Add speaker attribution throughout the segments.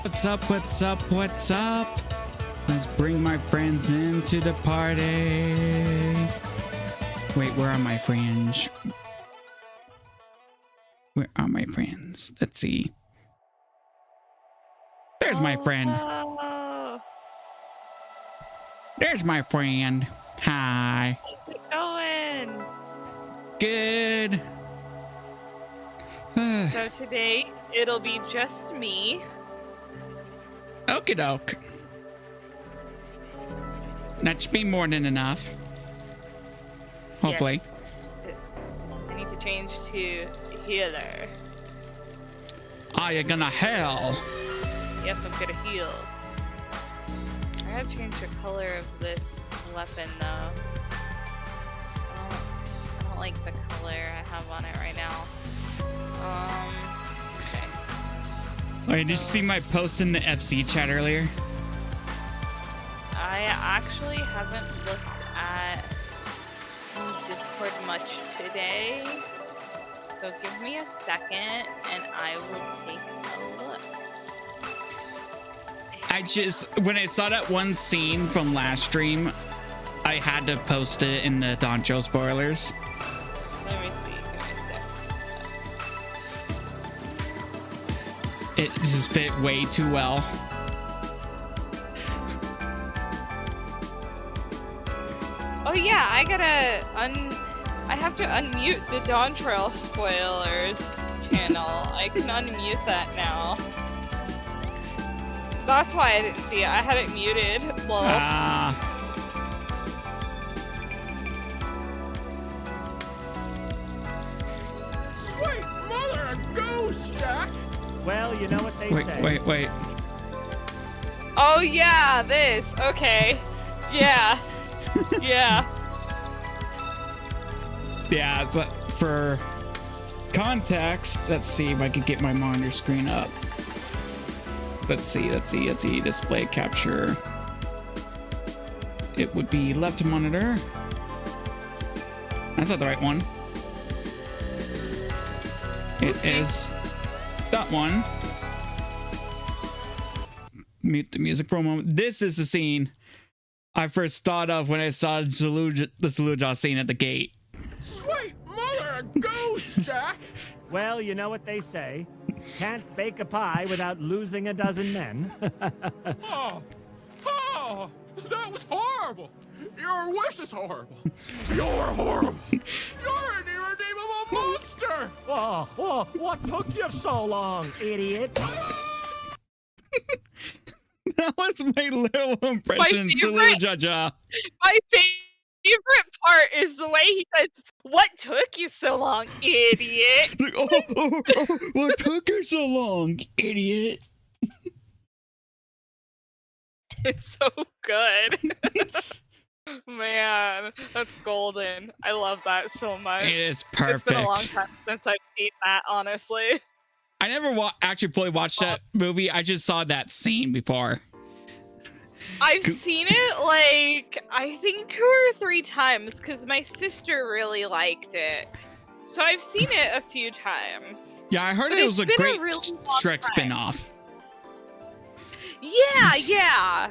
Speaker 1: What's up? What's up? What's up? Let's bring my friends into the party. Wait, where are my friends? Where are my friends? Let's see. There's my friend. There's my friend. Hi.
Speaker 2: How's it going?
Speaker 1: Good.
Speaker 2: So today it'll be just me.
Speaker 1: Okie doke. That should be more than enough. Hopefully.
Speaker 2: Yes. I need to change to healer.
Speaker 1: Are you gonna heal?
Speaker 2: Yep, I'm gonna heal. I gotta change the color of this weapon though. I don't like the color I have on it right now. Okay.
Speaker 1: Oh, did you see my post in the FC chat earlier?
Speaker 2: I actually haven't looked at Discord much today. So give me a second and I will take a look.
Speaker 1: When I saw that one scene from last stream, I had to post it in the Dawntrail spoilers.
Speaker 2: Let me see. Give me a sec.
Speaker 1: It just fit way too well.
Speaker 2: Oh yeah, I have to unmute the Dawntrail spoilers channel. I can unmute that now. That's why I didn't see it. I had it muted. Lol.
Speaker 3: Sweet mother of goose, Jack! Well, you know what they say.
Speaker 1: Wait.
Speaker 2: Oh yeah, this. Okay. Yeah. Yeah.
Speaker 1: Yeah, it's for context. Let's see if I can get my monitor screen up. Let's see. Display capture. It would be left monitor. That's not the right one. It is that one. Mute the music for a moment. This is the scene I first thought of when I saw the Zaluja scene at the gate.
Speaker 3: Sweet mother of goose, Jack! Well, you know what they say. Can't bake a pie without losing a dozen men. Oh, that was horrible. Your wish is horrible. You're horrible. You're an irredeemable monster. Oh, what took you so long, idiot?
Speaker 1: That was my little impression, Zaluja.
Speaker 2: My favorite part is the way he says, "What took you so long, idiot?"
Speaker 1: Like, what took you so long, idiot?
Speaker 2: It's so good. Man, that's golden. I love that so much.
Speaker 1: It is perfect.
Speaker 2: It's been a long time since I've seen that, honestly.
Speaker 1: I never actually fully watched that movie. I just saw that scene before.
Speaker 2: I've seen it like, I think 2 or 3 times because my sister really liked it. So I've seen it a few times.
Speaker 1: Yeah, I heard it was a great Shrek spin-off.
Speaker 2: Yeah.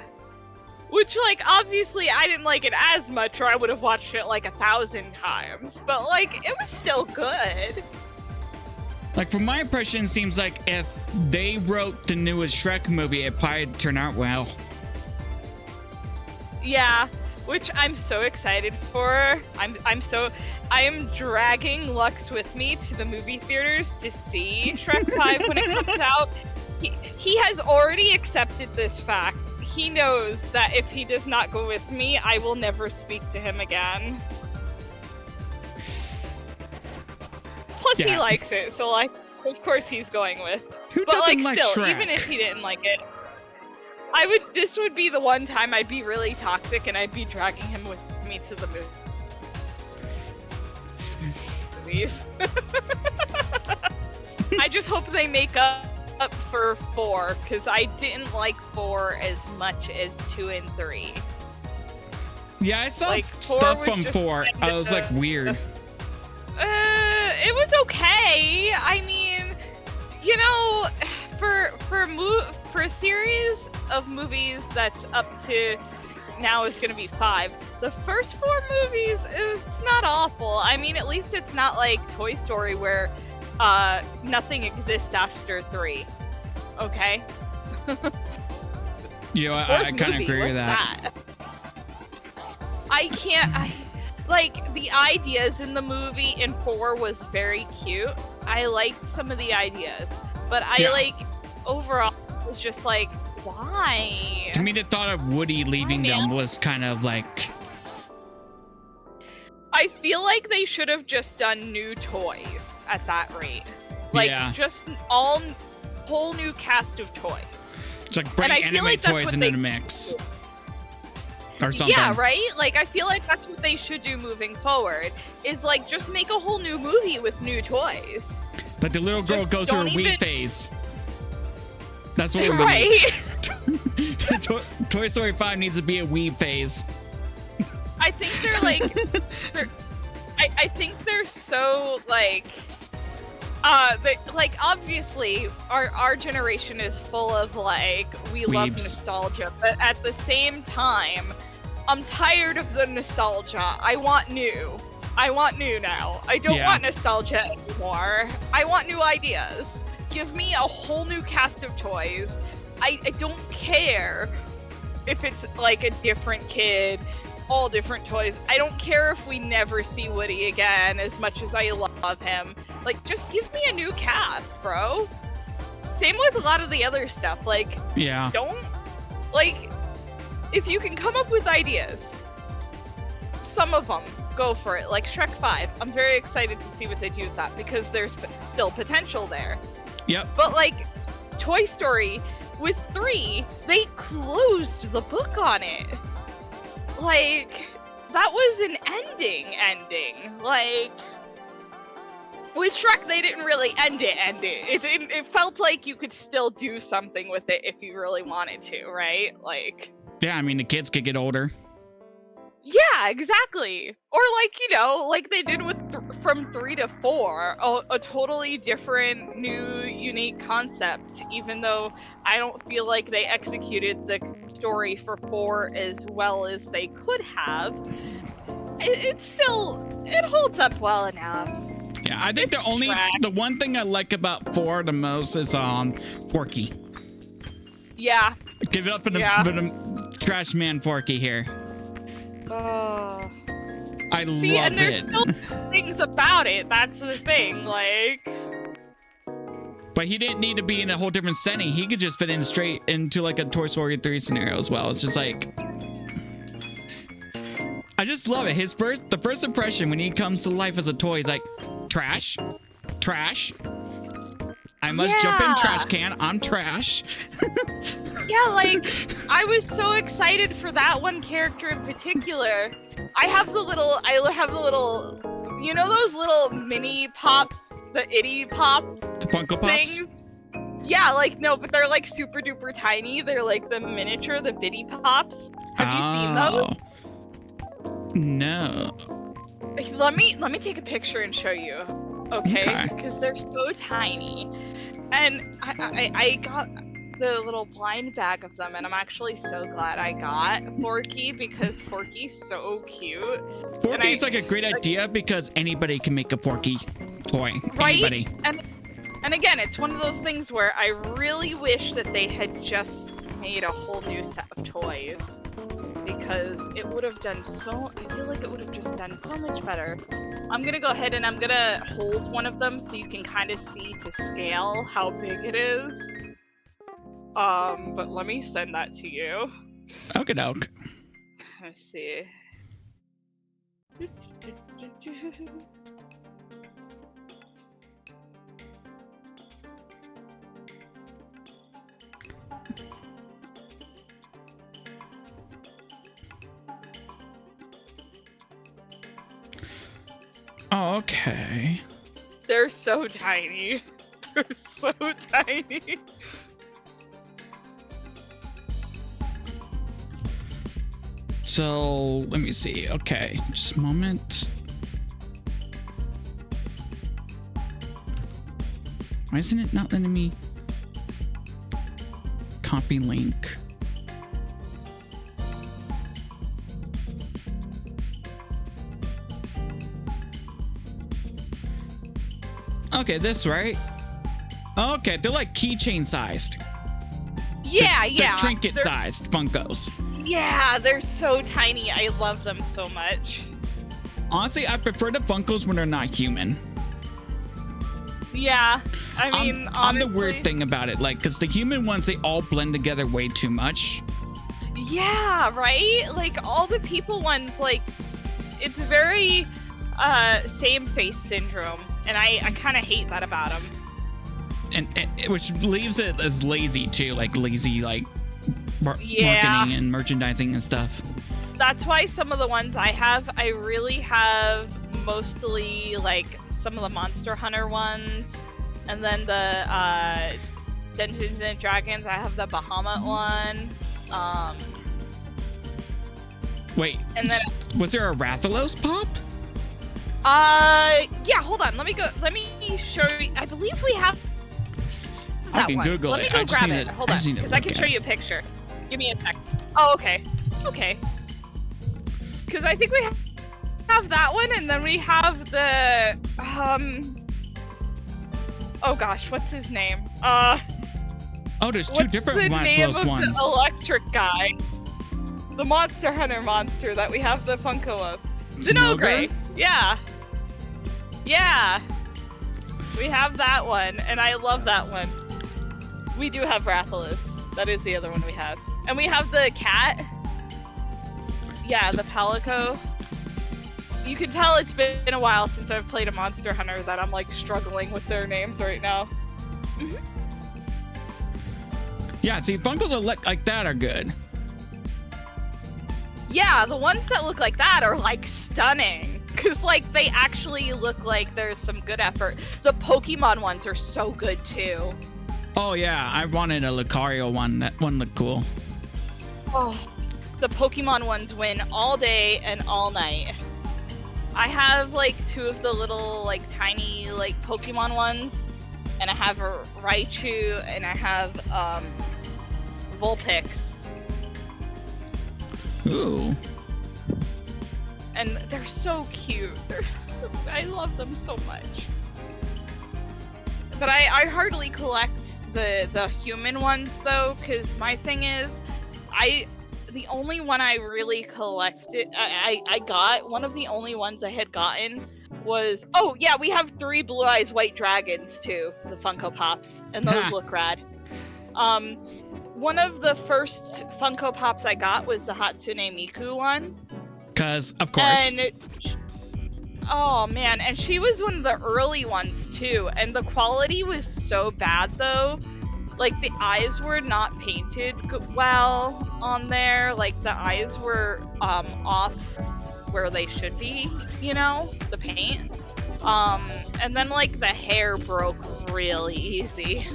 Speaker 2: Which, like, obviously I didn't like it as much or I would have watched it like 1,000 times. But, like, it was still good.
Speaker 1: Like, from my impression, it seems like if they wrote the newest Shrek movie, it'd probably turn out well.
Speaker 2: Yeah, which I'm so excited for. I am dragging Lux with me to the movie theaters to see Shrek 5 when it comes out. He has already accepted this fact. He knows that if he does not go with me, I will never speak to him again. Plus, he likes it, so like, of course he's going with.
Speaker 1: Who
Speaker 2: but
Speaker 1: doesn't
Speaker 2: like,
Speaker 1: like
Speaker 2: still,
Speaker 1: Shrek?
Speaker 2: even if he didn't like it, this would be the one time I'd be really toxic and I'd be dragging him with me to the movies. I just hope they make up for 4, because I didn't like 4 as much as 2 and 3.
Speaker 1: Yeah, I saw
Speaker 2: like,
Speaker 1: stuff from 4. I was like, weird.
Speaker 2: It was okay. I mean, you know, for a series of movies that's up to now is going to be 5. The first 4 movies is not awful. I mean, at least it's not like Toy Story where nothing exists after 3. Okay.
Speaker 1: I kind of agree with that.
Speaker 2: I like the ideas in the movie in 4 was very cute. I liked some of the ideas, but overall it was just like, why?
Speaker 1: To me, the thought of Woody leaving them was kind of like.
Speaker 2: I feel like they should have just done new toys at that rate. Like just whole new cast of toys.
Speaker 1: It's like bring anime toys into the mix. Or something.
Speaker 2: Yeah, right? Like, I feel like that's what they should do moving forward, is, like, just make a whole new movie with new toys.
Speaker 1: Like, the little girl goes through a Wii phase. That's what we're
Speaker 2: right?
Speaker 1: Toy Story 5 needs to be a Wii phase.
Speaker 2: I think they're, like... I think they're so, like... obviously, our generation is full of, like, we love nostalgia, but at the same time, I'm tired of the nostalgia. I want new. I want new now. I don't want nostalgia anymore. I want new ideas. Give me a whole new cast of toys. I don't care if it's, like, a different kid, all different toys. I don't care if we never see Woody again, as much as I love him. Like, just give me a new cast, bro. Same with a lot of the other stuff. Like, don't, like, if you can come up with ideas, some of them, go for it. Like Shrek 5, I'm very excited to see what they do with that, because there's still potential there.
Speaker 1: Yep.
Speaker 2: But, like, Toy Story, with 3, they closed the book on it. Like, that was an ending. Like, with Shrek, they didn't really end it. It felt like you could still do something with it if you really wanted to, right? Like...
Speaker 1: Yeah, I mean, the kids could get older.
Speaker 2: Yeah, exactly. Or, like, you know, like they did with from 3 to 4, a totally different, new, unique concept, even though I don't feel like they executed the story for 4 as well as they could have. It holds up well enough.
Speaker 1: Yeah, I think the one thing I like about 4 the most is Forky.
Speaker 2: Yeah.
Speaker 1: Give it up for the trash man Forky here. I love it.
Speaker 2: And there's still things about it. That's the thing, like.
Speaker 1: But he didn't need to be in a whole different setting. He could just fit in straight into like a Toy Story 3 scenario as well. It's just like, I just love it. The first impression when he comes to life as a toy is like, trash. I must jump in trash can. I'm trash.
Speaker 2: Yeah, like, I was so excited for that one character in particular. I have the little, you know those little mini pop, the itty pop
Speaker 1: the Funko Pops?
Speaker 2: Things? Yeah, like, no, but they're like super duper tiny. They're like the miniature, the bitty pops. Have you seen those?
Speaker 1: No.
Speaker 2: Let me take a picture and show you. Okay? Because they're so tiny. And I got the little blind bag of them, and I'm actually so glad I got Forky, because Forky's so cute.
Speaker 1: Forky's like a great idea because anybody can make a Forky toy.
Speaker 2: Right?
Speaker 1: Anybody.
Speaker 2: And again, it's one of those things where I really wish that they had just made a whole new set of toys, because it would have done I feel like it would have just done so much better. I'm gonna go ahead and I'm gonna hold one of them so you can kind of see to scale how big it is. But let me send that to you.
Speaker 1: Okie doke.
Speaker 2: Let's see.
Speaker 1: Oh, okay.
Speaker 2: They're so tiny. They're so tiny.
Speaker 1: So, let me see. Okay, just a moment. Why isn't it not letting me? Copy link. Okay, this right? Okay, they're like keychain sized.
Speaker 2: Yeah,
Speaker 1: They're trinket sized Funkos.
Speaker 2: Yeah, they're so tiny. I love them so much.
Speaker 1: Honestly, I prefer the Funkos when they're not human.
Speaker 2: Yeah, I mean, honestly,
Speaker 1: I'm the weird thing about it, like, because the human ones, they all blend together way too much.
Speaker 2: Yeah, right? Like, all the people ones, like, it's very same face syndrome, and I kind of hate that about them.
Speaker 1: And which leaves it as lazy, too, like, lazy, like, marketing and merchandising and stuff.
Speaker 2: That's why some of the ones I really have mostly, like, some of the Monster Hunter ones, and then the Dungeons and Dragons, I have the Bahamut one.
Speaker 1: Wait,
Speaker 2: and then
Speaker 1: was there a Rathalos pop?
Speaker 2: Yeah, hold on, let me show you. I believe we have that
Speaker 1: I can
Speaker 2: one.
Speaker 1: Google
Speaker 2: Let
Speaker 1: it.
Speaker 2: me go grab it. Hold on, because I can show you a picture. Give me a sec. Oh, okay. Okay. Because I think we have that one, and then we have the oh gosh, what's his name?
Speaker 1: Oh, there's two different
Speaker 2: ones. What's the name of
Speaker 1: ones.
Speaker 2: the electric guy? The Monster Hunter monster that we have the Funko of. Zinogre. Yeah. Yeah. We have that one, and I love that one. We do have Rathalos. That is the other one we have. And we have the cat. Yeah, the Palico. You can tell it's been a while since I've played a Monster Hunter that I'm like struggling with their names right now. Mm-hmm.
Speaker 1: Yeah, see, Funkos that look like that are good.
Speaker 2: Yeah, the ones that look like that are like stunning. Because like they actually look like there's some good effort. The Pokemon ones are so good too.
Speaker 1: Oh yeah, I wanted a Lucario one. That one looked cool.
Speaker 2: Oh, the Pokemon ones win all day and all night. I have like two of the little like tiny like Pokemon ones, and I have a Raichu and I have Vulpix.
Speaker 1: Ooh.
Speaker 2: And they're so cute. I love them so much. But I hardly collect the human ones though, because my thing is, the only one I really collected, I got, one of the only ones I had gotten was, oh yeah, we have 3 Blue Eyes White Dragons too, the Funko Pops, and those look rad. One of the first Funko Pops I got was the Hatsune Miku one.
Speaker 1: Cause, of course.
Speaker 2: And oh man, and she was one of the early ones too, and the quality was so bad though. Like, the eyes were not painted well on there. Like, the eyes were off where they should be, you know, the paint. And then, like, the hair broke really easy.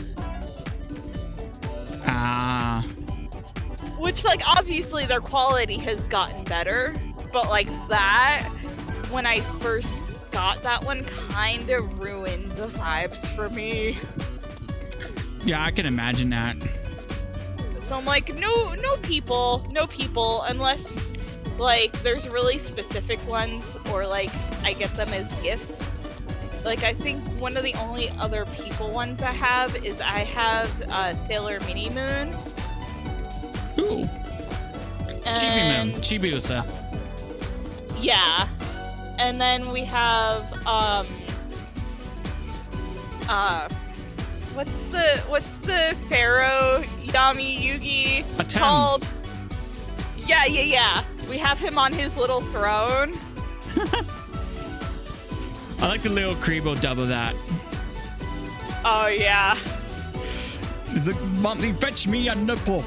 Speaker 2: Which, like, obviously their quality has gotten better. But, like, that, when I first got that one, kind of ruined the vibes for me.
Speaker 1: Yeah, I can imagine that.
Speaker 2: So I'm like, no people, unless, like, there's really specific ones, or, like, I get them as gifts. Like, I think one of the only other people ones I have is I have Sailor Mini Moon.
Speaker 1: Ooh. Chibi Moon. Chibiusa.
Speaker 2: Yeah. And then we have, what's the Pharaoh Yami Yugi called? Yeah. We have him on his little throne.
Speaker 1: I like the little Kribo dub of that.
Speaker 2: Oh yeah.
Speaker 1: He's like, Mommy, fetch me a nipple.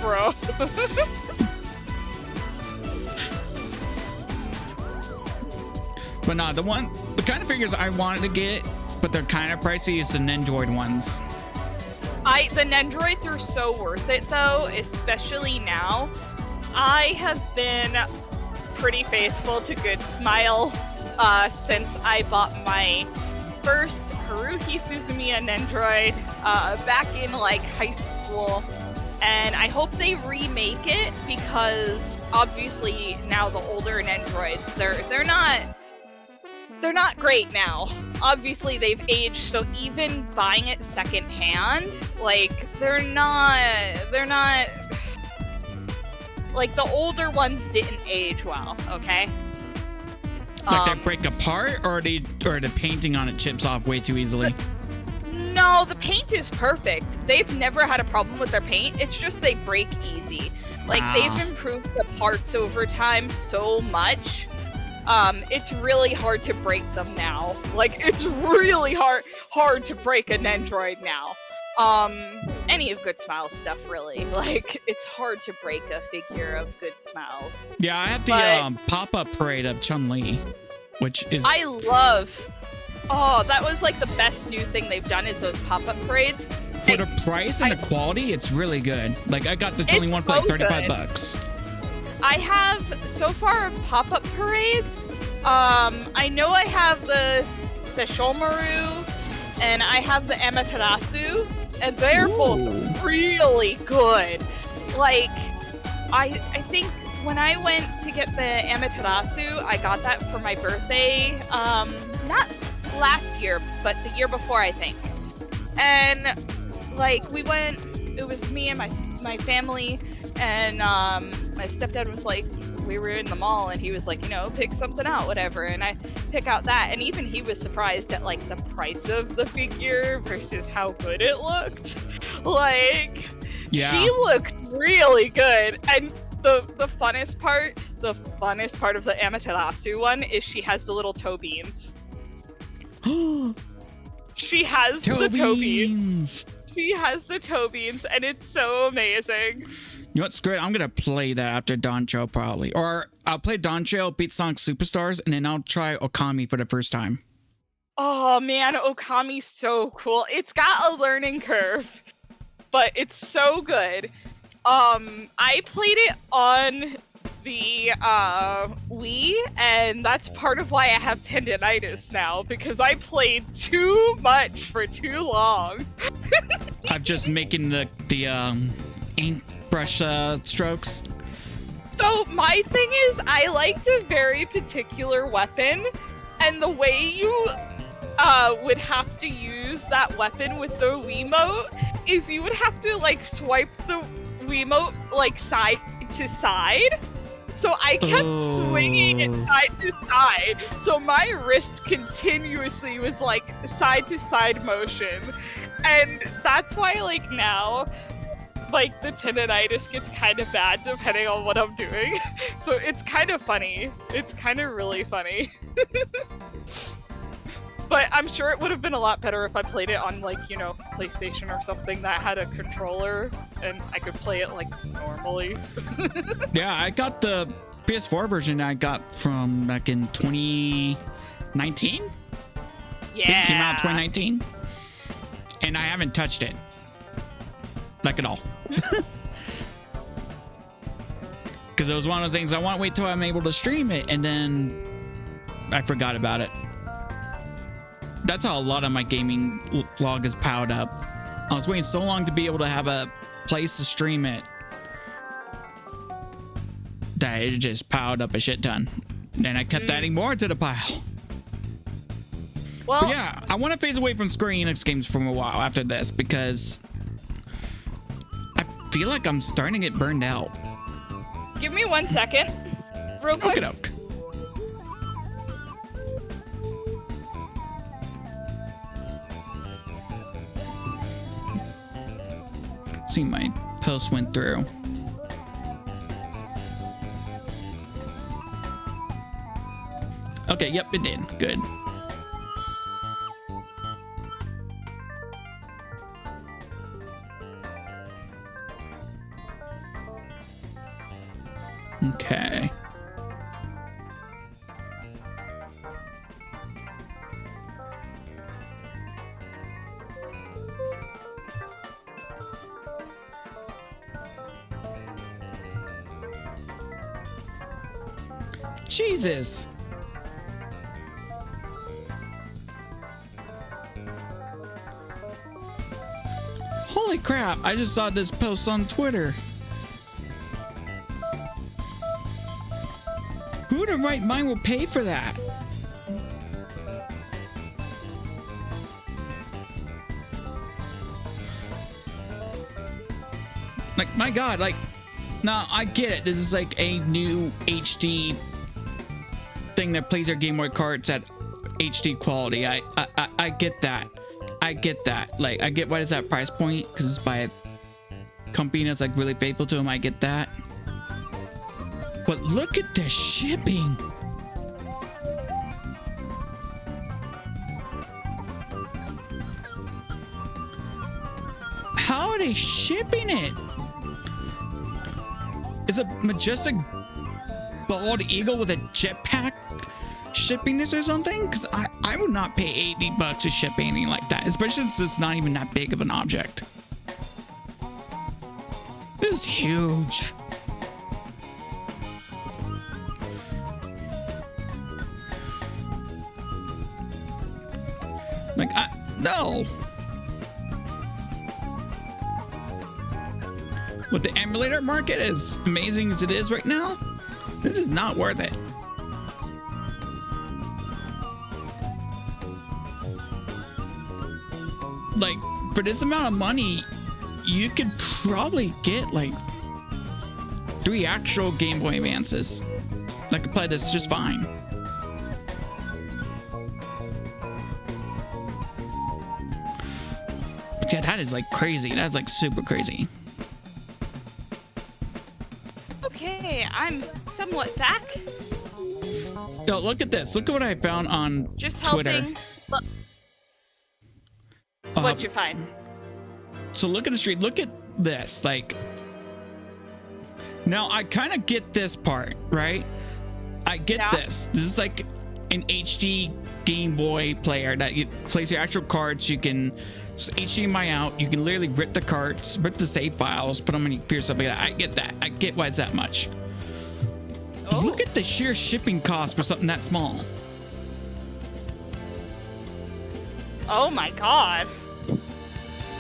Speaker 2: Bro.
Speaker 1: But nah, the kind of figures I wanted to get, but they're kind of pricey, is the Nendroid ones.
Speaker 2: The Nendroids are so worth it though, especially now. I have been pretty faithful to Good Smile since I bought my first Haruhi Suzumiya Nendroid back in like high school, and I hope they remake it because obviously now the older Nendroids, they're not great now. Obviously they've aged, so even buying it secondhand, like they're not like the older ones didn't age well, okay?
Speaker 1: Like they break apart, or the painting on it chips off way too easily?
Speaker 2: No, the paint is perfect. They've never had a problem with their paint. It's just they break easy. Like they've improved the parts over time so much. It's really hard to break them now. Like it's really hard to break a Nendroid now. Any of Good Smiles stuff, really. Like, it's hard to break a figure of Good Smiles.
Speaker 1: Yeah, I have the pop-up parade of Chun-Li, which is...
Speaker 2: I love... Oh, that was like the best new thing they've done is those pop-up parades.
Speaker 1: For the price and the quality, it's really good. Like, I got the Chun-Li one for like 35 bucks. I
Speaker 2: have, so far, pop-up parades. I know I have the Shomaru, and I have the Amaterasu. And they're both really good. Like, I think when I went to get the Amaterasu, I got that for my birthday, not last year, but the year before, I think. And, like, we went, it was me and my family, and my stepdad was like, we were in the mall, and he was like, you know, pick something out, whatever, and I pick out that, and even he was surprised at, like, the price of the figure versus how good it looked. Like,
Speaker 1: yeah.
Speaker 2: She looked really good, and the funnest part of the Amaterasu one is she has the little toe beans. She has the toe beans. She has the toe beans, and it's so amazing.
Speaker 1: You know what's great? I'm gonna play that after Dawntrail probably, or I'll play Dawntrail, beat Sonic Superstars, and then I'll try Okami for the first time.
Speaker 2: Oh man, Okami's so cool. It's got a learning curve, but it's so good. I played it on the Wii, and that's part of why I have tendinitis now, because I played too much for too long.
Speaker 1: I'm just making the ink brush strokes.
Speaker 2: So my thing is, I liked a very particular weapon, and the way you would have to use that weapon with the Wiimote is you would have to like swipe the Wiimote like side to side. So I kept swinging it side to side. So my wrist continuously was like side to side motion. And that's why like now, like the tendinitis gets kind of bad depending on what I'm doing. So it's kind of funny. It's kind of really funny. But I'm sure it would have been a lot better if I played it on like, you know, PlayStation or something that had a controller and I could play it like normally.
Speaker 1: Yeah, I got the PS4 version I got from back in 2019.
Speaker 2: Yeah.
Speaker 1: It came out in 2019. And I haven't touched it. Like at all. Because it was one of those things I want to wait till I'm able to stream it, and then I forgot about it. That's how a lot of my gaming log is piled up. I was waiting so long to be able to have a place to stream it that it just piled up a shit ton. And I kept adding more to the pile.
Speaker 2: Well,
Speaker 1: but yeah, I want to phase away from Square Enix games for a while after this because I feel like I'm starting to get burned out.
Speaker 2: Give me 1 second, real quick.
Speaker 1: Okey-doke. See, my post went through. Okay, yep, it did. Good. Okay. Jesus. Holy crap, I just saw this post on Twitter. Who in the right mind will pay for that? Like, my God, like, no, I get it. This is like a new HD thing that plays your Game Boy cards at HD quality. I get that. I get that. Like, I get why it's that price point, because it's by a company that's like really faithful to them. I get that. But look at the shipping. How are they shipping it? Is a majestic bald eagle with a jetpack shipping this or something? Because I would not pay 80 bucks to ship anything like that, especially since it's not even that big of an object. This is huge. Like, no. With the emulator market as amazing as it is right now, this is not worth it. Like, for this amount of money, you could probably get like 3 actual Game Boy Advances that could play this just fine. But yeah, that is like crazy. That's like super crazy.
Speaker 2: Okay, I'm somewhat back.
Speaker 1: Yo, look at this. Look at what I found on
Speaker 2: Just
Speaker 1: Twitter.
Speaker 2: helping. Look. What'd you find?
Speaker 1: So look at the street. Look at this. Like, now I kind of get this part, right? I get this. This is like an HD Game Boy player that you place your actual cards. You can HDMI out. You can literally rip the cards, rip the save files, put them in your computer, stuff like that. I get that. I get why it's that much. Oh. Look at the sheer shipping cost for something that small.
Speaker 2: Oh my God.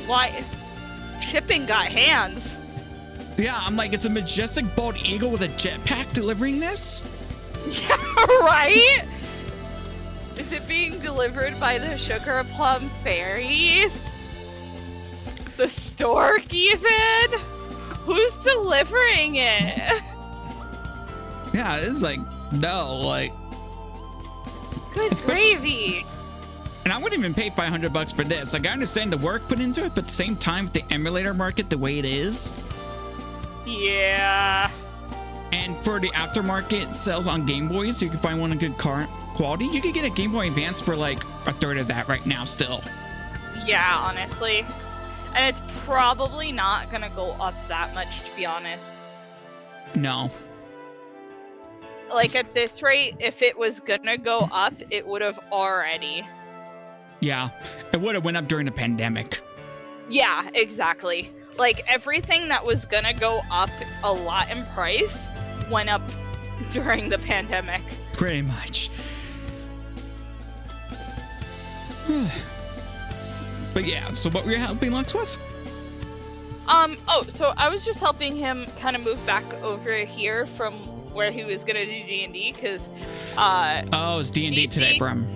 Speaker 2: Why? Shipping got hands.
Speaker 1: Yeah, I'm like, it's a majestic bald eagle with a jetpack delivering this?
Speaker 2: Yeah, right? Is it being delivered by the Sugar Plum Fairies? The stork even? Who's delivering it?
Speaker 1: Yeah, it's like, no, like...
Speaker 2: Good gravy.
Speaker 1: And I wouldn't even pay 500 bucks for this. Like, I understand the work put into it, but at the same time, with the emulator market the way it is.
Speaker 2: Yeah.
Speaker 1: And for the aftermarket sales on Game Boys, so you can find one in good quality. You could get a Game Boy Advance for like a third of that right now still.
Speaker 2: Yeah, honestly. And it's probably not gonna go up that much, to be honest.
Speaker 1: No.
Speaker 2: Like, at this rate, if it was gonna go up, it would have already.
Speaker 1: Yeah, it would have went up during the pandemic.
Speaker 2: Yeah, exactly. Like, everything that was gonna go up a lot in price went up during the pandemic.
Speaker 1: Pretty much. But yeah, so what were you helping Lux with?
Speaker 2: So I was just helping him kind of move back over here from where he was gonna do D&D, because
Speaker 1: it's D&D today for him.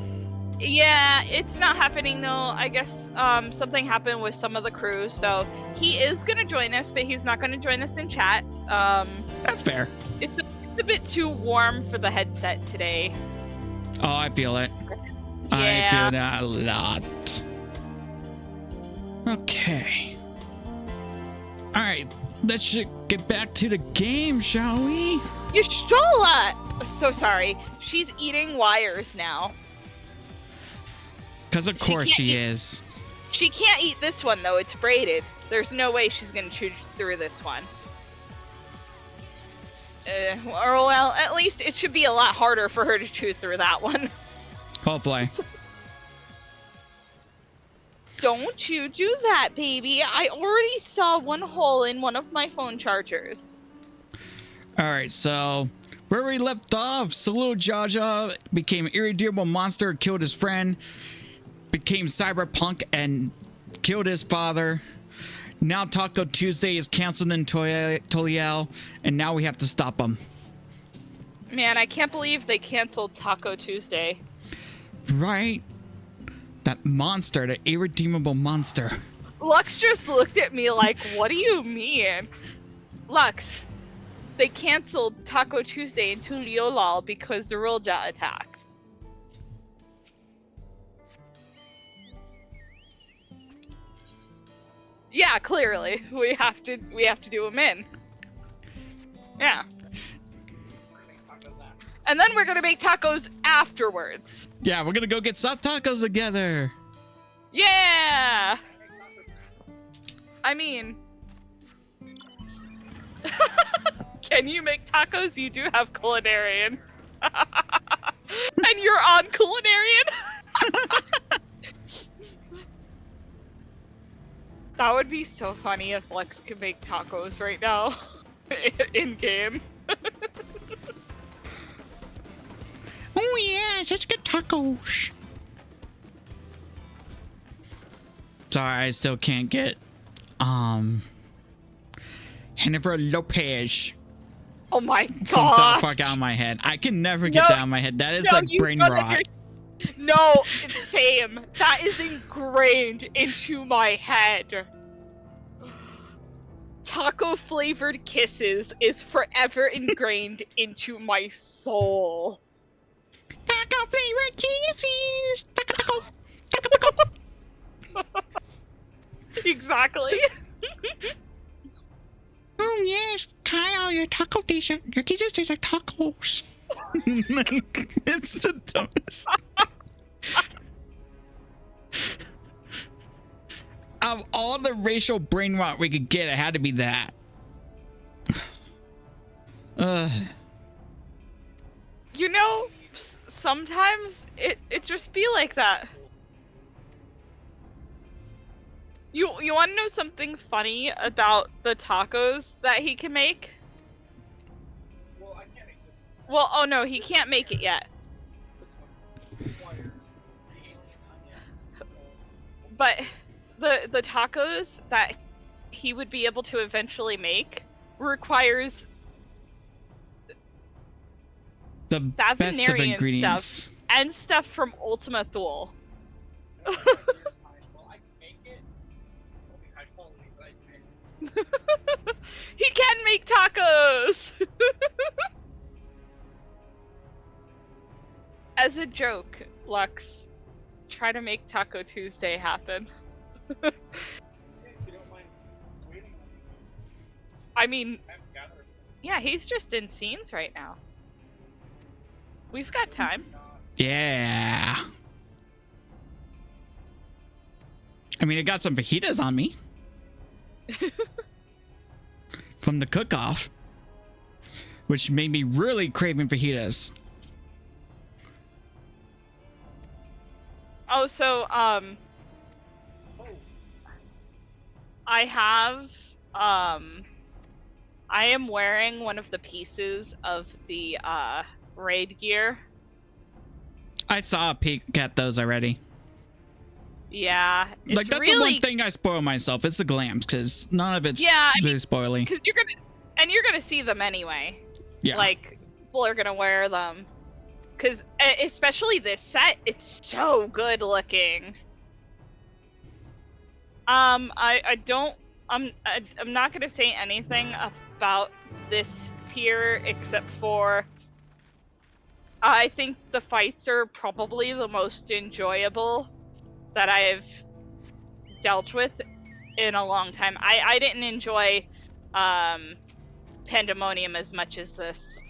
Speaker 2: Yeah, it's not happening though. I guess something happened with some of the crew, so he is gonna join us, but he's not gonna join us in chat.
Speaker 1: That's fair.
Speaker 2: It's a bit too warm for the headset today.
Speaker 1: Oh, I feel it.
Speaker 2: Yeah.
Speaker 1: I feel that a lot. Okay. All right, let's get back to the game, shall we?
Speaker 2: Yashtola! So sorry. She's eating wires now.
Speaker 1: Because of course she is.
Speaker 2: She can't eat this one, though. It's braided. There's no way she's going to chew through this one. Or, well, at least it should be a lot harder for her to chew through that one.
Speaker 1: Hopefully.
Speaker 2: Don't you do that, baby. I already saw one hole in one of my phone chargers.
Speaker 1: All right, so where we left off, Salute Jaja became an irredeemable monster, killed his friend, became cyberpunk and killed his father. Now Taco Tuesday is canceled in Tural, and now we have to stop them.
Speaker 2: Man, I can't believe they canceled Taco Tuesday.
Speaker 1: Right? That monster, the irredeemable monster.
Speaker 2: Lux just looked at me like, what do you mean? Lux, they canceled Taco Tuesday in Tural because the Rolja attacked. Yeah, clearly. We have to do them in. Yeah. And then we're gonna make tacos afterwards.
Speaker 1: Yeah, we're gonna go get soft tacos together.
Speaker 2: Yeah! I mean... Can you make tacos? You do have culinarian. And you're on culinarian? That would be so funny if Lex could make tacos right now. In game.
Speaker 1: Oh yeah, such good tacos. Sorry, I still can't get Jennifer Lopez
Speaker 2: Oh my
Speaker 1: from
Speaker 2: god.
Speaker 1: South Park out of my head. I can never get that out of my head. That is like brain rot.
Speaker 2: No, same. That is ingrained into my head. Taco flavored kisses is forever ingrained into my soul.
Speaker 1: Taco flavored kisses. Taco, taco, taco, taco.
Speaker 2: Exactly.
Speaker 1: Oh yes, Kyle, your taco taste, your kisses taste like tacos. It's the dumbest. Of all the racial brain rot we could get, it had to be that.
Speaker 2: You know, sometimes it just be like that. You want to know something funny about the tacos that he can make?
Speaker 4: Well, I can't make this one.
Speaker 2: Well, oh no, he can't make it yet.
Speaker 4: This one requires the alien onion.
Speaker 2: But the tacos that he would be able to eventually make requires
Speaker 1: The best of
Speaker 2: Savinarian
Speaker 1: ingredients.
Speaker 2: stuff and stuff from Ultima Thule.
Speaker 4: Well, I can make it. It'll be high quality, but I can make it.
Speaker 2: He can make tacos! As a joke, Lux, try to make Taco Tuesday happen.
Speaker 4: If you don't mind waiting on me.
Speaker 2: I mean,
Speaker 4: I haven't gathered.
Speaker 2: yeah, he's just in scenes right now. We've got time.
Speaker 1: Yeah. I mean, I got some fajitas on me. From the cook-off. Which made me really craving fajitas.
Speaker 2: Oh, so, I have, I am wearing one of the pieces of the, raid gear.
Speaker 1: I saw a peek at those already.
Speaker 2: Yeah, it's
Speaker 1: Like, that's
Speaker 2: really...
Speaker 1: the one thing I spoil myself. It's the glams, because none of it's really spoily.
Speaker 2: Because you're gonna see them anyway.
Speaker 1: Yeah.
Speaker 2: Like, people are gonna wear them. Because, especially this set, it's so good looking. I'm not gonna say anything about this tier except for I think the fights are probably the most enjoyable that I've dealt with in a long time. I didn't enjoy Pandemonium as much as this.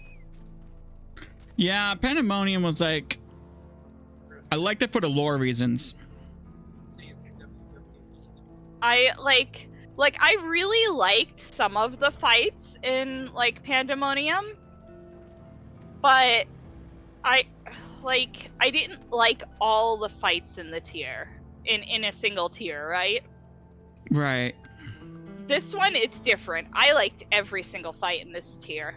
Speaker 1: Yeah, Pandemonium was like... I liked it for the lore reasons.
Speaker 2: I I really liked some of the fights in like Pandemonium, but I didn't like all the fights in the tier in a single tier, right?
Speaker 1: Right.
Speaker 2: This one, it's different. I liked every single fight in this tier.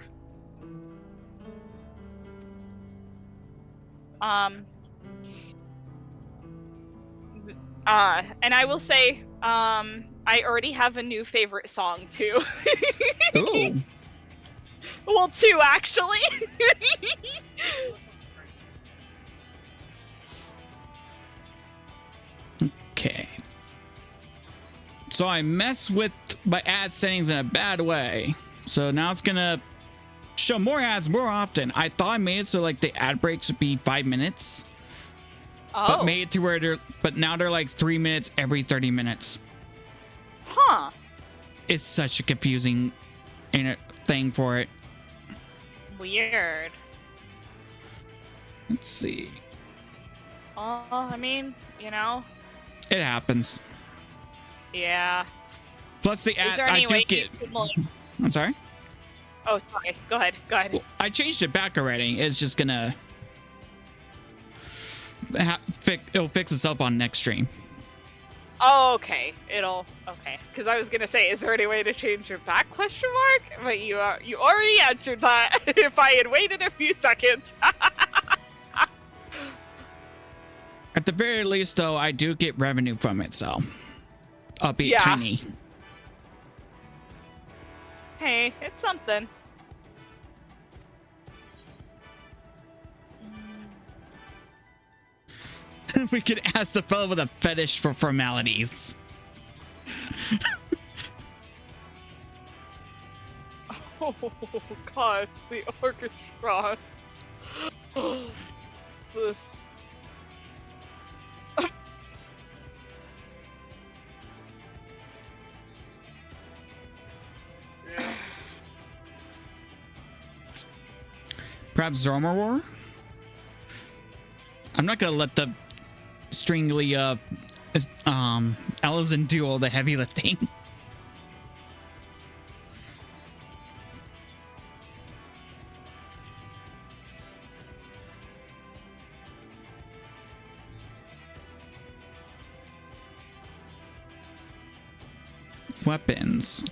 Speaker 2: And I will say, I already have a new favorite song too.
Speaker 1: Ooh.
Speaker 2: Well, two actually.
Speaker 1: Okay. So I mess with my ad settings in a bad way. So now it's gonna show more ads more often. I thought I made it so like the ad breaks would be 5 minutes. But made it to where but now they're like 3 minutes every 30 minutes.
Speaker 2: Huh.
Speaker 1: It's such a confusing thing for it.
Speaker 2: Weird.
Speaker 1: Let's see.
Speaker 2: I mean, you know.
Speaker 1: It happens.
Speaker 2: Yeah.
Speaker 1: Plus the ad,
Speaker 2: Is there any
Speaker 1: I do
Speaker 2: way
Speaker 1: get.
Speaker 2: you could, like...
Speaker 1: I'm sorry.
Speaker 2: Oh, sorry. Go ahead. Go ahead.
Speaker 1: Well, I changed it back already. It's just gonna it'll fix itself on next stream.
Speaker 2: Oh, okay. Okay. Because I was gonna say, is there any way to change it back? Question mark. But you already answered that. If I had waited a few seconds.
Speaker 1: At the very least, though, I do get revenue from it, so albeit tiny.
Speaker 2: Hey, it's something.
Speaker 1: We could ask the fellow with a fetish for formalities.
Speaker 2: Oh God, it's the orchestra. This.
Speaker 1: Perhaps Zorma War? I'm not gonna let the stringly Ellison do all the heavy lifting. Weapons.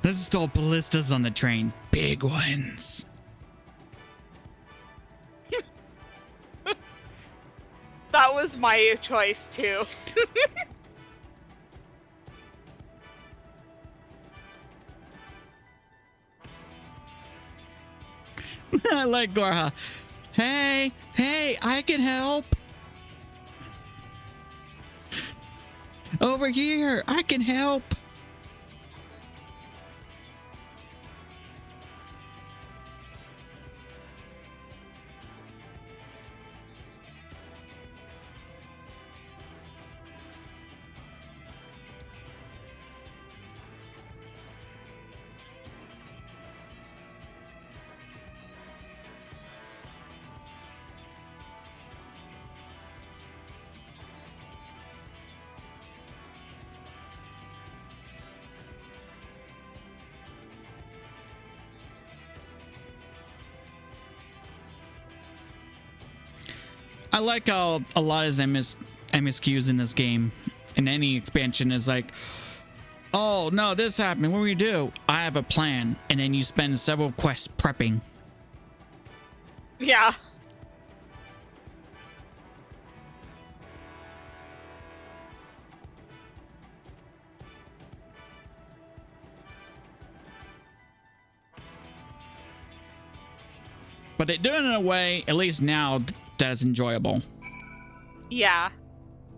Speaker 1: Let's install ballistas on the train. Big ones.
Speaker 2: That was my choice too.
Speaker 1: I like Gorha. Hey, I can help. Over here, I can help. I like how a lot of MSQs in this game, in any expansion, is like, oh no, this happened. What do we do? I have a plan, and then you spend several quests prepping.
Speaker 2: Yeah.
Speaker 1: But they do it in a way, at least now, that's enjoyable.
Speaker 2: Yeah.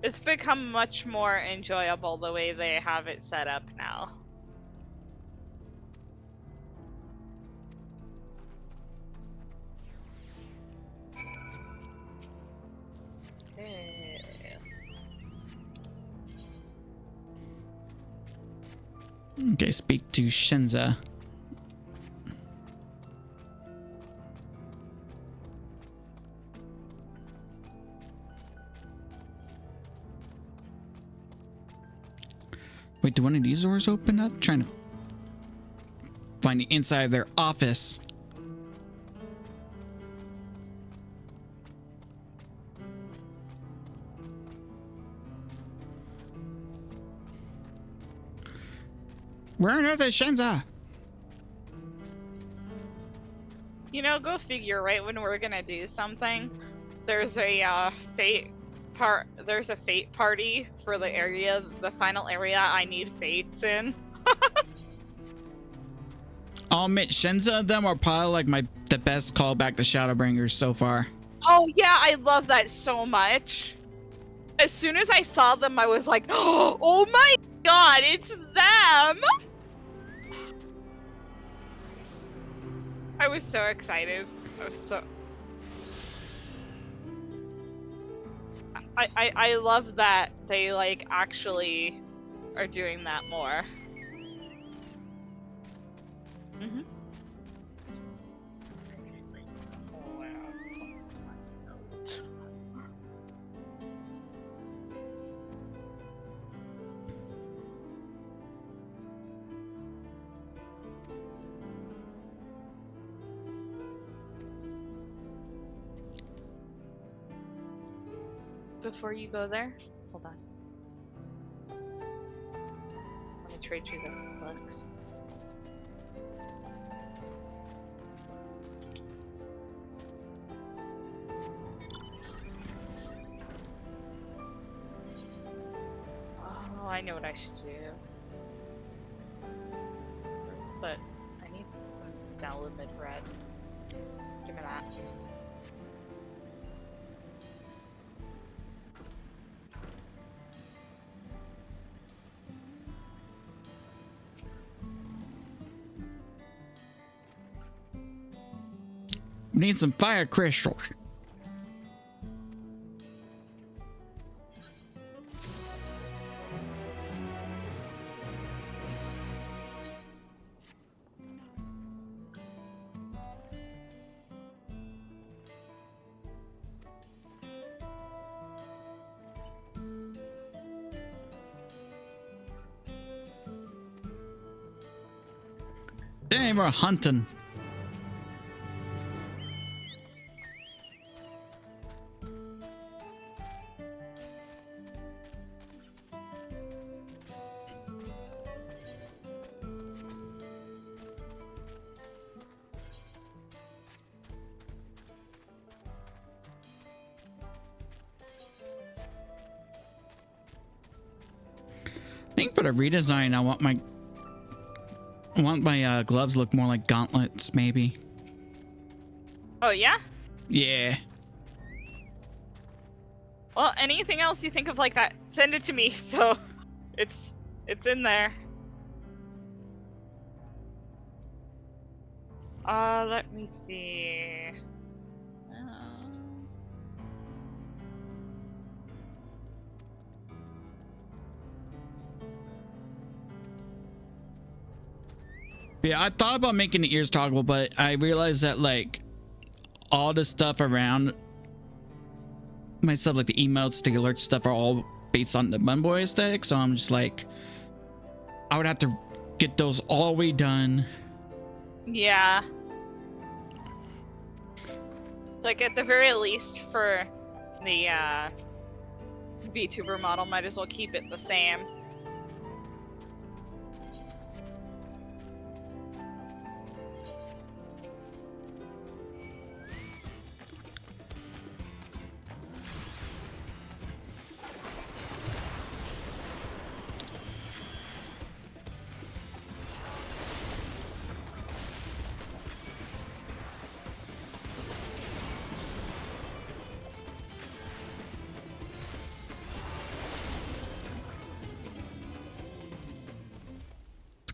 Speaker 2: It's become much more enjoyable the way they have it set up now.
Speaker 1: Okay, speak to Shenza. Wait, do one of these doors open up? Trying to find the inside of their office. Where on earth is Shenza?
Speaker 2: go figure. Right when we're gonna do something, there's a There's a fate party for the area, the final area I need fates in.
Speaker 1: I'll admit, Shenza and them are probably like the best callback to Shadowbringers so far.
Speaker 2: Oh yeah, I love that so much. As soon as I saw them, I was like, oh my god, it's them! I was so excited. I love that they like actually are doing that more. Mm-hmm. Before you go there, hold on. Let me trade you those slugs. Oh, I know what I should do. First, but I need some Dalamid red. Give me that.
Speaker 1: Need some fire crystals. Dang, we're hunting. I think for the redesign, I want my gloves look more like gauntlets, maybe.
Speaker 2: Oh yeah?
Speaker 1: Yeah.
Speaker 2: Well, anything else you think of like that, send it to me. So, it's in there. Let me see.
Speaker 1: Yeah, I thought about making the ears toggle, but I realized that like all the stuff around myself, like the emotes, the alert stuff, are all based on the Bun Boy aesthetic. So I'm just like, I would have to get those all redone.
Speaker 2: Yeah. It's like at the very least for the VTuber model, might as well keep it the same.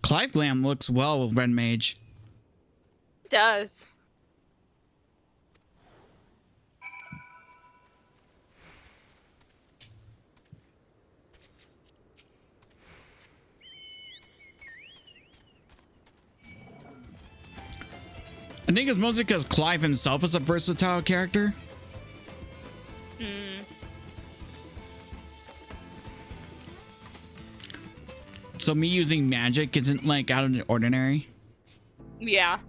Speaker 1: Clive Glam looks well with Red Mage.
Speaker 2: It does.
Speaker 1: I think it's mostly because Clive himself is a versatile character. So me using magic isn't like out of the ordinary.
Speaker 2: Yeah.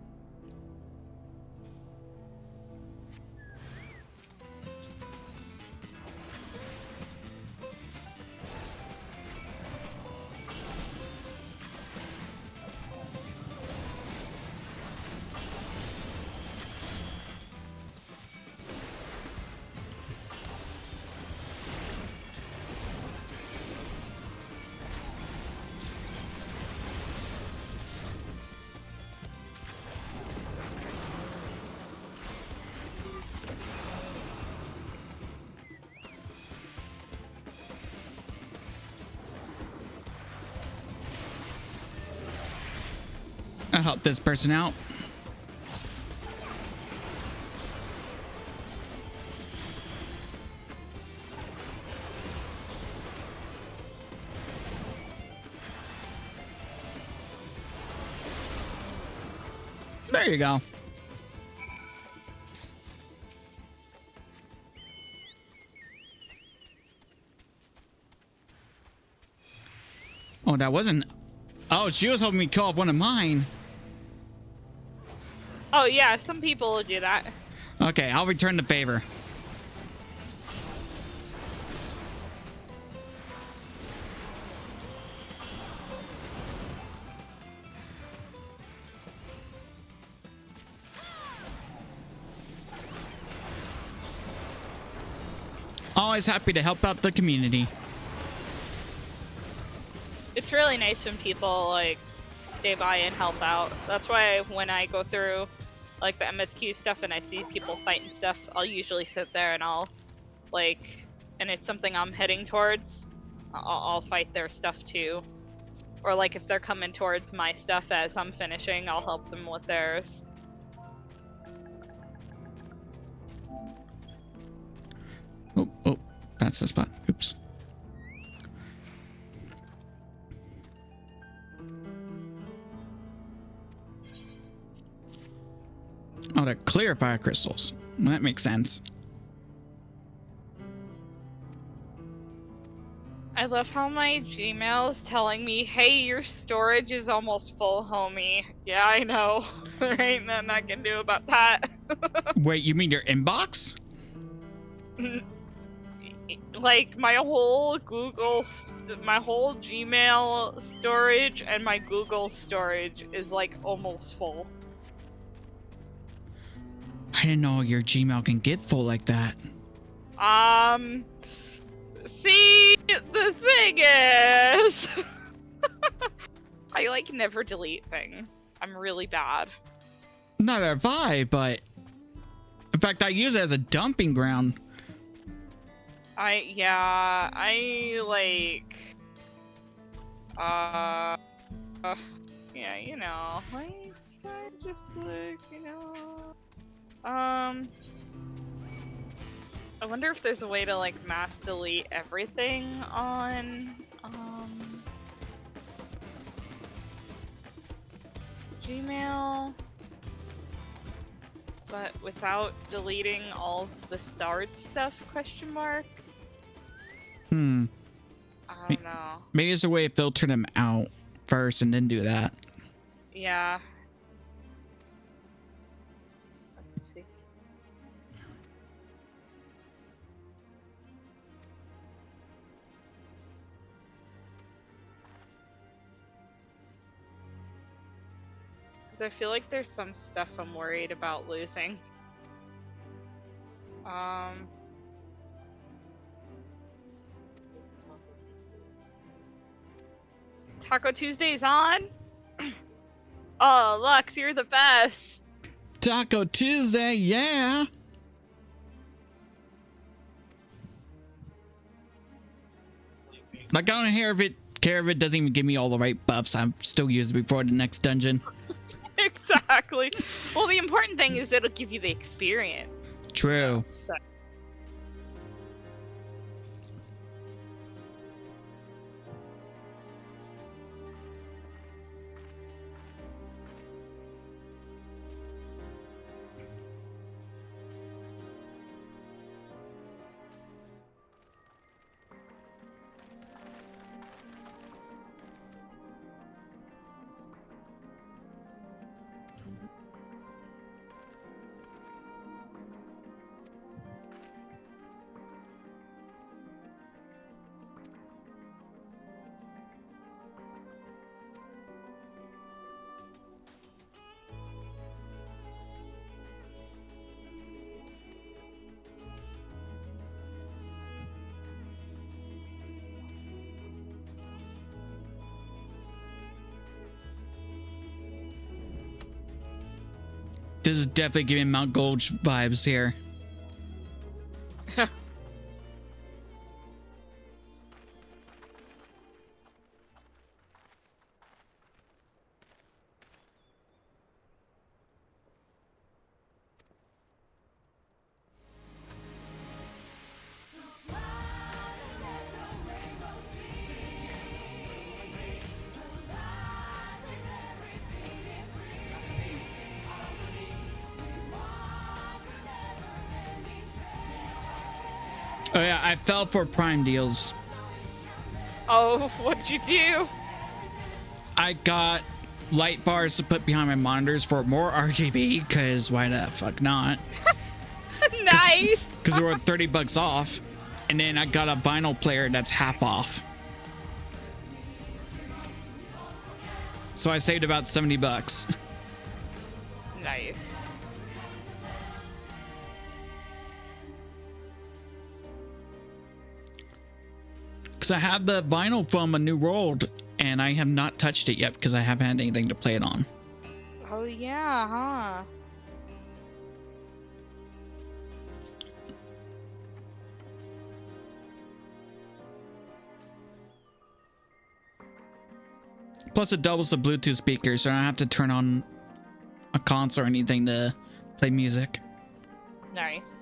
Speaker 1: I'll help this person out. There you go. Oh, that wasn't... Oh, she was hoping me kill off one of mine.
Speaker 2: Oh yeah, some people will do that.
Speaker 1: Okay, I'll return the favor. Always happy to help out the community.
Speaker 2: It's really nice when people like stay by and help out. That's why when I go through like the MSQ stuff and I see people fighting stuff, I'll usually sit there and I'll like, and it's something I'm heading towards, I'll fight their stuff too. Or like if they're coming towards my stuff as I'm finishing, I'll help them with theirs.
Speaker 1: Oh, that's the spot. Oops. Oh, they're clear fire crystals. That makes sense.
Speaker 2: I love how my Gmail's telling me, hey, your storage is almost full, homie. Yeah, I know. There ain't nothing I can do about that.
Speaker 1: Wait, you mean your inbox?
Speaker 2: Like my whole Gmail storage and my Google storage is like almost full.
Speaker 1: I didn't know your Gmail can get full like that.
Speaker 2: See, the thing is, I like never delete things. I'm really bad.
Speaker 1: Neither have I, but in fact, I use it as a dumping ground.
Speaker 2: Yeah, you know, like, I just like, you know, I wonder if there's a way to like mass delete everything on, Gmail, but without deleting all of the starred stuff, question mark? I don't know.
Speaker 1: Maybe there's a way to filter them out first and then do that.
Speaker 2: Yeah. Let's see. Because I feel like there's some stuff I'm worried about losing. Taco Tuesday's on? Oh, Lux, you're the best.
Speaker 1: Taco Tuesday, yeah. Like, I don't care if it doesn't even give me all the right buffs. I'm still using it before the next dungeon.
Speaker 2: Exactly. Well, the important thing is it'll give you the experience.
Speaker 1: True.
Speaker 2: So.
Speaker 1: This is definitely giving Mount Gold vibes here. Oh yeah, I fell for Prime deals.
Speaker 2: Oh, what'd you do?
Speaker 1: I got light bars to put behind my monitors for more RGB, because why the fuck not?
Speaker 2: Nice.
Speaker 1: Because we were $30 off. And then I got a vinyl player that's half off. So I saved about $70.
Speaker 2: Nice.
Speaker 1: Because I have the vinyl from A New World, and I have not touched it yet because I haven't had anything to play it on.
Speaker 2: Oh yeah, huh?
Speaker 1: Plus it doubles the Bluetooth speaker, so I don't have to turn on a console or anything to play music.
Speaker 2: Nice.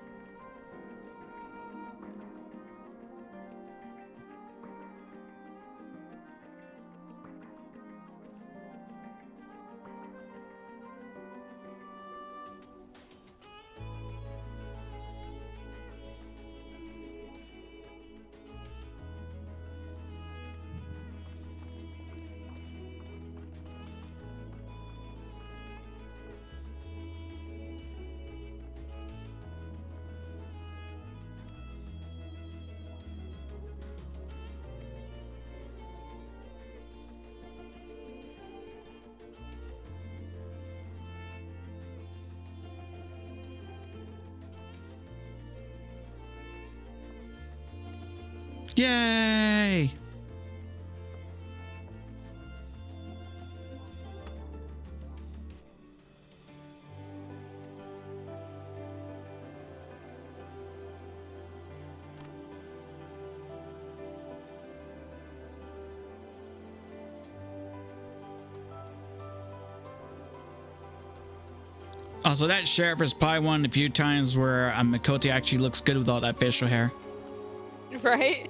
Speaker 1: Yay! Also, that sheriff is probably one of the few times where Mikoto actually looks good with all that facial hair.
Speaker 2: Right?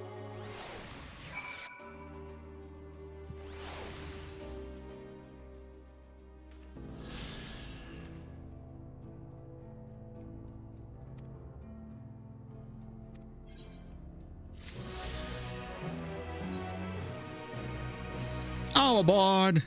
Speaker 1: All aboard!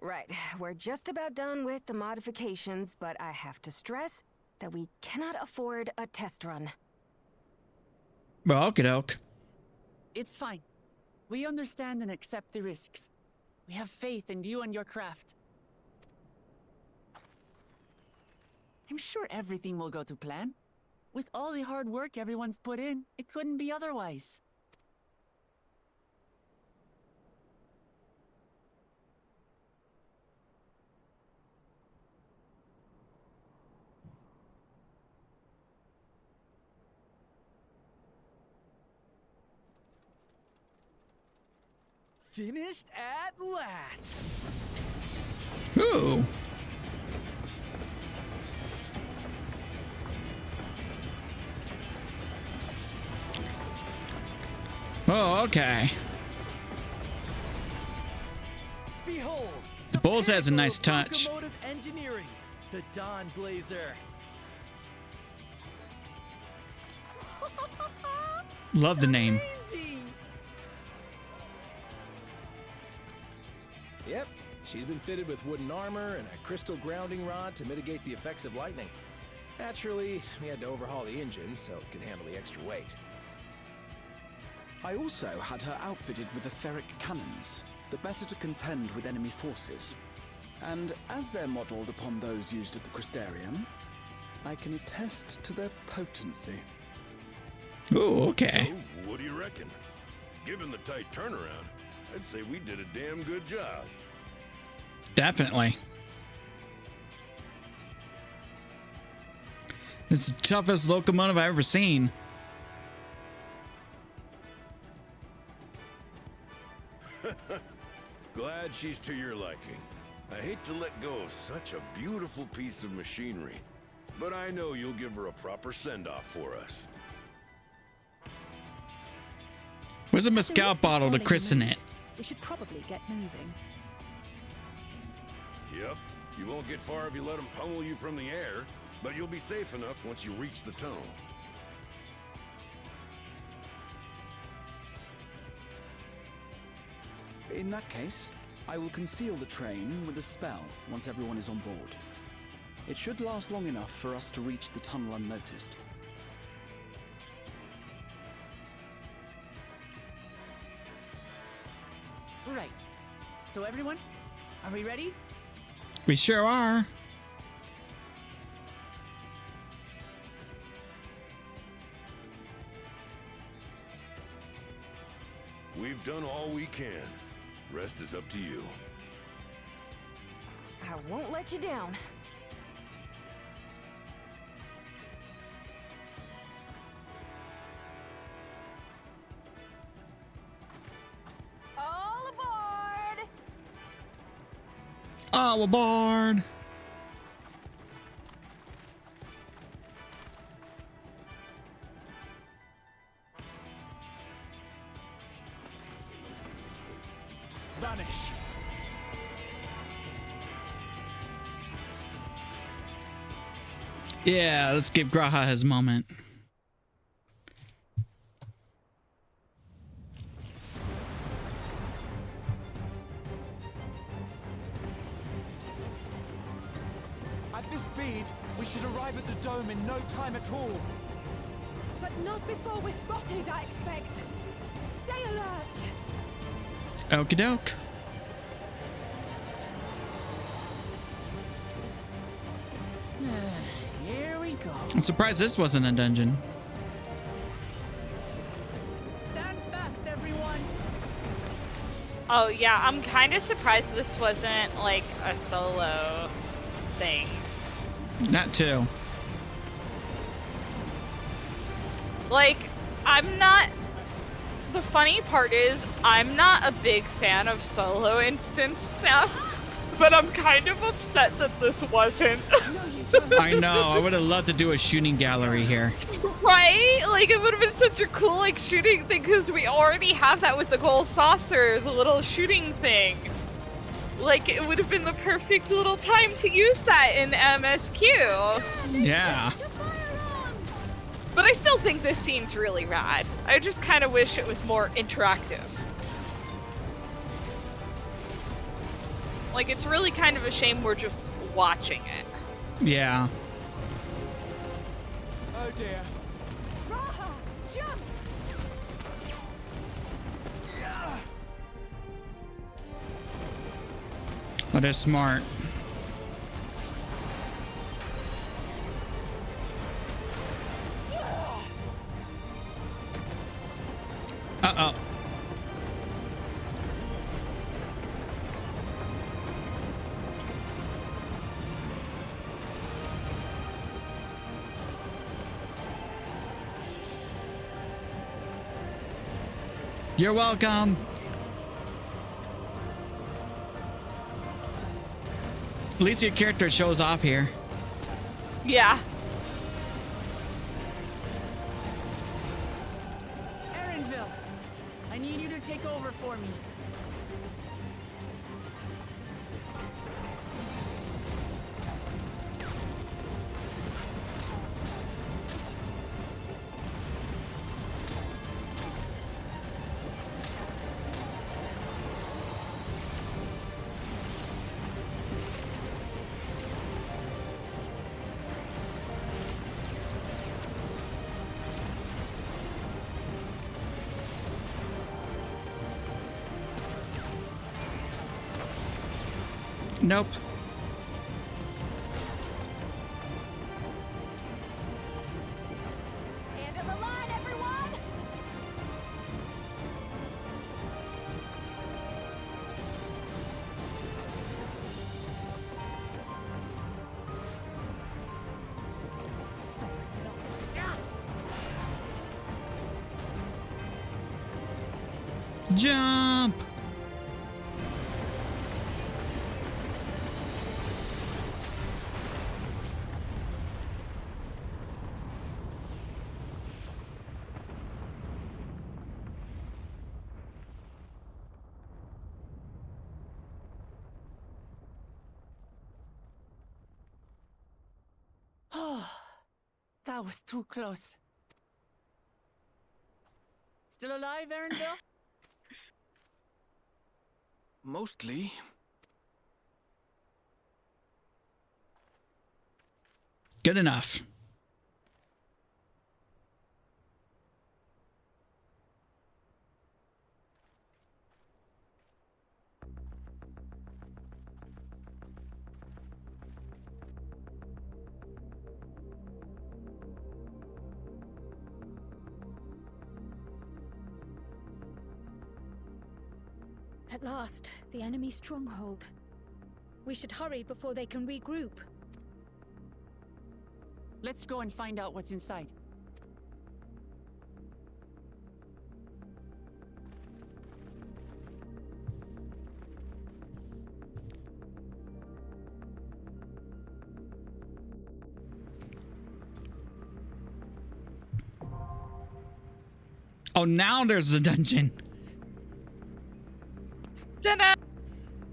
Speaker 5: Right, we're just about done with the modifications, but I have to stress that we cannot afford a test run.
Speaker 1: Well, okie doke.
Speaker 6: It's fine. We understand and accept the risks. We have faith in you and your craft. I'm sure everything will go to plan. With all the hard work everyone's put in, it couldn't be otherwise.
Speaker 7: Finished at last.
Speaker 1: Ooh. Oh, okay.
Speaker 7: Behold,
Speaker 1: The Bulls has a nice
Speaker 7: pinnacle of
Speaker 1: touch.
Speaker 7: locomotive engineering, the Dawn Blazer.
Speaker 1: Love the name.
Speaker 7: Amazing. Yep, she's been fitted with wooden armor and a crystal grounding rod to mitigate the effects of lightning. Naturally, we had to overhaul the engine so it could handle the extra weight.
Speaker 8: I also had her outfitted with etheric cannons, the better to contend with enemy forces. And as they're modeled upon those used at the Crystarium, I can attest to their potency.
Speaker 1: Ooh, okay.
Speaker 9: So, what do you reckon? Given the tight turnaround, I'd say we did a damn good job.
Speaker 1: Definitely. It's the toughest locomotive I've ever seen.
Speaker 9: glad she's to your liking. I hate to let go of such a beautiful piece of machinery, but I know you'll give her a proper send-off for us.
Speaker 1: Where's a mezcal bottle to christen it?
Speaker 10: We should probably get moving.
Speaker 9: Yep. You won't get far if you let them pummel you from the air, but you'll be safe enough once you reach the tunnel.
Speaker 8: In that case, I will conceal the train with a spell once everyone is on board. It should last long enough for us to reach the tunnel unnoticed.
Speaker 6: Right. So everyone, are we ready?
Speaker 1: We sure are.
Speaker 9: We've done all we can. Rest is up to you.
Speaker 5: I won't let you down. All aboard!
Speaker 1: All aboard!
Speaker 3: Vanish.
Speaker 1: Yeah, let's give Graha his moment.
Speaker 3: At this speed, we should arrive at the dome in no time at all.
Speaker 10: But not before we're spotted, I expect. Stay alert.
Speaker 1: Okie doke.
Speaker 6: Here we go.
Speaker 1: I'm surprised this wasn't a dungeon.
Speaker 6: Stand fast, everyone.
Speaker 2: Oh yeah, I'm kind of surprised this wasn't like a solo thing.
Speaker 1: Not two.
Speaker 2: Like, I'm not... The funny part is, I'm not a big fan of solo instance stuff, but I'm kind of upset that this wasn't.
Speaker 1: I know, I would have loved to do a shooting gallery here.
Speaker 2: Right? Like, it would have been such a cool, like, shooting thing, because we already have that with the gold saucer, the little shooting thing. Like, it would have been the perfect little time to use that in MSQ.
Speaker 1: Yeah.
Speaker 2: But I still think this scene's really rad. I just kind of wish it was more interactive. Like, it's really kind of a shame we're just watching it.
Speaker 1: Yeah.
Speaker 3: Oh dear.
Speaker 10: Raha, jump!
Speaker 1: Oh, they're smart. Uh-oh. You're welcome. At least your character shows off here.
Speaker 2: Yeah.
Speaker 6: Erinville, I need you to take over for me.
Speaker 1: Nope.
Speaker 10: End of the line, everyone!
Speaker 1: Jump!
Speaker 6: Oh, that was too close. Still alive, Aaronville?
Speaker 8: Mostly.
Speaker 1: Good enough.
Speaker 10: At last, the enemy stronghold. We should hurry before they can regroup.
Speaker 6: Let's go and find out what's inside.
Speaker 1: Oh, now there's a dungeon.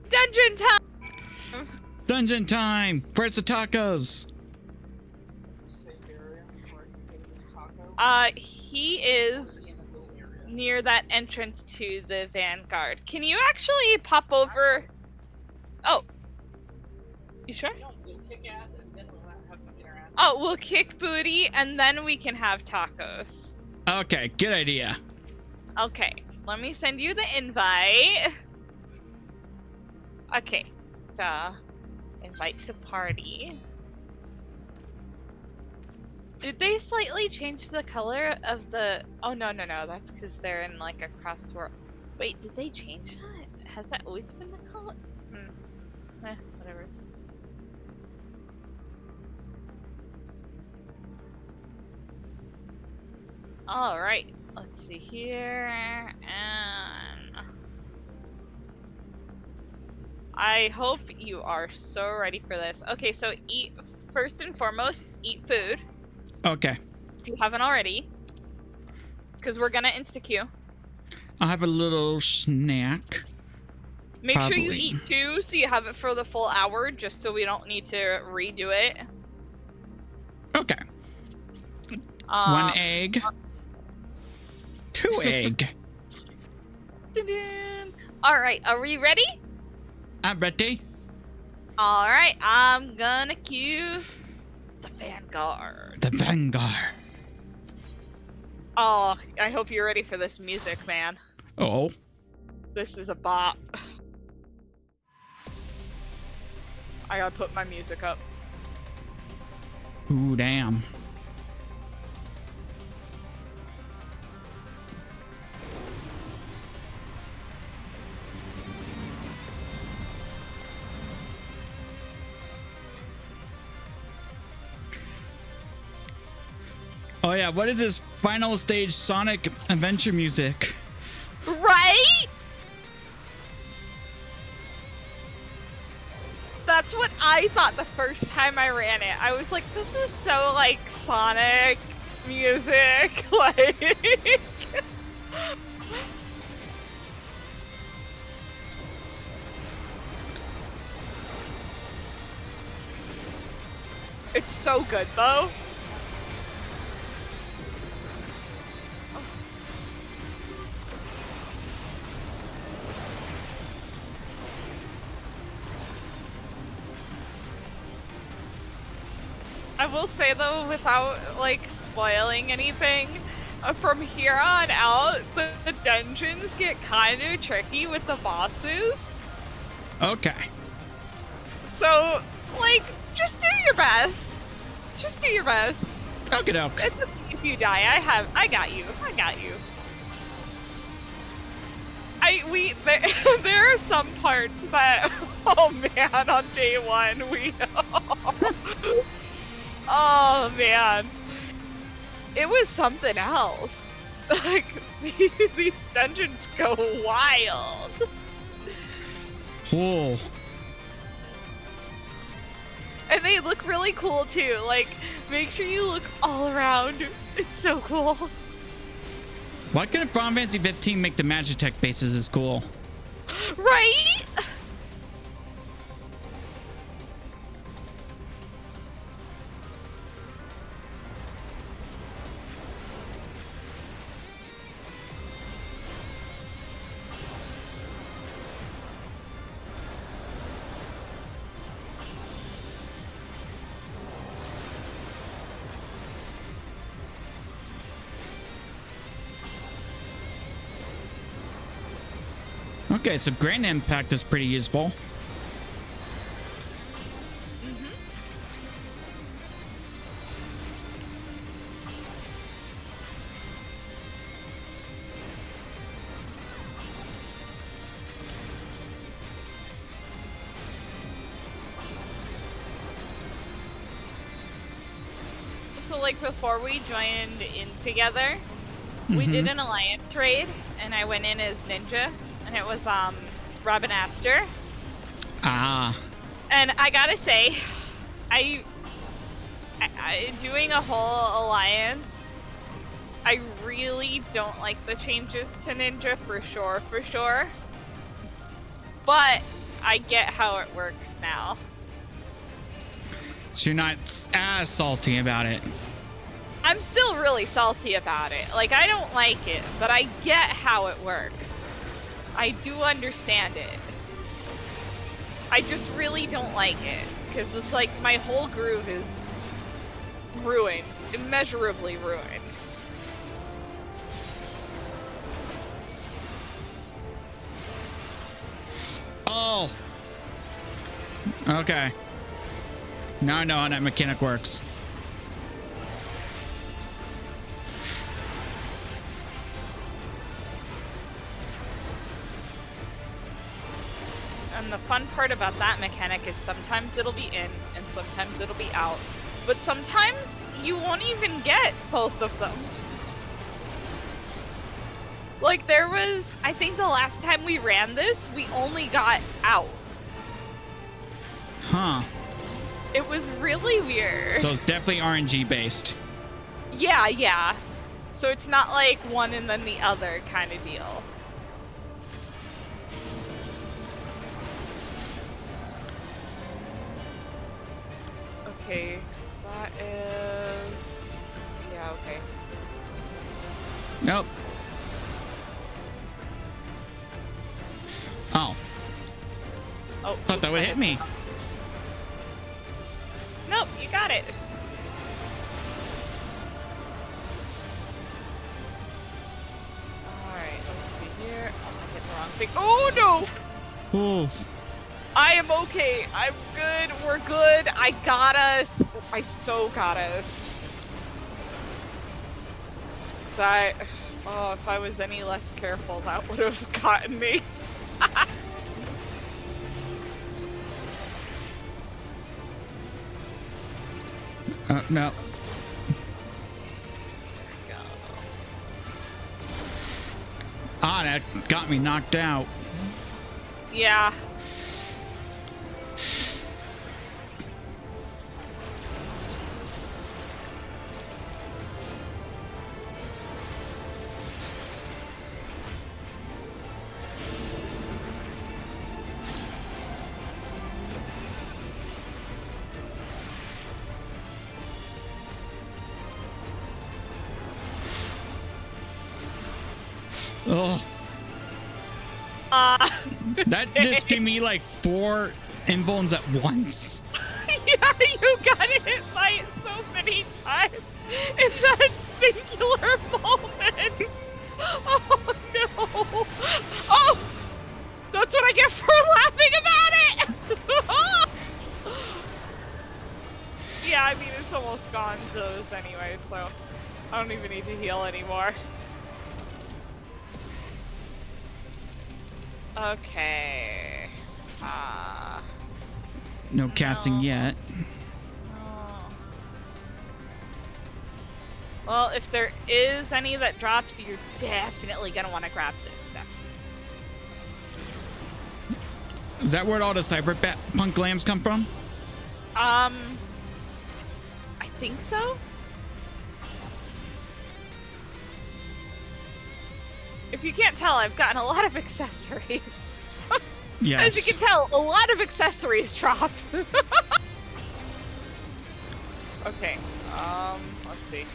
Speaker 2: Dungeon time!
Speaker 1: Dungeon time! Where's the tacos?
Speaker 2: He is near that entrance to the Vanguard. Can you actually pop over? Oh. You sure? Oh, we'll kick booty and then we can have tacos.
Speaker 1: Okay, good idea.
Speaker 2: Okay, let me send you the invite. Okay, so invite to party. Did they slightly change the color of the... Oh, no, that's because they're in like a crossword. Wait, did they change that? Has that always been the color? Whatever. Alright, let's see here, and... I hope you are so ready for this. Okay, so first and foremost, eat food.
Speaker 1: Okay.
Speaker 2: If you haven't already. Because we're gonna insta-queue.
Speaker 1: I'll have a little snack.
Speaker 2: Make sure you
Speaker 1: Probably.
Speaker 2: eat two so you have it for the full hour, just so we don't need to redo it.
Speaker 1: Okay. 1 egg. 2 egg.
Speaker 2: Alright, are we ready?
Speaker 1: I'm ready.
Speaker 2: Alright, I'm gonna queue the Vanguard.
Speaker 1: The Vanguard.
Speaker 2: Oh, I hope you're ready for this music, man.
Speaker 1: Oh.
Speaker 2: This is a bop. I gotta put my music up.
Speaker 1: Ooh, damn. Oh yeah, what is this final stage Sonic adventure music?
Speaker 2: Right? That's what I thought the first time I ran it. I was like, this is so like Sonic music. Like it's so good though. I will say though, without like spoiling anything, from here on out, the dungeons get kind of tricky with the bosses.
Speaker 1: Okay.
Speaker 2: So, like, just do your best. Just do your best.
Speaker 1: Okay, doke.
Speaker 2: It's okay if you die. I got you. I got you. There are some parts that, oh man, on day one, oh man, it was something else. Like these dungeons go wild.
Speaker 1: Whoa.
Speaker 2: And they look really cool too. Like, make sure you look all around. It's so cool.
Speaker 1: Why couldn't Final Fantasy 15 make the Magitech bases as cool?
Speaker 2: Right?
Speaker 1: Okay, so Grand Impact is pretty useful.
Speaker 2: So like before we joined in together, we did an alliance raid, and I went in as Ninja, and it was Robin Aster.
Speaker 1: Ah.
Speaker 2: And I gotta say, I doing a whole alliance, I really don't like the changes to Ninja for sure. But I get how it works now.
Speaker 1: So you're not as salty about it.
Speaker 2: I'm still really salty about it. Like, I don't like it, but I get how it works. I do understand it. I just really don't like it, because it's like my whole groove is ruined, immeasurably ruined.
Speaker 1: Oh. Okay. Now I know how that mechanic works.
Speaker 2: And the fun part about that mechanic is sometimes it'll be in and sometimes it'll be out. But sometimes you won't even get both of them. Like there was, I think the last time we ran this, we only got out.
Speaker 1: Huh.
Speaker 2: It was really weird.
Speaker 1: So it's definitely RNG based.
Speaker 2: Yeah. So it's not like one and then the other kind of deal. Okay, that is... Yeah, okay.
Speaker 1: Nope. Oh.
Speaker 2: Oh.
Speaker 1: Thought that would hit me.
Speaker 2: Nope, you got it. Alright, let's see here. Oh, I hit the wrong thing. Oh no!
Speaker 1: Oof.
Speaker 2: I am okay. I'm good. We're good. I got us. I so got us. That... Oh, if I was any less careful, that would have gotten me.
Speaker 1: No. Ah, that got me knocked out.
Speaker 2: Yeah.
Speaker 1: Oh. That just gave me like 4 invulns at once.
Speaker 2: Yeah, you got hit by it so many times in that singular moment. Oh no. Oh! That's what I get for laughing about it! Yeah, I mean, it's almost gone to this anyway, so I don't even need to heal anymore. Okay.
Speaker 1: No casting yet.
Speaker 2: Oh. Well, if there is any that drops, you're definitely gonna want to grab this stuff.
Speaker 1: Is that where all the cyberpunk lambs come from?
Speaker 2: I think so. If you can't tell, I've gotten a lot of accessories.
Speaker 1: Yes.
Speaker 2: As you can tell, a lot of accessories dropped. Okay, let's see.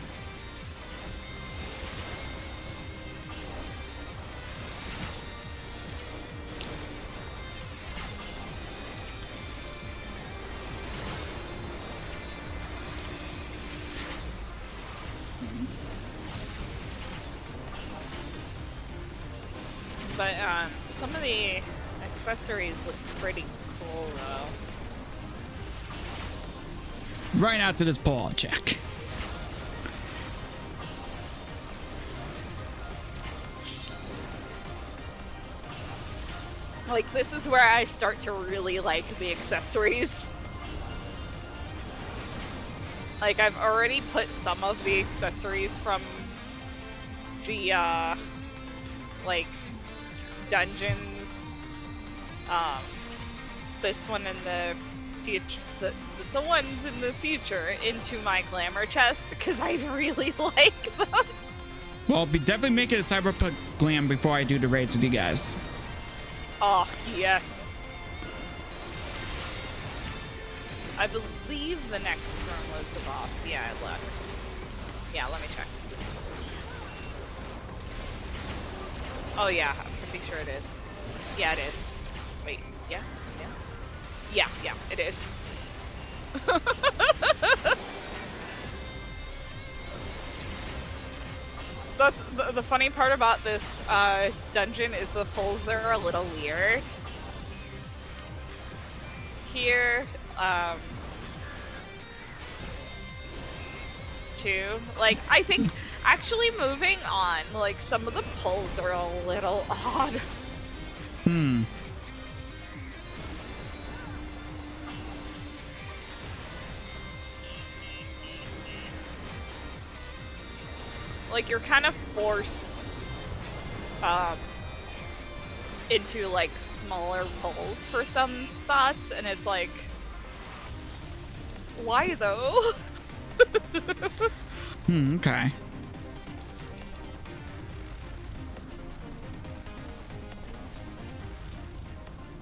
Speaker 2: But, Some of the accessories look pretty cool, though.
Speaker 1: Right after this pull, I'll check.
Speaker 2: Like, this is where I start to really like the accessories. Like, I've already put some of the accessories from the, like, dungeons, this one in the future, the ones in the future into my glamour chest, because I really like them.
Speaker 1: Well, I'll be definitely making a cyberpunk glam before I do the raids with you guys.
Speaker 2: Oh, yes. I believe the next room was the boss. Yeah, it looked. Yeah, let me check. Oh yeah, I'm pretty sure it is. Yeah, it is. Wait, yeah? Yeah? Yeah, it is. That's the funny part about this dungeon is the pulls are a little weird. Here, too. Like, I think actually moving on, like, some of the pulls are a little odd.
Speaker 1: Hmm.
Speaker 2: Like, you're kind of forced into, like, smaller pulls for some spots, and it's like, why though?
Speaker 1: Okay.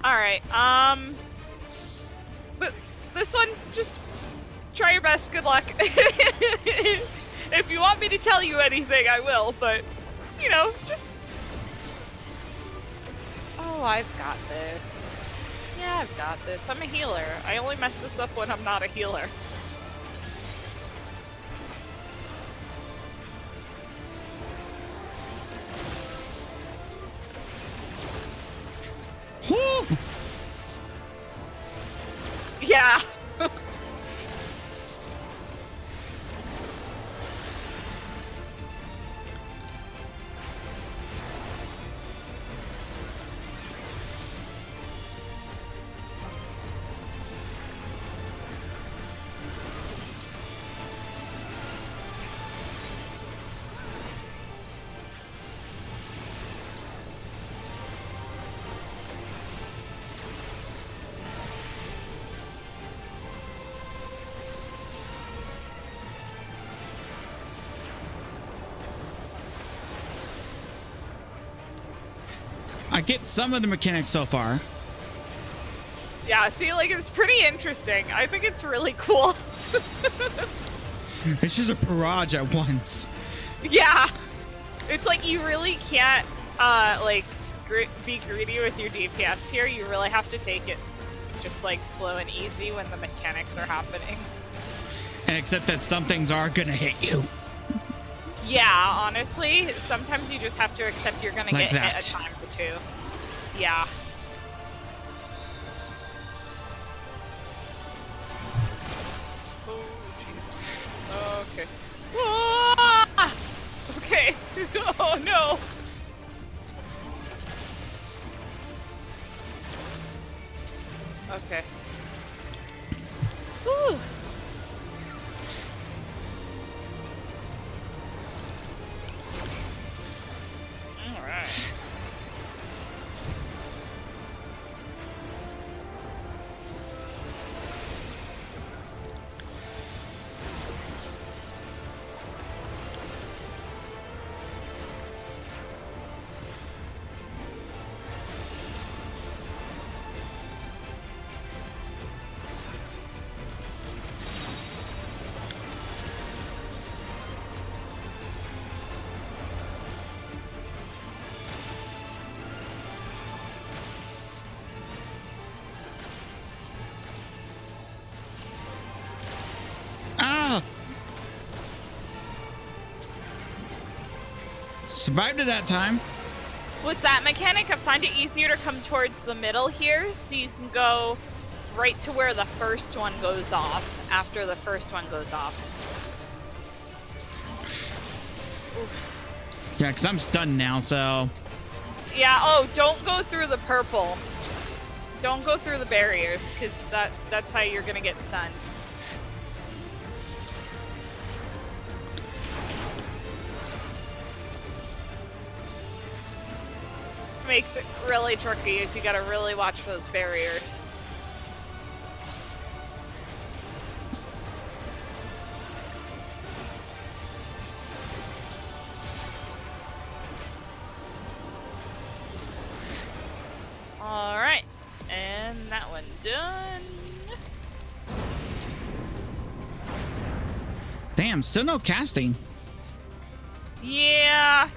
Speaker 2: Alright, but this one, just try your best, good luck. If you want me to tell you anything, I will, but, you know, just... Oh, I've got this. Yeah, I've got this. I'm a healer. I only mess this up when I'm not a healer. Yeah.
Speaker 1: I get some of the mechanics so far.
Speaker 2: Yeah, see, like, it's pretty interesting. I think it's really cool.
Speaker 1: It's just a barrage at once.
Speaker 2: Yeah. It's like you really can't, like, be greedy with your DPS here. You really have to take it just, like, slow and easy when the mechanics are happening.
Speaker 1: And except that some things are gonna hit you.
Speaker 2: Yeah, honestly, sometimes you just have to accept you're gonna
Speaker 1: Like
Speaker 2: get
Speaker 1: that.
Speaker 2: hit a time or two. Yeah. Oh, jeez. Okay. Ah! Okay. Oh, no. Okay. Whew. All right.
Speaker 1: Ah! Survived it that time.
Speaker 2: With that mechanic, I find it easier to come towards the middle here, so you can go right to where the first one goes off, after the first one goes off. Oof.
Speaker 1: Yeah, because I'm stunned now, so...
Speaker 2: Yeah, oh, don't go through the purple. Don't go through the barriers, because that's how you're going to get stunned. Makes it really tricky is you gotta really watch those barriers. Alright, and that one done.
Speaker 1: Damn, still no casting.
Speaker 2: Yeah.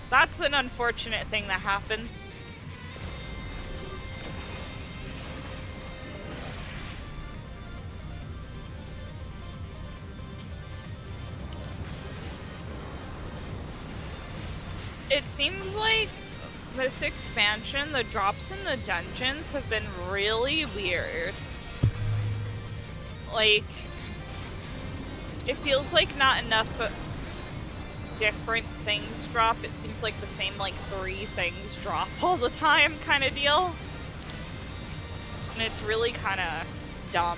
Speaker 2: That's an unfortunate thing that happens. It seems like this expansion, the drops in the dungeons have been really weird. Like, it feels like not enough different things drop. It seems like the same, like, 3 things drop all the time kind of deal. And it's really kind of dumb.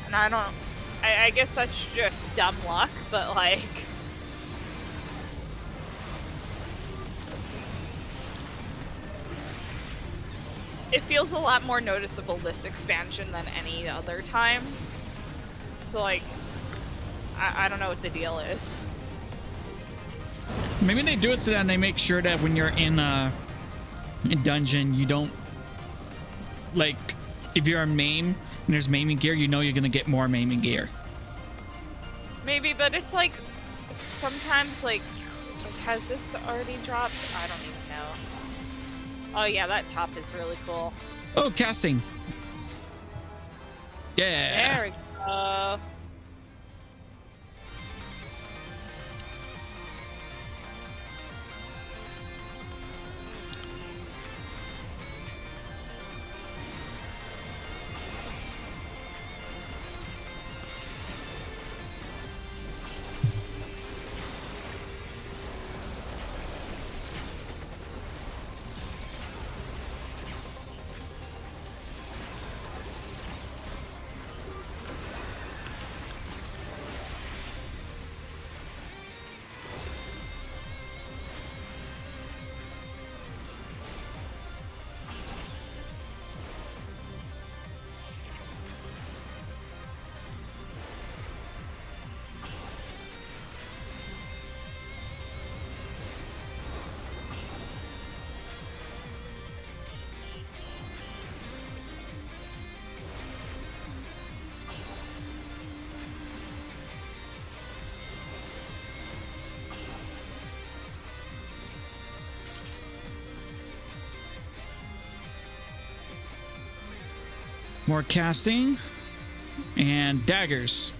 Speaker 2: And I guess that's just dumb luck, but, like... It feels a lot more noticeable this expansion than any other time. So, like, I don't know what the deal is.
Speaker 1: Maybe they do it so that they make sure that when you're in dungeon, you don't, like, if you're a main and there's maiming gear, you know you're gonna get more maiming gear.
Speaker 2: Maybe, but it's like, sometimes, like, has this already dropped? I don't even know. Oh yeah, that top is really cool.
Speaker 1: Oh, casting. Yeah.
Speaker 2: There we go.
Speaker 1: More casting and daggers.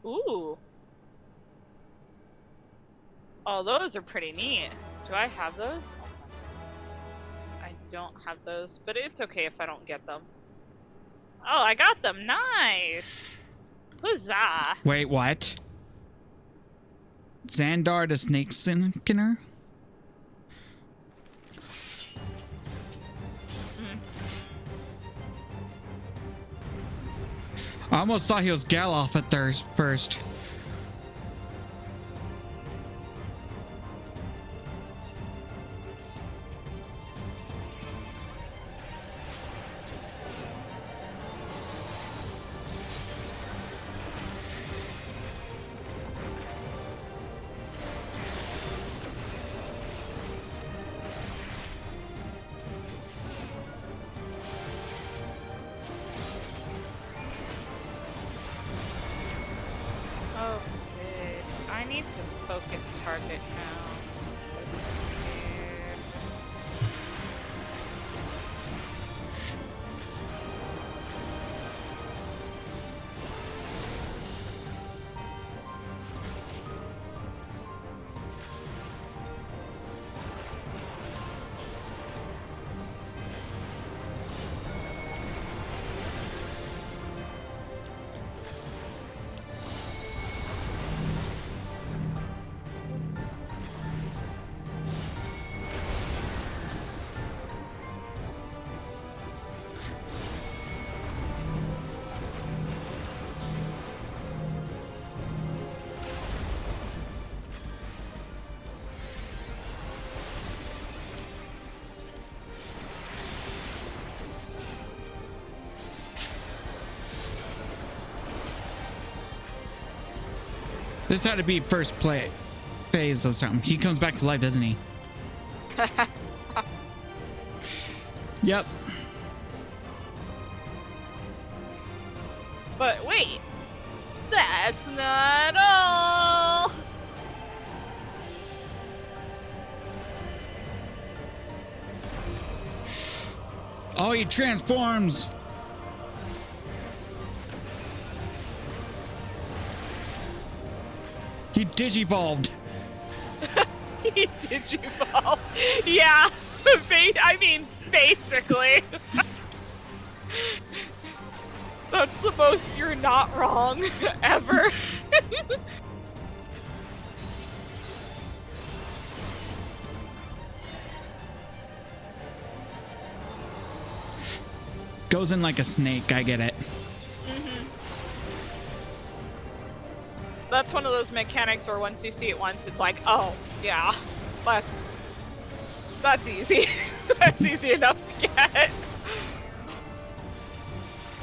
Speaker 2: Ooh. Oh, those are pretty neat. Do I have those? I don't have those, but it's okay if I don't get them. Oh, I got them. Nice. Huzzah.
Speaker 1: Wait, what? Xandar the Snake Skinner? I almost thought he was Galoff at first. This had to be first phase of something. He comes back to life, doesn't he? Yep.
Speaker 2: But wait, that's not all.
Speaker 1: Oh, he transforms. He digivolved.
Speaker 2: He digivolved. Yeah, I mean, basically. That's the most you're not wrong ever.
Speaker 1: Goes in like a snake, I get it.
Speaker 2: That's one of those mechanics where once you see it once, it's like, oh, yeah, that's easy. That's easy enough to get.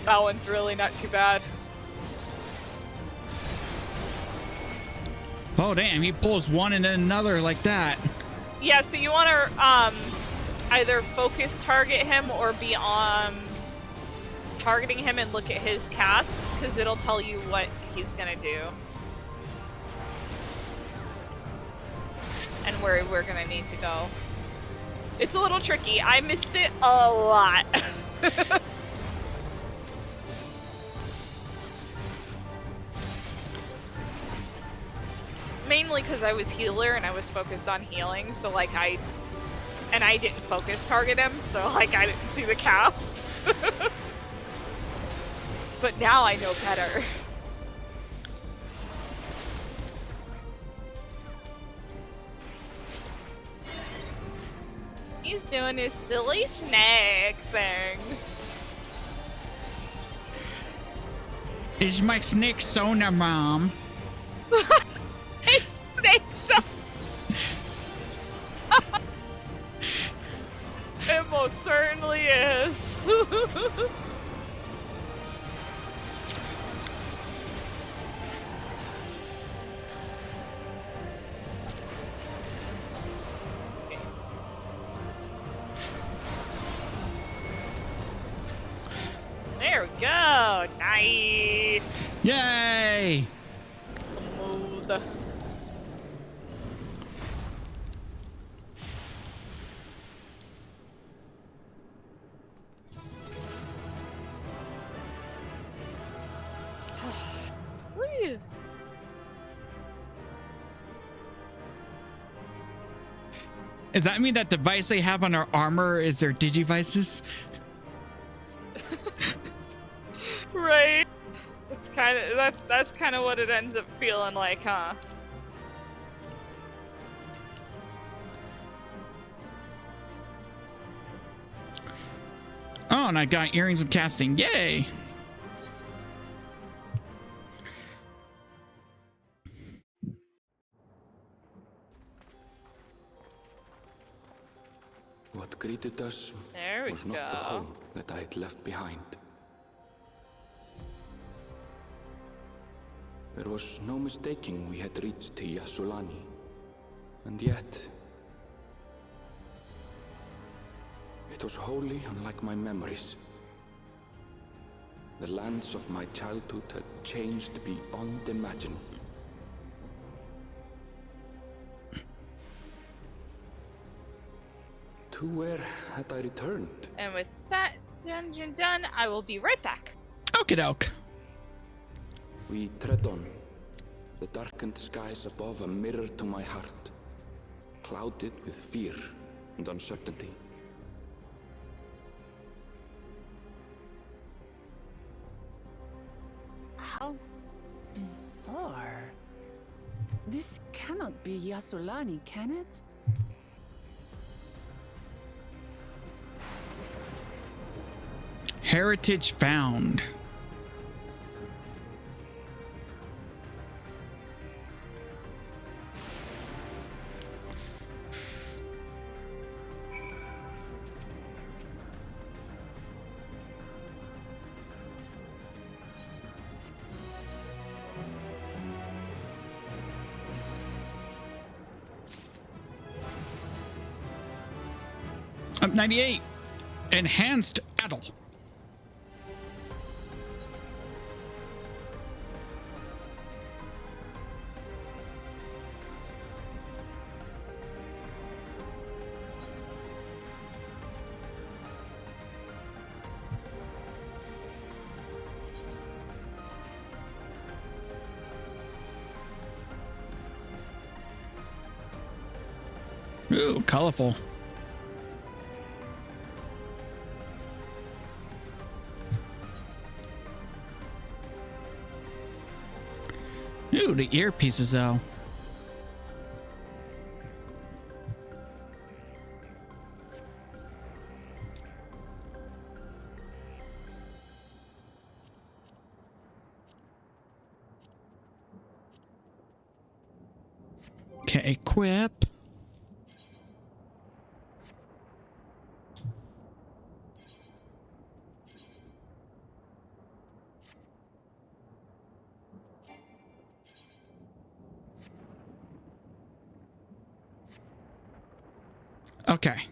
Speaker 2: That one's really not too bad.
Speaker 1: Oh, damn, he pulls one and then another like that.
Speaker 2: Yeah, so you want to either focus target him or be targeting him and look at his cast, because it'll tell you what he's gonna do. And where we're gonna need to go. It's a little tricky. I missed it a lot. Mainly because I was healer and I was focused on healing, so like I didn't focus target him, so like I didn't see the cast. But now I know better. He's doing his silly snake thing.
Speaker 1: Is my snake Sona, Mom?
Speaker 2: His snake It most certainly is. There we go. Nice.
Speaker 1: Yay!
Speaker 2: Smooth. Woo.
Speaker 1: Does that mean that device they have on their armor is their digivices?
Speaker 2: Right. It's kind of that's kind of what it ends up feeling like, huh?
Speaker 1: Oh, and I got earrings of casting. Yay!
Speaker 8: What greeted us
Speaker 2: There we
Speaker 8: was not the
Speaker 2: go.
Speaker 8: home that I had left behind. There was no mistaking we had reached Yasulani. And yet, it was wholly unlike my memories. The lands of my childhood had changed beyond imagining. To where had I returned?
Speaker 2: And with that dungeon done, I will be right back.
Speaker 1: Okie doke.
Speaker 8: We tread on. The darkened skies above a mirror to my heart, clouded with fear and uncertainty.
Speaker 6: How bizarre. This cannot be Yasulani, can it?
Speaker 1: Heritage found. 98. Enhanced Adel. Ooh, colorful. Ooh, the earpieces though. Okay, equip. Okay.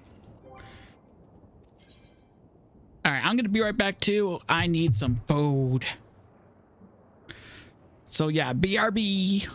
Speaker 1: All right, I'm going to be right back too. I need some food. So yeah, BRB.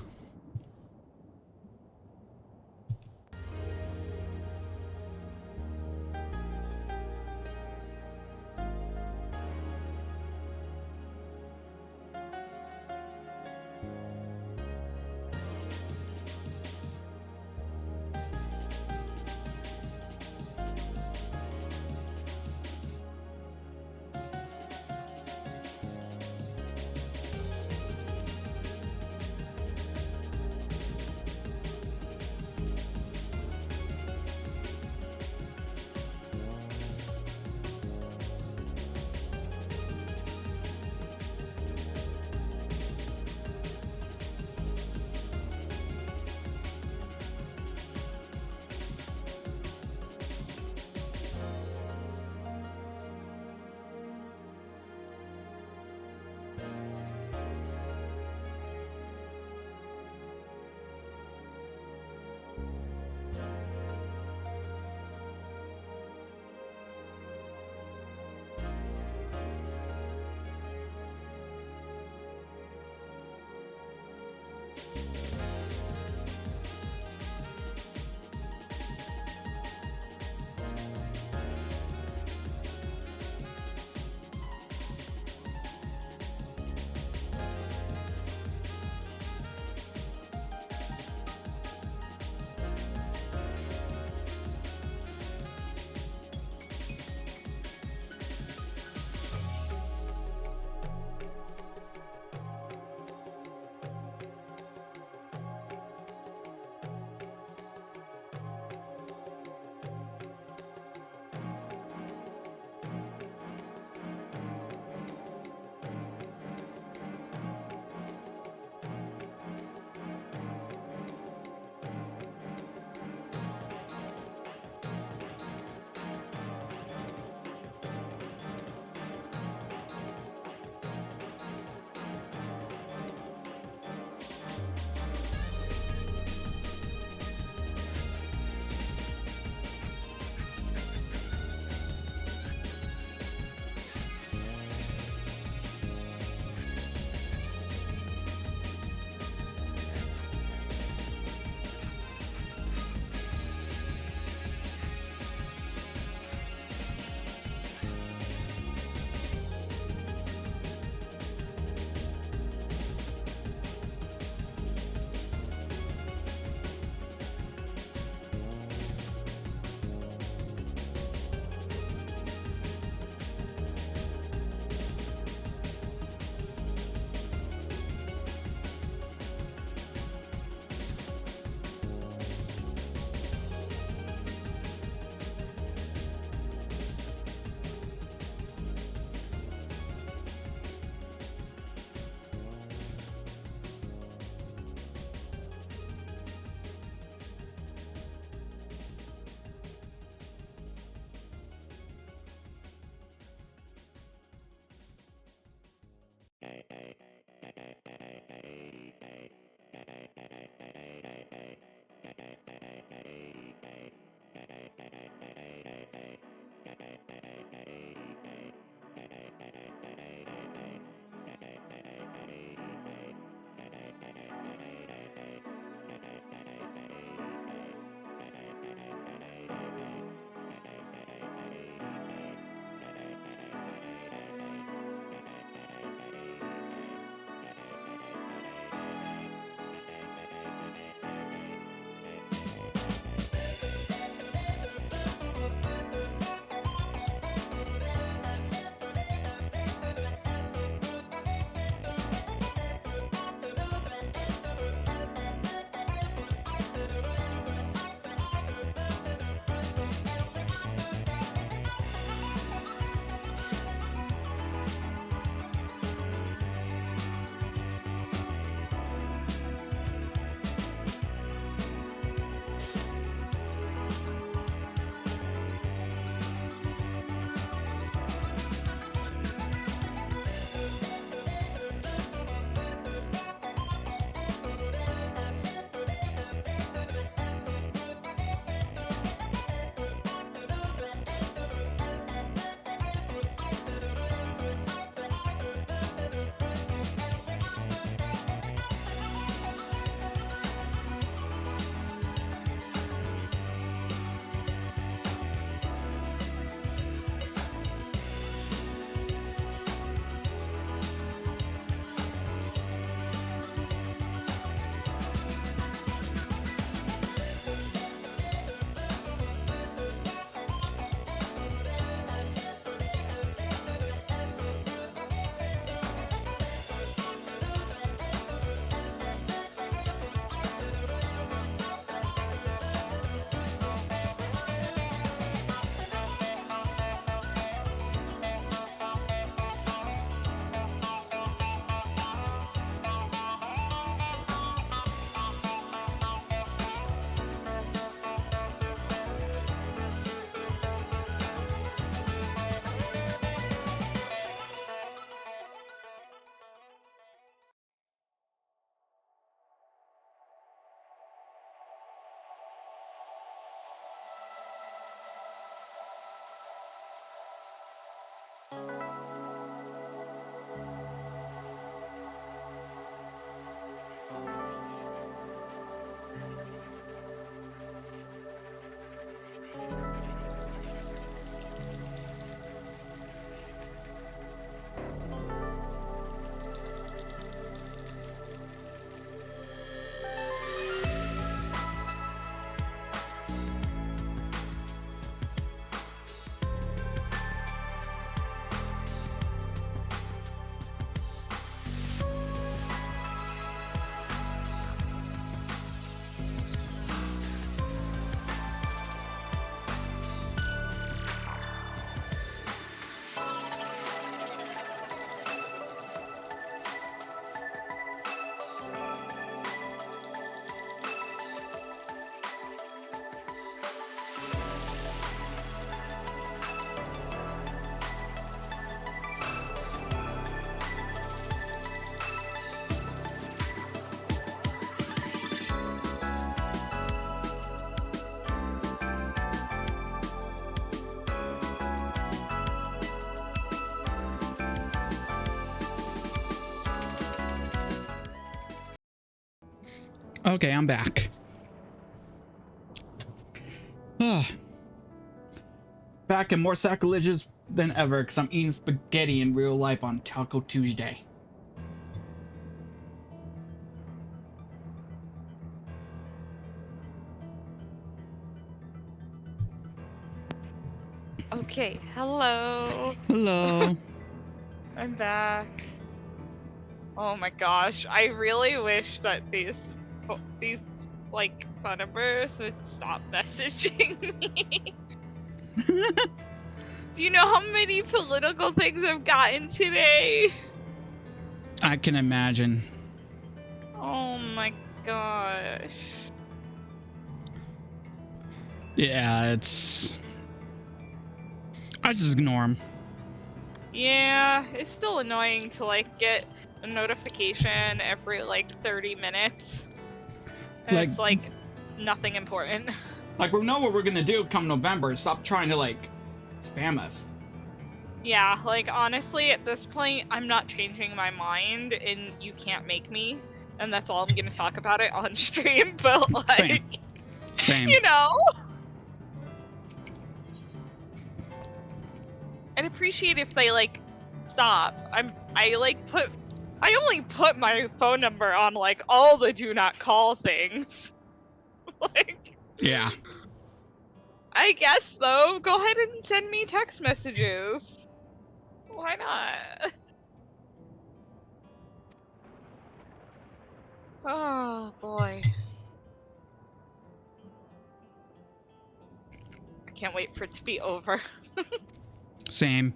Speaker 1: Okay, I'm back. Back and more sacrilegious than ever because I'm eating spaghetti in real life on Taco Tuesday.
Speaker 2: Okay, hello.
Speaker 1: Hello.
Speaker 2: I'm back. Oh my gosh, I really wish that these like phone numbers would stop messaging me. Do you know how many political things I've gotten today?
Speaker 1: I can imagine.
Speaker 2: Oh my gosh.
Speaker 1: Yeah, it's... I just ignore them.
Speaker 2: Yeah, it's still annoying to like get a notification every like 30 minutes. And
Speaker 1: Like-
Speaker 2: it's like nothing important.
Speaker 1: Like, we know what we're gonna do come November. Stop trying to, like, spam us.
Speaker 2: Yeah, like honestly, at this point, I'm not changing my mind, and you can't make me. And that's all I'm gonna talk about it on stream. But like,
Speaker 1: Same.
Speaker 2: you know, I'd appreciate if they like stop. I only put my phone number on like all the do not call things. Like,
Speaker 1: Yeah.
Speaker 2: I guess though, go ahead and send me text messages. Why not? Oh boy. I can't wait for it to be over.
Speaker 1: Same.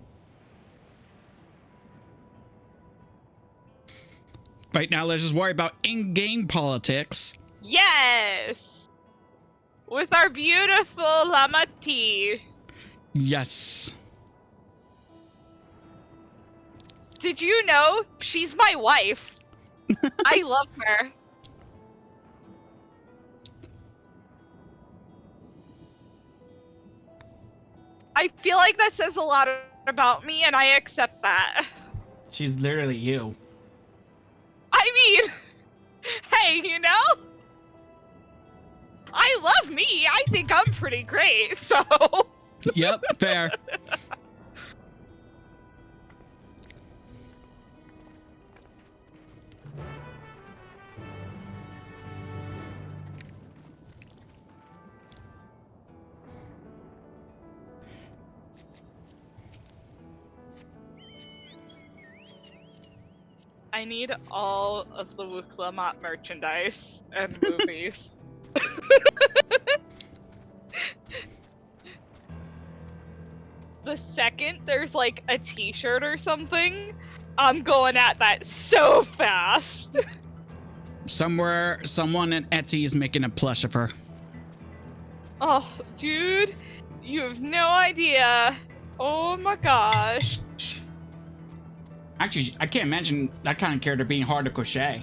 Speaker 1: Right now, let's just worry about in-game politics.
Speaker 2: Yes! With our beautiful Llama Tea.
Speaker 1: Yes.
Speaker 2: Did you know she's my wife? I love her. I feel like that says a lot about me, and I accept that.
Speaker 1: She's literally you.
Speaker 2: I mean, hey, you know? I love me. I think I'm pretty great, so...
Speaker 1: Yep, fair.
Speaker 2: I need all of the Wuklamat merchandise and movies. The second there's like a t-shirt or something, I'm going at that so fast.
Speaker 1: Somewhere, someone in Etsy is making a plush of her.
Speaker 2: Oh, dude, you have no idea. Oh my gosh.
Speaker 1: Actually, I can't imagine that kind of character being hard to crochet.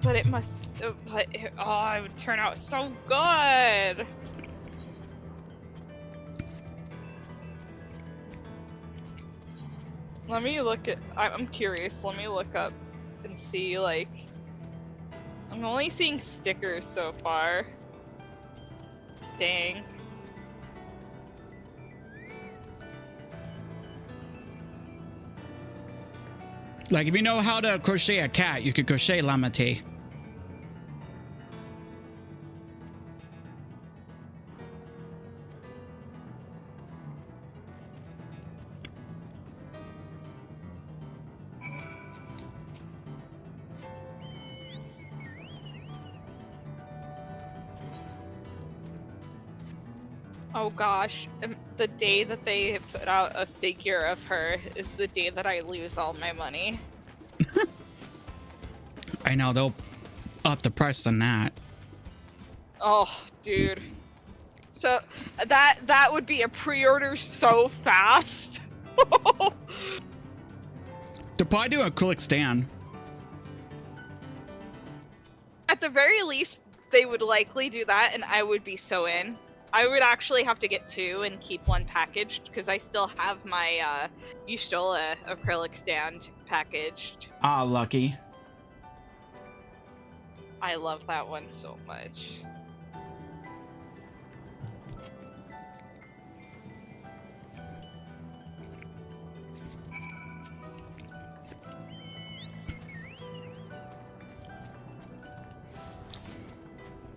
Speaker 2: But it must, oh, it would turn out so good. Let me look at, I'm curious, let me look up and see, like, I'm only seeing stickers so far. Dang.
Speaker 1: Like, if you know how to crochet a cat, you could crochet Llama Tea.
Speaker 2: Oh gosh, the day that they put out a figure of her is the day that I lose all my money.
Speaker 1: I know, they'll up the price on that.
Speaker 2: Oh, dude. So that would be a pre-order so fast.
Speaker 1: They'll probably do a acrylic stand.
Speaker 2: At the very least, they would likely do that, and I would be so in. I would actually have to get two and keep one packaged, because I still have my Yustola acrylic stand packaged.
Speaker 1: Ah, lucky.
Speaker 2: I love that one so much.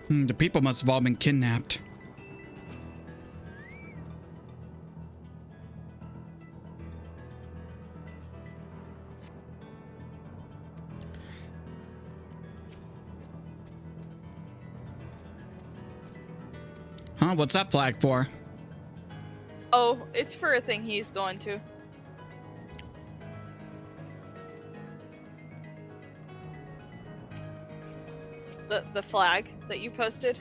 Speaker 1: The people must have all been kidnapped. Huh? What's that flag for?
Speaker 2: Oh, it's for a thing he's going to. The flag that you posted?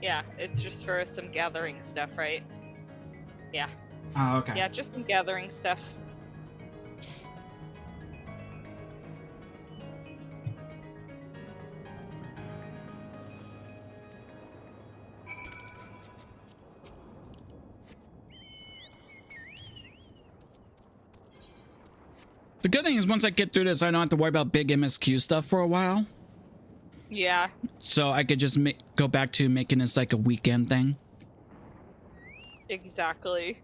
Speaker 2: Yeah, it's just for some gathering stuff, right? Yeah.
Speaker 1: Oh, okay.
Speaker 2: Yeah, just some gathering stuff.
Speaker 1: The good thing is once I get through this, I don't have to worry about big MSQ stuff for a while.
Speaker 2: Yeah.
Speaker 1: So I could just go back to making this like a weekend thing.
Speaker 2: Exactly.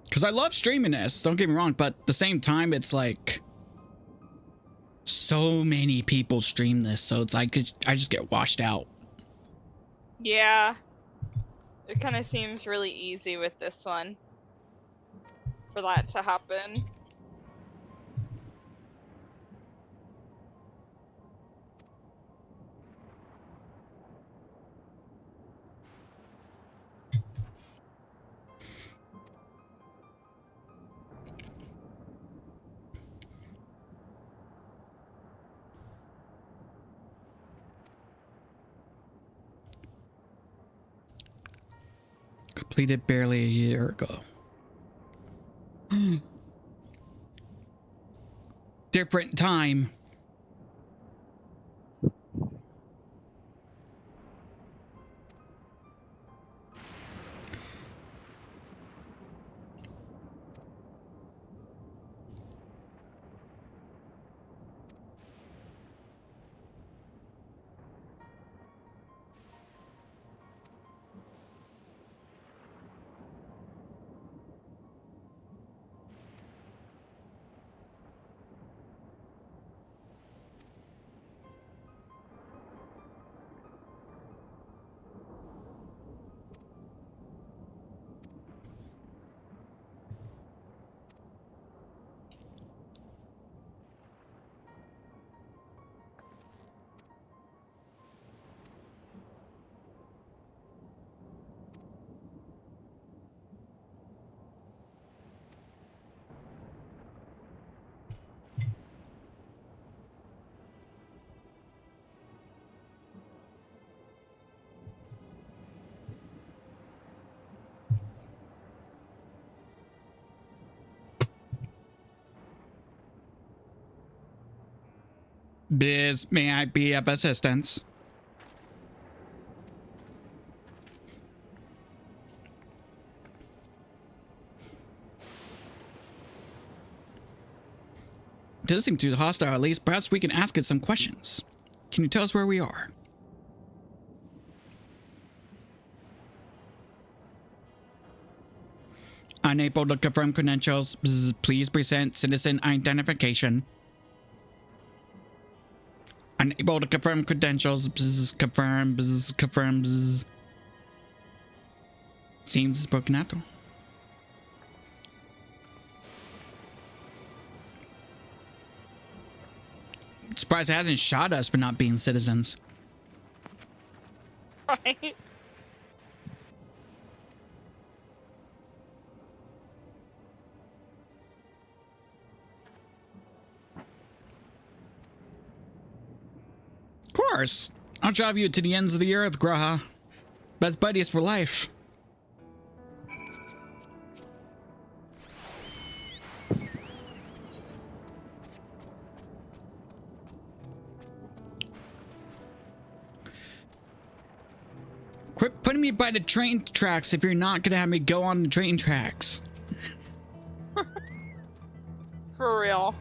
Speaker 1: Because I love streaming this, don't get me wrong, but at the same time, it's like so many people stream this, so it's like I just get washed out.
Speaker 2: Yeah. It kind of seems really easy with this one for that to happen.
Speaker 1: Completed barely a year ago. Different time. Biz, may I be of assistance? Does seem too hostile, at least. Perhaps we can ask it some questions. Can you tell us where we are? Unable to confirm credentials. Bzz, please present citizen identification. Unable to confirm credentials. Bzz, confirm. Bzz, confirm. Bzz. Seems broken out. Surprised it hasn't shot us for not being citizens.
Speaker 2: Right?
Speaker 1: Of course. I'll drive you to the ends of the earth, Graha. Best buddies for life. Quit putting me by the train tracks if you're not gonna have me go on the train tracks.
Speaker 2: For real.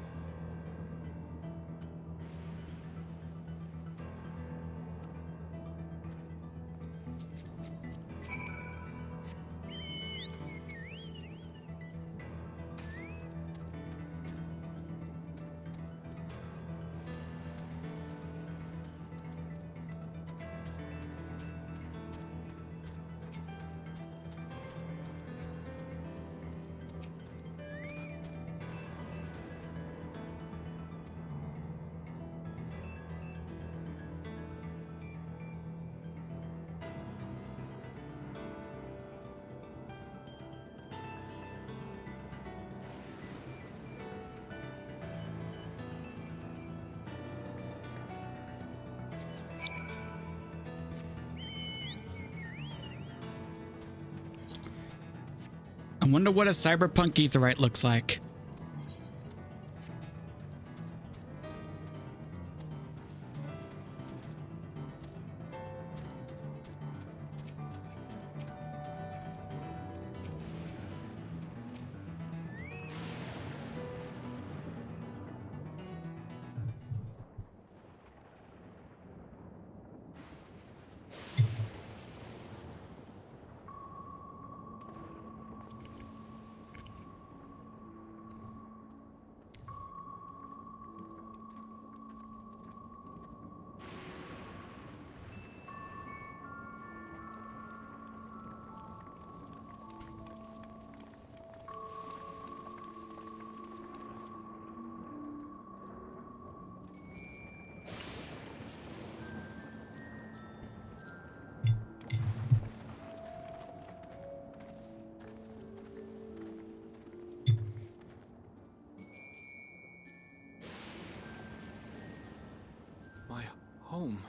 Speaker 1: I wonder what a cyberpunk aetheryte looks like.
Speaker 8: My home.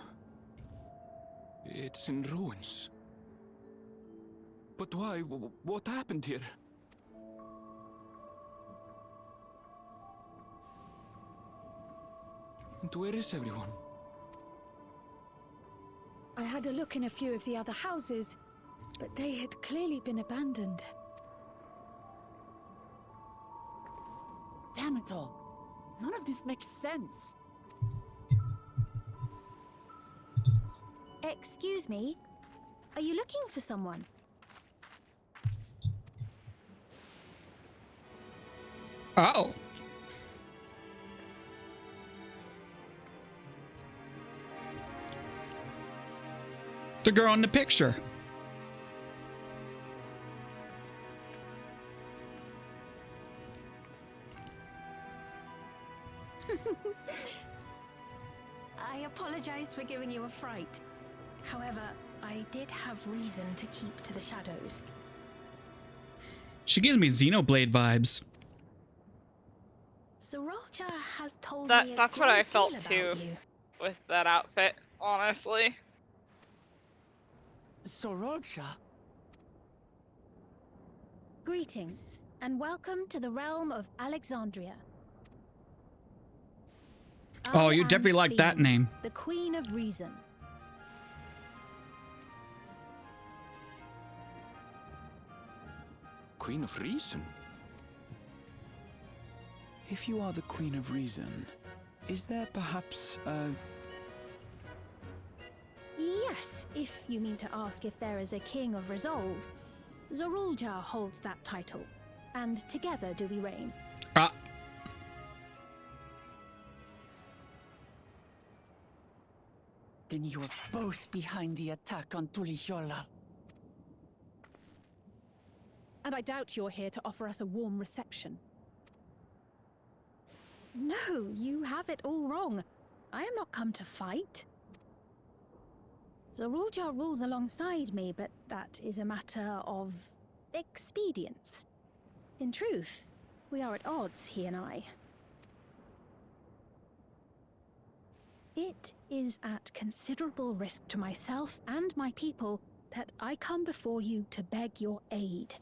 Speaker 8: It's in ruins. But why? What happened here? And where is everyone?
Speaker 10: I had a look in a few of the other houses, but they had clearly been abandoned.
Speaker 6: Damn it all. None of this makes sense.
Speaker 11: Excuse me? Are you looking for someone?
Speaker 1: Oh. The girl in the picture.
Speaker 11: I apologize for giving you a fright. However, I did have reason to keep to the shadows.
Speaker 1: She gives me Xenoblade vibes.
Speaker 11: Sorolja has told me
Speaker 2: That's what I felt too with that outfit, honestly.
Speaker 6: Sorolja?
Speaker 11: Greetings, and welcome to the realm of Alexandria.
Speaker 1: Oh,
Speaker 11: I
Speaker 1: you
Speaker 11: am
Speaker 1: definitely like that
Speaker 11: Sphene,
Speaker 1: name.
Speaker 11: The Queen of Reason.
Speaker 8: Queen of Reason?
Speaker 12: If you are the Queen of Reason, is there perhaps a...
Speaker 11: Yes, if you mean to ask if there is a King of Resolve. Zorulja holds that title, and together do we reign.
Speaker 6: Then you are both behind the attack on Tulishola.
Speaker 10: And I doubt you're here to offer us a warm reception.
Speaker 11: No, you have it all wrong. I am not come to fight. Zorulja rules alongside me, but that is a matter of expedience. In truth, we are at odds, he and I. It is at considerable risk to myself and my people that I come before you to beg your aid.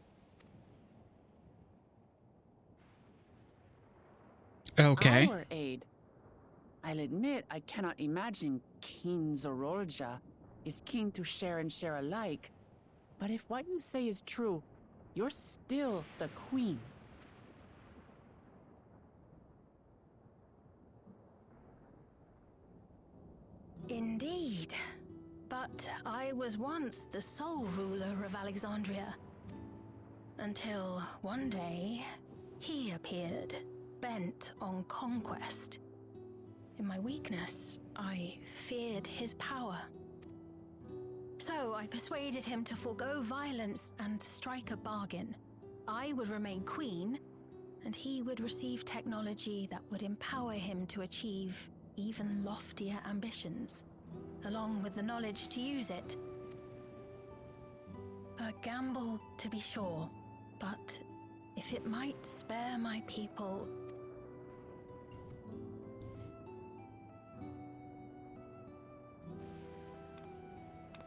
Speaker 1: Okay.
Speaker 6: Our aid. I'll admit I cannot imagine King Zorolja is keen to share and share alike. But if what you say is true, you're still the queen.
Speaker 11: Indeed. But I was once the sole ruler of Alexandria. Until one day, he appeared, bent on conquest. In my weakness, I feared his power. So I persuaded him to forego violence and strike a bargain. I would remain queen, and he would receive technology that would empower him to achieve even loftier ambitions, along with the knowledge to use it. A gamble, to be sure, but if it might spare my people...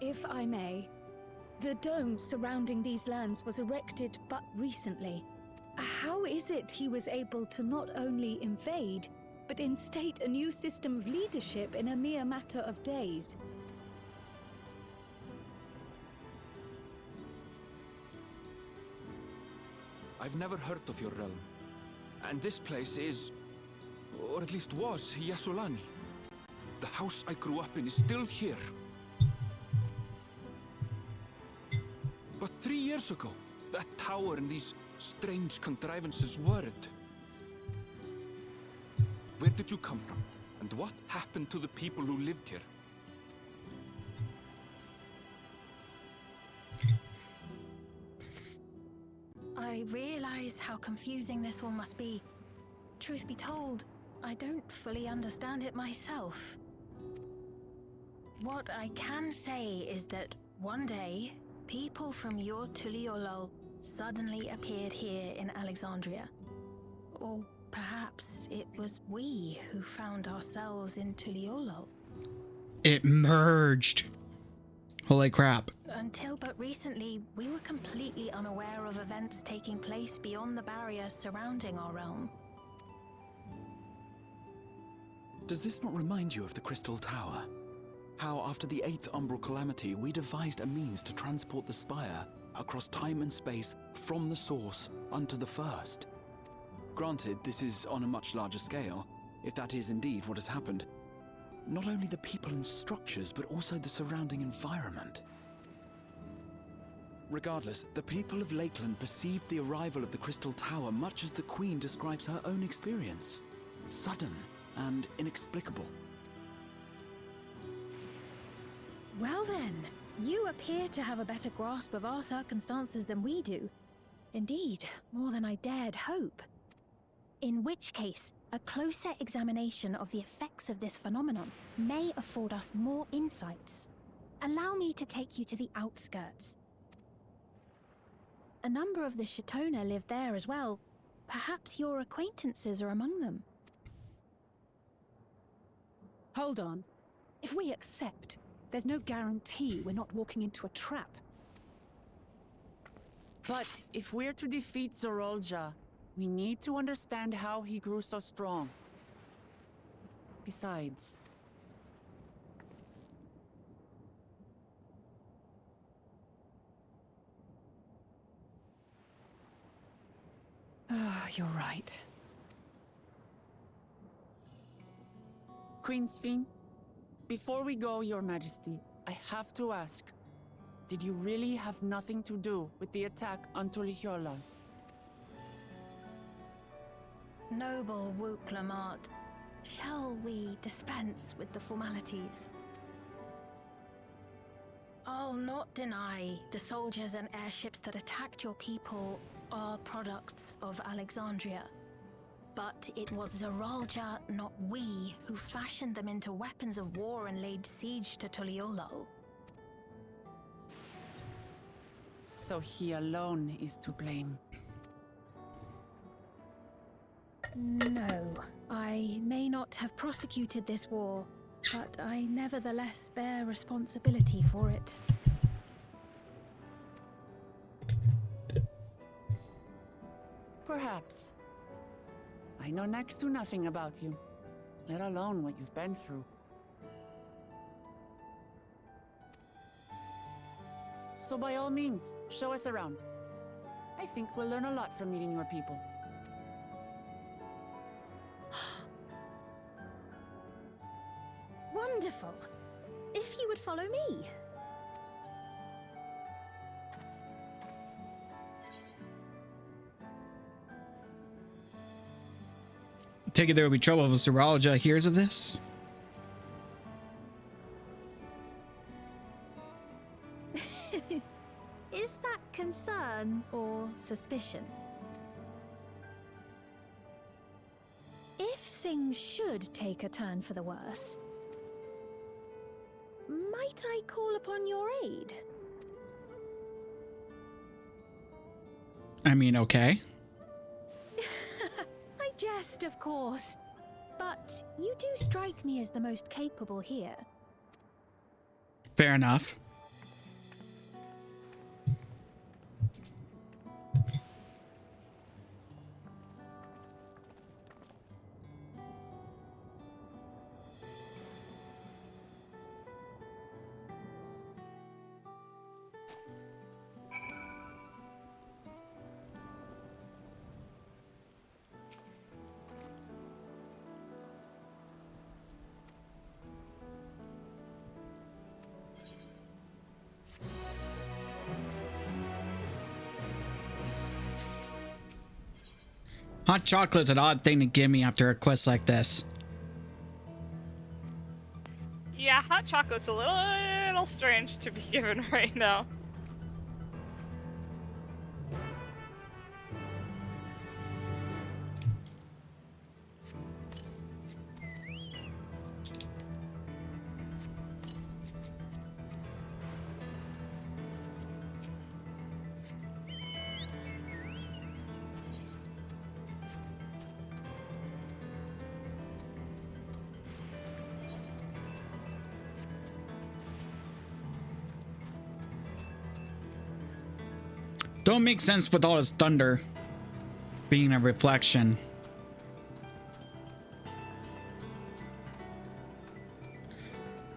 Speaker 10: If I may, the dome surrounding these lands was erected but recently. How is it he was able to not only invade, but instate a new system of leadership in a mere matter of days?
Speaker 13: I've never heard of your realm. And this place is, or at least was, Yassolani. The house I grew up in is still here. But 3 years ago, that tower and these strange contrivances weren't. Where did you come from? And what happened to the people who lived here?
Speaker 11: I realize how confusing this all must be. Truth be told, I don't fully understand it myself. What I can say is that one day, people from your Tuliolol suddenly appeared here in Alexandria. Or perhaps it was we who found ourselves in Tuliolol.
Speaker 1: It merged. Holy crap.
Speaker 11: Until but recently, we were completely unaware of events taking place beyond the barrier surrounding our realm.
Speaker 8: Does this not remind you of the Crystal Tower? How after the 8th Umbral Calamity, we devised a means to transport the Spire across time and space from the source unto the First. Granted, this is on a much larger scale, if that is indeed what has happened. Not only the people and structures, but also the surrounding environment. Regardless, the people of Lakeland perceived the arrival of the Crystal Tower much as the Queen describes her own experience. Sudden and inexplicable.
Speaker 11: Well then, you appear to have a better grasp of our circumstances than we do. Indeed, more than I dared hope. In which case, a closer examination of the effects of this phenomenon may afford us more insights. Allow me to take you to the outskirts. A number of the Shatona live there as well. Perhaps your acquaintances are among them.
Speaker 10: Hold on. If we accept, there's no guarantee we're not walking into a trap.
Speaker 6: But if we're to defeat Zorolja, we need to understand how he grew so strong. Besides...
Speaker 10: You're right.
Speaker 6: Queen Sphene, before we go, Your Majesty, I have to ask, did you really have nothing to do with the attack on Tuliolol?
Speaker 11: Noble Wook Lamart, shall we dispense with the formalities? I'll not deny the soldiers and airships that attacked your people are products of Alexandria. But it was Zorolja, not we, who fashioned them into weapons of war and laid siege to Tuliolol.
Speaker 6: So he alone is to blame.
Speaker 11: No, I may not have prosecuted this war, but I nevertheless bear responsibility for it.
Speaker 6: Perhaps. I know next to nothing about you, let alone what you've been through. So by all means, show us around. I think we'll learn a lot from meeting your people.
Speaker 10: Wonderful. If you would follow me.
Speaker 1: Take it there will be trouble if Seralja hears of this.
Speaker 10: Is that concern or suspicion? If things should take a turn for the worse, might I call upon your aid?
Speaker 1: I mean, okay.
Speaker 10: I jest, of course. But you do strike me as the most capable here.
Speaker 1: Fair enough. Hot chocolate's an odd thing to give me after a quest like this.
Speaker 2: Yeah, hot chocolate's a little strange to be given right now.
Speaker 1: Don't make sense with all this thunder being a reflection.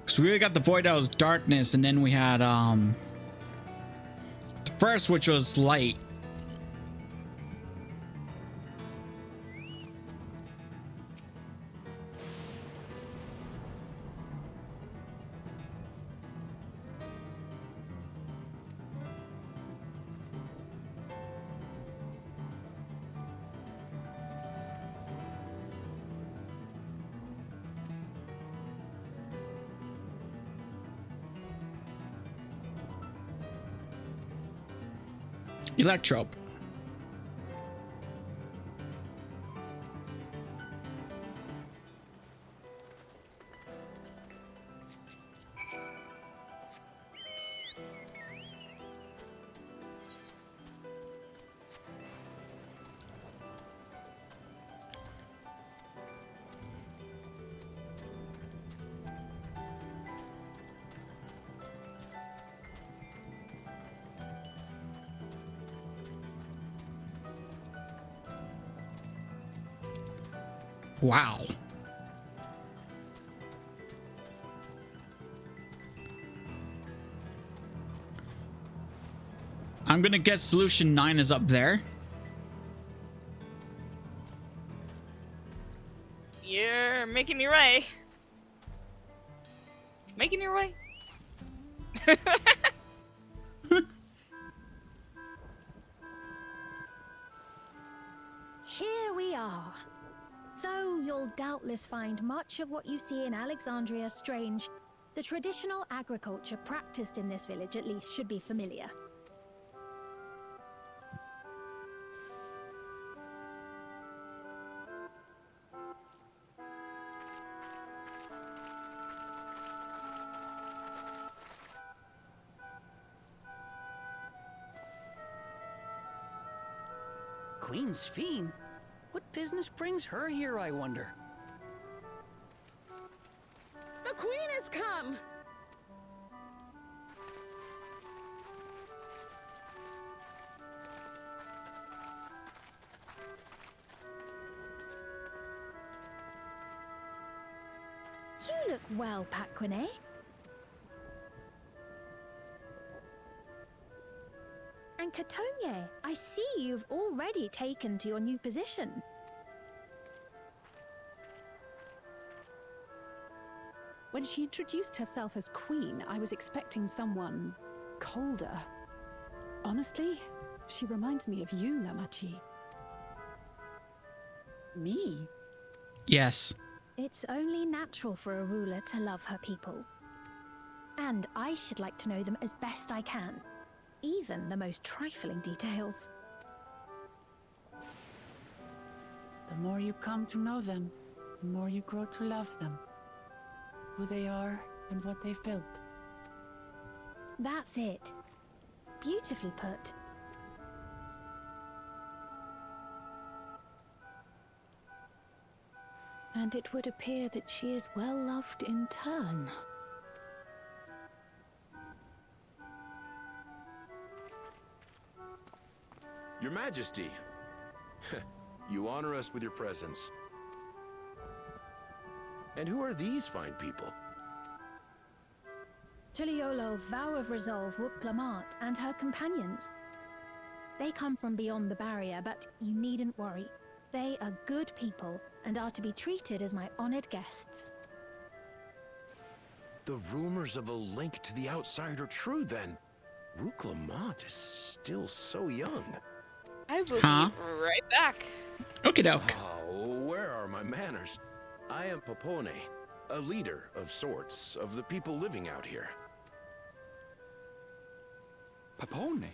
Speaker 1: Because we really got the void that was darkness, and then we had the first, which was light. Electrope. Wow. I'm gonna guess solution 9 is up there.
Speaker 2: You're making your way. Making your way.
Speaker 10: Here we are. Though you'll doubtless find much of what you see in Alexandria strange, the traditional agriculture practiced in this village at least should be familiar.
Speaker 14: Queen's Fiend? What business brings her here, I wonder?
Speaker 15: The Queen has come!
Speaker 10: You look well, Paquine. Katonye, I see you've already taken to your new position.
Speaker 16: When she introduced herself as queen, I was expecting someone colder. Honestly, she reminds me of you, Namachi.
Speaker 6: Me?
Speaker 1: Yes.
Speaker 10: It's only natural for a ruler to love her people. And I should like to know them as best I can, even the most trifling details.
Speaker 6: The more you come to know them, the more you grow to love them. Who they are and what they've built.
Speaker 10: That's it. Beautifully put.
Speaker 16: And it would appear that she is well loved in turn.
Speaker 9: Your Majesty, you honor us with your presence. And who are these fine people?
Speaker 10: Tuliolol's vow of resolve Wuk-Lamat and her companions. They come from beyond the barrier, but you needn't worry. They are good people and are to be treated as my honored guests.
Speaker 9: The rumors of a link to the outside are true, then. Wuk-Lamat is still so young.
Speaker 2: I will be right back.
Speaker 1: Okie doke.
Speaker 9: Oh, where are my manners? I am Popone, a leader of sorts of the people living out here.
Speaker 13: Popone?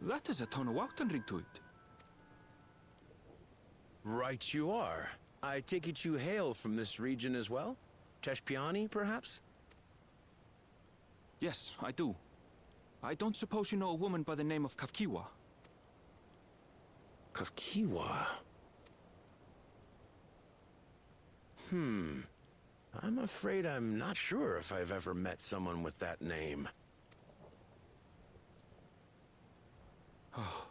Speaker 13: That has a ton of Wautan ring to it.
Speaker 9: Right you are. I take it you hail from this region as well? Teshpiani, perhaps?
Speaker 13: Yes, I do. I don't suppose you know a woman by the name of Kafkiwa?
Speaker 9: Kafkiwa? I'm afraid I'm not sure if I've ever met someone with that name.
Speaker 13: Oh.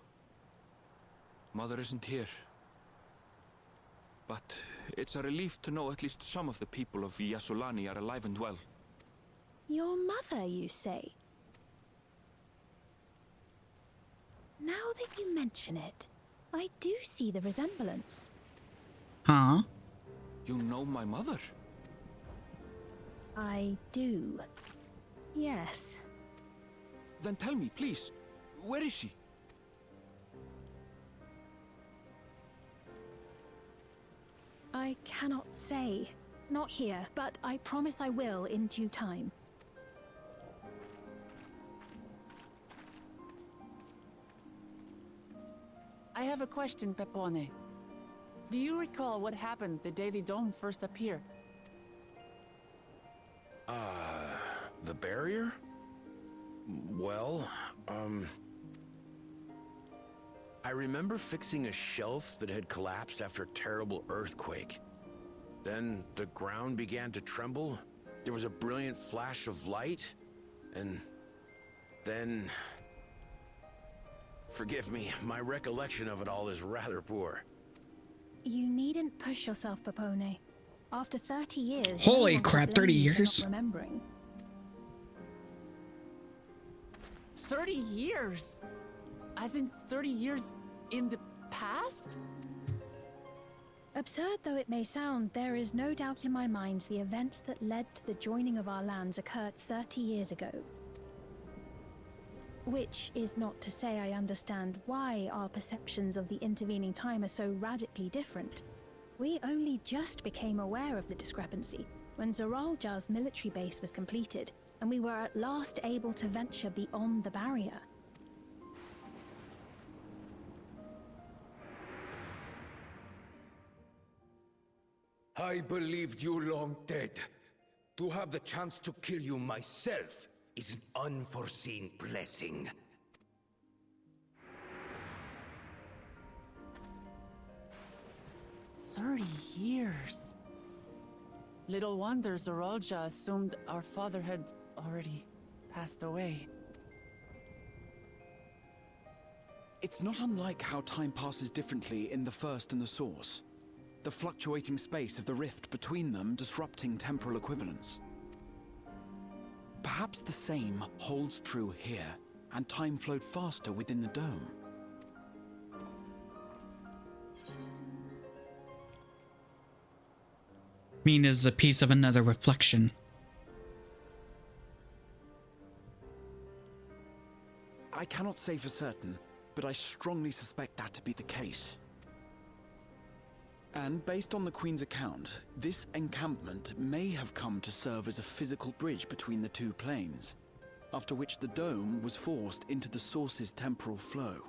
Speaker 13: Mother isn't here. But it's a relief to know at least some of the people of Yasulani are alive and well.
Speaker 10: Your mother, you say? Now that you mention it, I do see the resemblance.
Speaker 1: Huh?
Speaker 13: You know my mother?
Speaker 10: I do. Yes.
Speaker 13: Then tell me, please, where is she?
Speaker 10: I cannot say. Not here, but I promise I will in due time.
Speaker 6: I have a question, Pepone. Do you recall what happened the day the dome first appeared?
Speaker 9: The barrier? Well, I remember fixing a shelf that had collapsed after a terrible earthquake. Then the ground began to tremble. There was a brilliant flash of light, and then... Forgive me, my recollection of it all is rather poor.
Speaker 10: You needn't push yourself, Popone. After 30 years...
Speaker 1: Holy
Speaker 10: no one
Speaker 1: crap,
Speaker 10: can
Speaker 1: 30
Speaker 10: blame you for
Speaker 1: years?
Speaker 10: not remembering.
Speaker 6: 30 years? As in 30 years in the past?
Speaker 10: Absurd though it may sound, there is no doubt in my mind the events that led to the joining of our lands occurred 30 years ago. Which is not to say I understand why our perceptions of the intervening time are so radically different. We only just became aware of the discrepancy when Zoralja's military base was completed, and we were at last able to venture beyond the barrier.
Speaker 17: I believed you long dead. To have the chance to kill you myself is an unforeseen blessing.
Speaker 6: "30 years. Little wonder Zoralja assumed our father had already passed away.
Speaker 8: It's not unlike how time passes differently in the First and the Source. The fluctuating space of the rift between them disrupting temporal equivalence. Perhaps the same holds true here. and time flowed faster within the dome.
Speaker 1: Is a piece of another reflection.
Speaker 8: I cannot say for certain, but I strongly suspect that to be the case. And based on the Queen's account, this encampment may have come to serve as a physical bridge between the two planes, after which the dome was forced into the source's temporal flow.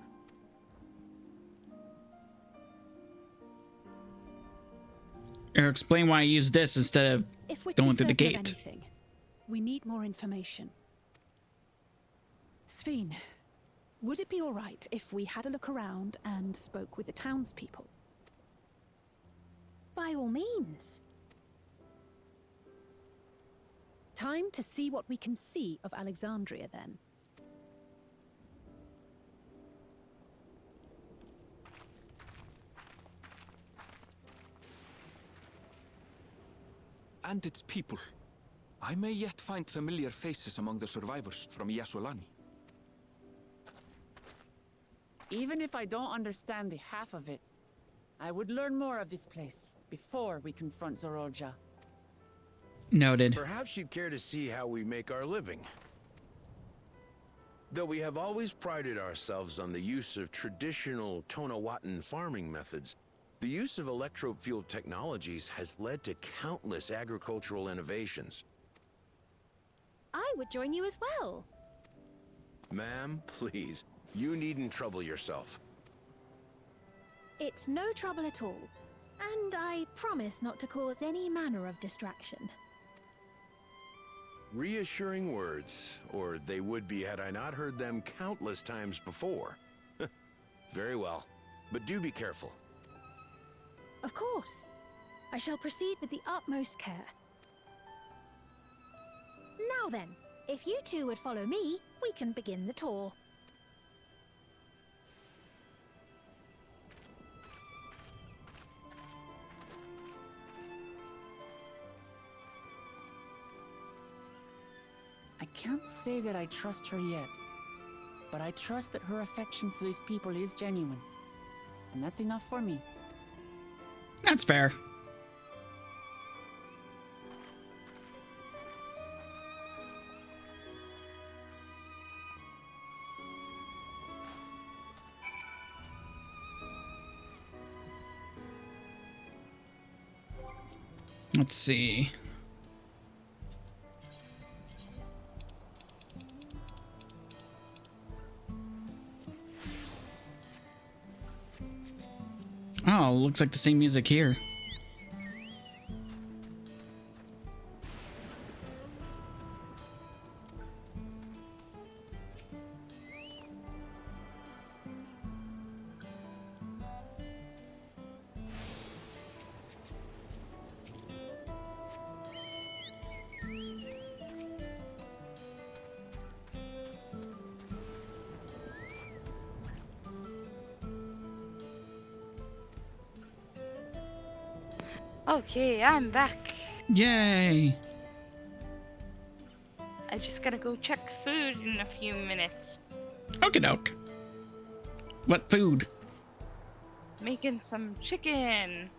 Speaker 1: Or explain why I use this instead of going through the gate.
Speaker 16: Anything, we need more information. Sphene, would it be all right if we had a look around and spoke with the townspeople?
Speaker 10: By all means.
Speaker 16: Time to see what we can see of Alexandria, then.
Speaker 13: And its people. I may yet find familiar faces among the survivors from Yasolani.
Speaker 6: Even if I don't understand the half of it, I would learn more of this place before we confront Zorolja.
Speaker 1: Noted.
Speaker 9: Perhaps you'd care to see how we make our living. Though we have always prided ourselves on the use of traditional Tonawatan farming methods, the use of electro-fueled technologies has led to countless agricultural innovations.
Speaker 10: I would join you as well.
Speaker 9: Ma'am, please, you needn't trouble yourself.
Speaker 10: It's no trouble at all, and I promise not to cause any manner of distraction.
Speaker 9: Reassuring words, or they would be had I not heard them countless times before. Very well, but do be careful.
Speaker 10: Of course. I shall proceed with the utmost care. Now then, if you two would follow me, we can begin the tour.
Speaker 6: I can't say that I trust her yet, but I trust that her affection for these people is genuine. And that's enough for me.
Speaker 1: That's fair. Let's see. Oh, looks like the same music here.
Speaker 2: Okay, I'm back.
Speaker 1: Yay!
Speaker 2: I just gotta go check food in a few minutes.
Speaker 1: Okie doke. What food?
Speaker 2: Making some chicken.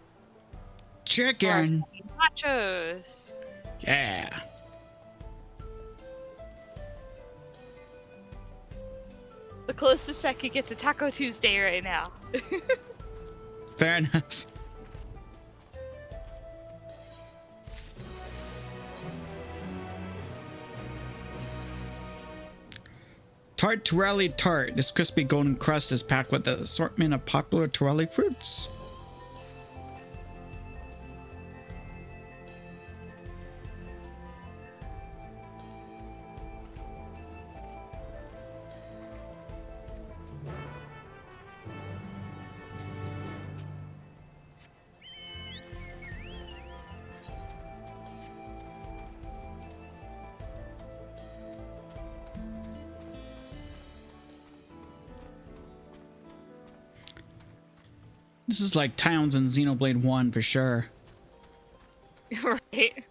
Speaker 1: Chicken.
Speaker 2: Nachos.
Speaker 1: Yeah.
Speaker 2: The closest I could get to Taco Tuesday right now.
Speaker 1: Fair enough. Tart Turali Tart. This crispy golden crust is packed with an assortment of popular Turali fruits. This is like towns in Xenoblade 1 for sure.
Speaker 2: Right.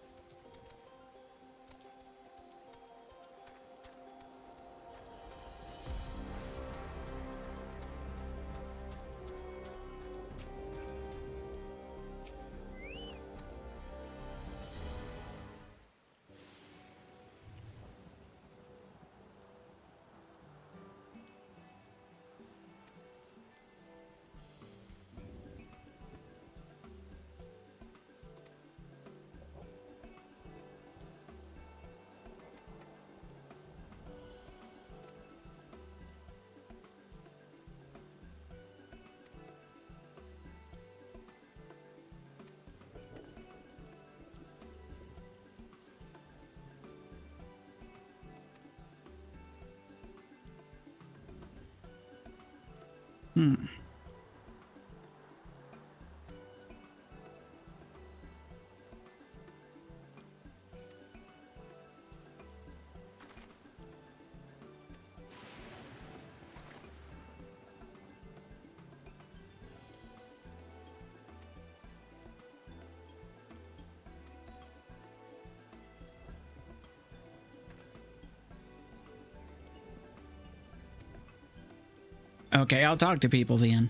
Speaker 1: Okay, I'll talk to people then.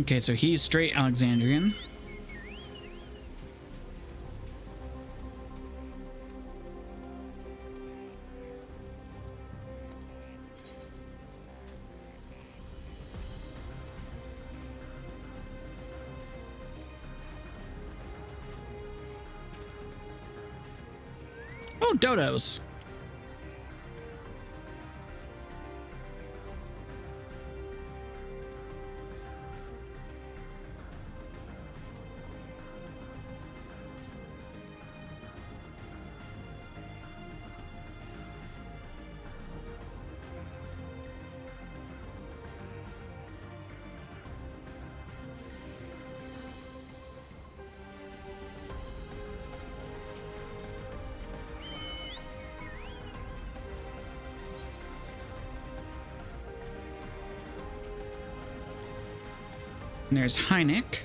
Speaker 1: Okay, so he's straight Alexandrian. Oh, dodos. And there's Heineck.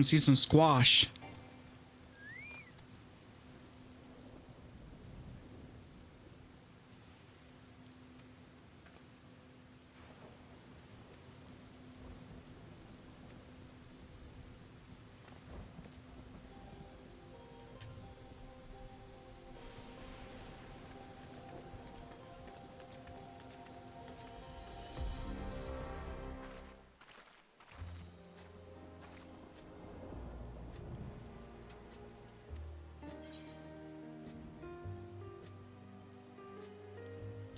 Speaker 1: See some squash.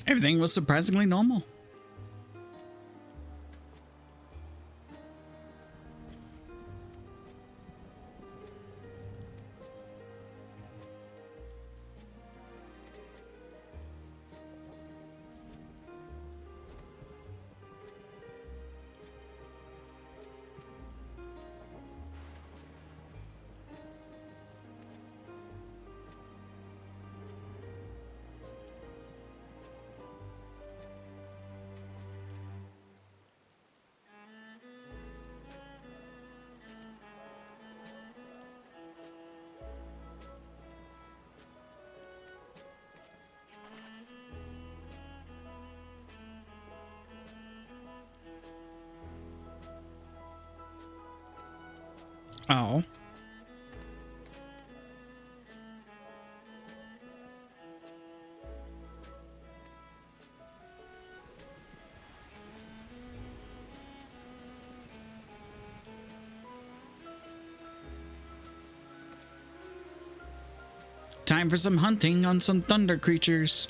Speaker 1: Everything was surprisingly normal. Oh. Time for some hunting on some thunder creatures.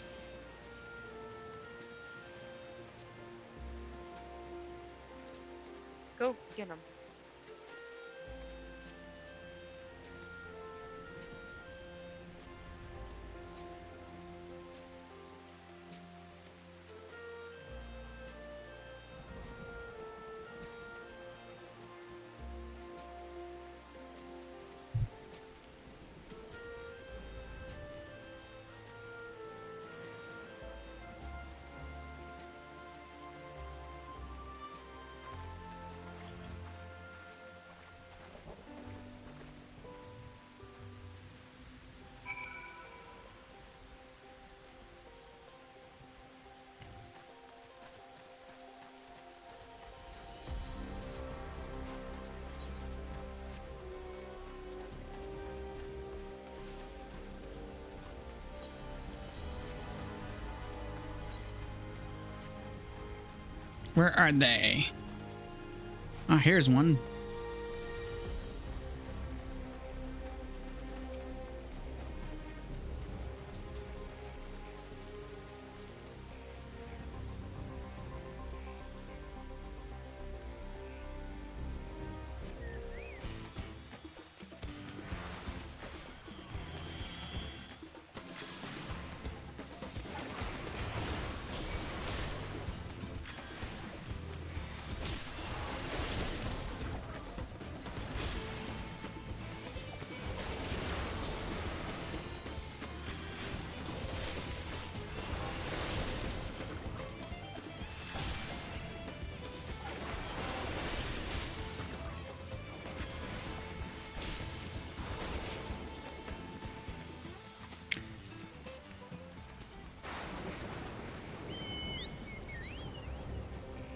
Speaker 2: Go get him.
Speaker 1: Where are they? Oh, here's one.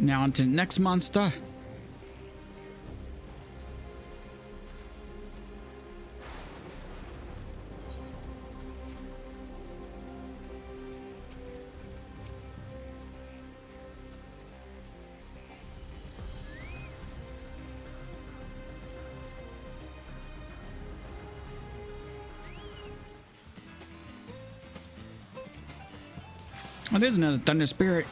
Speaker 1: Now on to the next monster. Oh, there's another thunder spirit.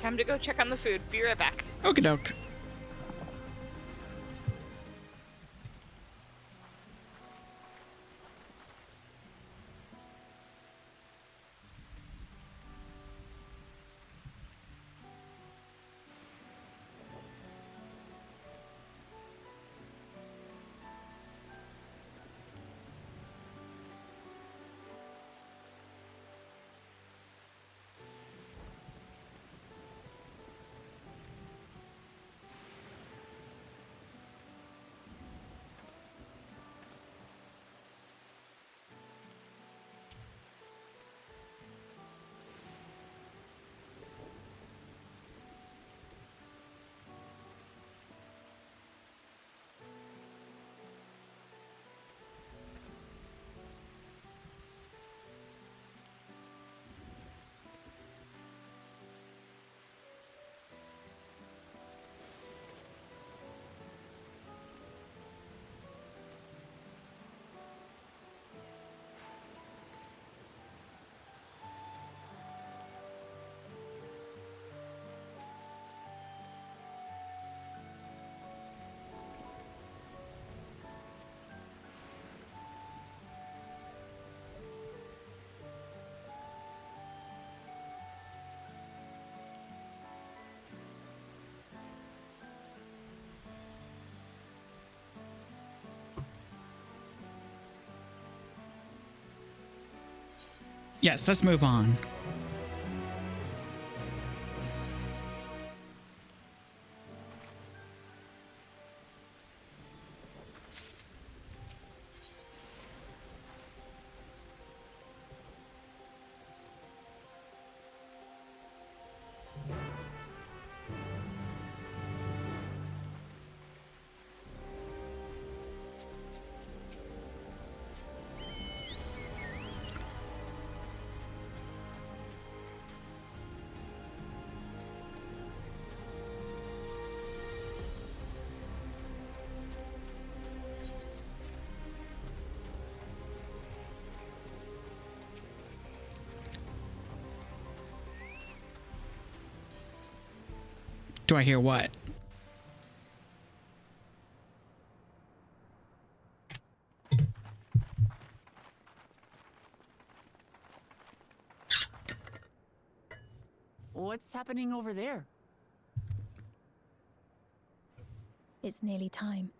Speaker 2: Time to go check on the food. Be right back.
Speaker 1: Okie doke. Yes, let's move on. Do I hear what?
Speaker 6: What's happening over there?
Speaker 10: It's nearly time.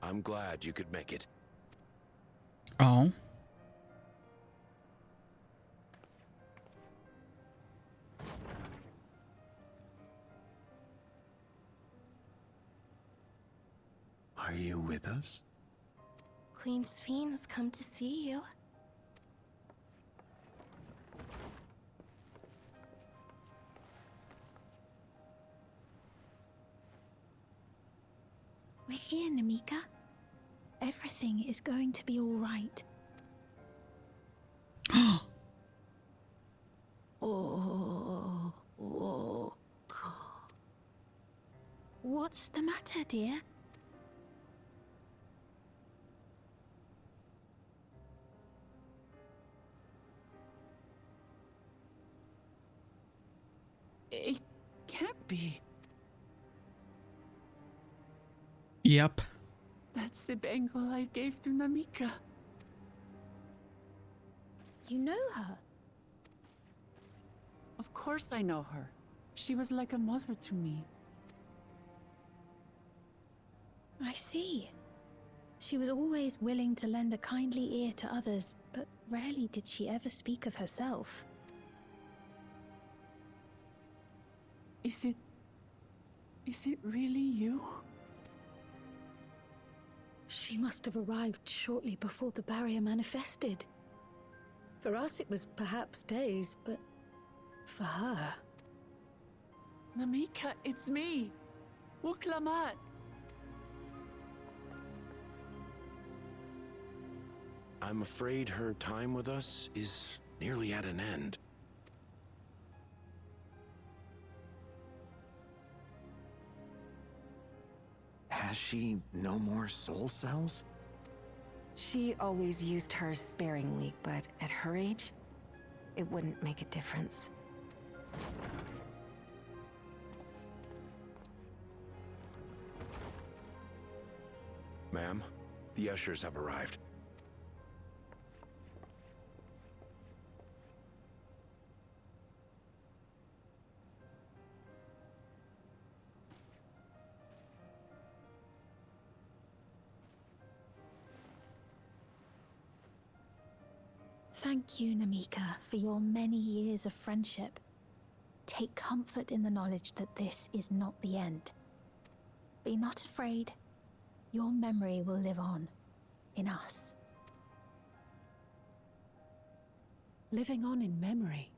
Speaker 9: I'm glad you could make it.
Speaker 1: Oh.
Speaker 12: Are you with us?
Speaker 11: Queen Sphene has come to see you.
Speaker 10: We're here, Namika. Everything is going to be all right.
Speaker 11: Oh, whoa.
Speaker 10: What's the matter, dear?
Speaker 6: It can't be.
Speaker 1: Yep.
Speaker 6: That's the bangle I gave to Namika.
Speaker 10: You know her?
Speaker 6: Of course I know her. She was like a mother to me.
Speaker 10: I see. She was always willing to lend a kindly ear to others, but rarely did she ever speak of herself.
Speaker 6: Is it really you?
Speaker 16: She must have arrived shortly before the barrier manifested. For us, it was perhaps days, but for her...
Speaker 6: Namika, it's me! Wuklamat!
Speaker 9: I'm afraid her time with us is nearly at an end.
Speaker 12: Has she no more soul cells?
Speaker 5: She always used hers sparingly, but at her age, it wouldn't make a difference.
Speaker 9: Ma'am, the ushers have arrived.
Speaker 10: Thank you, Namika, for your many years of friendship. Take comfort in the knowledge that this is not the end. Be not afraid. Your memory will live on, in us.
Speaker 16: Living on in memory.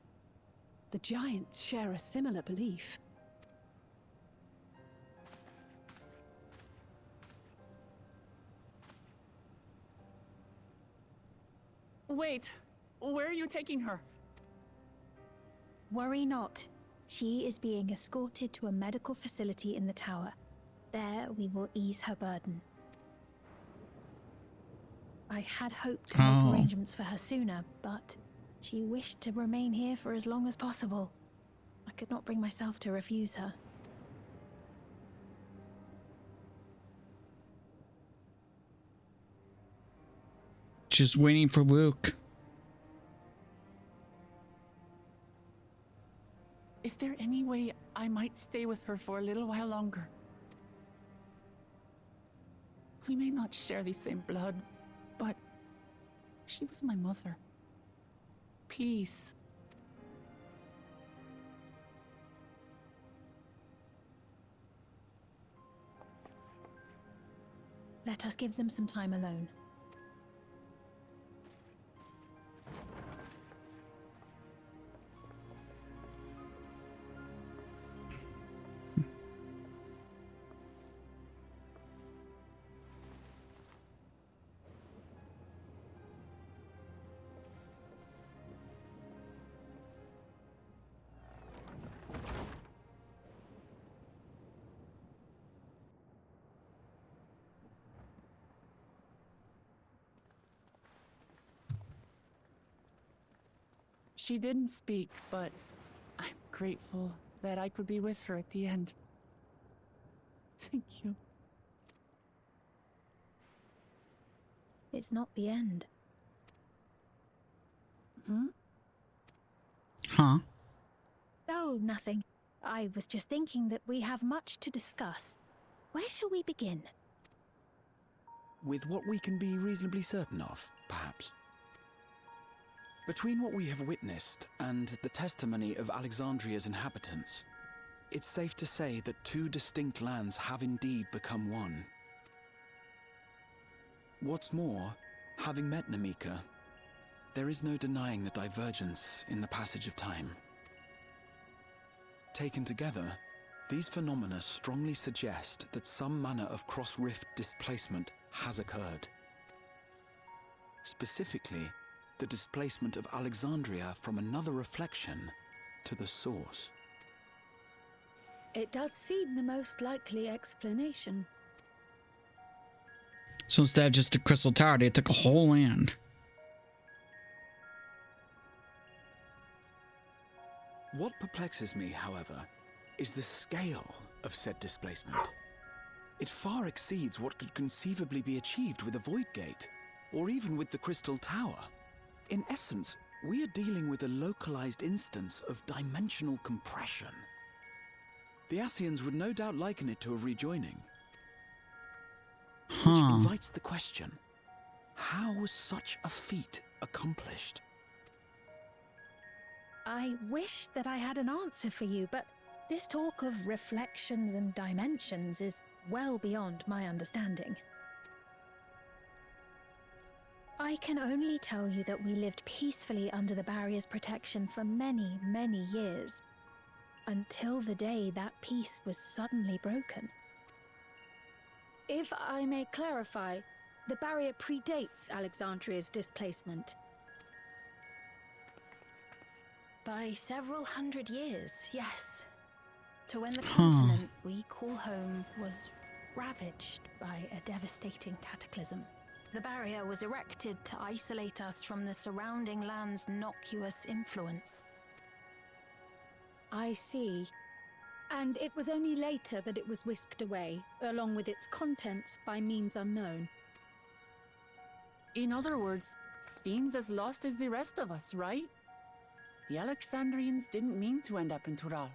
Speaker 16: The giants share a similar belief.
Speaker 6: Wait, where are you taking her?
Speaker 10: Worry not. She is being escorted to a medical facility in the tower. There we will ease her burden. I had hoped to make arrangements for her sooner, but she wished to remain here for as long as possible. I could not bring myself to refuse her.
Speaker 1: Just waiting for Luke.
Speaker 6: Is there any way I might stay with her for a little while longer? We may not share the same blood, but She was my mother. Please.
Speaker 11: Let us give them some time alone.
Speaker 6: She didn't speak, but I'm grateful that I could be with her at the end. Thank you.
Speaker 11: It's not the end.
Speaker 1: Huh?
Speaker 11: Oh, nothing. I was just thinking that we have much to discuss. Where shall we begin?
Speaker 12: With what we can be reasonably certain of, perhaps. Between what we have witnessed and the testimony of Alexandria's inhabitants, it's safe to say that two distinct lands have indeed become one. What's more, having met Namika, there is no denying the divergence in the passage of time. Taken together, these phenomena strongly suggest that some manner of cross-rift displacement has occurred. Specifically, the displacement of Alexandria from another reflection to the source.
Speaker 10: It does seem the most likely explanation.
Speaker 1: So instead of just a crystal tower, they took a whole land.
Speaker 12: What perplexes me, however, is the scale of said displacement. It far exceeds what could conceivably be achieved with a void gate, or even with the crystal tower. In essence, we are dealing with a localized instance of dimensional compression. The Ascians would no doubt liken it to a rejoining. Which invites the question, how was such a feat accomplished?
Speaker 11: I wish that I had an answer for you, but this talk of reflections and dimensions is well beyond my understanding. I can only tell you that we lived peacefully under the barrier's protection for many, many years, until the day that peace was suddenly broken.
Speaker 10: If I may clarify, the barrier predates Alexandria's displacement.
Speaker 11: By several hundred years, yes. To when the continent we call home was ravaged by a devastating cataclysm. The barrier was erected to isolate us from the surrounding land's noxious influence.
Speaker 10: I see. And it was only later that it was whisked away, along with its contents, by means unknown.
Speaker 6: In other words, Sphene's as lost as the rest of us, right? The Alexandrians didn't mean to end up in Tural.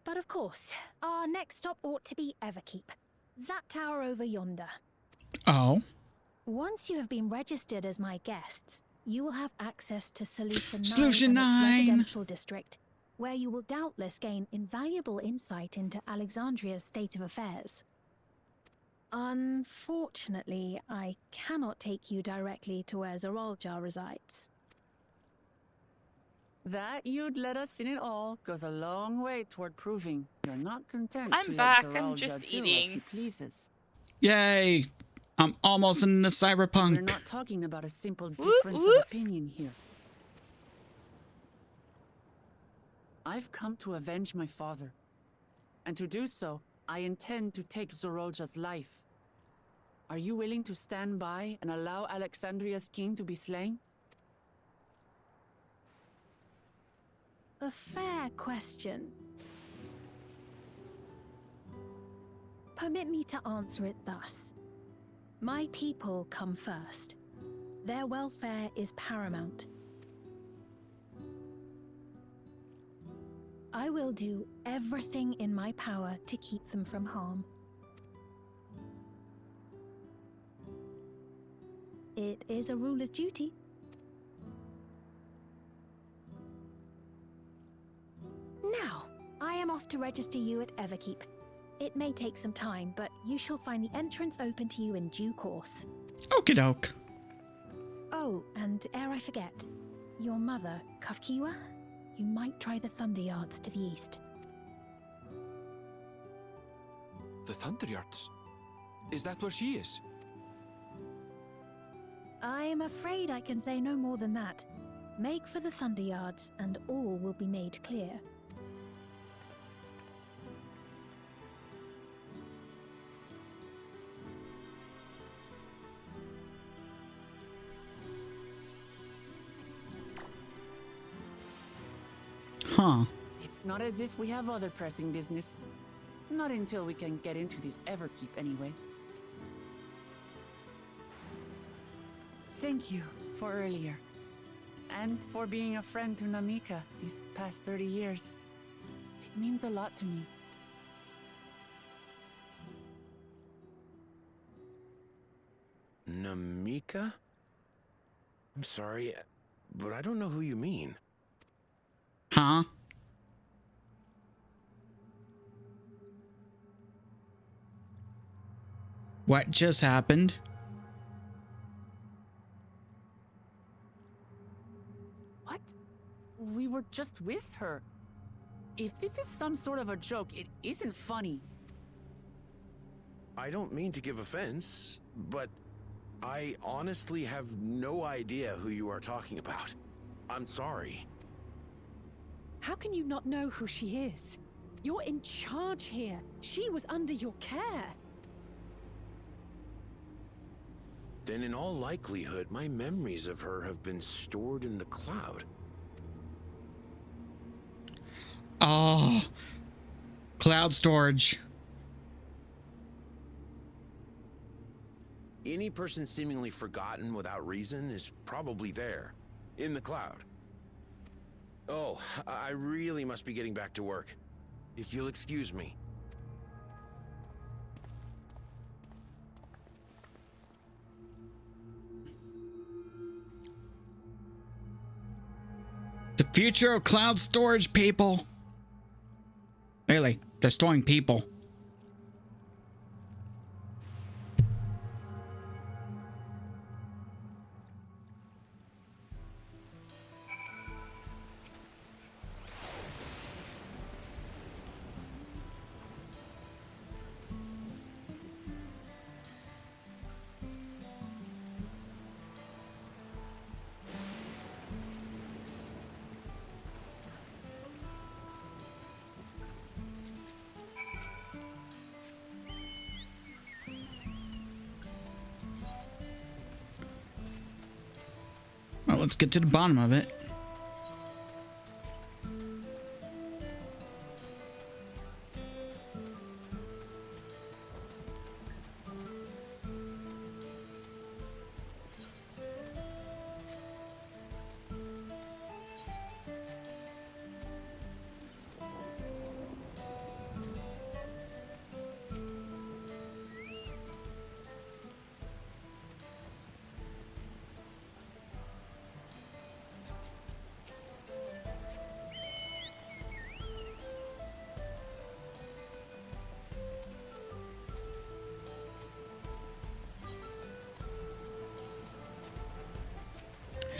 Speaker 11: But of course, our next stop ought to be Everkeep. That tower over yonder.
Speaker 1: Oh.
Speaker 11: Once you have been registered as my guests, you will have access to Solution 9
Speaker 1: Solution
Speaker 11: and its
Speaker 1: 9.
Speaker 11: residential district, where you will doubtless gain invaluable insight into Alexandria's state of affairs. Unfortunately, I cannot take you directly to where Zorolja resides.
Speaker 6: That you'd let us in it all goes a long way toward proving you're not content
Speaker 2: I'm
Speaker 6: to
Speaker 2: back,
Speaker 6: let
Speaker 2: I'm
Speaker 6: Zorolja
Speaker 2: just
Speaker 6: do
Speaker 2: eating.
Speaker 6: as he pleases.
Speaker 1: Yay! I'm almost in the
Speaker 6: We're
Speaker 1: cyberpunk.
Speaker 6: not talking about a simple difference of opinion here. I've come to avenge my father. And to do so, I intend to take Zorolja's life. Are you willing to stand by and allow Alexandria's king to be slain?
Speaker 11: A fair question. Permit me to answer it thus. My people come first. Their welfare is paramount. I will do everything in my power to keep them from harm. It is a ruler's duty. Now, I am off to register you at Everkeep. It may take some time, but you shall find the entrance open to you in due course.
Speaker 1: Okie doke.
Speaker 11: Oh, and ere I forget, your mother, Kafkiwa, you might try the Thunder Yards to the east.
Speaker 13: The Thunder Yards? Is that where she is?
Speaker 11: I'm afraid I can say no more than that. Make for the Thunder Yards, and all will be made clear.
Speaker 1: Huh.
Speaker 6: It's not as if we have other pressing business. Not until we can get into this Everkeep anyway. Thank you for earlier. And for being a friend to Namika these past 30 years. It means a lot to me.
Speaker 9: Namika? I'm sorry, but I don't know who you mean.
Speaker 1: Huh? What just happened?
Speaker 6: What? We were just with her. If this is some sort of a joke, it isn't funny.
Speaker 9: I don't mean to give offense, but I honestly have no idea who you are talking about. I'm sorry.
Speaker 16: How can you not know who she is? You're in charge here. She was under your care.
Speaker 9: Then in all likelihood, my memories of her have been stored in the cloud.
Speaker 1: Oh, cloud storage.
Speaker 9: Any person seemingly forgotten without reason is probably there, in the cloud. Oh, I really must be getting back to work. If you'll excuse me.
Speaker 1: The future of cloud storage, people. Really, they're storing people. Well, let's get to the bottom of it.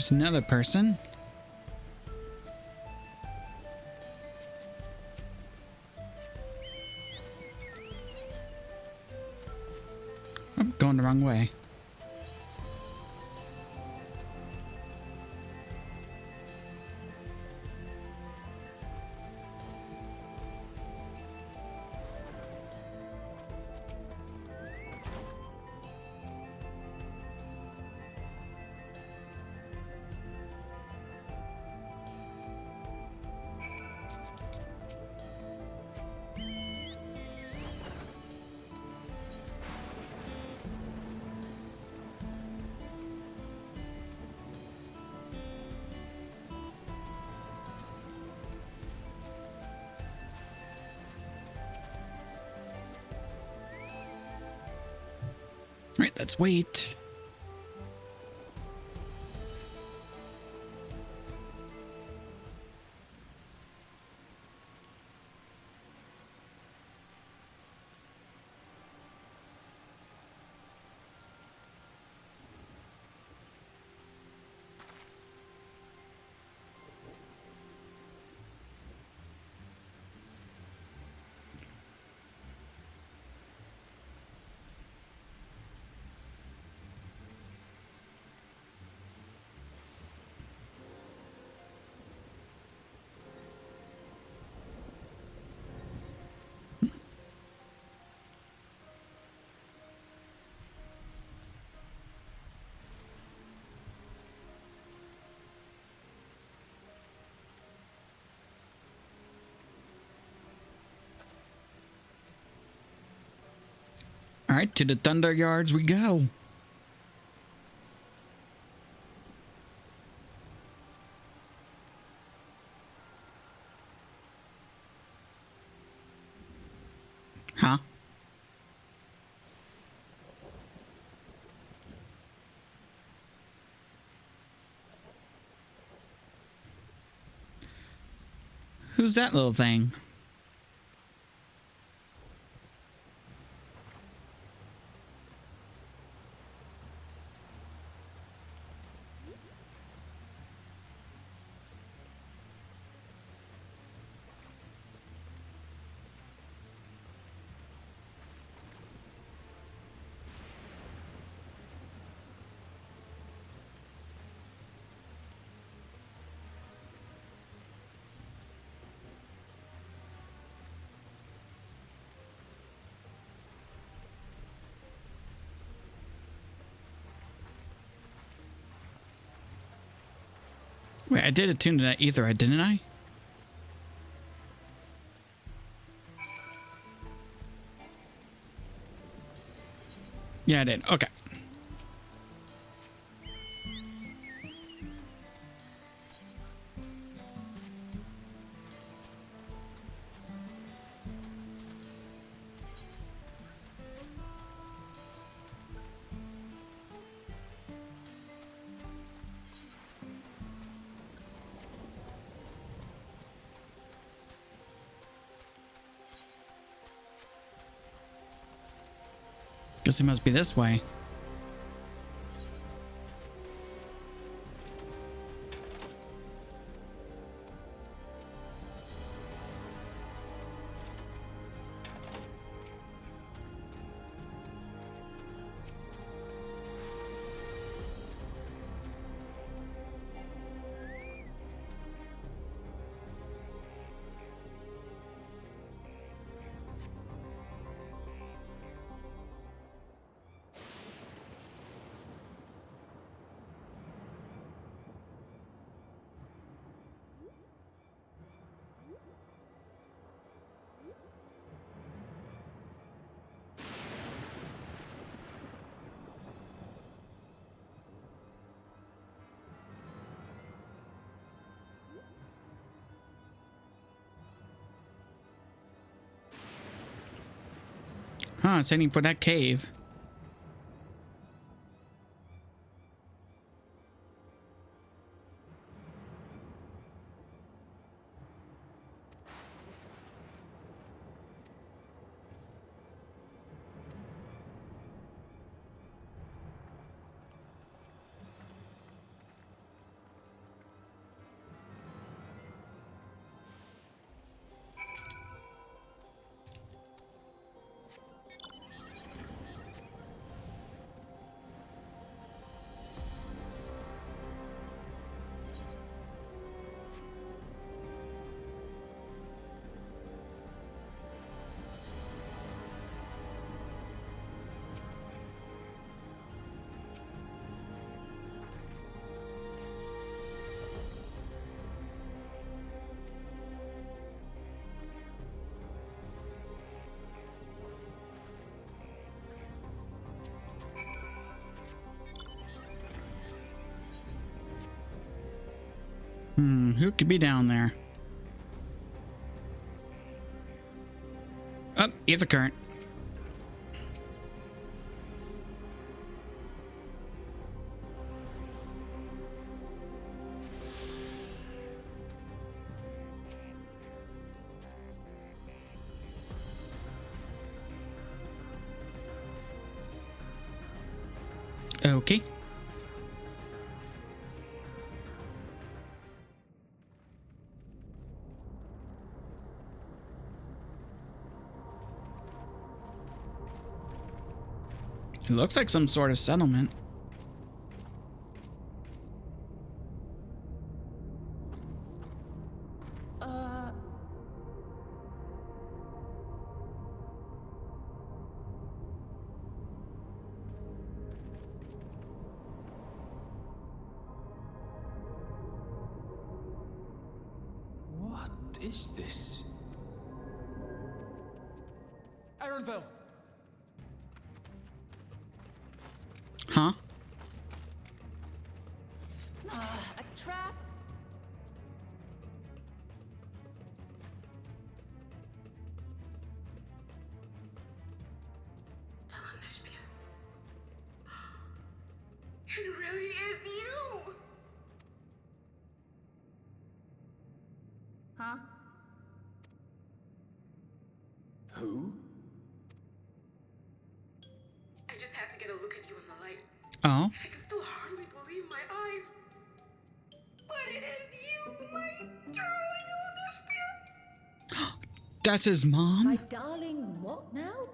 Speaker 1: There's another person. I'm going the wrong way. right, let's wait. All right, to the Thunder Yards we go. Huh? Who's that little thing? Wait, I did attune to that ether, didn't I? Yeah, I did. Okay. Guess it must be this way. Huh, it's heading for that cave. Who could be down there? Oh, ether current. Okay. It looks like some sort of settlement.
Speaker 13: What is this?
Speaker 18: Aaronville!
Speaker 1: Huh?
Speaker 6: A trap?
Speaker 15: It really is you!
Speaker 6: Huh?
Speaker 17: Who?
Speaker 15: I just have to get a look at you in the light.
Speaker 1: Oh.
Speaker 15: I can still hardly believe my eyes. But it is you, my darling Elizabeth.
Speaker 1: That's his mom?
Speaker 10: My darling, what now?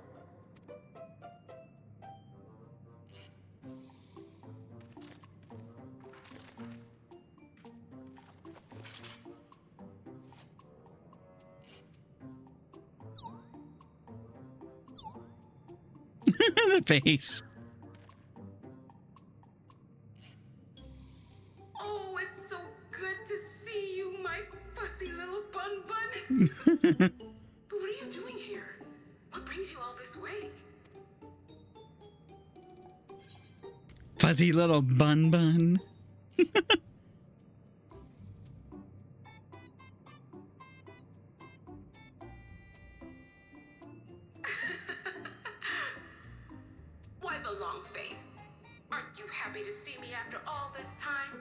Speaker 1: The face.
Speaker 15: Oh, it's so good to see you, my fussy little bun. But what are you doing here? What brings you all this way?
Speaker 1: Fuzzy little bun.
Speaker 15: Why the long face? Aren't you happy to see me after all this time?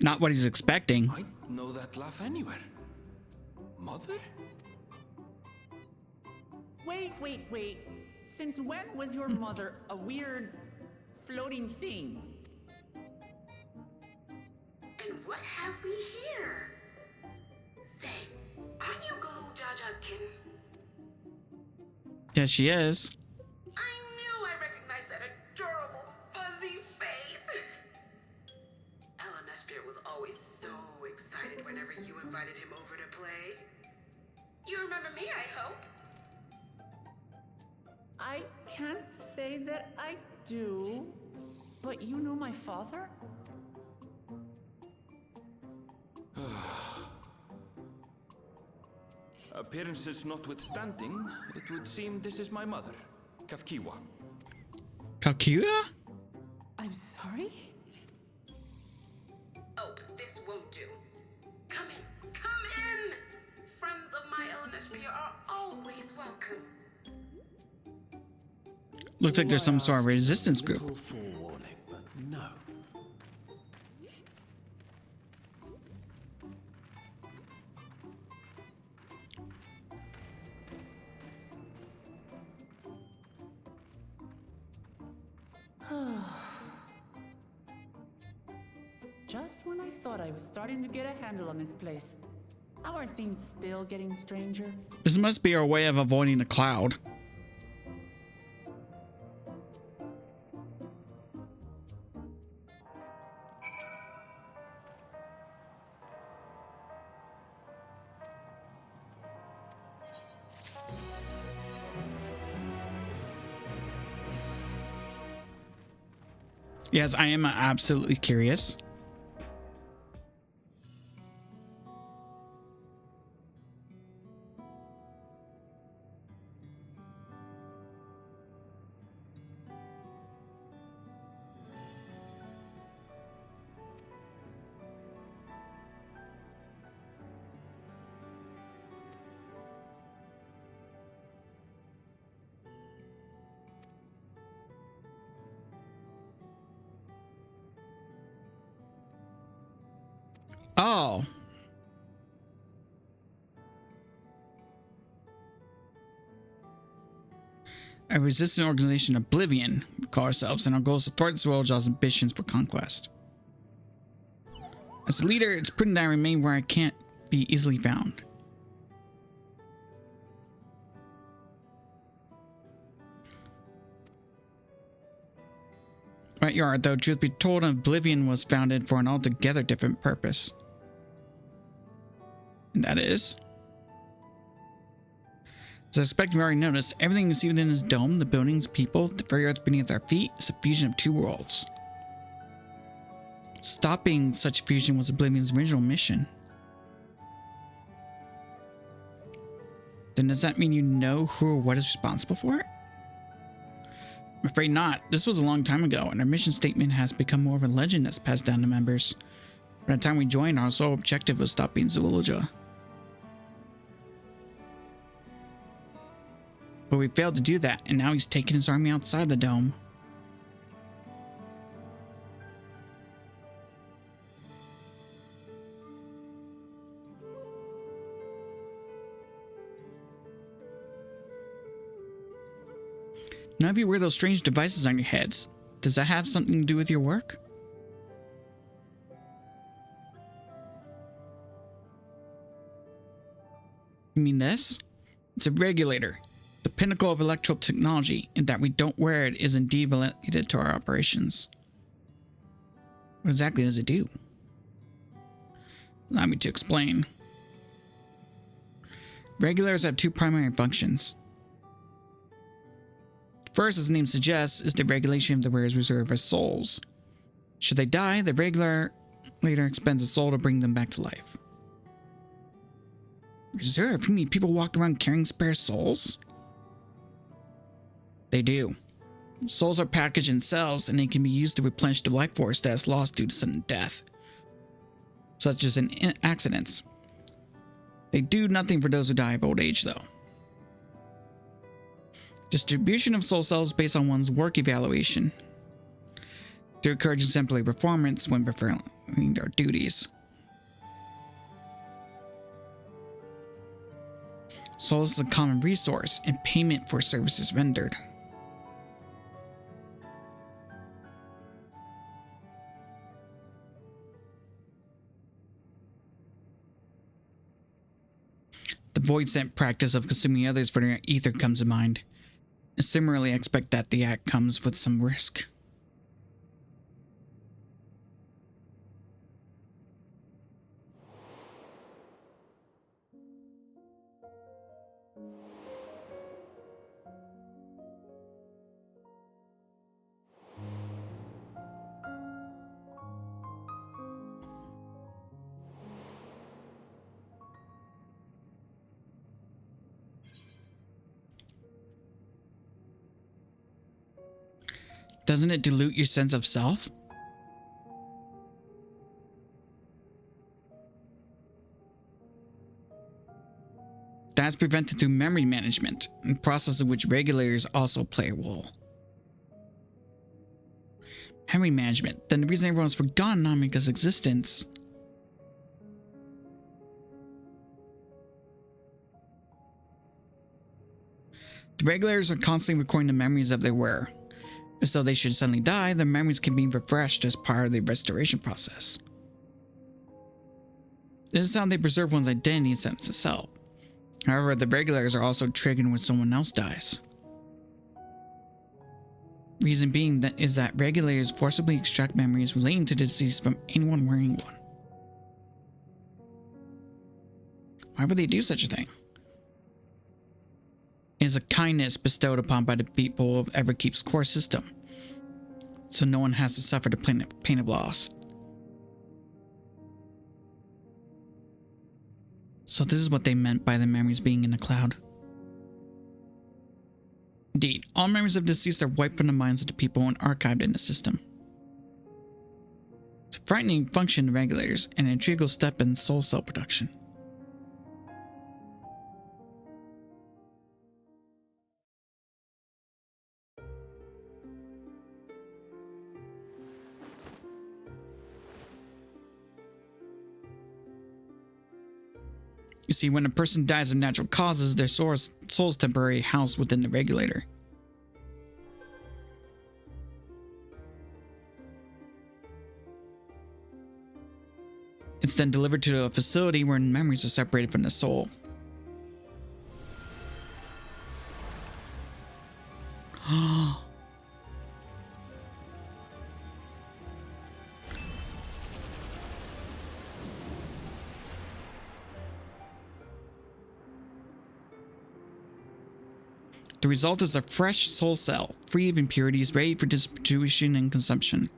Speaker 1: Not what he's expecting.
Speaker 13: I know that laugh anywhere. Mother?
Speaker 6: Wait. Since when was your mother a weird floating thing?
Speaker 15: And what have we here? Say, aren't you Galoo Jaja's kitten?
Speaker 1: Yes, she is.
Speaker 15: I knew I recognized that adorable fuzzy face. Ellen Espear was always so excited whenever you invited him over to play. You remember me, I hope?
Speaker 6: I can't say that I do, but you know my father?
Speaker 13: Appearances notwithstanding, it would seem this is my mother, Kafkiwa.
Speaker 1: Kalkua?
Speaker 6: I'm sorry?
Speaker 15: Oh, but this won't do. Come in! Friends of my Ellen Espear are always welcome.
Speaker 1: Looks like there's some sort of resistance group.
Speaker 7: Little forewarning, but no.
Speaker 6: Just when I thought I was starting to get a handle on this place. How are things still getting stranger?
Speaker 1: This must be our way of avoiding a cloud. Yes, I am absolutely curious. Oh. A resistant organization, Oblivion. call ourselves, and our goal is to thwart Zoraja's ambitions for conquest. As a leader, it's prudent that I remain where I can't be easily found. Right you are, though truth be told, Oblivion was founded for an altogether different purpose. And that is... As I expect you already noticed, everything you see within this dome, the buildings, people, the very earth beneath our feet, is a fusion of two worlds. Stopping such fusion was Oblivion's original mission. Then does that mean you know who or what is responsible for it? I'm afraid not. This was a long time ago, and our mission statement has become more of a legend that's passed down to members. By the time we joined, our sole objective was stopping Zoologia. But we failed to do that, and now he's taken his army outside the dome. None of you wear those strange devices on your heads. Does that have something to do with your work? You mean this? It's a regulator. The pinnacle of electro technology, and that we don't wear it is indeed related to our operations. What exactly does it do? Allow me to explain. Regulators have two primary functions. First, as the name suggests, is the regulation of the wearer's reserve as souls. Should they die, the regulator expends a soul to bring them back to life. Reserve? You mean people walk around carrying spare souls? They do. Souls are packaged in cells, and they can be used to replenish the life force that is lost due to sudden death, such as in accidents. They do nothing for those who die of old age, though. Distribution of soul cells based on one's work evaluation to encourage exemplary performance when performing their duties. Souls is a common resource and payment for services rendered. The void sent practice of consuming others for their ether comes to mind. And similarly, I expect that the act comes with some risk. Doesn't it dilute your sense of self? That's prevented through memory management, a process in which regulators also play a role. Memory management, then the reason everyone's forgotten Namika's existence. The regulators are constantly recording the memories of their wearer. As though they should suddenly die, their memories can be refreshed as part of the restoration process. This is how they preserve one's identity and sense of self. However, the regulators are also triggered when someone else dies. Reason being that is that regulators forcibly extract memories relating to the deceased from anyone wearing one. Why would they do such a thing? It is a kindness bestowed upon by the people of Everkeep's core system, so no one has to suffer the pain of loss. So this is what they meant by the memories being in the cloud. Indeed, all memories of deceased are wiped from the minds of the people and archived in the system. It's a frightening function of regulators and an integral step in soul cell production. You see, when a person dies of natural causes, their soul's temporarily housed within the regulator. It's then delivered to a facility where memories are separated from the soul. The result is a fresh soul cell, free of impurities, ready for distribution and consumption.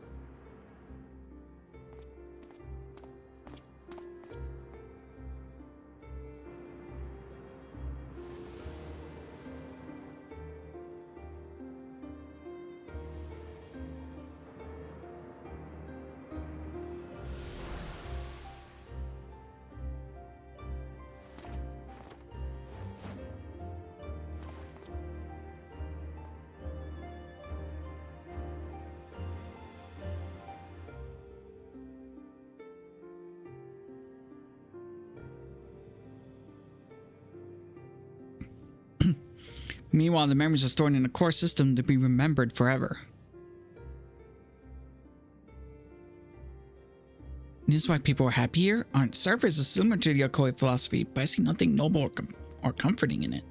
Speaker 1: Meanwhile, the memories are stored in a core system to be remembered forever. And this is why people are happy here. On its surface, is similar to the Okoye philosophy, but I see nothing noble or comforting in it.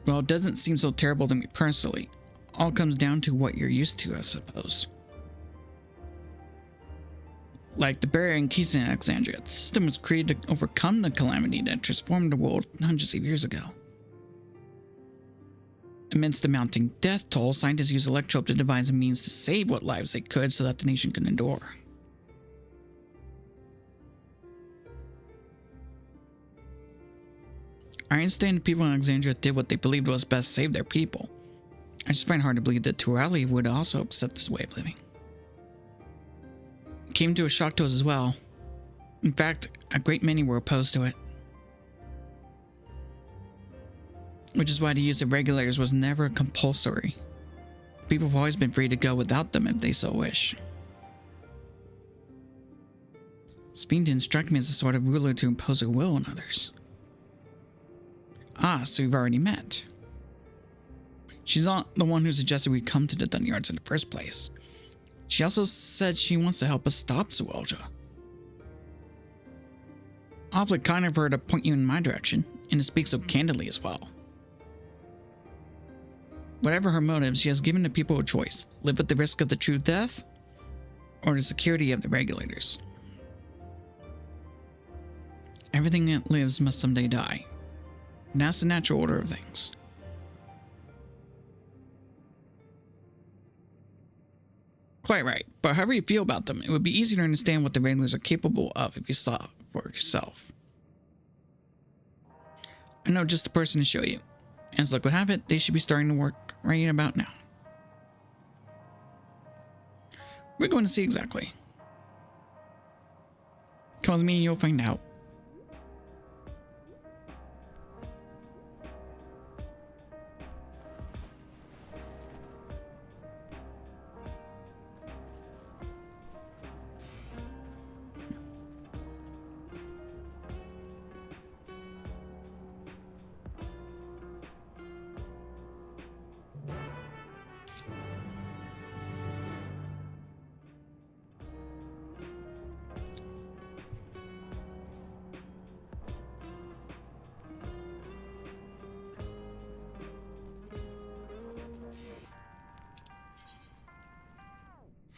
Speaker 1: Well, it doesn't seem so terrible to me personally. All comes down to what you're used to, I suppose. Like the barrier encasing Alexandria, the system was created to overcome the calamity that transformed the world hundreds of years ago. Amidst the mounting death toll, scientists used Electrope to devise a means to save what lives they could so that the nation could endure. I understand the people in Alexandria did what they believed was best to save their people. I just find it hard to believe that Tural would also accept this way of living. It came to a shock to us as well. In fact, a great many were opposed to it. Which is why the use of regulators was never compulsory. People have always been free to go without them if they so wish. Speen didn't strike me as the sort of ruler to impose her will on others. Ah, so we've already met. She's not the one who suggested we come to the Dunyards in the first place. She also said she wants to help us stop Zoelja. Awfully kind of her to point you in my direction, and to speak so candidly as well. Whatever her motives, she has given the people a choice: live at the risk of the true death, or the security of the regulators. Everything that lives must someday die. And that's the natural order of things. Quite right, but however you feel about them, it would be easy to understand what the regulators are capable of if you saw for yourself. I know just the person to show you. And as luck would have it, they should be starting to work right about now. We're going to see exactly. Come with me and you'll find out.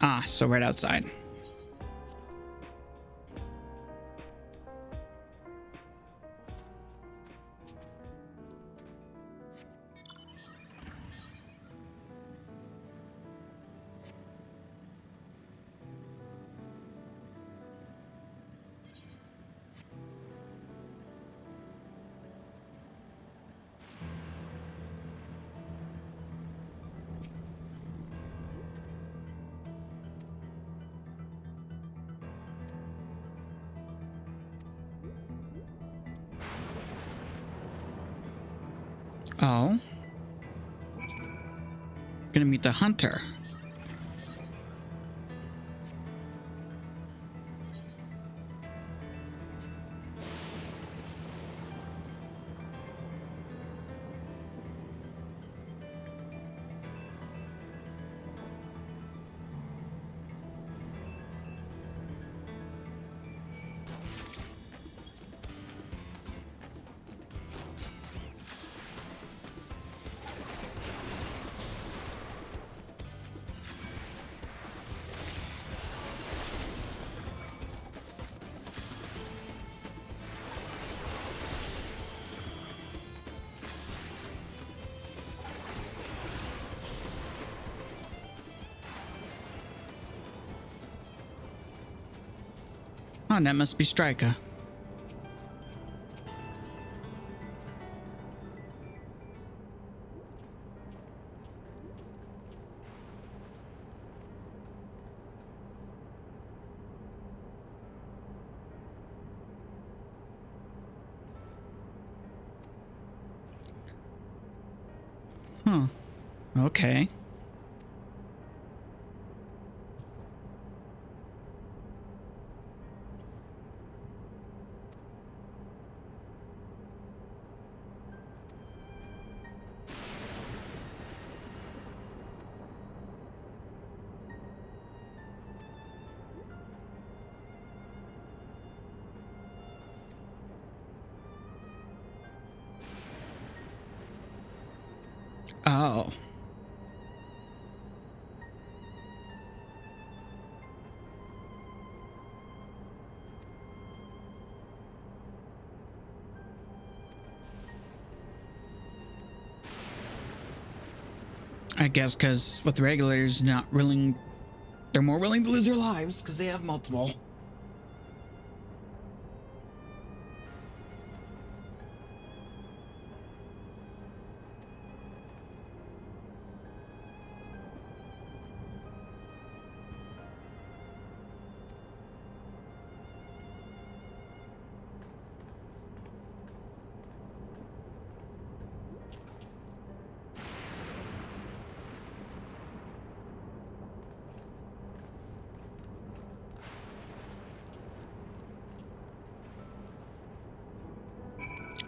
Speaker 1: Ah, so right outside. Oh. Gonna meet the hunter. Oh, that must be Striker. Huh. Okay. Oh. I guess because with regulars not willing, they're more willing to lose their lives because they have multiple.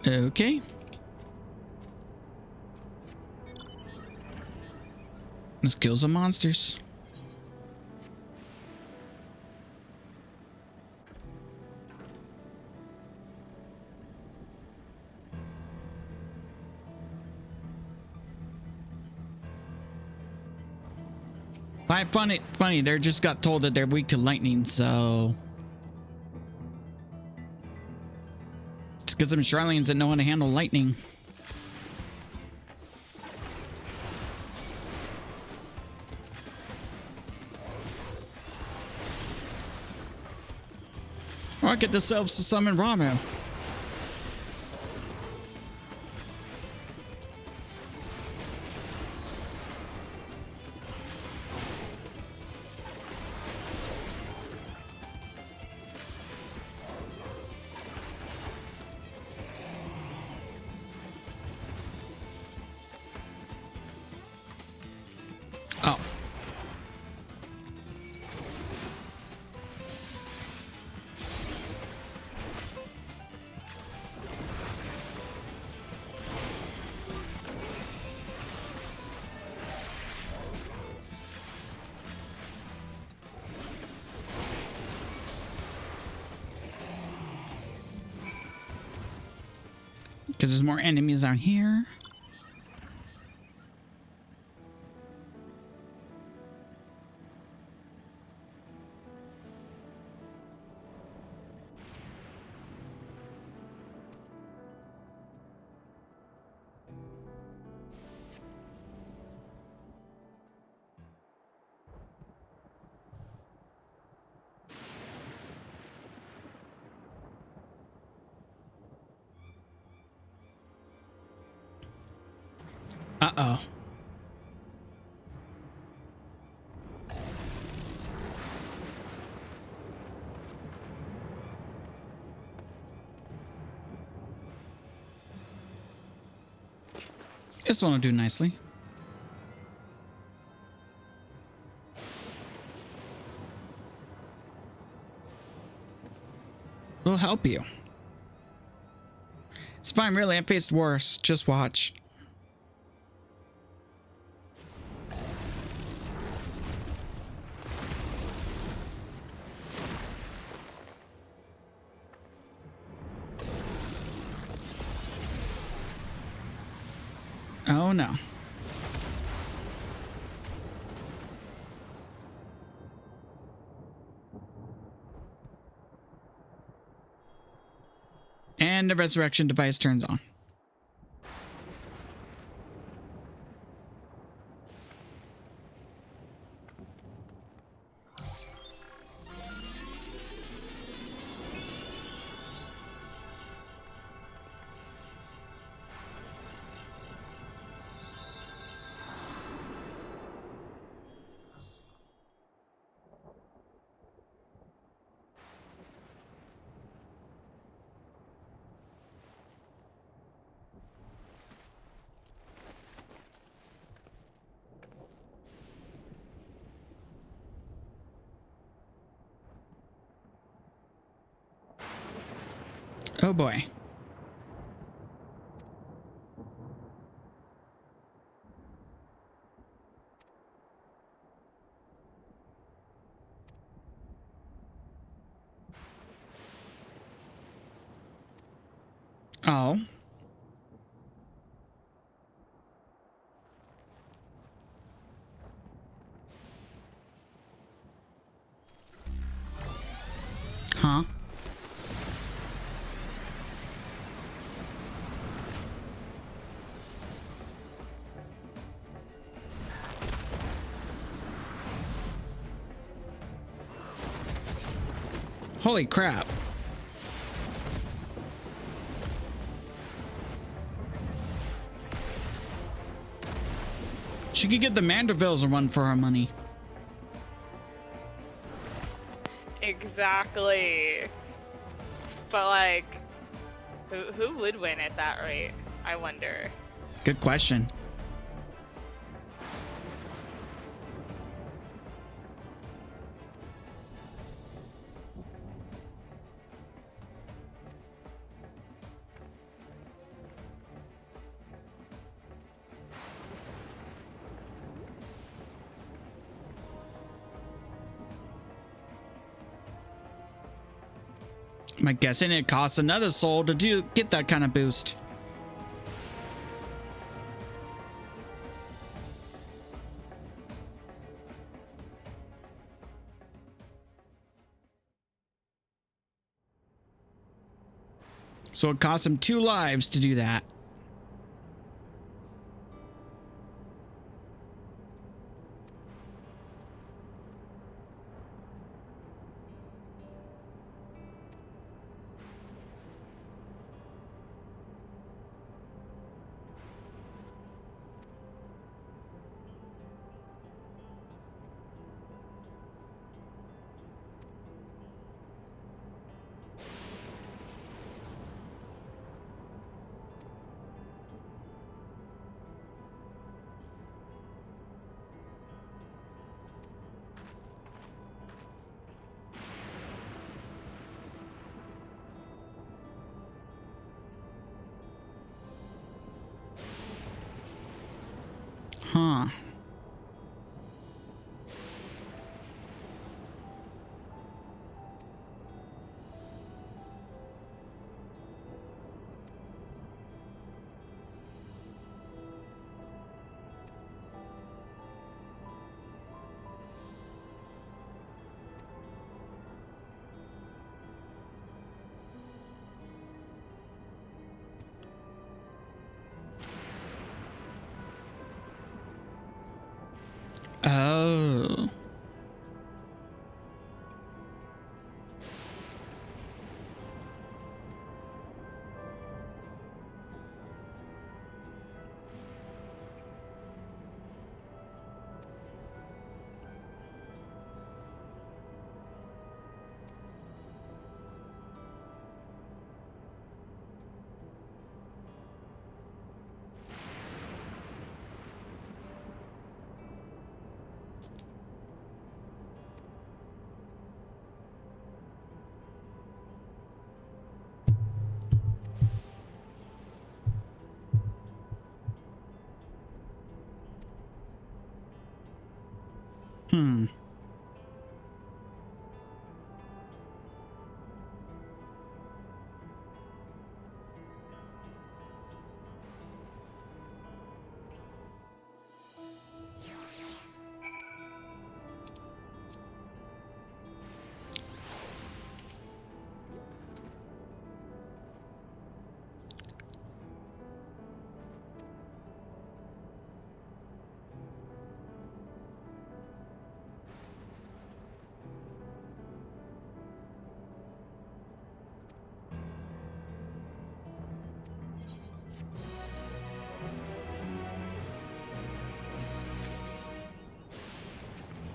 Speaker 1: Okay. Let's kill some monsters. Funny, they just got told that they're weak to lightning, so let's get some Charlie's that know how to handle lightning. Or I get the selves to summon Ramu. Because there's more enemies out here. Uh-oh. This one will do nicely. We'll help you. It's fine, really. I faced worse. Just watch. Oh no. And the resurrection device turns on. Oh boy. Oh. Huh? Holy crap. She could get the Mandervilles a run for her money.
Speaker 2: Exactly. But like, who would win at that rate? I wonder.
Speaker 1: Good question. I'm guessing it costs another soul to get that kind of boost. So it costs him 2 lives to do that. Huh. Oh. Hmm.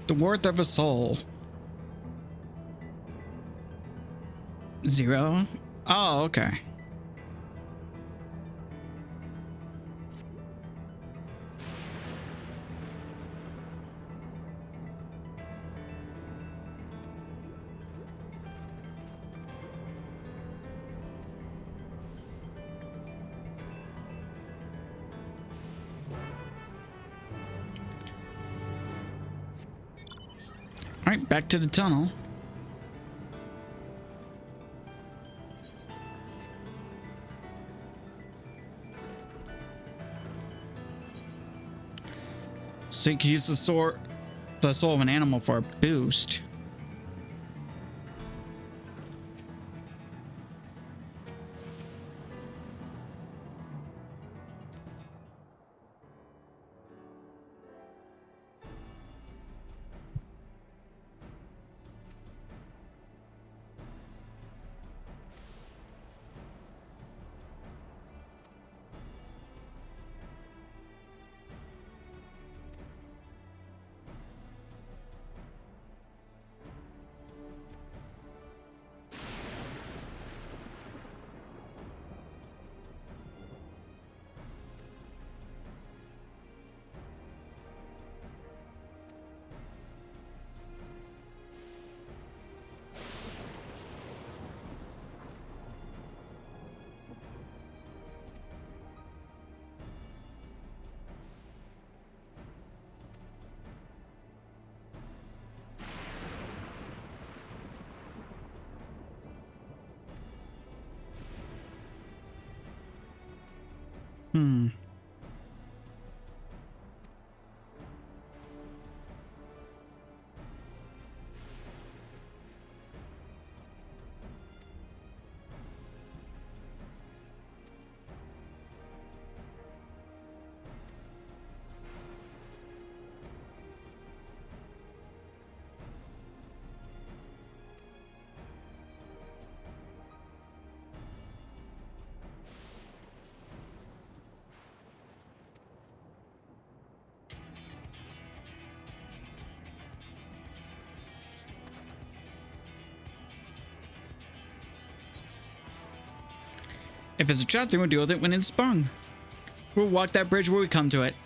Speaker 1: The worth of a soul. 0? Oh, okay. right, back to the tunnel. So you can use the soul of an animal for a boost. Hmm. If it's a trap, then we'll deal with it when it's sprung. We'll walk that bridge where we come to it.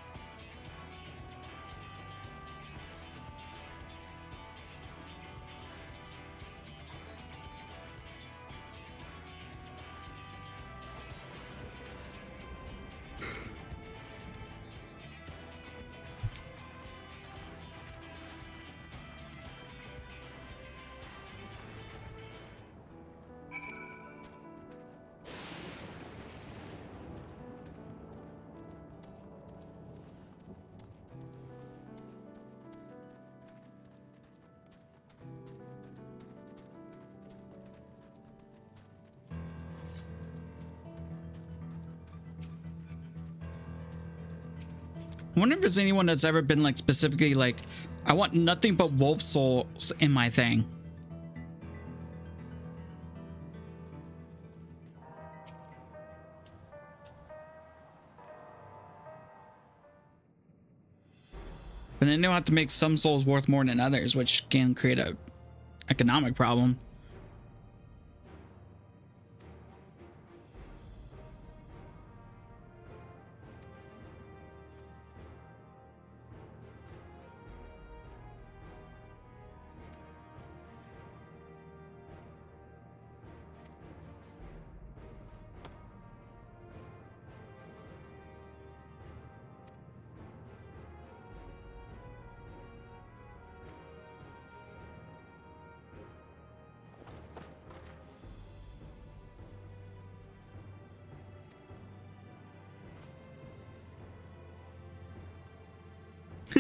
Speaker 1: I wonder if there's anyone that's ever been like specifically like, I want nothing but wolf souls in my thing. But then they'll have to make some souls worth more than others, which can create a economic problem.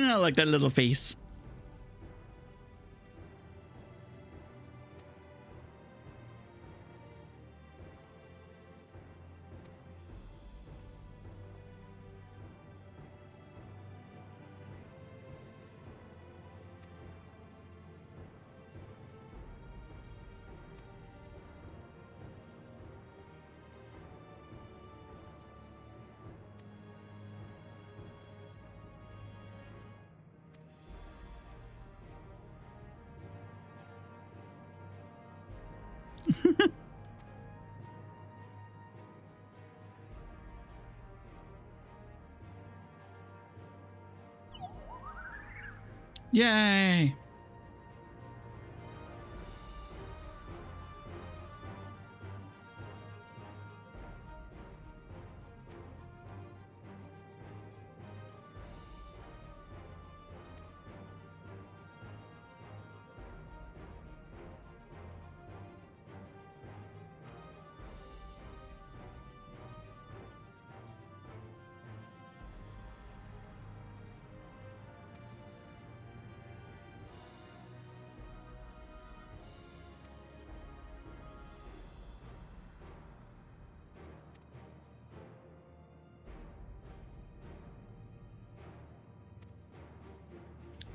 Speaker 1: I like that little face. Yay!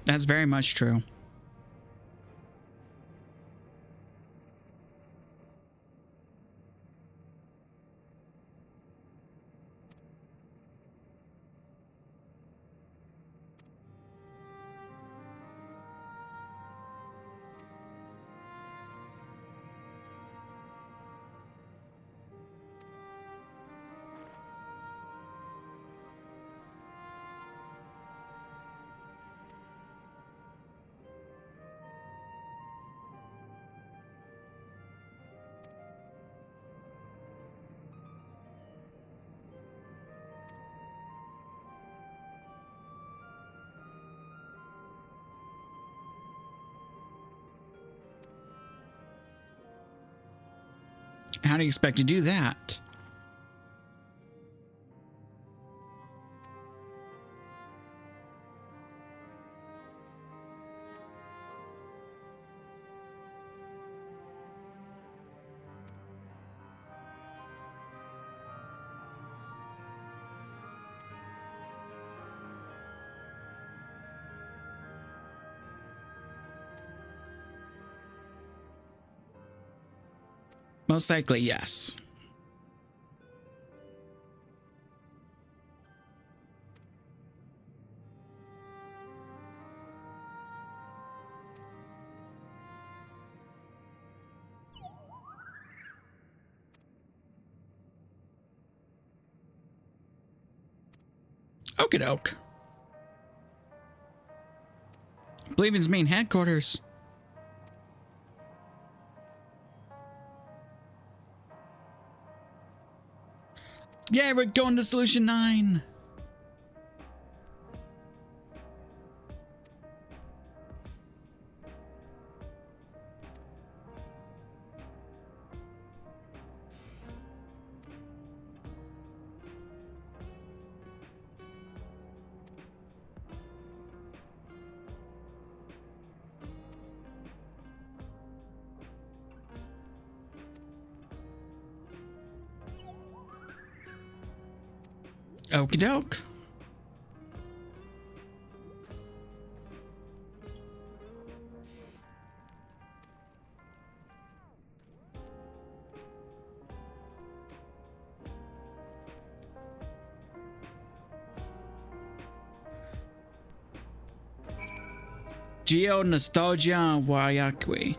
Speaker 1: That's very much true. How do you expect to do that? Most likely, yes. Okie doke. I believe it's main headquarters. Yeah, we're going to Solution 9. Okie doke. Geo Nostalgia Wayakwe.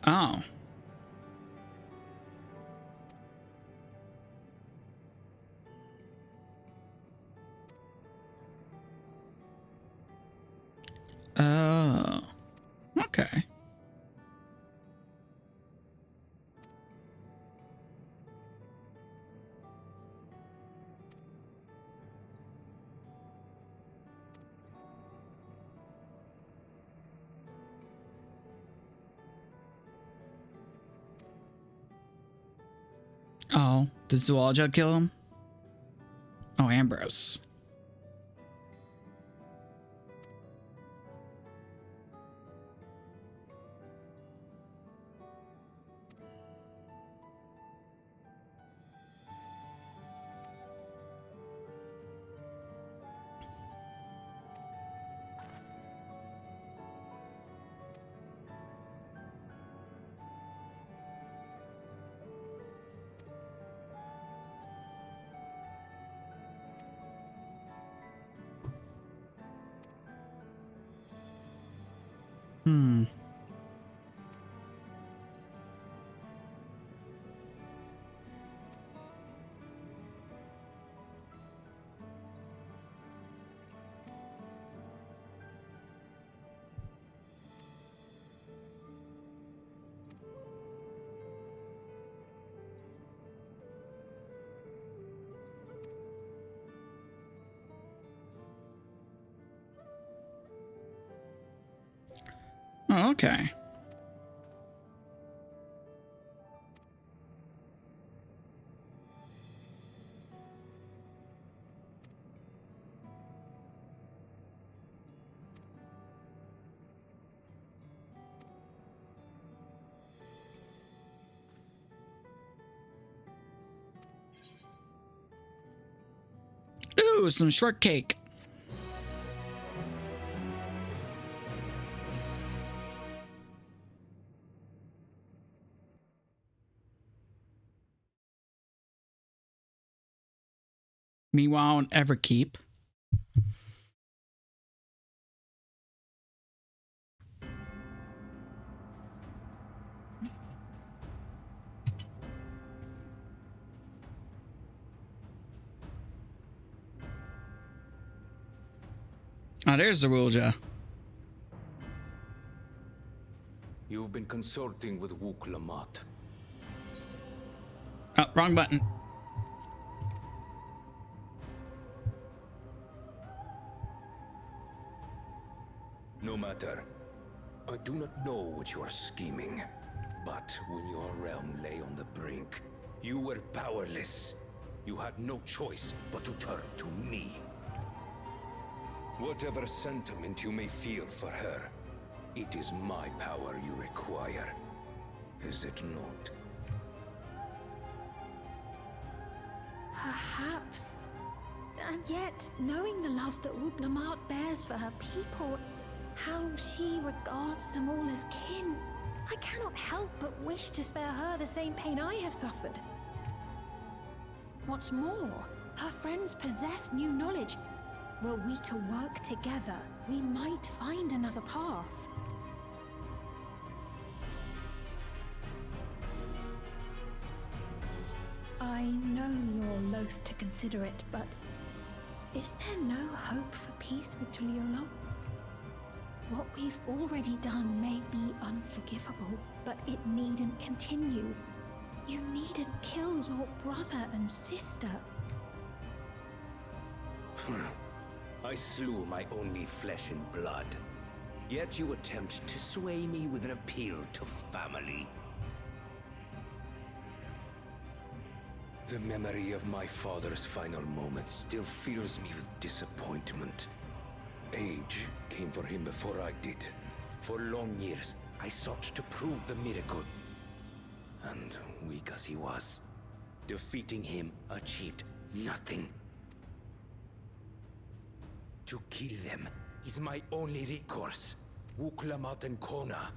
Speaker 1: Oh. Oh. Okay. Oh, did Zoologia kill him? Oh, Ambrose. Hmm. Oh, okay. Ooh, some shortcake. Meanwhile, on Everkeep. Ah, there's the Rulja.
Speaker 17: You've been consulting with Wook Lamont.
Speaker 1: Oh, wrong button.
Speaker 17: No matter. I do not know what you are scheming, but when your realm lay on the brink, you were powerless. You had no choice but to turn to me. Whatever sentiment you may feel for her, it is my power you require, is it not?
Speaker 10: Perhaps. And yet, knowing the love that Wook Lamont bears for her people, how she regards them all as kin, I cannot help but wish to spare her the same pain I have suffered. What's more, her friends possess new knowledge. Were we to work together, we might find another path. I know you're loath to consider it, but is there no hope for peace with Tuliolo? What we've already done may be unforgivable, but it needn't continue. You needn't kill your brother and sister.
Speaker 17: I slew my only flesh and blood. Yet you attempt to sway me with an appeal to family. The memory of my father's final moments still fills me with disappointment. Age came for him before I did. For long years, I sought to prove the miracle. And weak as he was, defeating him achieved nothing. To kill them is my only recourse. Wook Lamont and Kona,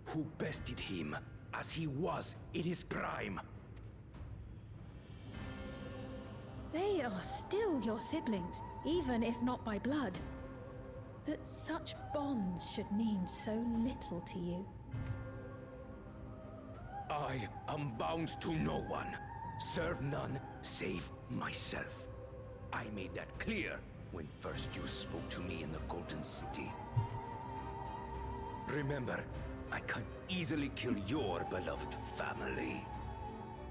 Speaker 17: who bested him as he was in his prime.
Speaker 10: They are still your siblings, even if not by blood. That such bonds should mean so little to you.
Speaker 17: I am bound to no one. Serve none save myself. I made that clear when first you spoke to me in the Golden City. Remember, I can easily kill your beloved family.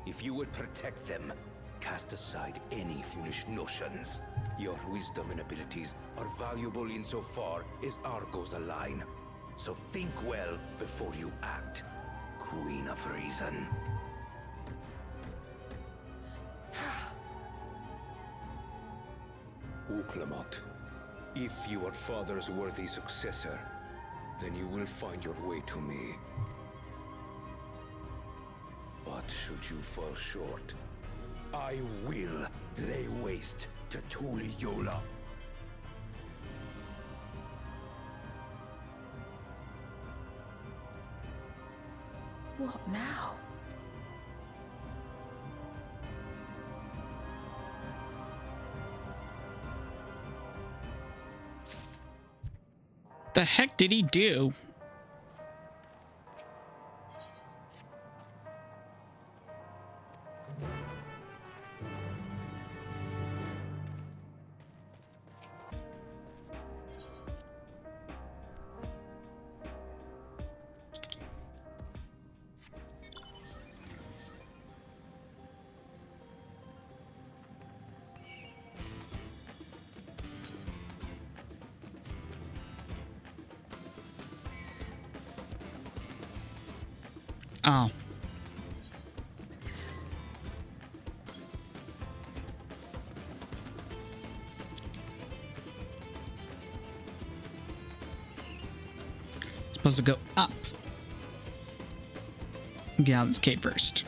Speaker 17: If you would protect them, cast aside any foolish notions. Your wisdom and abilities are valuable insofar as our goals align. So think well before you act, Queen of Reason. Wook Lamont, if you are father's worthy successor, then you will find your way to me. But should you fall short, I will lay waste to Tuliolo.
Speaker 10: What now?
Speaker 1: The heck did he do? Oh. Supposed to go up. Get out of this cave first.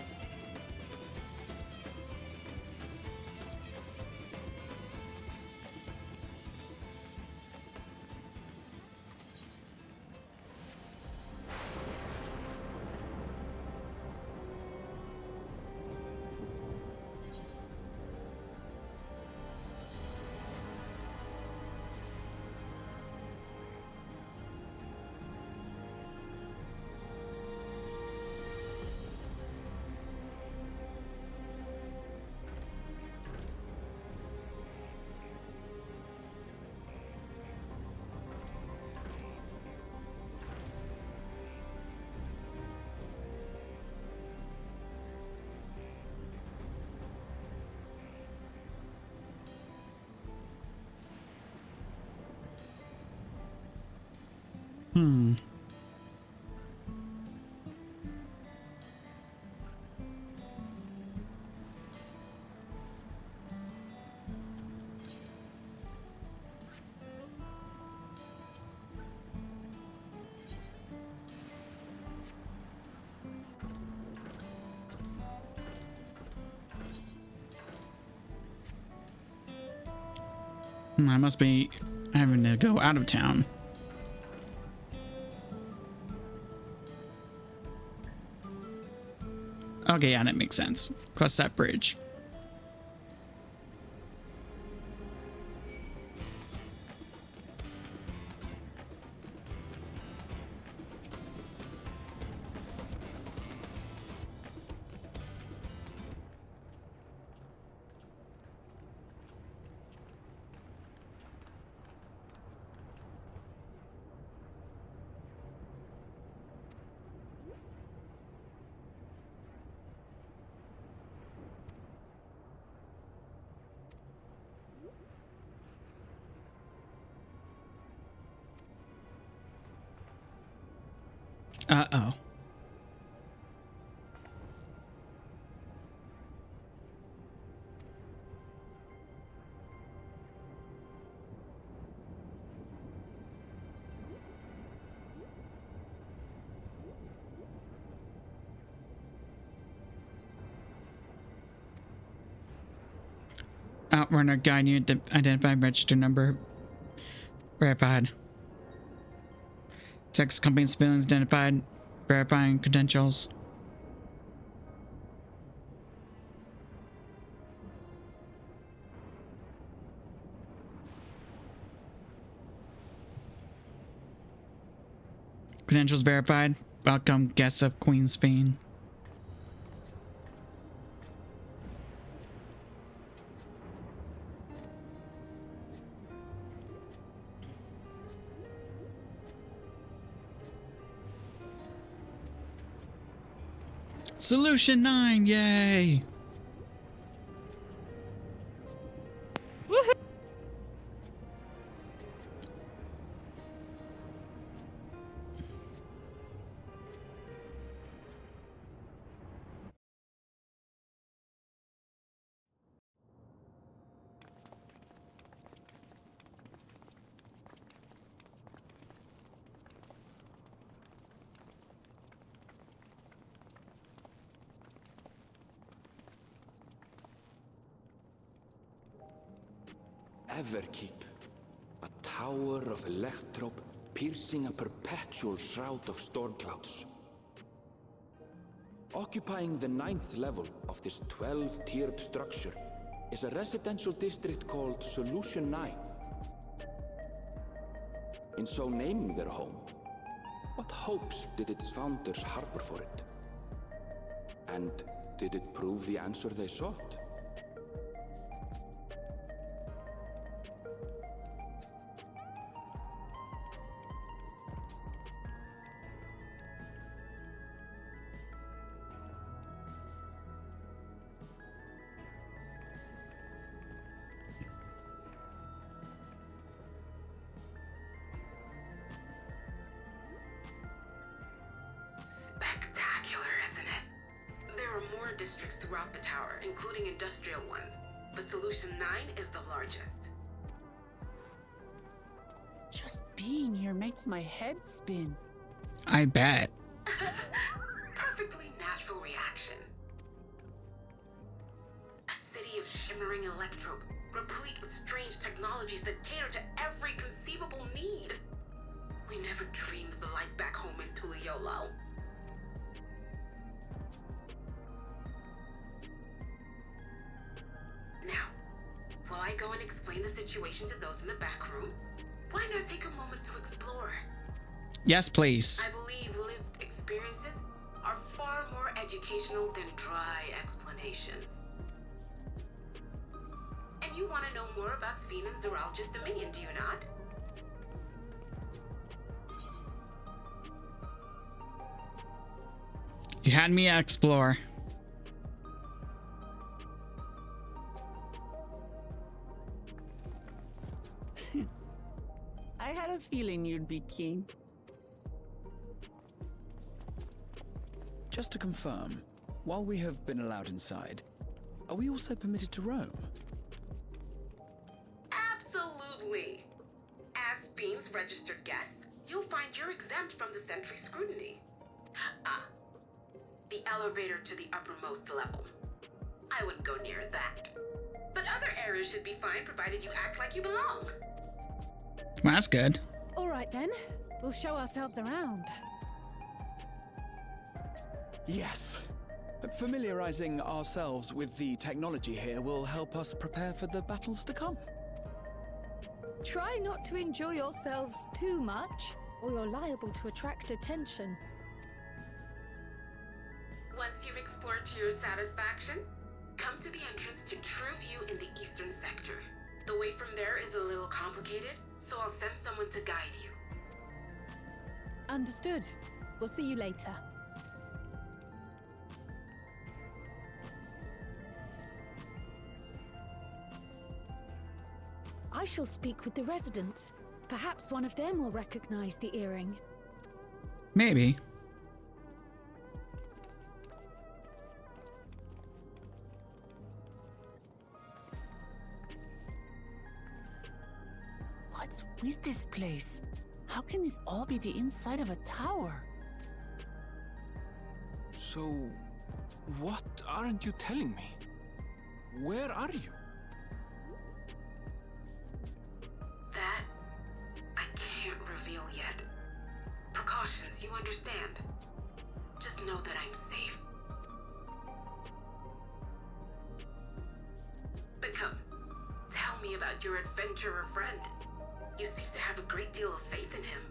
Speaker 1: I must be having to go out of town. Okay, yeah, that makes sense. Cross that bridge. Uh-oh. Outrunner guide you to identify register number verified. Sex company civilians identified. Verifying credentials. Credentials verified. Welcome, guests of Queen's Fane. Solution 9, yay!
Speaker 2: Woohoo!
Speaker 13: Everkeep, a tower of electrope piercing a perpetual shroud of storm clouds. Occupying the 9th level of this 12-tiered structure is a residential district called Solution 9. In so naming their home, what hopes did its founders harbor for it? And did it prove the answer they sought?
Speaker 15: Spectacular, isn't it? There are more districts throughout the tower, including industrial ones, but Solution 9 is the largest.
Speaker 6: Just being here makes my head spin.
Speaker 1: I bet.
Speaker 15: Perfectly natural reaction. A city of shimmering electrope, replete with strange technologies that cater to every conceivable need. We never dreamed of the life back home in Tural. Now, while I go and explain the situation to those in the back room, why not take a moment to explore?
Speaker 1: Yes, please.
Speaker 15: I believe lived experiences are far more educational than dry explanations. And you want to know more about Sphene and Zoralja's dominion, do you not?
Speaker 1: You had me explore.
Speaker 6: I had a feeling you'd be keen.
Speaker 12: just to confirm, while we have been allowed inside, are we also permitted to roam?
Speaker 15: Absolutely. As Beam's registered guest, you'll find you're exempt from the sentry scrutiny. The elevator to the uppermost level. I wouldn't go near that. But other areas should be fine provided you act like you belong.
Speaker 1: Well, that's good.
Speaker 16: All right then, we'll show ourselves around.
Speaker 12: Yes. Familiarizing ourselves with the technology here will help us prepare for the battles to come.
Speaker 10: Try not to enjoy yourselves too much, or you're liable to attract attention.
Speaker 15: Once you've explored to your satisfaction, come to the entrance to True View in the eastern sector. The way from there is a little complicated, so I'll send someone to guide you.
Speaker 16: Understood. We'll see you later.
Speaker 10: I shall speak with the residents. Perhaps one of them will recognize the earring.
Speaker 1: Maybe.
Speaker 6: What's with this place? How can this all be the inside of a tower?
Speaker 13: So, what aren't you telling me? Where are you?
Speaker 15: That I can't reveal yet. Precautions, you understand. Just know that I'm safe. But come, tell me about your adventurer friend. You seem to have a great deal of faith in him.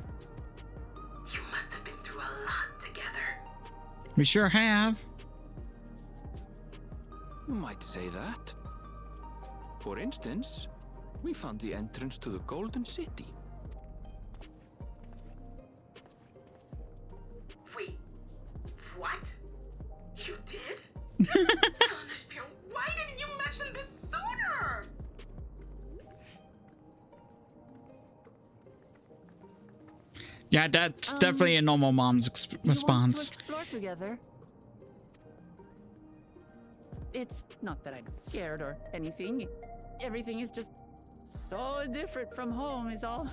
Speaker 15: You must have been through a lot together.
Speaker 1: We sure have.
Speaker 13: You might say that. For instance, we found the entrance to the Golden City.
Speaker 15: Wait, what? You did? MSQ, why didn't you mention this sooner?
Speaker 1: Yeah, that's definitely a normal mom's response.
Speaker 6: Want to explore together? It's not that I'm scared or anything. Everything is just so different from home is all.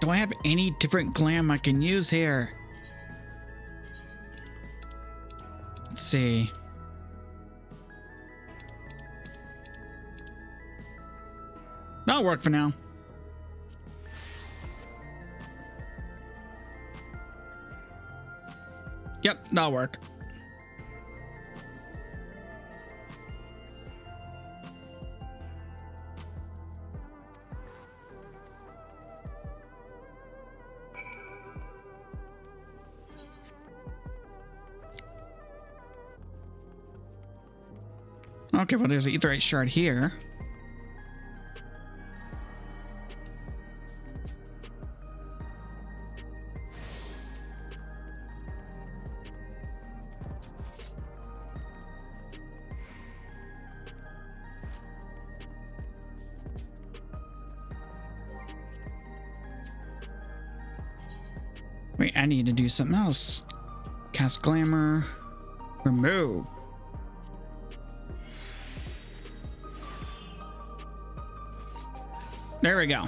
Speaker 1: Do I have any different glam I can use here? Let's see. That'll work for now. Yep, that'll work. Okay, well, there's an etherite shard here. Wait, I need to do something else. Cast glamour. Remove. There we go.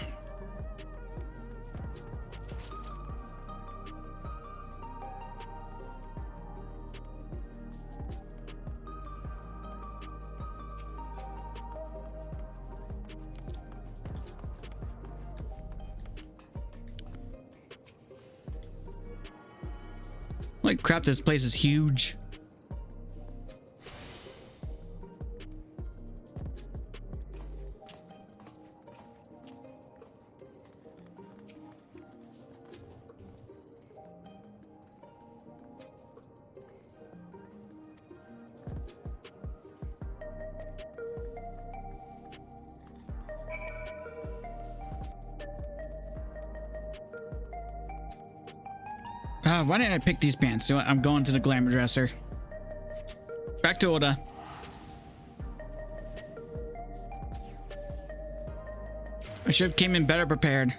Speaker 1: Like crap, this place is huge. Why didn't I pick these pants? You know what? I'm going to the glamour dresser. Back to Oda. I should have came in better prepared.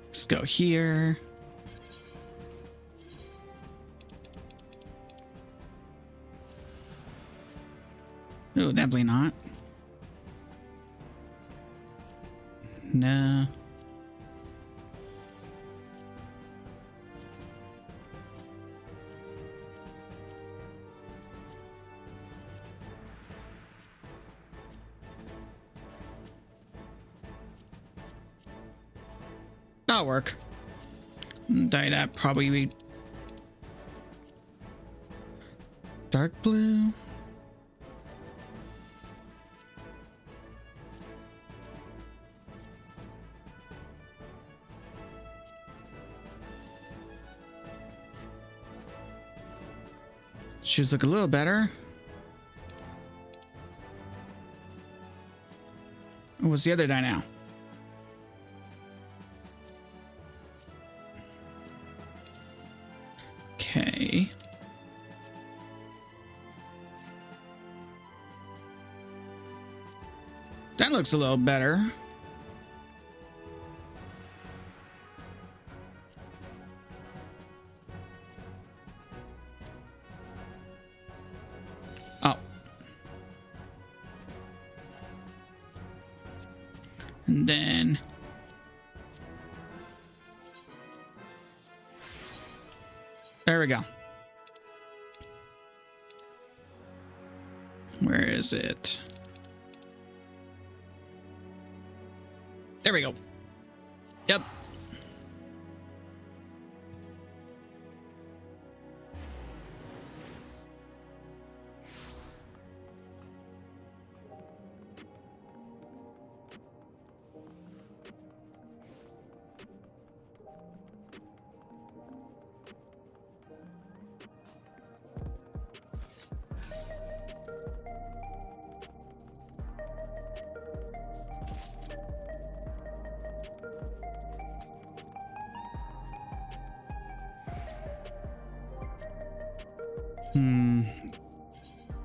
Speaker 1: Let's go here. Oh, definitely not. No. That'll work. Dye that probably be dark blue. Shoes look a little better. What's the other dye now? Okay. That looks a little better. Oh. And then there we go. Where is it? There we go. Yep.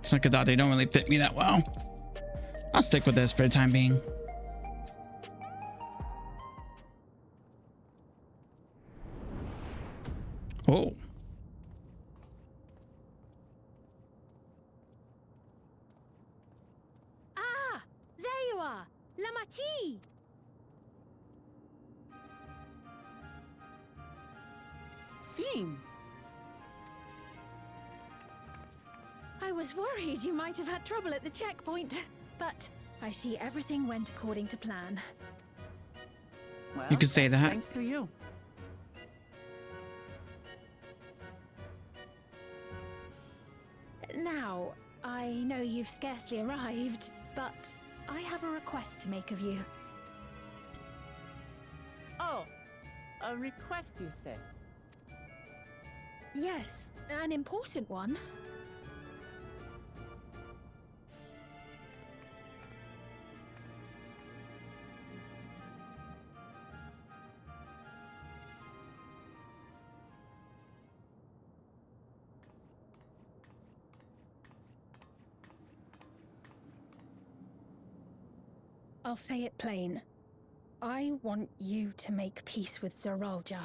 Speaker 1: It's like I thought they don't really fit me that well. I'll stick with this for the time being. Oh.
Speaker 10: Ah, there you are, Lamati.
Speaker 6: Sphene.
Speaker 10: I was worried you might have had trouble at the checkpoint, but I see everything went according to plan.
Speaker 6: Well,
Speaker 1: You could say
Speaker 6: that's
Speaker 1: that.
Speaker 6: Thanks to you.
Speaker 10: Now, I know you've scarcely arrived, but I have a request to make of you.
Speaker 6: Oh, a request, you say?
Speaker 10: Yes, an important one. I'll say it plain. I want you to make peace with Zoralja.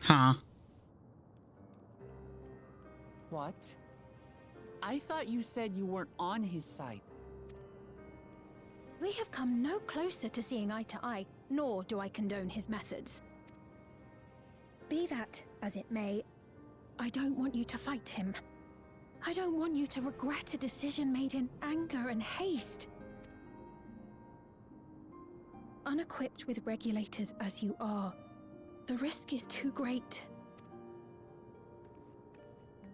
Speaker 1: Huh?
Speaker 6: What? I thought you said you weren't on his side.
Speaker 10: We have come no closer to seeing eye to eye, nor do I condone his methods. Be that as it may, I don't want you to fight him. I don't want you to regret a decision made in anger and haste. Unequipped with regulators as you are, the risk is too great.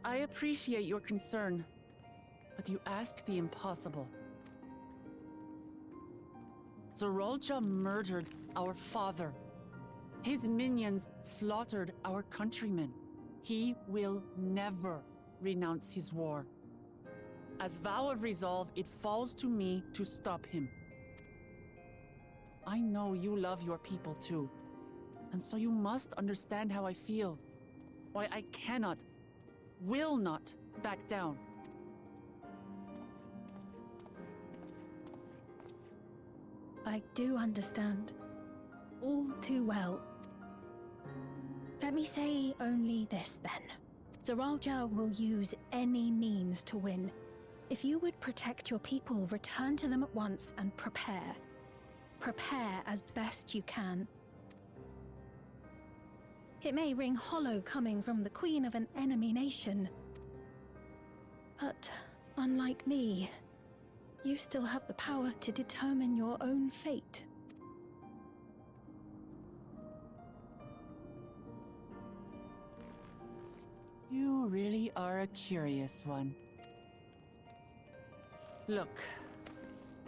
Speaker 6: I appreciate your concern, but you ask the impossible. Zorolja murdered our father. His minions slaughtered our countrymen. He will never renounce his war. As vow of resolve, it falls to me to stop him. I know you love your people too, and so you must understand how I feel. Why I cannot, will not back down.
Speaker 10: I do understand. All too well. Let me say only this then. Zoralja will use any means to win. If you would protect your people, return to them at once and prepare. Prepare as best you can. It may ring hollow coming from the queen of an enemy nation. But unlike me, you still have the power to determine your own fate.
Speaker 6: You really are a curious one. Look,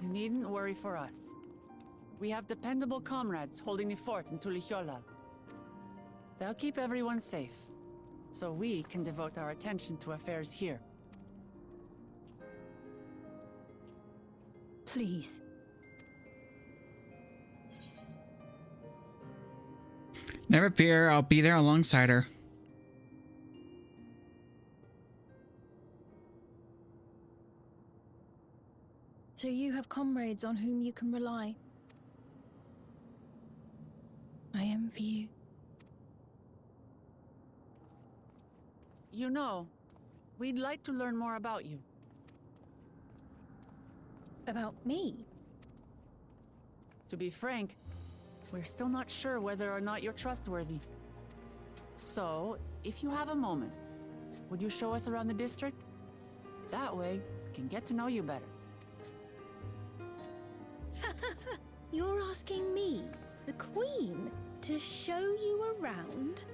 Speaker 6: you needn't worry for us. We have dependable comrades holding the fort in Tuliholal. They'll keep everyone safe, so we can devote our attention to affairs here.
Speaker 10: Please.
Speaker 1: Never fear, I'll be there alongside her.
Speaker 10: So you have comrades on whom you can rely. I envy you.
Speaker 6: You know, we'd like to learn more about you.
Speaker 10: About me?
Speaker 6: To be frank, we're still not sure whether or not you're trustworthy. So, if you have a moment, would you show us around the district? That way, we can get to know you better.
Speaker 10: You're asking me, the Queen, to show you around?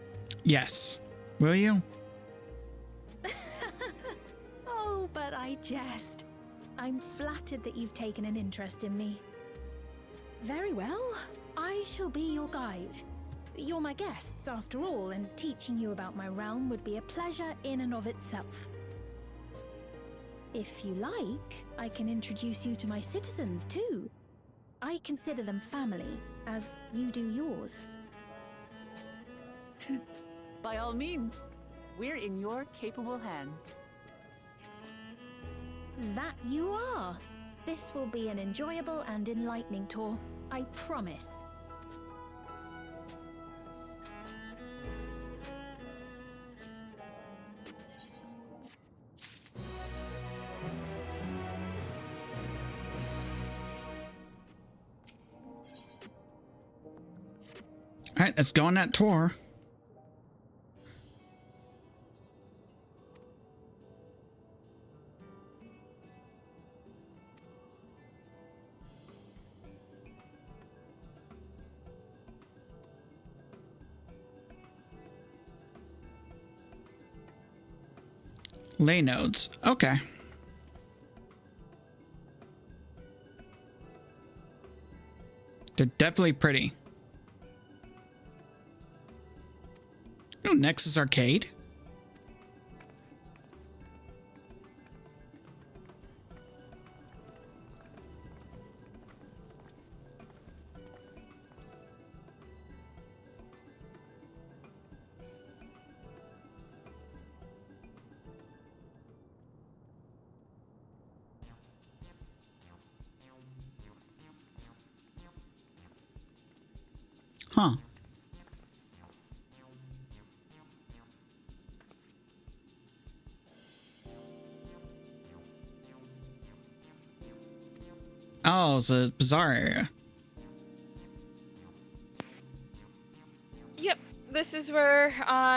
Speaker 1: Yes. Will you?
Speaker 10: Oh, but I jest. I'm flattered that you've taken an interest in me. Very well. I shall be your guide. You're my guests, after all, and teaching you about my realm would be a pleasure in and of itself. If you like, I can introduce you to my citizens, too. I consider them family, as you do yours.
Speaker 6: By all means, we're in your capable hands.
Speaker 10: That you are. This will be an enjoyable and enlightening tour, I promise.
Speaker 1: All right, let's go on that tour. Lay nodes. Okay. They're definitely pretty. Ooh, Nexus Arcade. Huh. Oh, it's a bazaar area.
Speaker 2: Yep, this is where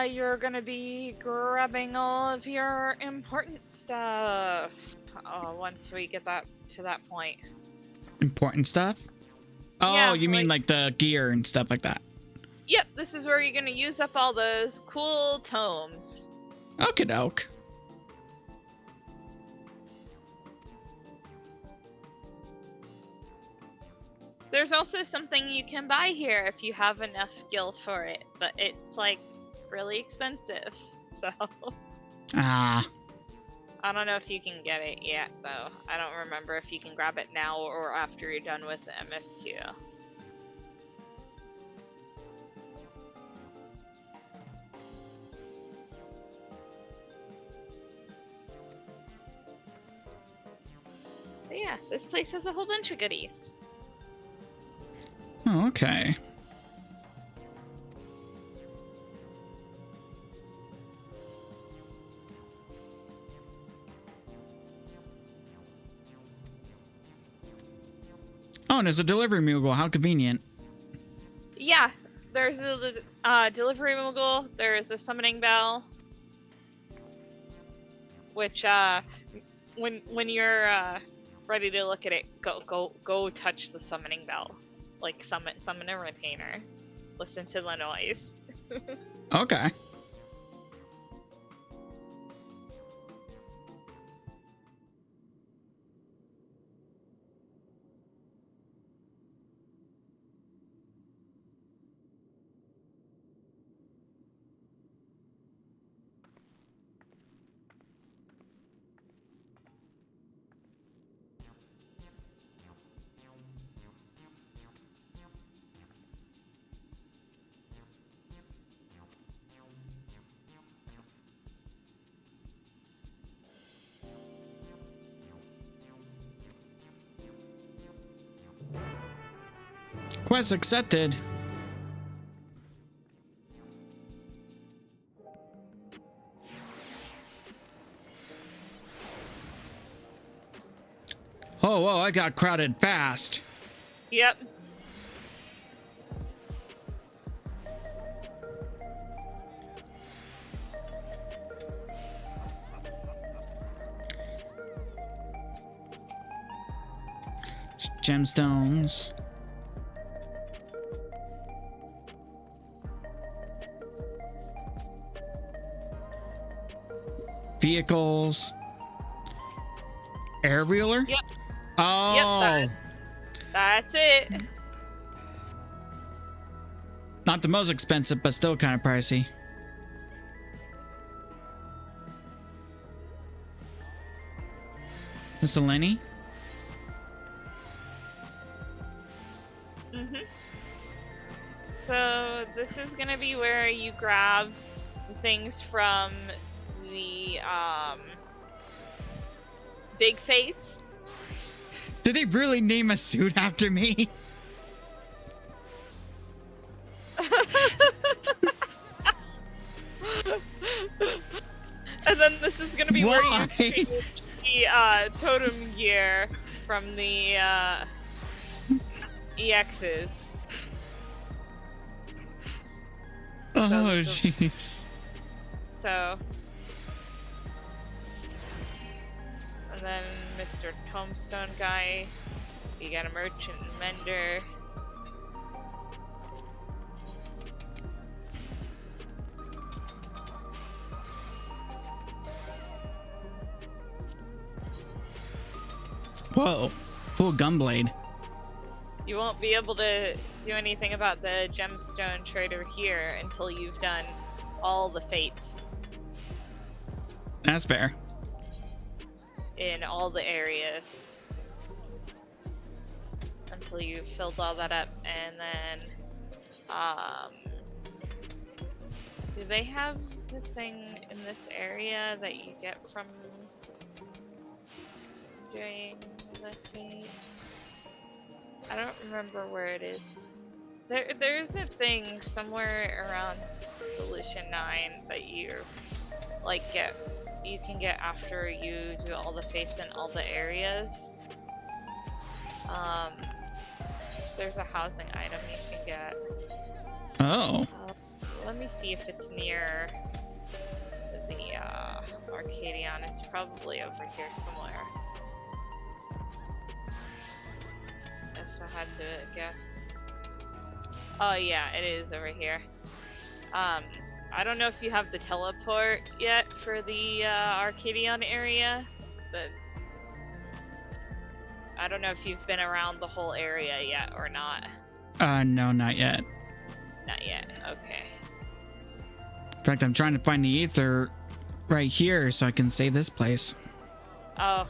Speaker 2: you're gonna be grabbing all of your important stuff. Once we get to that point.
Speaker 1: Important stuff? Oh,
Speaker 2: Yeah,
Speaker 1: you mean like the gear and stuff like that?
Speaker 2: Yep, this is where you're gonna use up all those cool tomes.
Speaker 1: Okie doke.
Speaker 2: There's also something you can buy here if you have enough gil for it, but it's like really expensive. So
Speaker 1: Ah.
Speaker 2: I don't know if you can get it yet, though. I don't remember if you can grab it now or after you're done with the MSQ. But yeah, this place has a whole bunch of goodies.
Speaker 1: Oh, okay. Oh, and there's a delivery mule. How convenient.
Speaker 2: Yeah, there's a delivery mogul. There's a summoning bell. Which, when you're ready to look at it, go touch the summoning bell. Like summon a retainer. Listen to the noise.
Speaker 1: Okay. Quest accepted. Oh, whoa, I got crowded fast.
Speaker 2: Yep.
Speaker 1: Gemstones. Vehicles. Air wheeler?
Speaker 2: Yep.
Speaker 1: Oh.
Speaker 2: Yep, that's it.
Speaker 1: Not the most expensive, but still kind of pricey. Miscellany?
Speaker 2: Mm-hmm. So this is gonna be where you grab things from the big face.
Speaker 1: Did they really name a suit after me?
Speaker 2: And then this is gonna be where you exchange the totem gear from the EXs.
Speaker 1: Oh, jeez.
Speaker 2: So, and then Mr. Tombstone guy, you got a merchant and mender.
Speaker 1: Whoa, full gunblade.
Speaker 2: You won't be able to do anything about the gemstone trader here until you've done all the fates
Speaker 1: That's fair.
Speaker 2: in all the areas. Until you've filled all that up, and then, do they have the thing in this area that you get from doing the fate? I don't remember where it is. There's a thing somewhere around Solution 9 that you can get after you do all the fates in all the areas. There's a housing item you can get.
Speaker 1: Oh.
Speaker 2: Let me see if it's near the Arcadion. It's probably over here somewhere. If I had to guess. Oh yeah, it is over here. I don't know if you have the teleport yet for the Arcadion area, but I don't know if you've been around the whole area yet or not.
Speaker 1: No, not yet.
Speaker 2: Not yet. Okay.
Speaker 1: In fact, I'm trying to find the ether right here so I can save this place.
Speaker 2: Oh.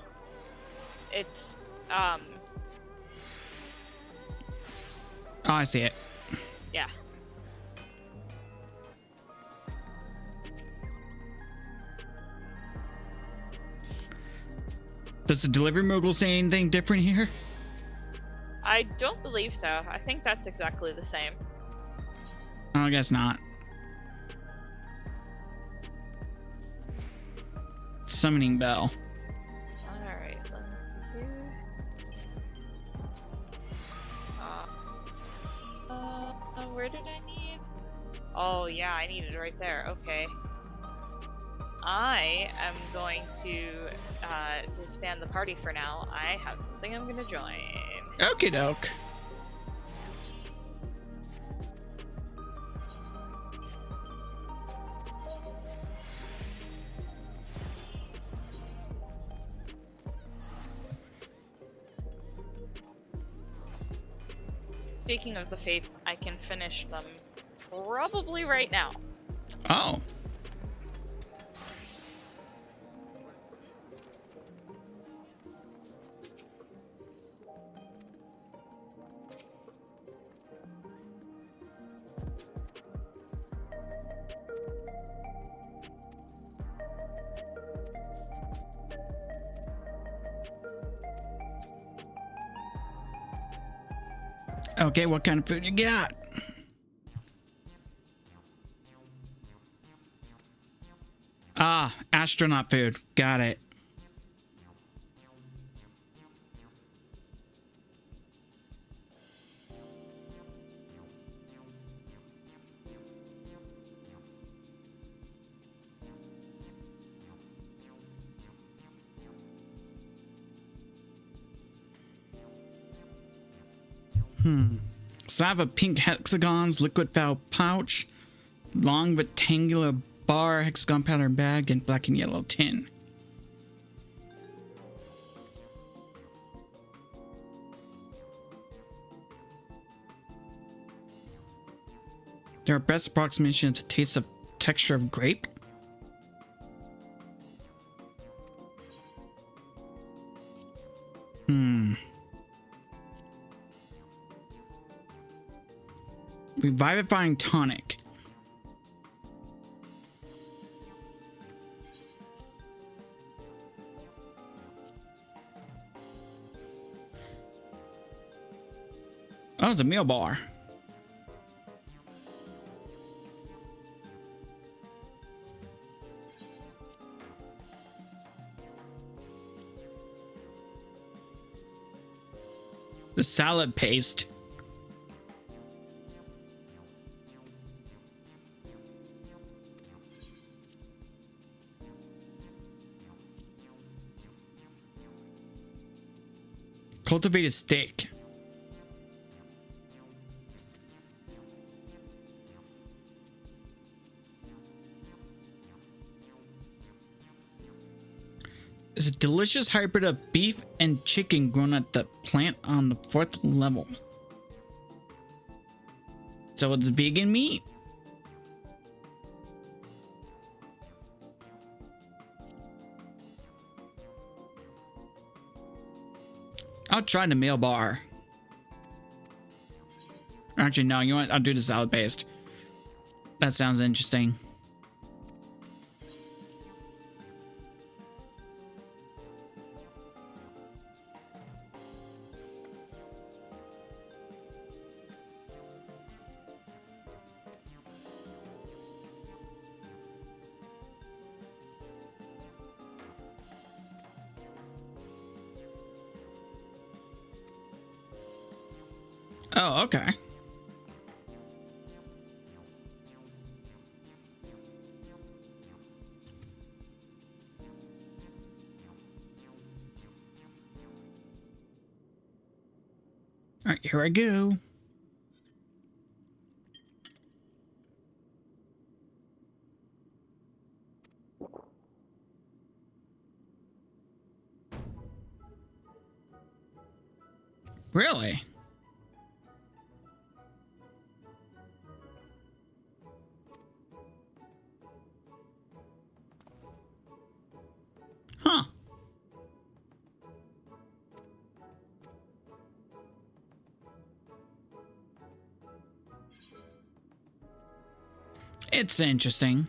Speaker 2: It's,
Speaker 1: Oh, I see it.
Speaker 2: yeah.
Speaker 1: Does the delivery mogul say anything different here?
Speaker 2: I don't believe so. I think that's exactly the same.
Speaker 1: Oh, I guess not. Summoning bell.
Speaker 2: Alright, let me see here. Where did I need? Oh, yeah, I need it right there. Okay. I am going to disband the party for now. I have something I'm gonna join.
Speaker 1: Okie doke.
Speaker 2: Speaking of the fates, I can finish them probably right now.
Speaker 1: Oh. Okay, what kind of food you got? Ah, astronaut food. Got it. Slab of pink hexagons, liquid valve pouch, long rectangular bar, hexagon pattern bag, and black and yellow tin. There are best approximation to taste of texture of grape. Revivifying tonic. Oh, it's a meal bar. The salad paste. Cultivated steak. It's a delicious hybrid of beef and chicken grown at the plant on the 4th level. So it's vegan meat. I'll try the meal bar. Actually, no, you know what? I'll do the salad paste. That sounds interesting. Oh, okay. All right, here I go. Really? Huh. It's interesting.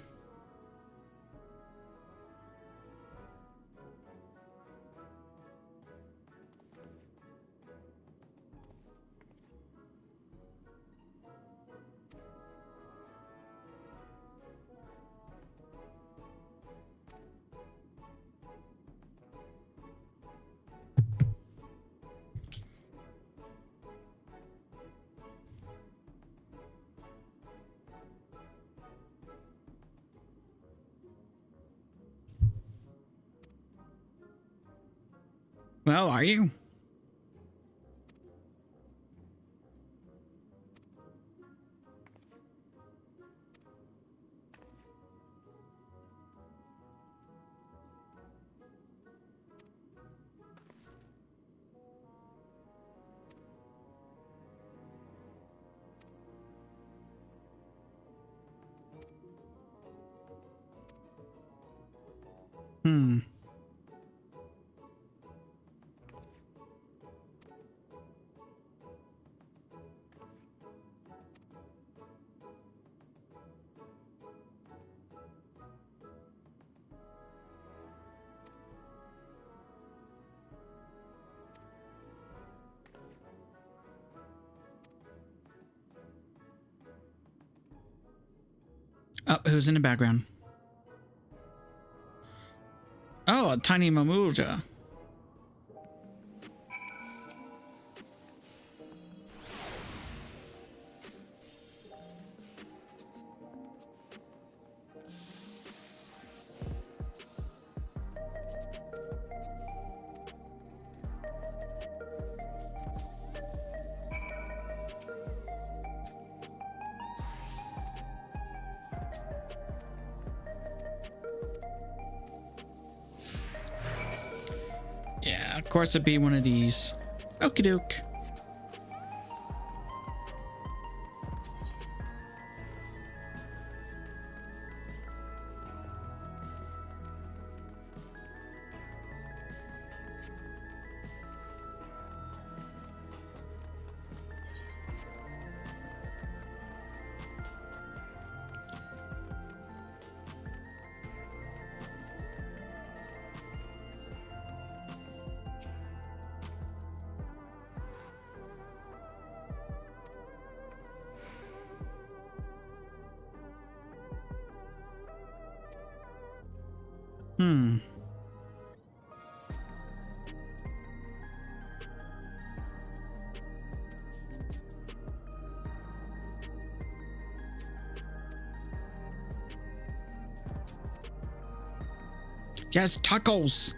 Speaker 1: Well, are you? Hmm. Oh, who's in the background? Oh, a tiny Mamulja. Yeah, of course it'd be one of these. Okie doke. Hmm. Yes, tacos.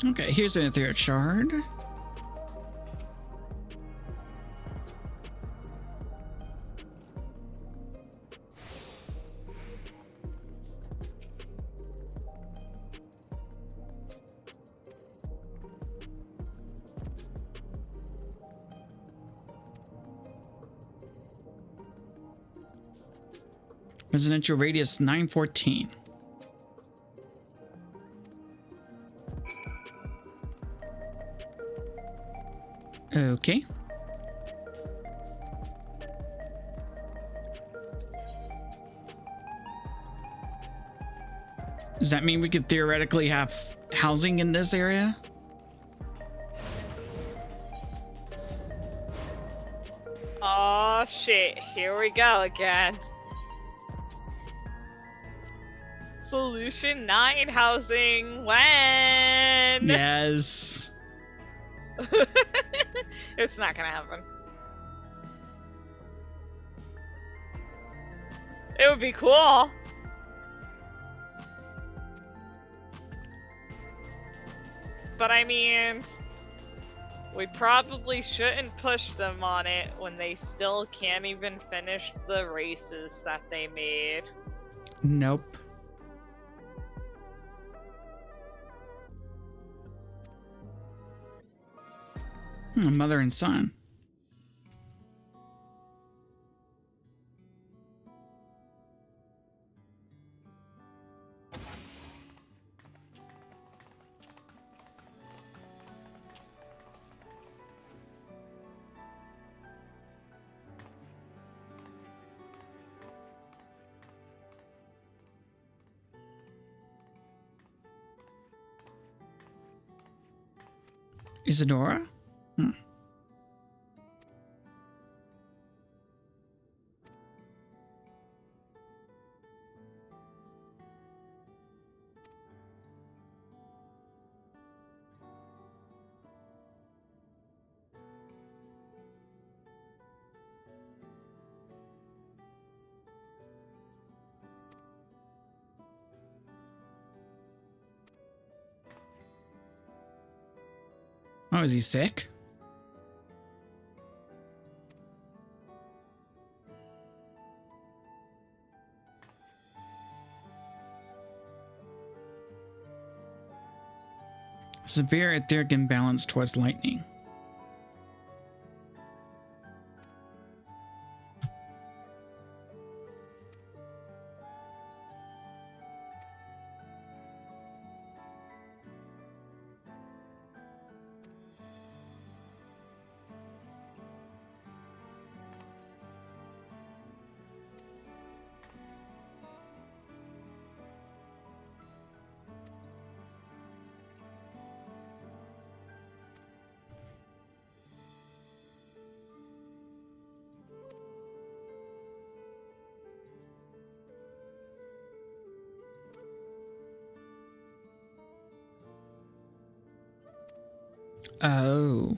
Speaker 1: Okay, here's an etheric shard. Residential radius 914. Okay. Does that mean we could theoretically have housing in this area?
Speaker 2: Oh shit, here we go again. Solution 9 housing when?
Speaker 1: Yes.
Speaker 2: It's not gonna happen. It would be cool. But I mean, we probably shouldn't push them on it when they still can't even finish the races that they made.
Speaker 1: Nope. Mother and son. Isadora? Oh, is he sick? Severe etheric imbalance towards lightning. Oh.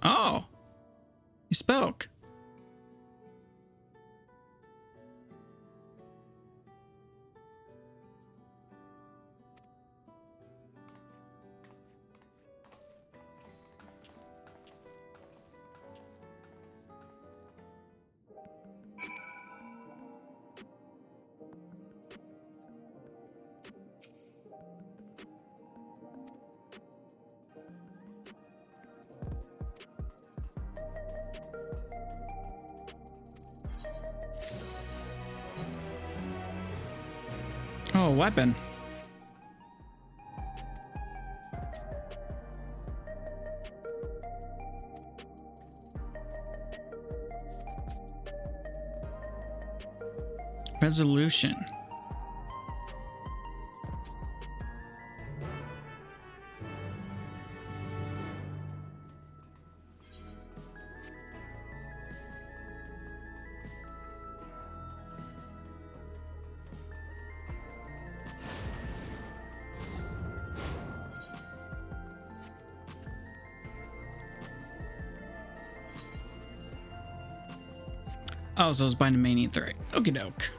Speaker 1: Oh, he spoke. Oh, weapon. Resolution. Oh, so it's by the main ether. Okie doke.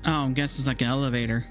Speaker 1: Oh, I guess it's like an elevator.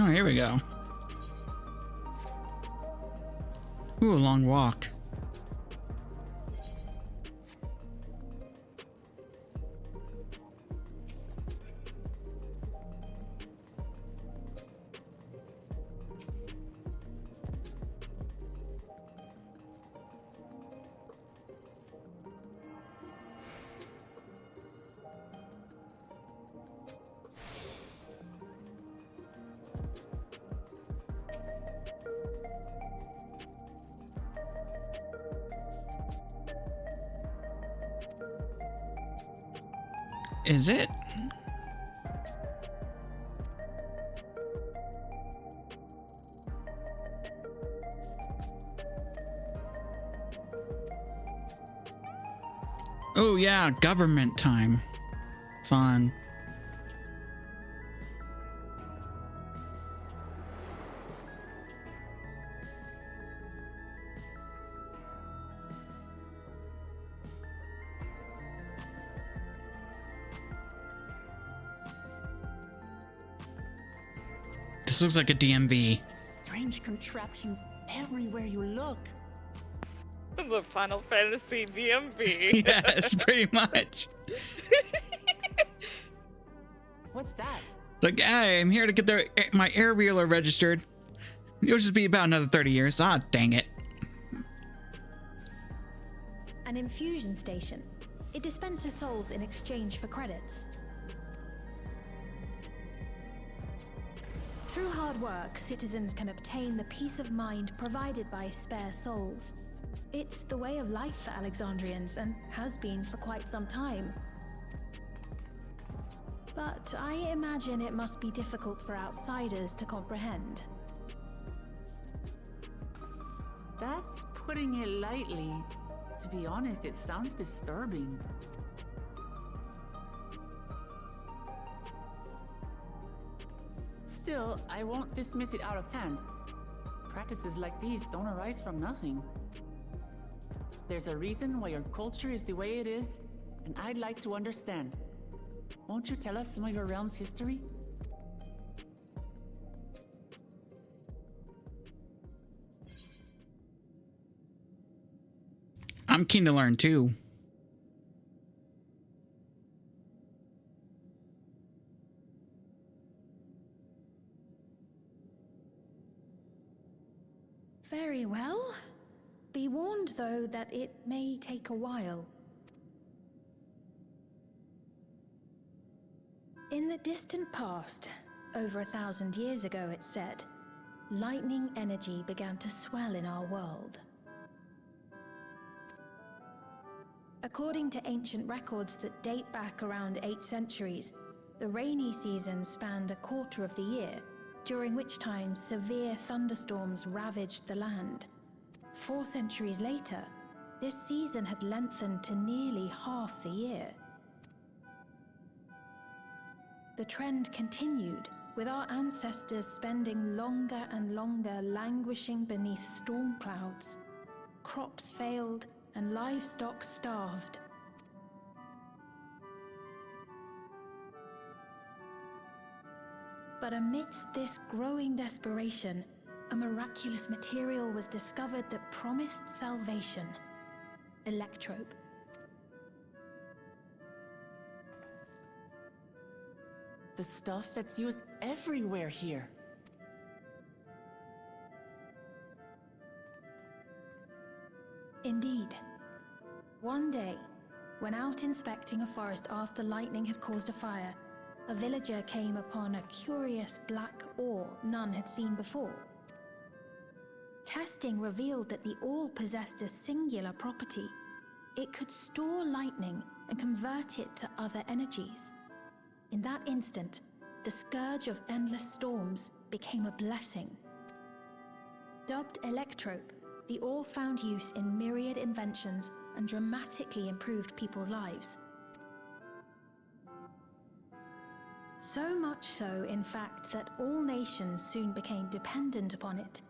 Speaker 1: Oh, here we go. Ooh, a long walk. Is it? Oh yeah, government time. Fun. This looks like a DMV.
Speaker 6: Strange contraptions everywhere you look.
Speaker 2: The Final Fantasy DMV.
Speaker 1: Yes, pretty much.
Speaker 6: What's that?
Speaker 1: It's like, hey, I'm here to get my air wheeler registered. It'll just be about another 30 years. Ah, dang it.
Speaker 10: An infusion station. It dispenses souls in exchange for credits. Through hard work, citizens can obtain the peace of mind provided by spare souls. It's the way of life for Alexandrians and has been for quite some time. But I imagine it must be difficult for outsiders to comprehend.
Speaker 6: That's putting it lightly. To be honest, it sounds disturbing. Still, I won't dismiss it out of hand. Practices like these don't arise from nothing. There's a reason why your culture is the way it is, and I'd like to understand. Won't you tell us some of your realm's history?
Speaker 1: I'm keen to learn too.
Speaker 10: Very well. Be warned, though, that it may take a while. In the distant past, over 1,000 years ago, it said, lightning energy began to swell in our world. According to ancient records that date back around 8 centuries, the rainy season spanned a quarter of the year, during which time severe thunderstorms ravaged the land. 4 centuries later, this season had lengthened to nearly half the year. The trend continued, with our ancestors spending longer and longer languishing beneath storm clouds. Crops failed and livestock starved. But amidst this growing desperation, a miraculous material was discovered that promised salvation: electrope.
Speaker 6: The stuff that's used everywhere here.
Speaker 10: Indeed. One day, when out inspecting a forest after lightning had caused a fire, a villager came upon a curious black ore none had seen before. Testing revealed that the ore possessed a singular property. It could store lightning and convert it to other energies. In that instant, the scourge of endless storms became a blessing. Dubbed electrope, the ore found use in myriad inventions and dramatically improved people's lives. So much so, in fact, that all nations soon became dependent upon it,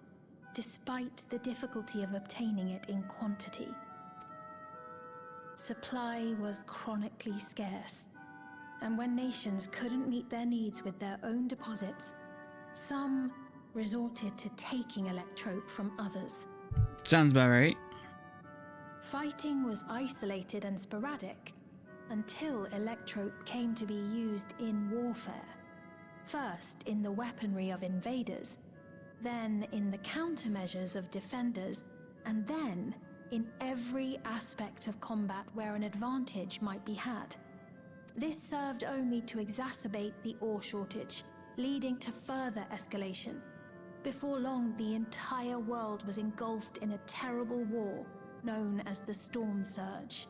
Speaker 10: despite the difficulty of obtaining it in quantity. Supply was chronically scarce, and when nations couldn't meet their needs with their own deposits,
Speaker 11: Some resorted to taking Electrope from others.
Speaker 1: Sounds about right.
Speaker 11: Fighting was isolated and sporadic until Electrope came to be used in warfare. First in the weaponry of invaders, then in the countermeasures of defenders, and then in every aspect of combat where an advantage might be had. This served only to exacerbate the ore shortage, leading to further escalation. Before long, the entire world was engulfed in a terrible war known as the Storm Surge.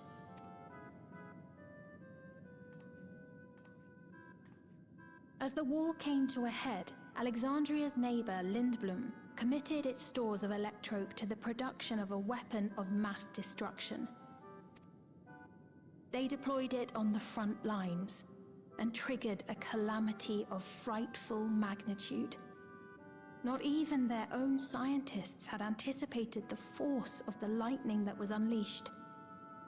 Speaker 11: As the war came to a head, Alexandria's neighbor, Lindblum, committed its stores of Electrope to the production of a weapon of mass destruction. They deployed it on the front lines and triggered a calamity of frightful magnitude. Not even their own scientists had anticipated the force of the lightning that was unleashed.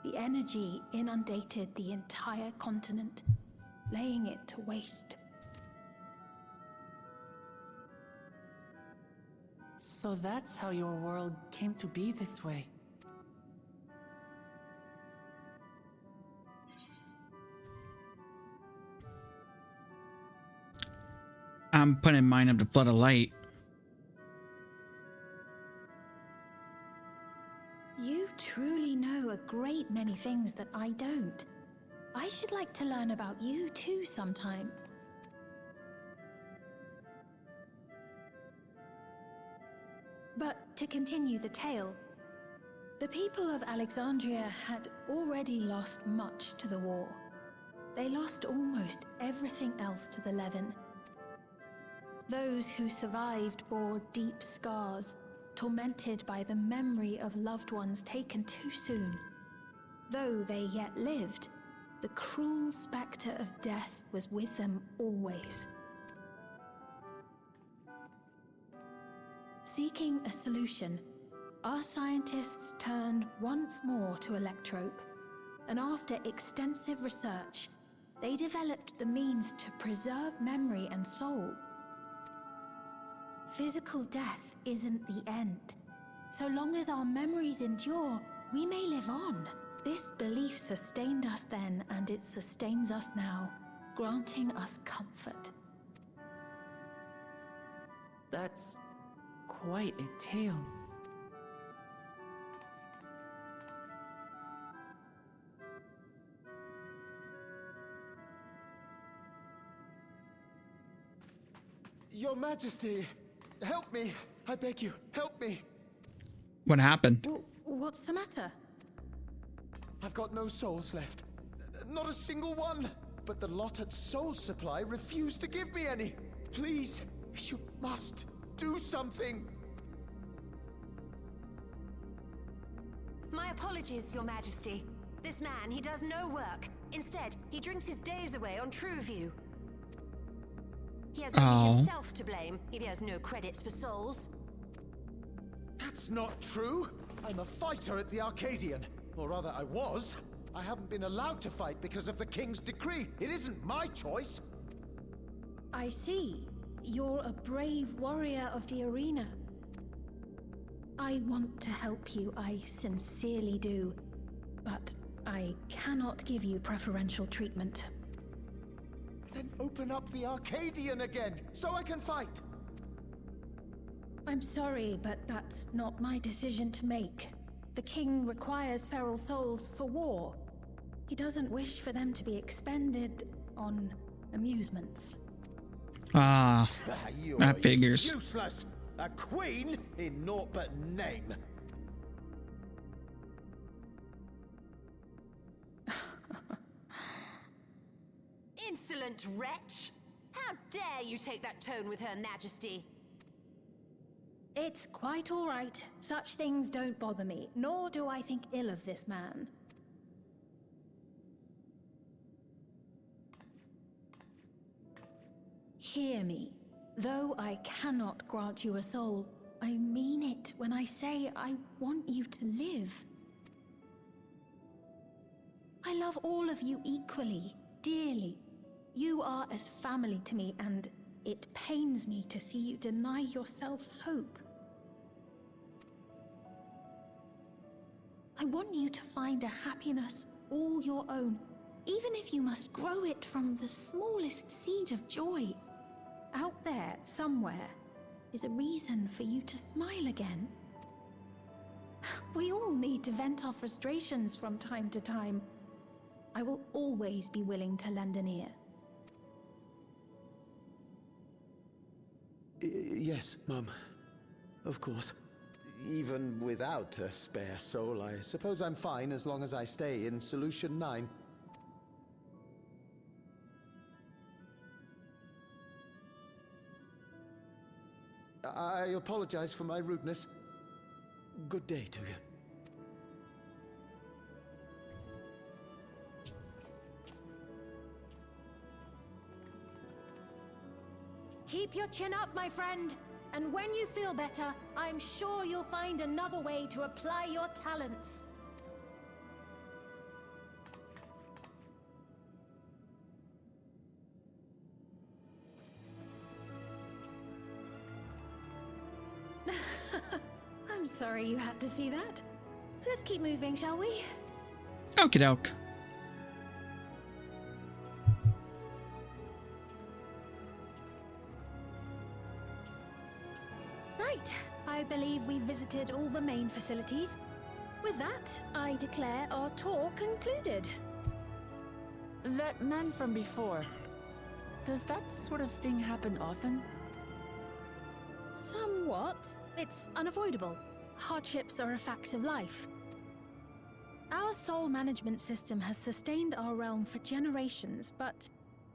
Speaker 11: The energy inundated the entire continent, laying it to waste.
Speaker 6: So that's how your world came to be this way.
Speaker 1: I'm putting mine up to flood of light.
Speaker 11: You truly know a great many things that I don't. I should like to learn about you too sometime. But to continue the tale, the people of Alexandria had already lost much to the war. They lost almost everything else to the Levin. Those who survived bore deep scars, tormented by the memory of loved ones taken too soon. Though they yet lived, the cruel spectre of death was with them always. Seeking a solution, our scientists turned once more to Electrope, and after extensive research, they developed the means to preserve memory and soul. Physical death isn't the end. So long as our memories endure, we may live on. This belief sustained us then, and it sustains us now, granting us comfort.
Speaker 6: That's quite a tale.
Speaker 18: Your Majesty, help me! I beg you, help me!
Speaker 1: What happened?
Speaker 11: What's the matter?
Speaker 18: I've got no souls left. Not a single one! But the lot at Soul Supply refused to give me any! Please, you must do something!
Speaker 5: My apologies, Your Majesty. This man, he does no work. Instead, he drinks his days away on Trueview. He has only himself to blame if he has no credits for souls.
Speaker 18: That's not true! I'm a fighter at the Arcadian. Or rather, I was. I haven't been allowed to fight because of the King's decree. It isn't my choice.
Speaker 11: I see. You're a brave warrior of the arena. I want to help you, I sincerely do. But I cannot give you preferential treatment.
Speaker 18: Then open up the Arcadian again, so I can fight!
Speaker 11: I'm sorry, but that's not my decision to make. The king requires feral souls for war. He doesn't wish for them to be expended on amusements.
Speaker 1: Ah, that figures.
Speaker 18: Useless! A queen in naught but name!
Speaker 5: Insolent wretch! How dare you take that tone with Her Majesty?
Speaker 11: It's quite all right. Such things don't bother me, nor do I think ill of this man. Hear me. Though I cannot grant you a soul, I mean it when I say I want you to live. I love all of you equally, dearly. You are as family to me, and
Speaker 10: It pains me to see you deny yourself hope. I want you to find a happiness all your own, even if you must grow it from the smallest seed of joy. Out there, somewhere, is a reason for you to smile again. We all need to vent our frustrations from time to time. I will always be willing to lend an ear.
Speaker 18: Yes, Mum. Of course. Even without a spare soul, I suppose I'm fine as long as I stay in Solution 9. I apologize for my rudeness. Good day to you.
Speaker 10: Keep your chin up, my friend. And when you feel better, I'm sure you'll find another way to apply your talents. I'm sorry you had to see that. Let's keep moving, shall we?
Speaker 1: Okie doke.
Speaker 10: Right. I believe we've visited all the main facilities. With that, I declare our tour concluded.
Speaker 6: That man from before, does that sort of thing happen often?
Speaker 10: Somewhat. It's unavoidable. Hardships are a fact of life. Our soul management system has sustained our realm for generations, but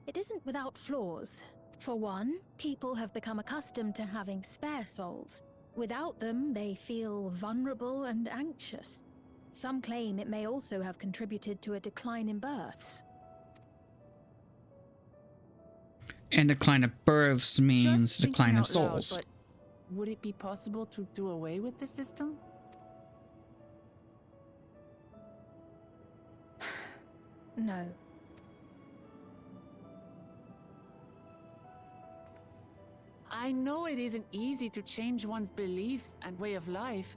Speaker 10: it isn't without flaws. For one, people have become accustomed to having spare souls. Without them, they feel vulnerable and anxious. Some claim it may also have contributed to a decline in births.
Speaker 1: And decline of births means
Speaker 6: Just
Speaker 1: decline
Speaker 6: thinking
Speaker 1: of
Speaker 6: out loud,
Speaker 1: souls.
Speaker 6: but would it be possible to do away with the system?
Speaker 10: No.
Speaker 6: I know it isn't easy to change one's beliefs and way of life.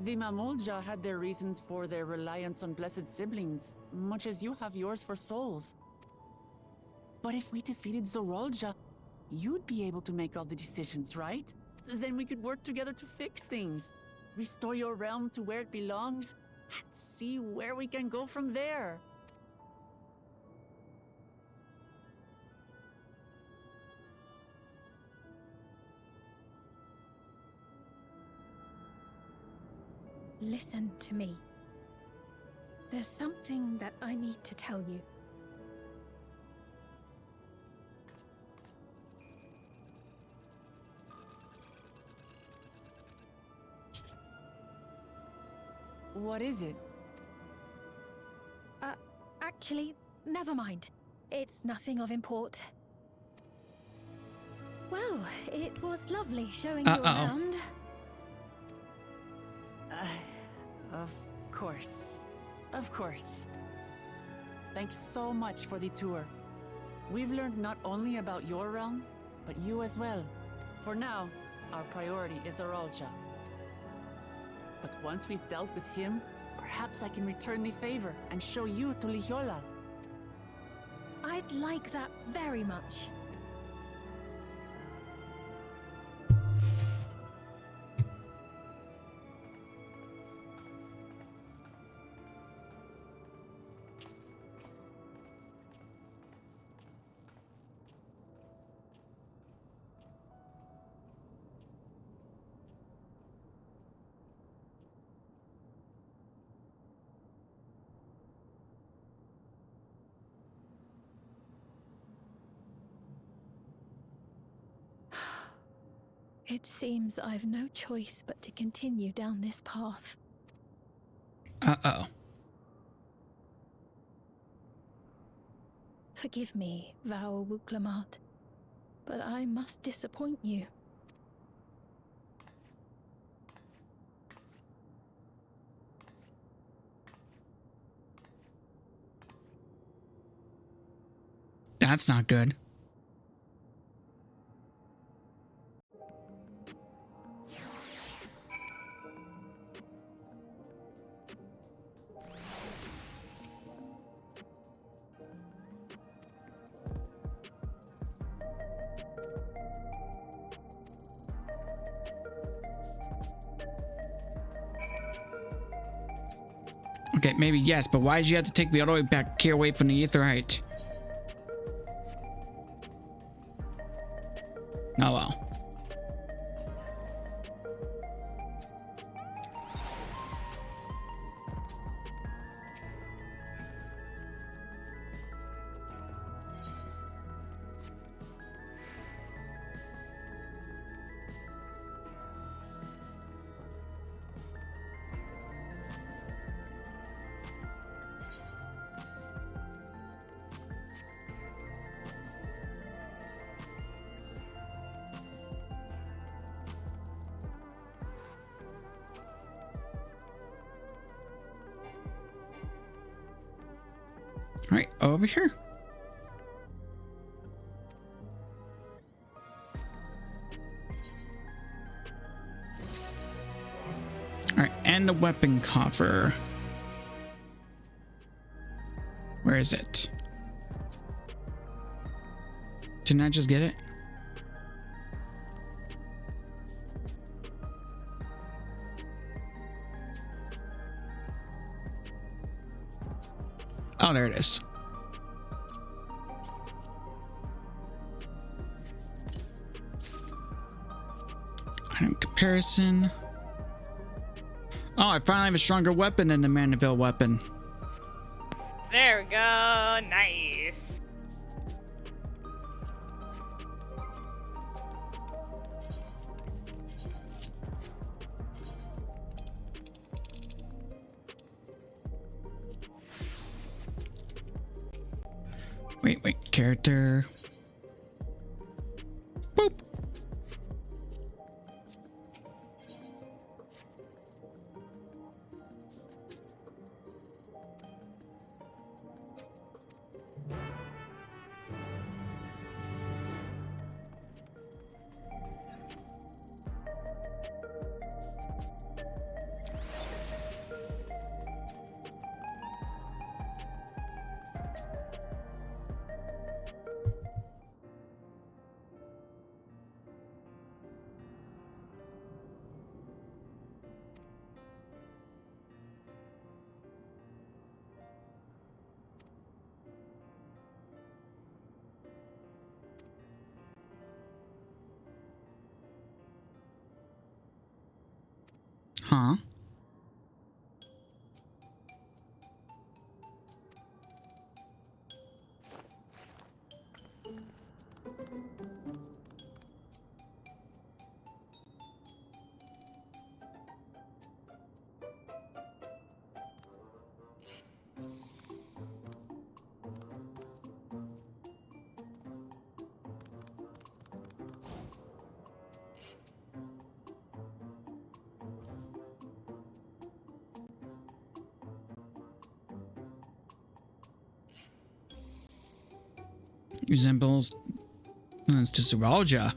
Speaker 6: The Mamulja had their reasons for their reliance on blessed siblings, much as you have yours for souls. But if we defeated Zorolja, you'd be able to make all the decisions, right? Then we could work together to fix things. Restore your realm to where it belongs, and see where we can go from there.
Speaker 10: Listen to me. There's something that I need to tell you.
Speaker 6: What is it?
Speaker 10: Actually, never mind. It's nothing of import. Well, it was lovely showing you around.
Speaker 6: Of course. Of course. Thanks so much for the tour. We've learned not only about your realm, but you as well. For now, our priority is Zorolja. But once we've dealt with him, perhaps I can return the favor and show you to Lihiola.
Speaker 10: I'd like that very much. It seems I've no choice but to continue down this path.
Speaker 1: Uh-oh.
Speaker 10: Forgive me, Vau Wuklamat, but I must disappoint you.
Speaker 1: That's not good. Okay, maybe yes, but why did you have to take me all the way back here away from the Aetheryte? Oh well. All right, over here. All right, and the weapon coffer. Where is it? Didn't I just get it? Oh, there it is. Item comparison. Oh, I finally have a stronger weapon than the Mandeville weapon.
Speaker 2: There we go. Nice.
Speaker 1: Wait, character. Boop. Huh? Resembles it's to Zoologia.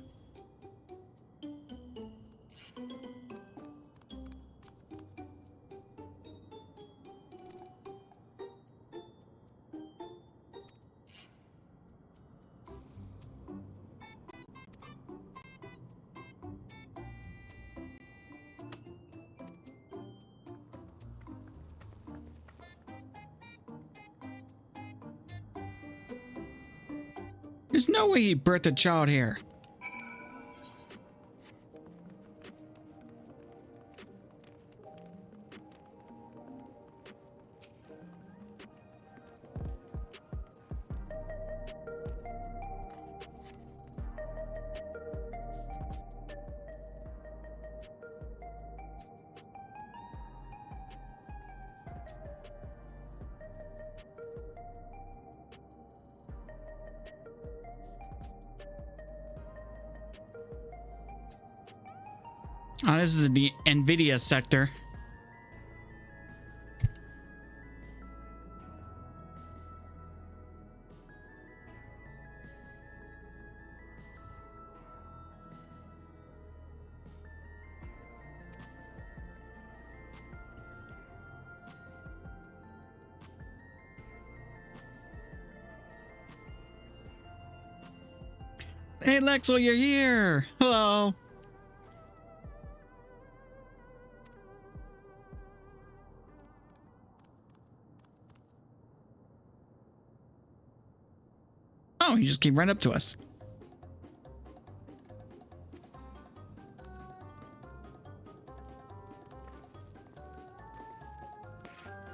Speaker 1: There's no way he birthed a child here. Oh, this is the NVIDIA sector. Hey, Lexel, you're here. Hello. Oh, he just came right up to us.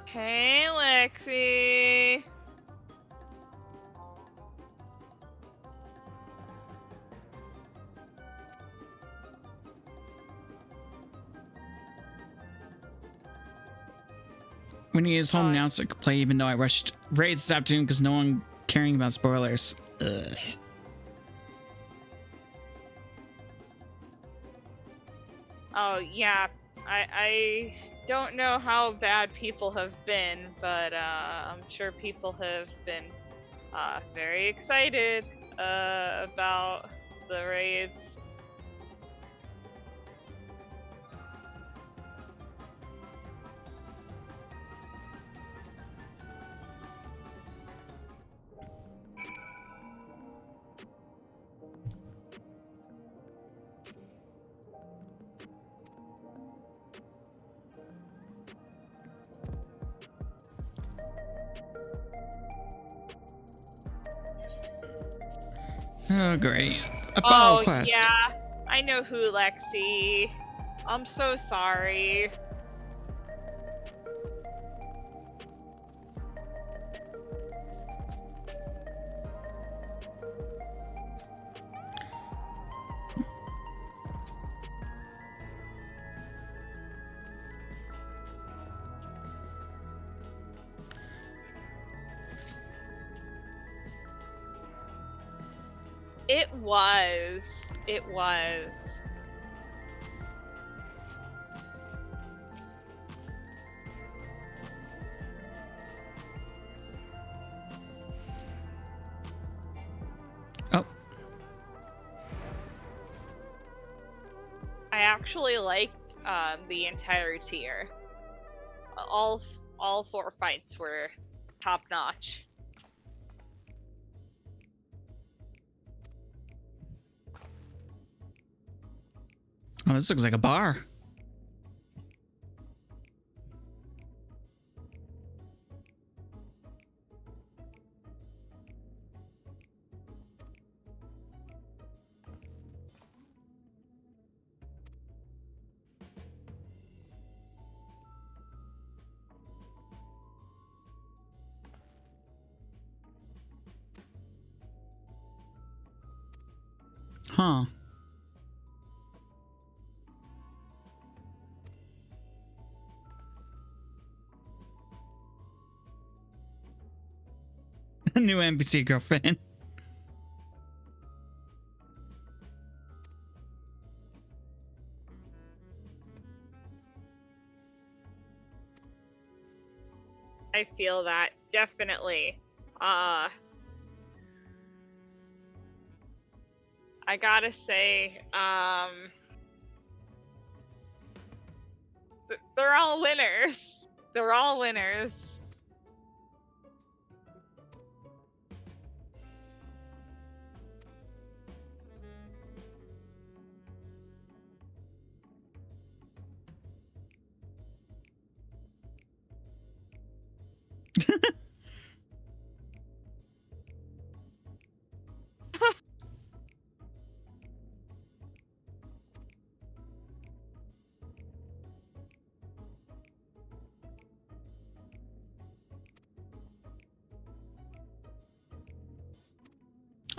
Speaker 2: Hey, Lexi.
Speaker 1: When he is home now, so I could play, even though I rushed raids this afternoon because no one caring about spoilers. Ugh.
Speaker 2: Oh, yeah. I don't know how bad people have been, but I'm sure people have been very excited about the raids.
Speaker 1: Oh, great. A follow quest.
Speaker 2: Yeah. I know who, Lexi. I'm so sorry. It was. It was.
Speaker 1: Oh.
Speaker 2: I actually liked the entire tier. All 4 fights were top notch.
Speaker 1: Oh, this looks like a bar. Huh. New NPC girlfriend.
Speaker 2: I feel that definitely. I gotta say, they're all winners. They're all winners.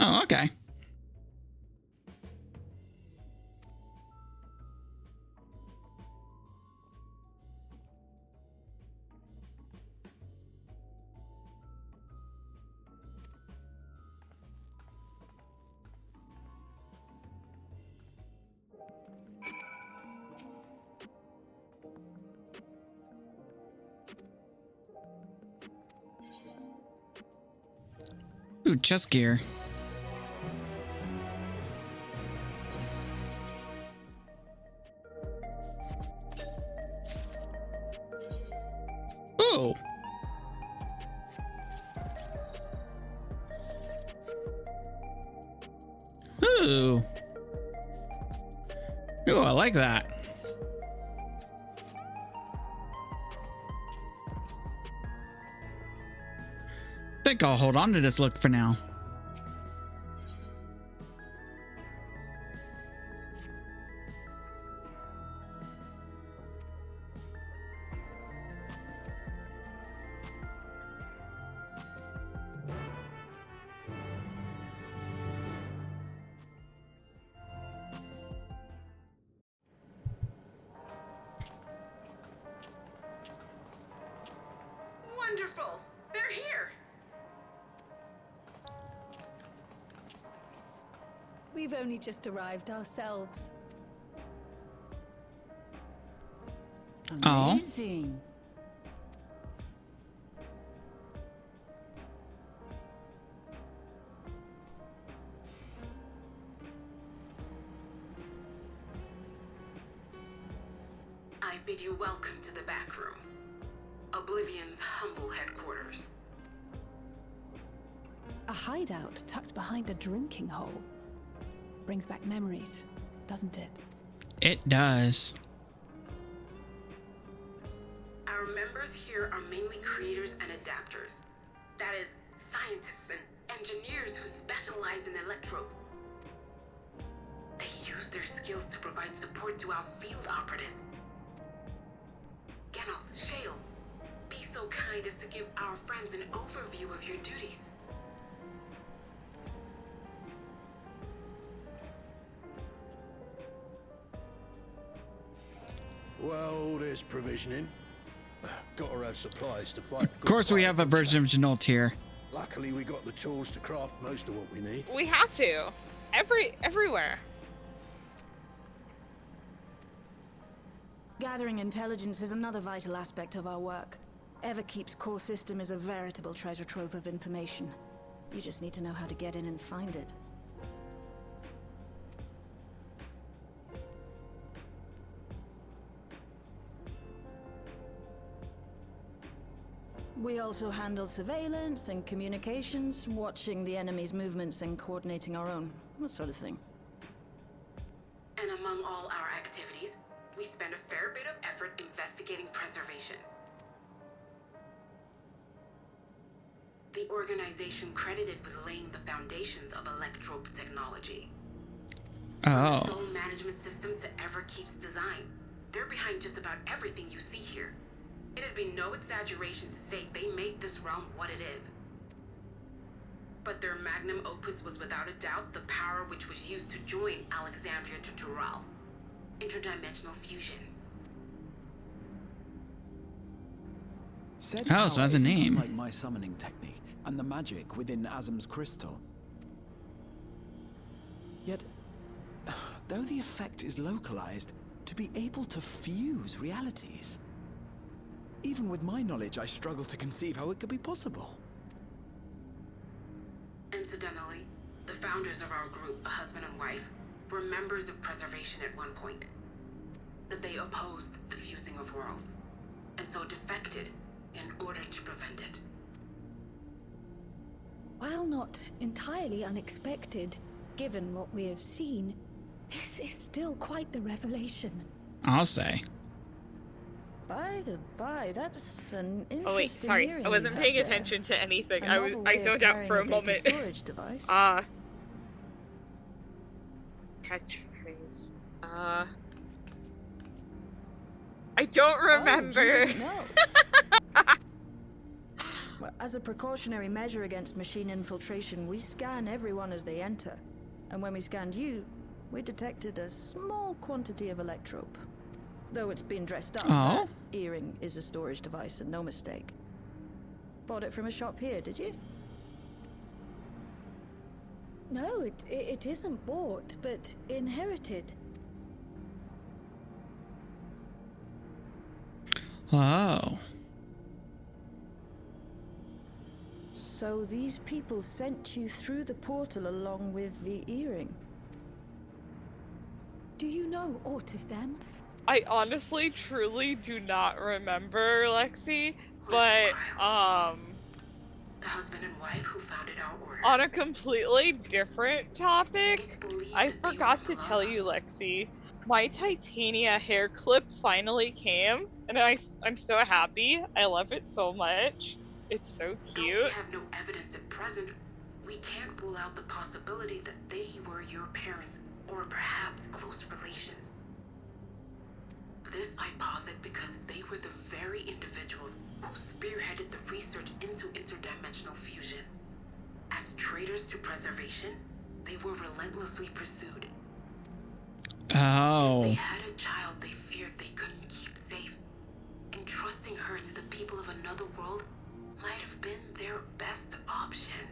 Speaker 1: Oh, okay. Ooh, chest gear. Ooh. Ooh. Ooh, I like that. I think I'll hold on to this look for now.
Speaker 10: We've only just arrived ourselves.
Speaker 6: Amazing.
Speaker 15: I bid you welcome to the back room. Oblivion's humble headquarters.
Speaker 16: A hideout tucked behind a drinking hole. Brings back memories, doesn't it?
Speaker 1: It does.
Speaker 15: Our members here are mainly creators and adapters. That is, scientists and engineers who specialize in electro. They use their skills to provide support to our field operatives. Geralt, Shale, be so kind as to give our friends an overview of your duties.
Speaker 19: Well, there's provisioning. Gotta have supplies to fight.
Speaker 1: Of course, we have a version of Janult here.
Speaker 19: Luckily, we got the tools to craft most of what we need.
Speaker 2: We have to. Everywhere.
Speaker 20: Gathering intelligence is another vital aspect of our work. Everkeep's core system is a veritable treasure trove of information. You just need to know how to get in and find it. We also handle surveillance and communications, watching the enemy's movements and coordinating our own, that sort of thing.
Speaker 15: And among all our activities, we spend a fair bit of effort investigating preservation. The organization credited with laying the foundations of electrope technology.
Speaker 1: Oh.
Speaker 15: From the soul management system to Everkeep's design, they're behind just about everything you see here. It'd be no exaggeration to say they made this realm what it is. But their magnum opus was without a doubt the power which was used to join Alexandria to Tural. Interdimensional fusion.
Speaker 12: Said
Speaker 1: Oh, so
Speaker 12: power
Speaker 1: has a
Speaker 12: isn't
Speaker 1: name.
Speaker 12: unlike my summoning technique and the magic within Azam's crystal. Yet, though the effect is localized, to be able to fuse realities. Even with my knowledge, I struggle to conceive how it could be possible.
Speaker 15: Incidentally, the founders of our group, a husband and wife, were members of preservation at one point. That they opposed the fusing of worlds, and so defected in order to prevent it.
Speaker 10: While not entirely unexpected, given what we have seen, this is still quite the revelation.
Speaker 1: I'll say.
Speaker 20: By the by, that's an interesting
Speaker 2: Oh wait, sorry.
Speaker 20: hearing
Speaker 2: I wasn't
Speaker 20: you
Speaker 2: paying
Speaker 20: have there.
Speaker 2: attention to anything.
Speaker 20: A
Speaker 2: I
Speaker 20: novel way of
Speaker 2: zoned out for a
Speaker 20: carrying data
Speaker 2: moment.
Speaker 20: storage device.
Speaker 2: Catchphrase. I don't remember.
Speaker 20: Oh, you didn't know. Well, as a precautionary measure against machine infiltration, we scan everyone as they enter. And when we scanned you, we detected a small quantity of electrope. Though it's been dressed up,
Speaker 1: Oh.
Speaker 20: that earring is a storage device and no mistake. Bought it from a shop here, did you?
Speaker 10: No, it isn't bought, but inherited.
Speaker 1: Oh.
Speaker 20: So these people sent you through the portal along with the earring?
Speaker 10: Do you know aught of them?
Speaker 2: I honestly, truly do not remember, Lexi, but,
Speaker 15: The husband and wife who founded our order.
Speaker 2: on a completely different topic, I forgot to tell you, Lexi, my Titania hair clip finally came, and I'm so happy. I love it so much. It's so
Speaker 15: Though we
Speaker 2: cute.
Speaker 15: have no evidence at present, we can't rule out the possibility that they were your parents, or perhaps close relations. This I posit because they were the very individuals who spearheaded the research into interdimensional fusion. As traitors to preservation, they were relentlessly pursued.
Speaker 1: Oh.
Speaker 15: They had a child they feared they couldn't keep safe. Entrusting her to the people of another world might have been their best option.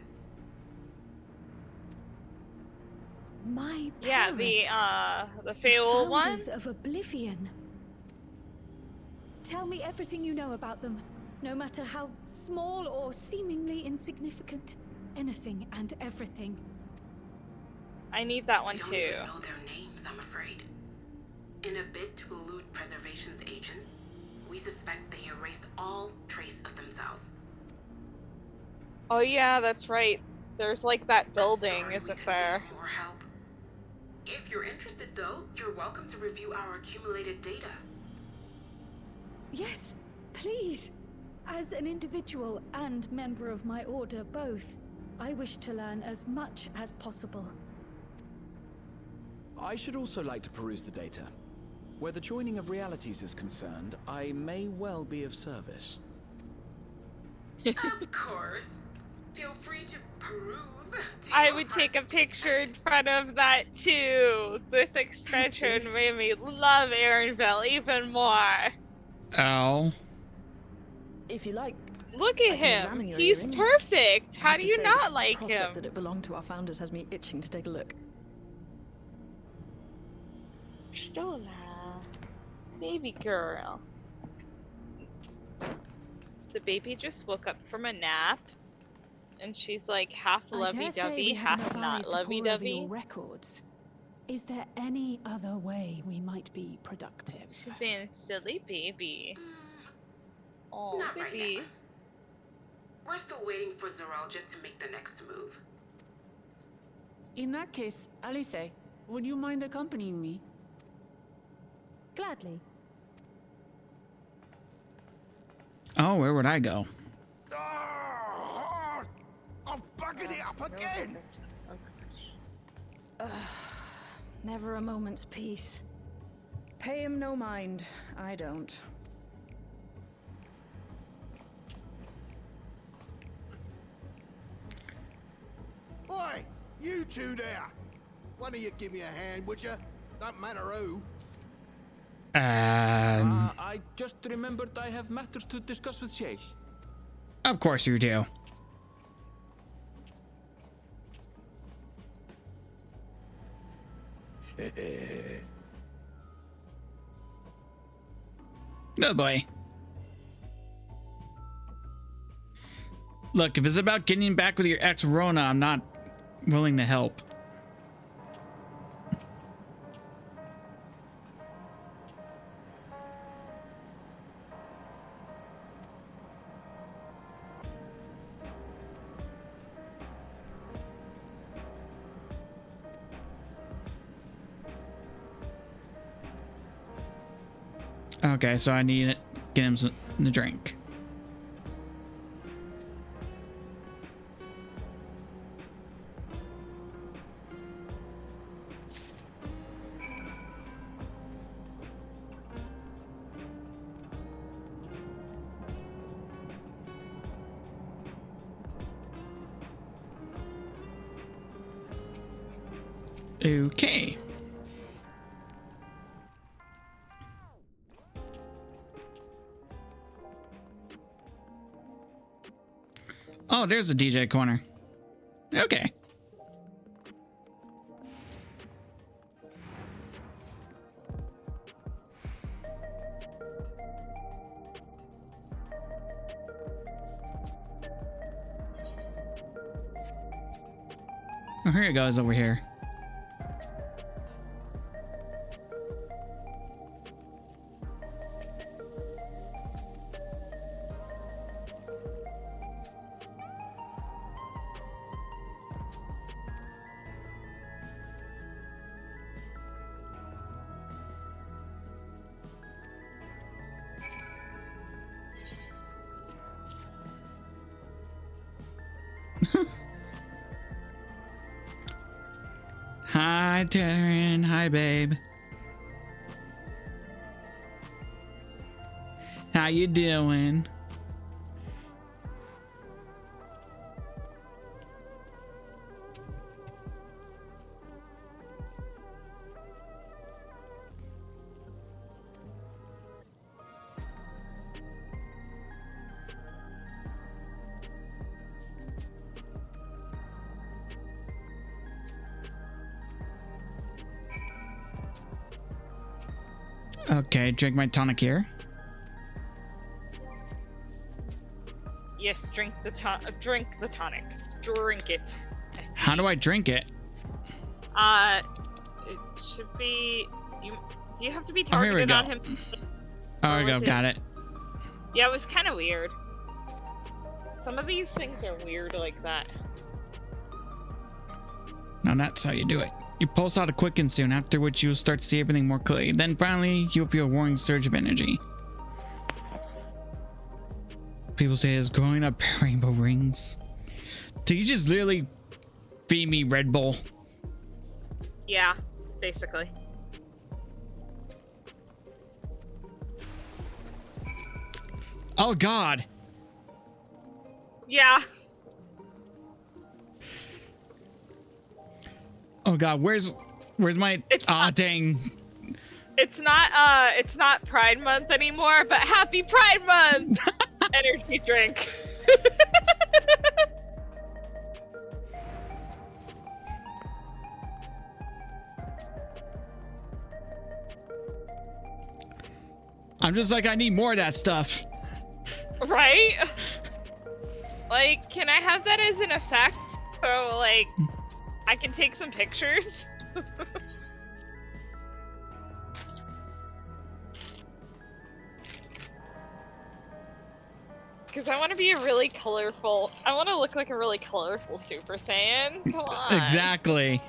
Speaker 10: My
Speaker 2: Yeah,
Speaker 10: parents,
Speaker 2: the Feol one.
Speaker 10: founders of Oblivion. Tell me everything you know about them, no matter how small or seemingly insignificant. Anything and everything.
Speaker 2: I need that one
Speaker 15: We don't
Speaker 2: too.
Speaker 15: even know their names, I'm afraid. In a bid to elude Preservation's agents, we suspect they erased all trace of themselves.
Speaker 2: Oh yeah, that's right. There's like that building, isn't there?
Speaker 15: More help. If you're interested, though, you're welcome to review our accumulated data.
Speaker 10: Yes, please. As an individual and member of my order both, I wish to learn as much as possible.
Speaker 12: I should also like to peruse the data. Where the joining of realities is concerned, I may well be of service.
Speaker 15: Of course. Feel free to peruse.
Speaker 2: I would take a picture in front of that too. This expansion made me love Aaronville even more.
Speaker 1: Ow.
Speaker 20: If you like,
Speaker 2: Look at him. He's perfect. How do you not like
Speaker 20: him? The prospect that it belonged to our founders has me itching to take a look.
Speaker 2: Stola, baby girl. The baby just woke up from a nap, and she's like half lovey-dovey, half not lovey-dovey.
Speaker 16: Records. Is there any other way we might be productive?
Speaker 2: She's being silly baby. Oh,
Speaker 15: Not
Speaker 2: baby.
Speaker 15: right now. We're still waiting for Zoralja to make the next move.
Speaker 6: In that case, Alice, would you mind accompanying me?
Speaker 10: Gladly.
Speaker 1: Oh, where would I go?
Speaker 19: I've buggered it up again!
Speaker 20: Never a moment's peace. Pay him no mind. I don't.
Speaker 19: Oi! You two there! One of you give me a hand, would you? Don't matter who.
Speaker 13: I just remembered I have matters to discuss with Shay.
Speaker 1: Of course you do. Oh boy. Look, if it's about getting back with your ex Rona, I'm not willing to help. Okay, so I need to get him the drink. Okay. Oh, there's a DJ corner. Okay. Oh, here it goes over here. Hi, Taryn. Hi, babe. How you doing? Okay, drink my tonic here.
Speaker 2: Yes, drink the tonic. Drink it.
Speaker 1: How do I drink it?
Speaker 2: It should be. Do you have to be
Speaker 1: Oh, here we
Speaker 2: targeted
Speaker 1: go.
Speaker 2: on him?
Speaker 1: Oh, there we go. Got it.
Speaker 2: Yeah, it was kind of weird. Some of these things are weird like that.
Speaker 1: Now that's how you do it. You pulse out a quicken soon, after which you'll start to see everything more clearly. Then finally, you'll feel a roaring surge of energy. People say it's growing up rainbow rings. Did you just literally feed me Red Bull?
Speaker 2: Yeah, basically.
Speaker 1: Oh God.
Speaker 2: Yeah.
Speaker 1: Oh God, where's my dang.
Speaker 2: It's not Pride Month anymore, but happy Pride Month! Energy drink.
Speaker 1: I'm just like, I need more of that stuff.
Speaker 2: Right? Like, can I have that as an effect? So, like, I can take some pictures? Because I want to be a really colorful... I want to look like a really colorful Super Saiyan. Come on.
Speaker 1: Exactly.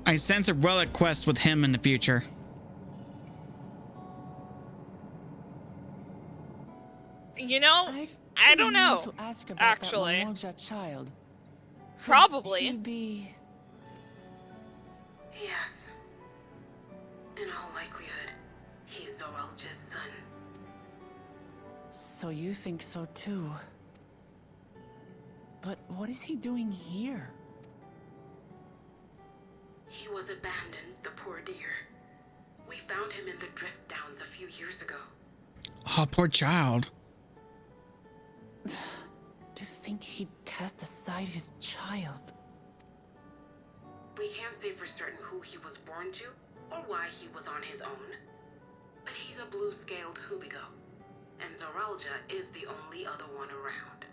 Speaker 1: I sense a relic quest with him in the future.
Speaker 2: You know, I don't know.
Speaker 6: To ask about
Speaker 2: actually,
Speaker 6: that Mamolja child.
Speaker 2: Probably.
Speaker 6: He'd be...
Speaker 15: Yes. In all likelihood, he's Zoralja's son.
Speaker 6: So you think so too? But what is he doing here?
Speaker 15: He was abandoned, the poor dear. We found him in the drift downs a few years ago.
Speaker 1: Oh, poor child.
Speaker 6: To think he'd cast aside his child.
Speaker 15: We can't say for certain who he was born to, or why he was on his own. But he's a blue-scaled Hubigo, and Zoralja is the only other one around.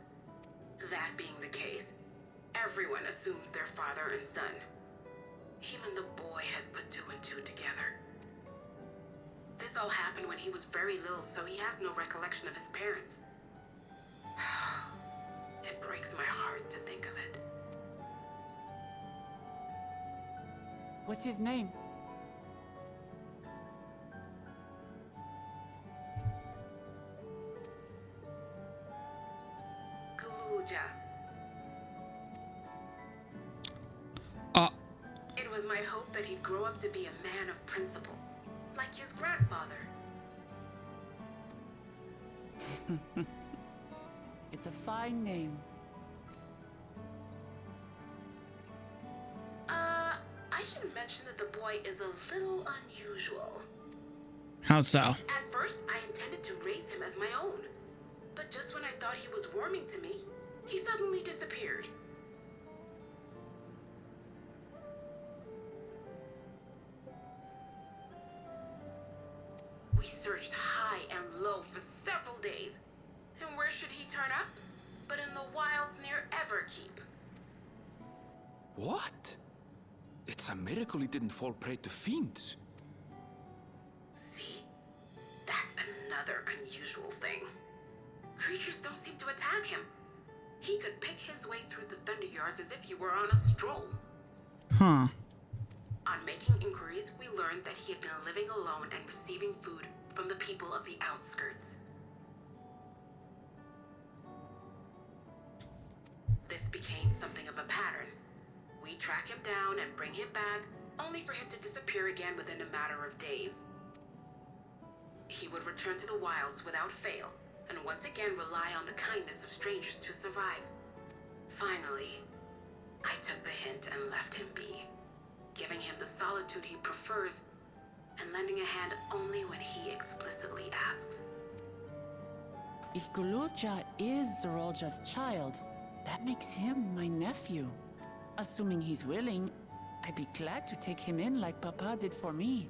Speaker 15: That being the case, everyone assumes they're father and son. Even the boy has put two and two together. This all happened when he was very little, so he has no recollection of his parents. It breaks my heart to think of it.
Speaker 6: What's his name?
Speaker 15: Gulja. It was my hope that he'd grow up to be a man of principle, like his grandfather.
Speaker 6: It's a fine name.
Speaker 15: I should mention that the boy is a little unusual.
Speaker 1: How so?
Speaker 15: At first, I intended to raise him as my own. But just when I thought he was warming to me, he suddenly disappeared. We searched high and low for several days. And where should he turn up? But in the wilds near Everkeep.
Speaker 13: What? It's a miracle he didn't fall prey to fiends.
Speaker 15: See? That's another unusual thing. Creatures don't seem to attack him. He could pick his way through the Thunder Yards as if he were on a stroll.
Speaker 1: Huh.
Speaker 15: On making inquiries, we learned that he had been living alone and receiving food from the people of the outskirts. This became something of a pattern. We track him down and bring him back, only for him to disappear again within a matter of days. he would return to the wilds without fail, and once again rely on the kindness of strangers to survive. Finally, I took the hint and left him be, giving him the solitude he prefers and lending a hand only when he explicitly asks.
Speaker 6: If Gululja is Zorolja's child, that makes him my nephew. Assuming he's willing, I'd be glad to take him in like Papa did for me.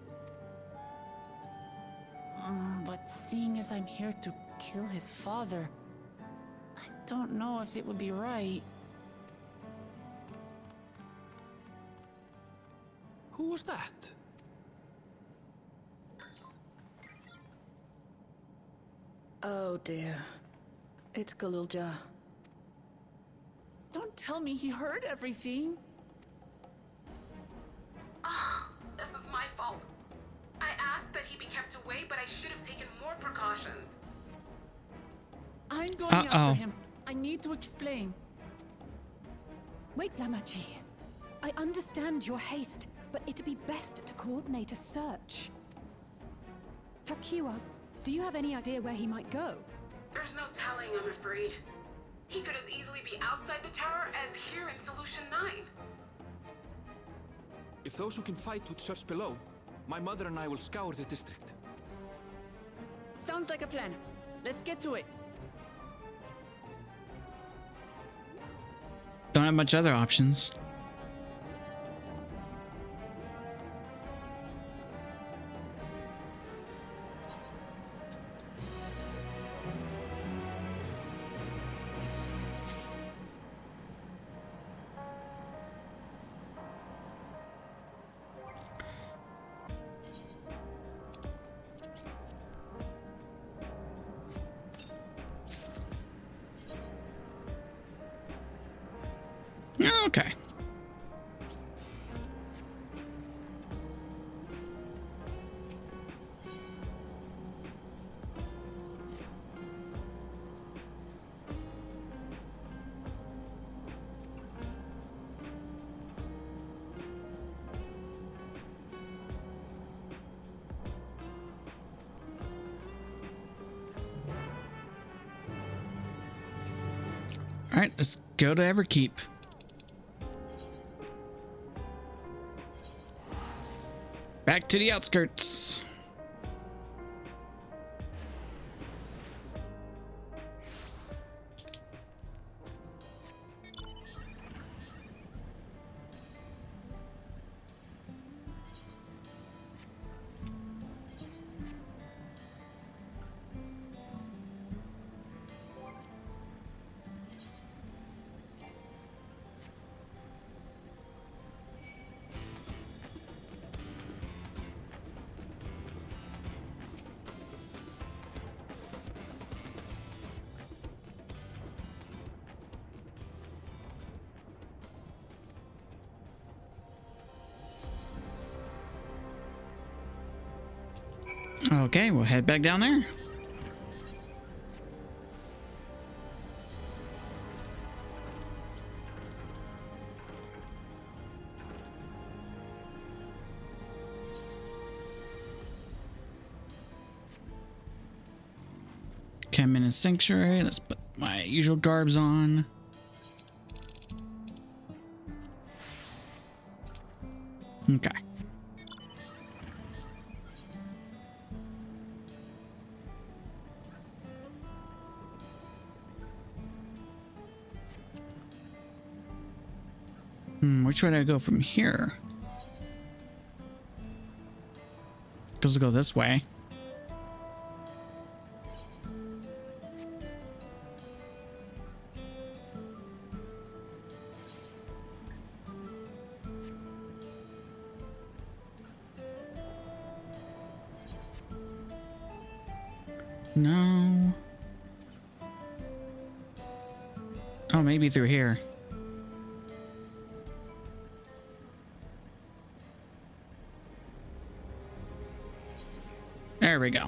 Speaker 6: But seeing as I'm here to kill his father, I don't know if it would be right.
Speaker 13: Who was that?
Speaker 20: Oh dear. It's Gululja.
Speaker 6: Don't tell me he heard everything.
Speaker 15: Ah, this is my fault. I asked that he be kept away, but I should have taken more precautions.
Speaker 6: I'm going after him. I need to explain.
Speaker 16: Wait, Lamachi. I understand your haste, but it'd be best to coordinate a search. Kapkiwa, do you have any idea where he might go?
Speaker 15: There's no telling, I'm afraid. He could as easily be outside the tower as here in Solution 9.
Speaker 13: If those who can fight would search below, my mother and I will scour the district.
Speaker 6: Sounds like a plan. Let's get to it.
Speaker 1: Don't have much other options. Okay. All right, let's go to Everkeep. Back to the outskirts. Okay, we'll head back down there. Okay, I'm in a sanctuary. Let's put my usual garbs on. Okay. Which way do I go from here? Because I'll go this way. No. Oh, maybe through here. There we go.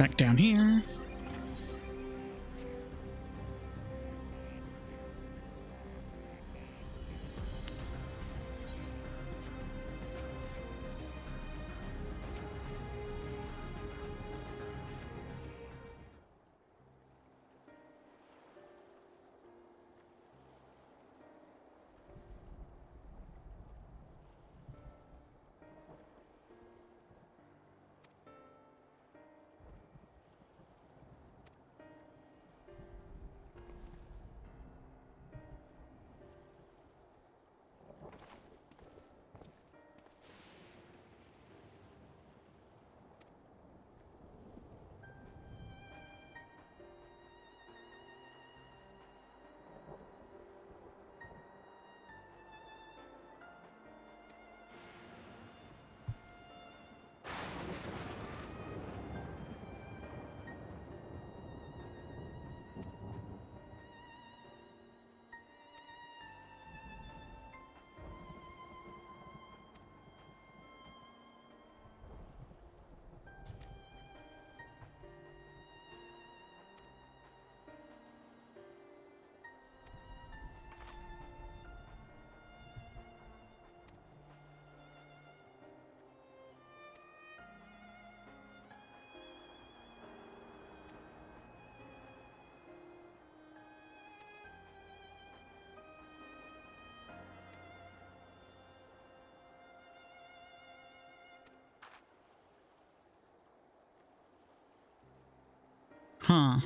Speaker 1: Back down here. Huh.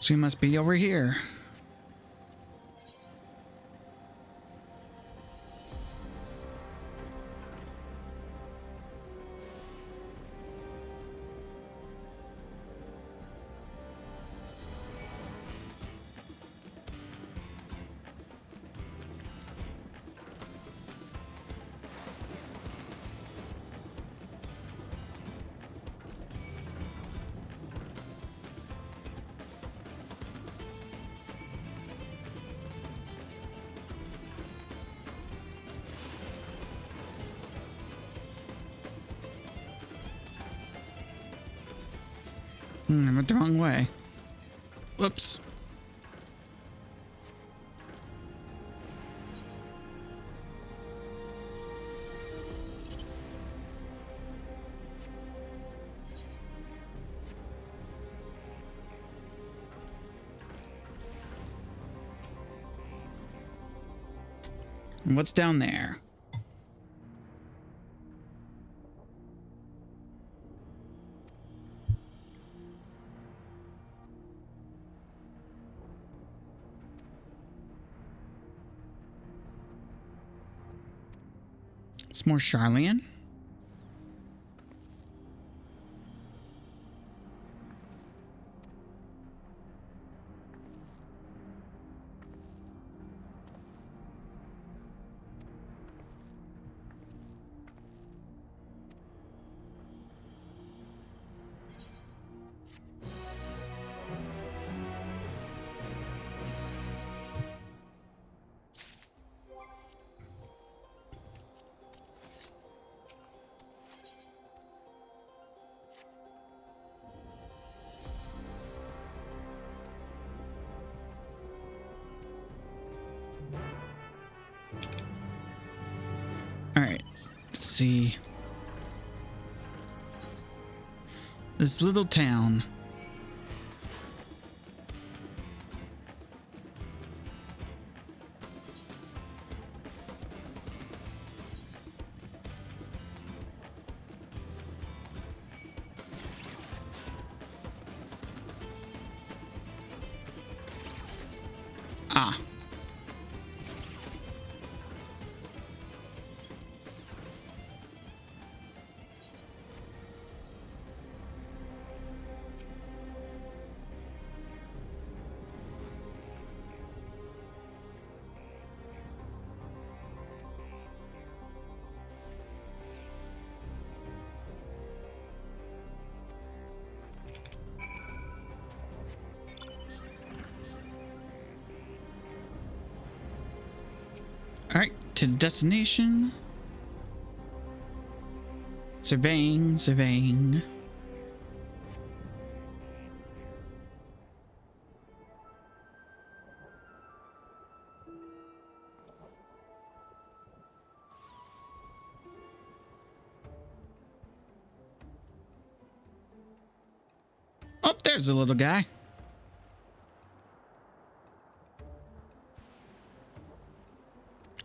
Speaker 1: So you must be over here. I went the wrong way. Whoops. And what's down there? It's more Charlian. All right, let's see. This little town. Ah. All right, to the destination. Surveying, surveying. Oh, there's a little guy.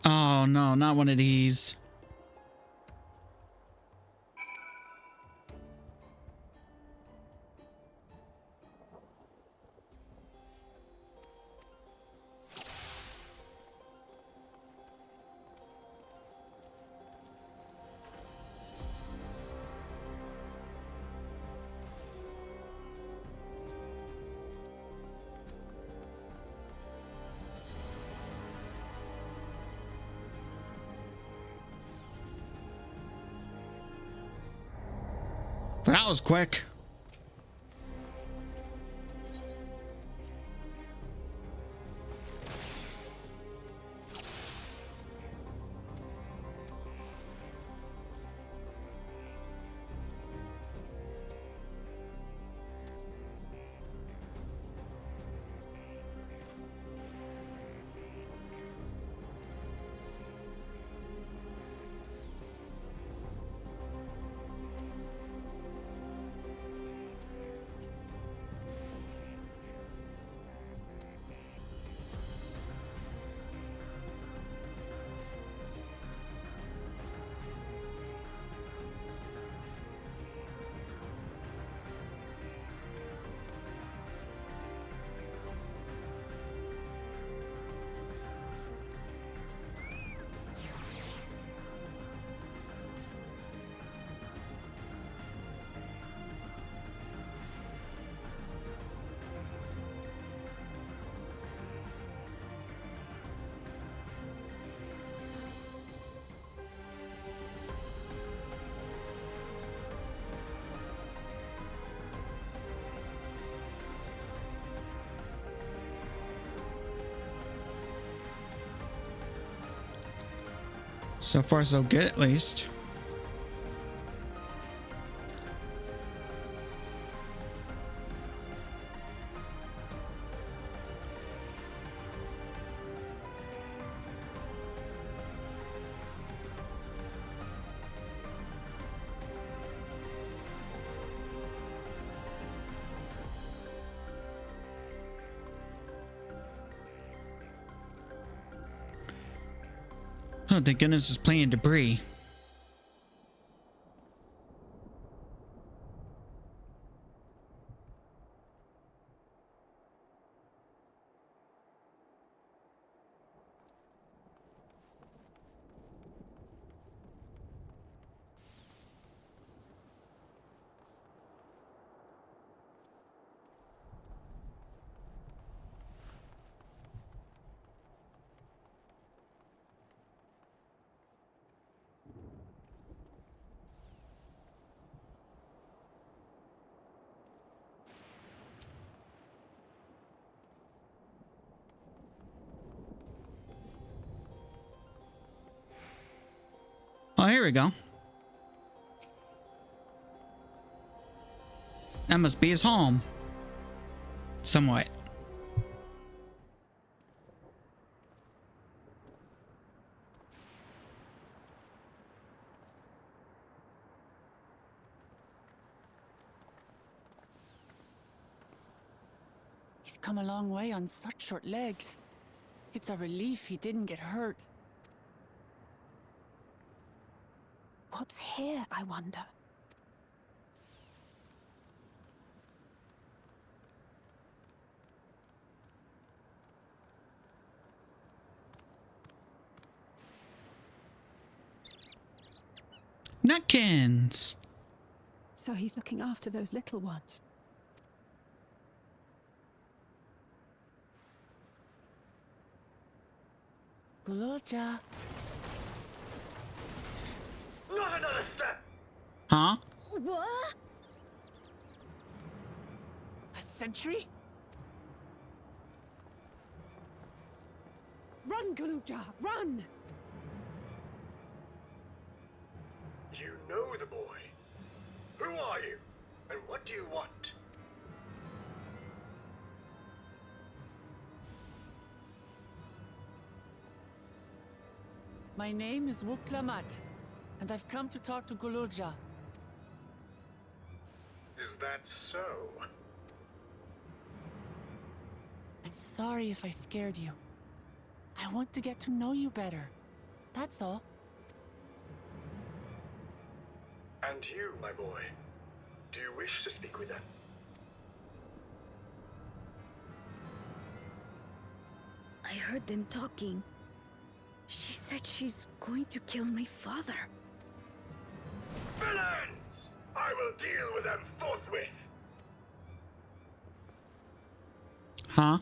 Speaker 1: Oh no, not one of these. That was quick. So far, so good, at least. Oh, thank goodness there's plenty of debris. Oh, here we go. That must be his home. Somewhat.
Speaker 6: He's come a long way on such short legs. It's a relief he didn't get hurt.
Speaker 16: What's here, I wonder?
Speaker 1: Nutkins.
Speaker 16: So he's looking after those little ones.
Speaker 6: Gululja.
Speaker 19: Not another step!
Speaker 1: Huh?
Speaker 6: What? A sentry?
Speaker 16: Run, Gululja, run!
Speaker 19: You know the boy. Who are you? And what do you want?
Speaker 6: My name is Wuklamat, and I've come to talk to Gululja.
Speaker 19: Is that so?
Speaker 6: I'm sorry if I scared you. I want to get to know you better. That's all.
Speaker 19: And you, my boy, do you wish to speak with them?
Speaker 21: I heard them talking. She said she's going to kill my father.
Speaker 19: Villains! I will deal with them forthwith!
Speaker 1: Huh?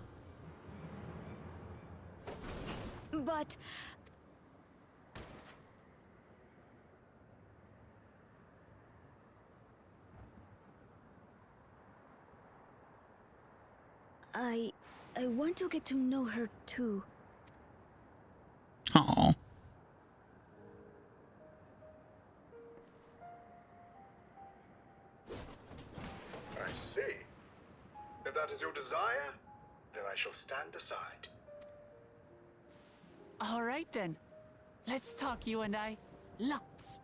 Speaker 21: But... I want to get to know her too.
Speaker 1: Oh.
Speaker 19: I see. If that is your desire, then I shall stand aside.
Speaker 6: All right then. Let's talk, you and I. Lots.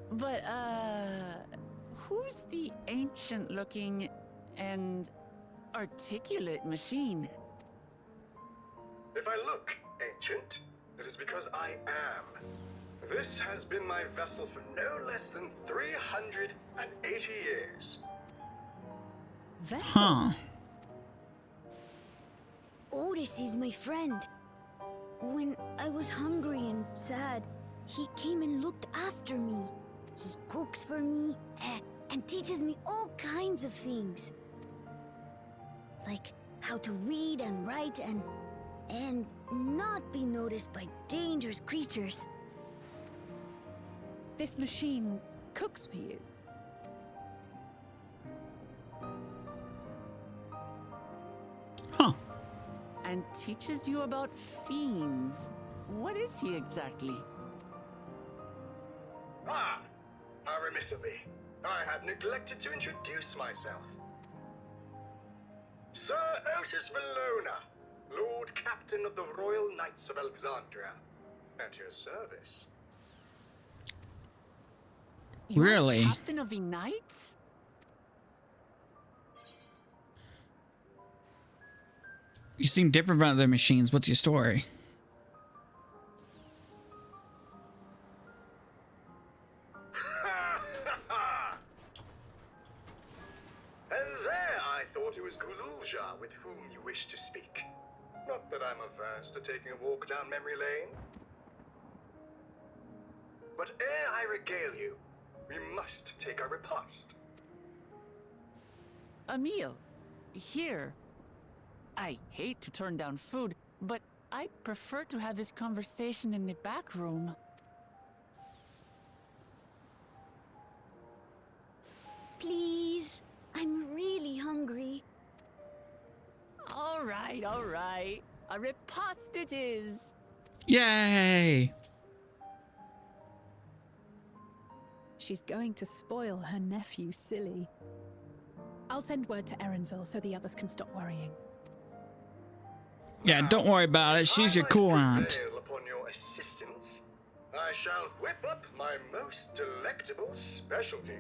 Speaker 6: But, who's the ancient-looking and articulate machine?
Speaker 19: If I look ancient, it is because I am. This has been my vessel for no less than 380 years.
Speaker 6: Vessel?
Speaker 1: Huh.
Speaker 21: Otis is my friend. When I was hungry and sad, he came and looked after me. He cooks for me and teaches me all kinds of things. Like how to read and write and not be noticed by dangerous creatures.
Speaker 16: This machine cooks for you.
Speaker 6: And teaches you about fiends. What is he exactly?
Speaker 19: Ah! How remiss of me. I had neglected to introduce myself. Sir Otis Valona, Lord Captain of the Royal Knights of Alexandria. At your service.
Speaker 1: Really?
Speaker 6: You're Captain of the Knights?
Speaker 1: You seem different from other machines. What's your story?
Speaker 19: And there I thought it was Gululja with whom you wished to speak. Not that I'm averse to taking a walk down memory lane. But ere I regale you, we must take our repast.
Speaker 6: A meal. Here. I hate to turn down food, but I'd prefer to have this conversation in the back room.
Speaker 21: Please, I'm really hungry.
Speaker 6: All right, all right. A repast it is.
Speaker 1: Yay!
Speaker 16: She's going to spoil her nephew silly. I'll send word to Erenville so the others can stop worrying.
Speaker 1: Yeah, don't worry about it. She's your cool aunt.
Speaker 19: Prevail upon your assistance. I shall whip up my most delectable specialty.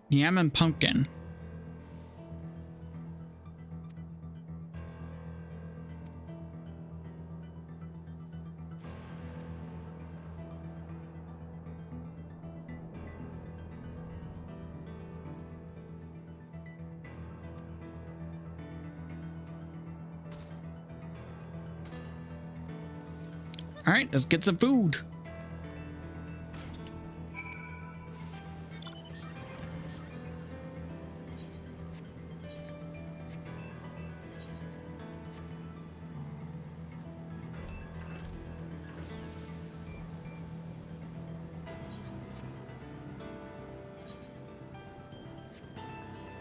Speaker 1: Yam and pumpkin. All right, let's get some food.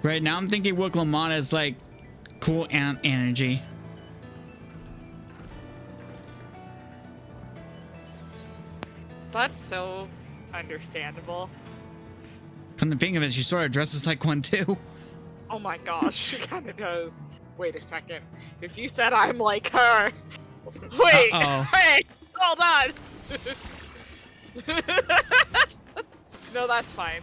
Speaker 1: Right now, I'm thinking Wook Lamont is like cool ant energy.
Speaker 2: That's so understandable.
Speaker 1: Come to think of it, she sort of dresses like one too.
Speaker 2: Oh my gosh, she kind of does. Wait a second. If you said I'm like her, wait, wait, hold on. No, that's fine.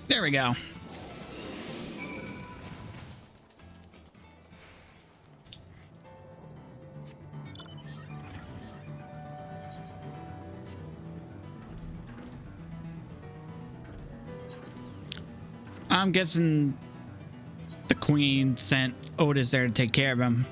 Speaker 1: There we go. I'm guessing the queen sent Otis there to take care of him.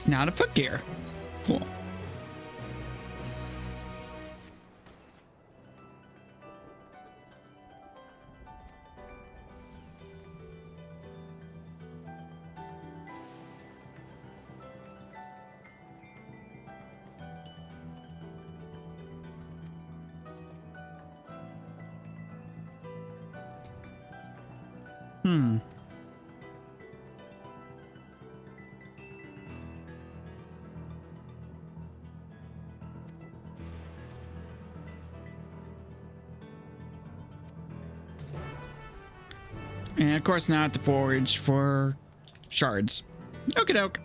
Speaker 1: Now to footgear. Cool. And of course now I have to forage for shards. Okie doke.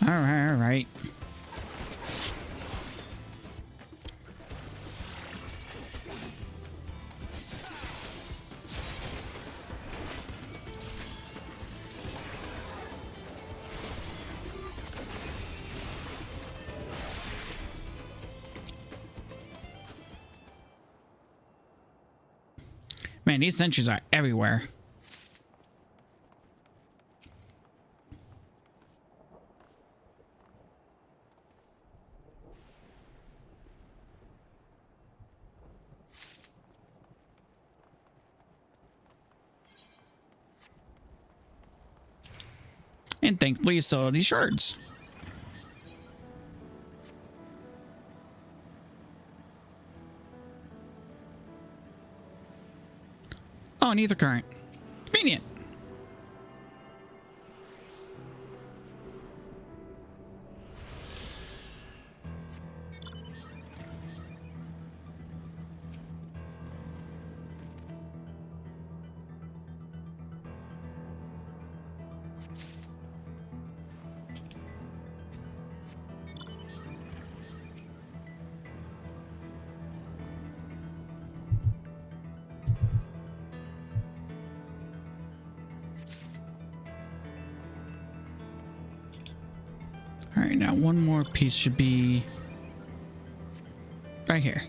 Speaker 1: All right. Man, these sentries are everywhere. And thankfully you still have these shards. Oh, neither current. Convenient. All right, now one more piece should be right here.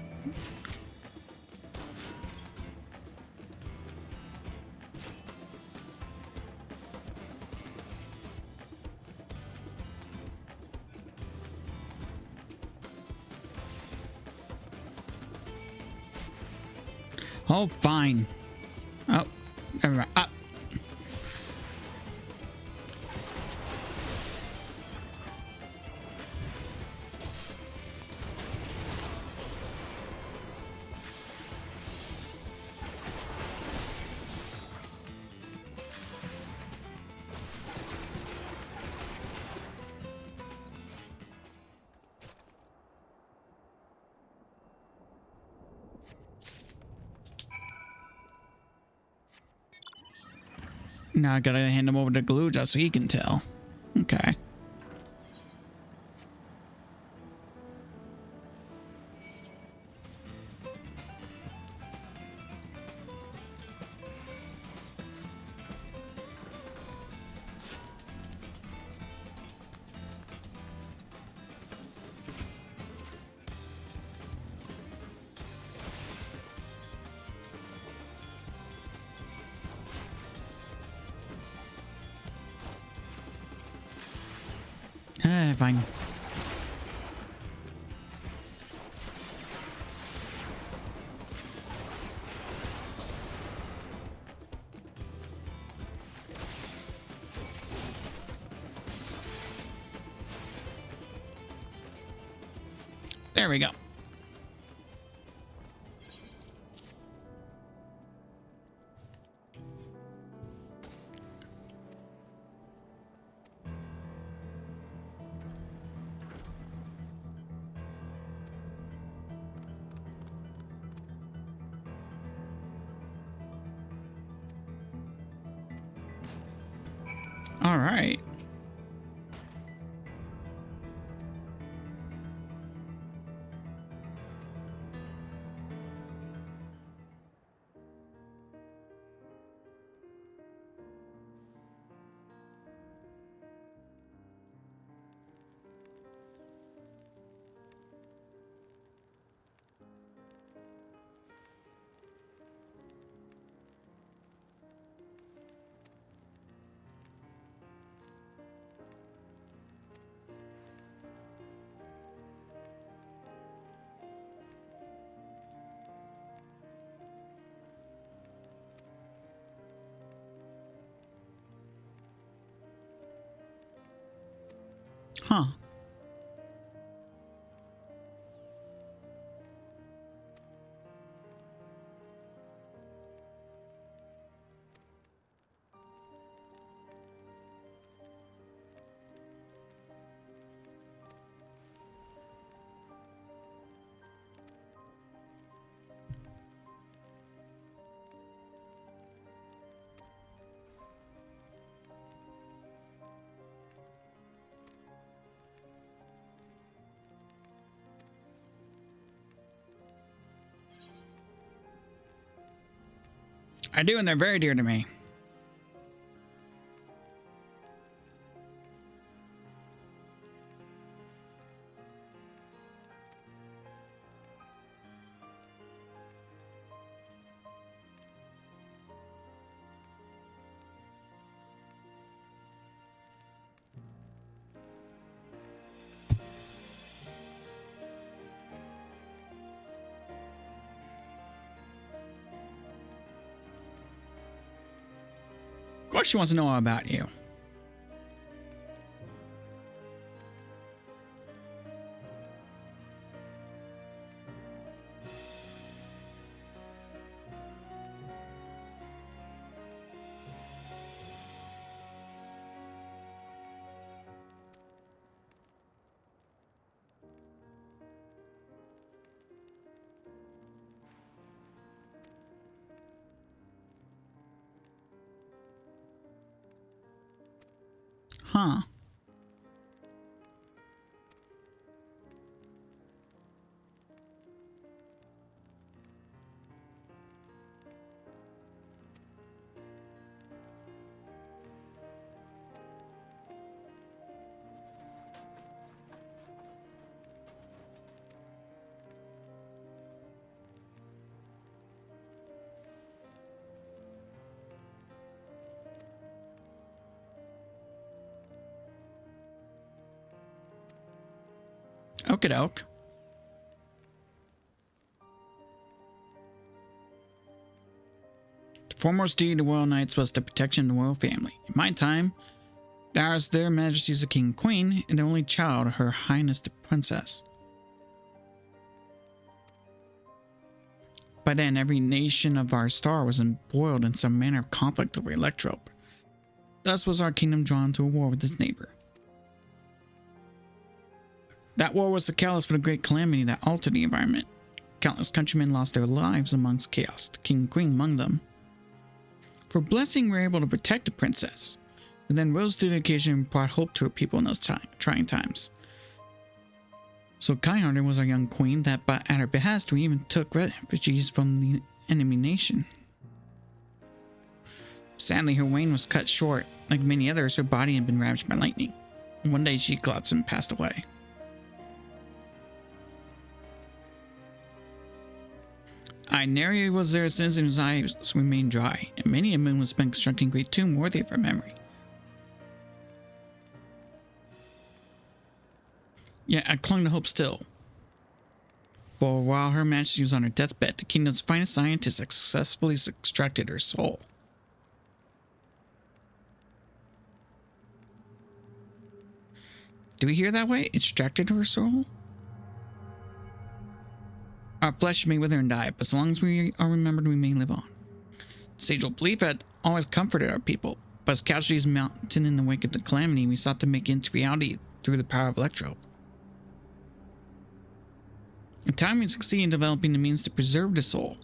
Speaker 1: Oh, fine. Oh, never mind. Ah. Now I gotta hand him over to Glue just so he can tell. Okay. Fine. There we go. All right. Huh. I do, and they're very dear to me. Of course she wants to know all about you. Okie doke. The foremost duty of the Royal Knights was the protection of the royal family. In my time, ours, their majesties, the king and queen, and their only child, her highness the princess. By then, every nation of our star was embroiled in some manner of conflict over Electrope. Thus was our kingdom drawn to a war with its neighbor. That war was the catalyst for the great calamity that altered the environment. Countless countrymen lost their lives amongst chaos, the king and queen among them. For blessing, we were able to protect the princess, who then rose to the occasion and brought hope to her people in those trying times. So kindhearted was our young queen that at her behest we even took refugees from the enemy nation. Sadly, her reign was cut short. Like many others, her body had been ravaged by lightning. One day she collapsed and passed away. Nary was there since, and his eyes remained dry, and many a moon was spent constructing a great tomb worthy of her memory. Yet I clung to hope still. For while Her Majesty was on her deathbed, the kingdom's finest scientists had successfully extracted her soul. Do we hear that way? Extracted her soul? Our flesh may wither and die, but as long as we are remembered, we may live on. Sage-old belief had always comforted our people, but as casualties mounted in the wake of the calamity, we sought to make it into reality through the power of Electrope. In time, we succeeded in developing the means to preserve the soul,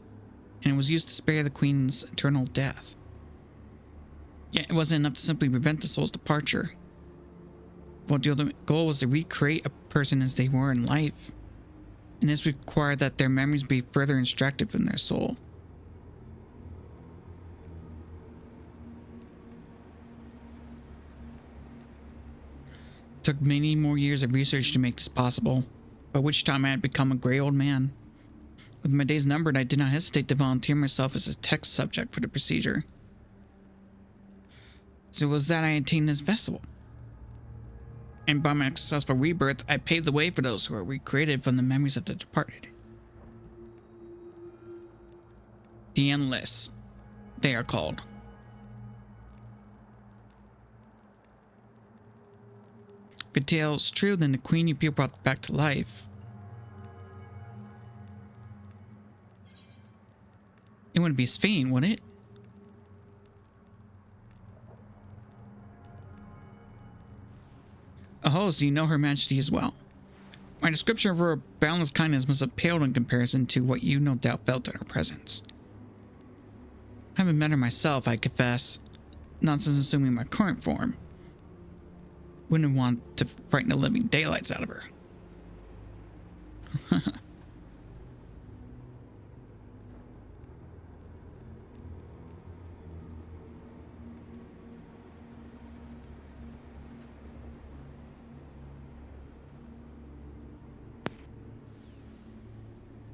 Speaker 1: and it was used to spare the Queen's eternal death. Yet it wasn't enough to simply prevent the soul's departure. For the ultimate goal was to recreate a person as they were in life, and this required that their memories be further extracted from their soul. It took many more years of research to make this possible, by which time I had become a gray old man. With my days numbered, I did not hesitate to volunteer myself as a test subject for the procedure. So it was that I attained this vessel. And by my successful rebirth, I paved the way for those who are recreated from the memories of the departed. The Endless, they are called. If it tells true, then the queen you brought back to life. It wouldn't be Sphene, would it? Oh, so you know Her Majesty as well. My description of her boundless kindness must have paled in comparison to what you no doubt felt in her presence. I haven't met her myself, I confess, not since assuming my current form. Wouldn't want to frighten the living daylights out of her.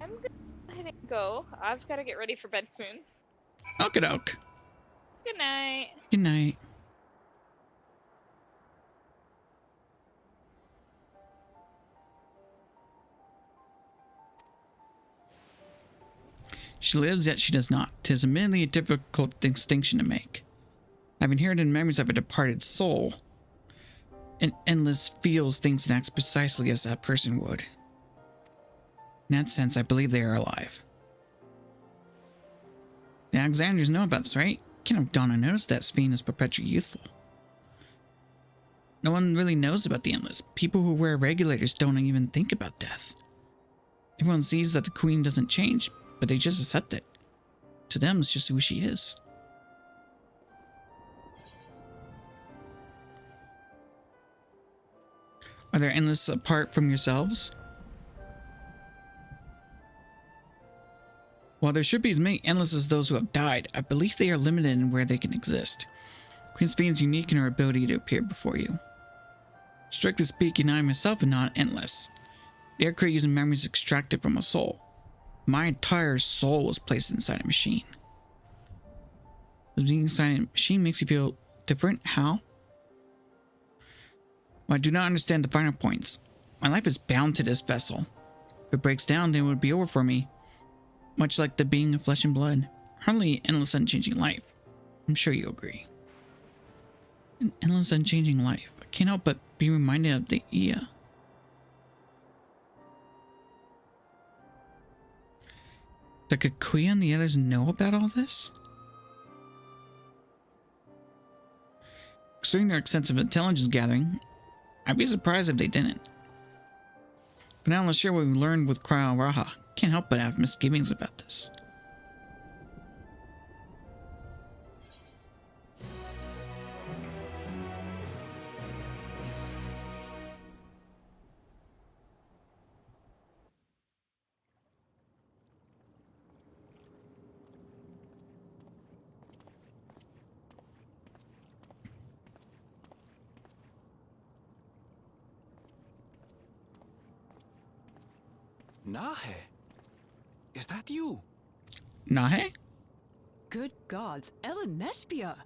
Speaker 2: I'm gonna go ahead and go. I've got to get ready for bed soon.
Speaker 1: Okie doke.
Speaker 2: Good night.
Speaker 1: Good night. She lives, yet she does not. 'Tis admittedly a difficult distinction to make. I've inherited memories of a departed soul, and Endless feels, thinks, and acts precisely as that person would. In that sense, I believe they are alive. The Alexandrians know about this, right? Can't have gone unnoticed that Sphene is perpetually youthful. No one really knows about the Endless. People who wear regulators don't even think about death. Everyone sees that the queen doesn't change, but they just accept it. To them, it's just who she is. Are there Endless apart from yourselves? While there should be as many Endless as those who have died, I believe they are limited in where they can exist. Queen Sphene is unique in her ability to appear before you. Strictly speaking, I myself am not Endless. They are created using memories extracted from a soul. My entire soul was placed inside a machine. Being inside a machine makes you feel different. How? Well, I do not understand the finer points. My life is bound to this vessel. If it breaks down, then it would be over for me. Much like the being of flesh and blood. Hardly endless unchanging life. I'm sure you agree. An endless unchanging life. I can't help but be reminded of the Ia. The Kikuya and the others know about all this? Considering their extensive intelligence gathering, I'd be surprised if they didn't. But now let's share what we've learned with Cryo Raha. Can't help but have misgivings about this.
Speaker 13: Nahe? Is that you?
Speaker 1: Nahe?
Speaker 4: Good gods, Ellen Nespia!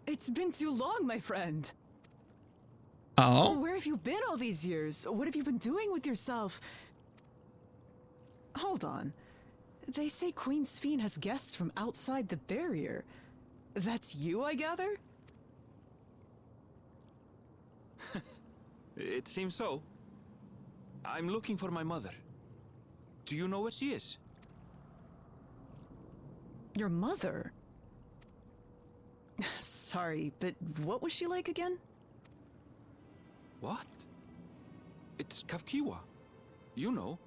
Speaker 4: It's been too long, my friend.
Speaker 1: Oh?
Speaker 4: Where have you been all these years? What have you been doing with yourself? Hold on. They say Queen Sphene has guests from outside the barrier. That's you, I gather?
Speaker 13: It seems so. I'm looking for my mother. Do you know where she is?
Speaker 4: Your mother? Sorry, but what was she like again?
Speaker 13: What? It's Kafkiwa. You know,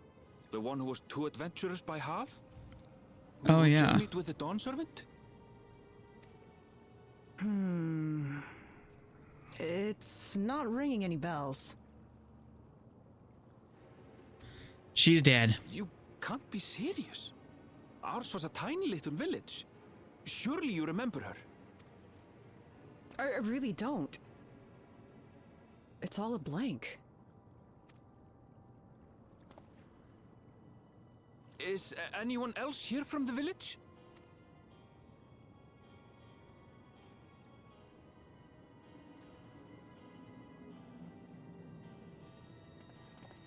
Speaker 13: the one who was too adventurous by half?
Speaker 1: Oh, yeah.
Speaker 13: Meet with the Dawn servant?
Speaker 4: It's not ringing any bells.
Speaker 1: She's dead.
Speaker 13: You can't be serious. Ours was a tiny little village. Surely you remember her.
Speaker 4: I really don't. It's all a blank.
Speaker 13: Is anyone else here from the village?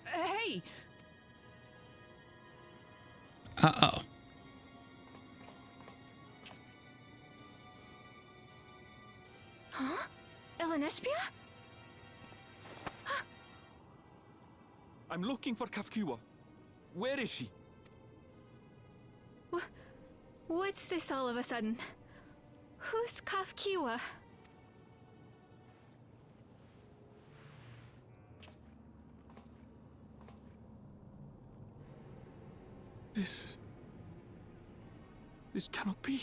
Speaker 4: Hey!
Speaker 1: Uh-oh.
Speaker 11: Huh? Ellen Nespia?
Speaker 13: I'm looking for Kafkiwa. Where is she?
Speaker 11: What's this all of a sudden? Who's Kafkiwa?
Speaker 13: This cannot be.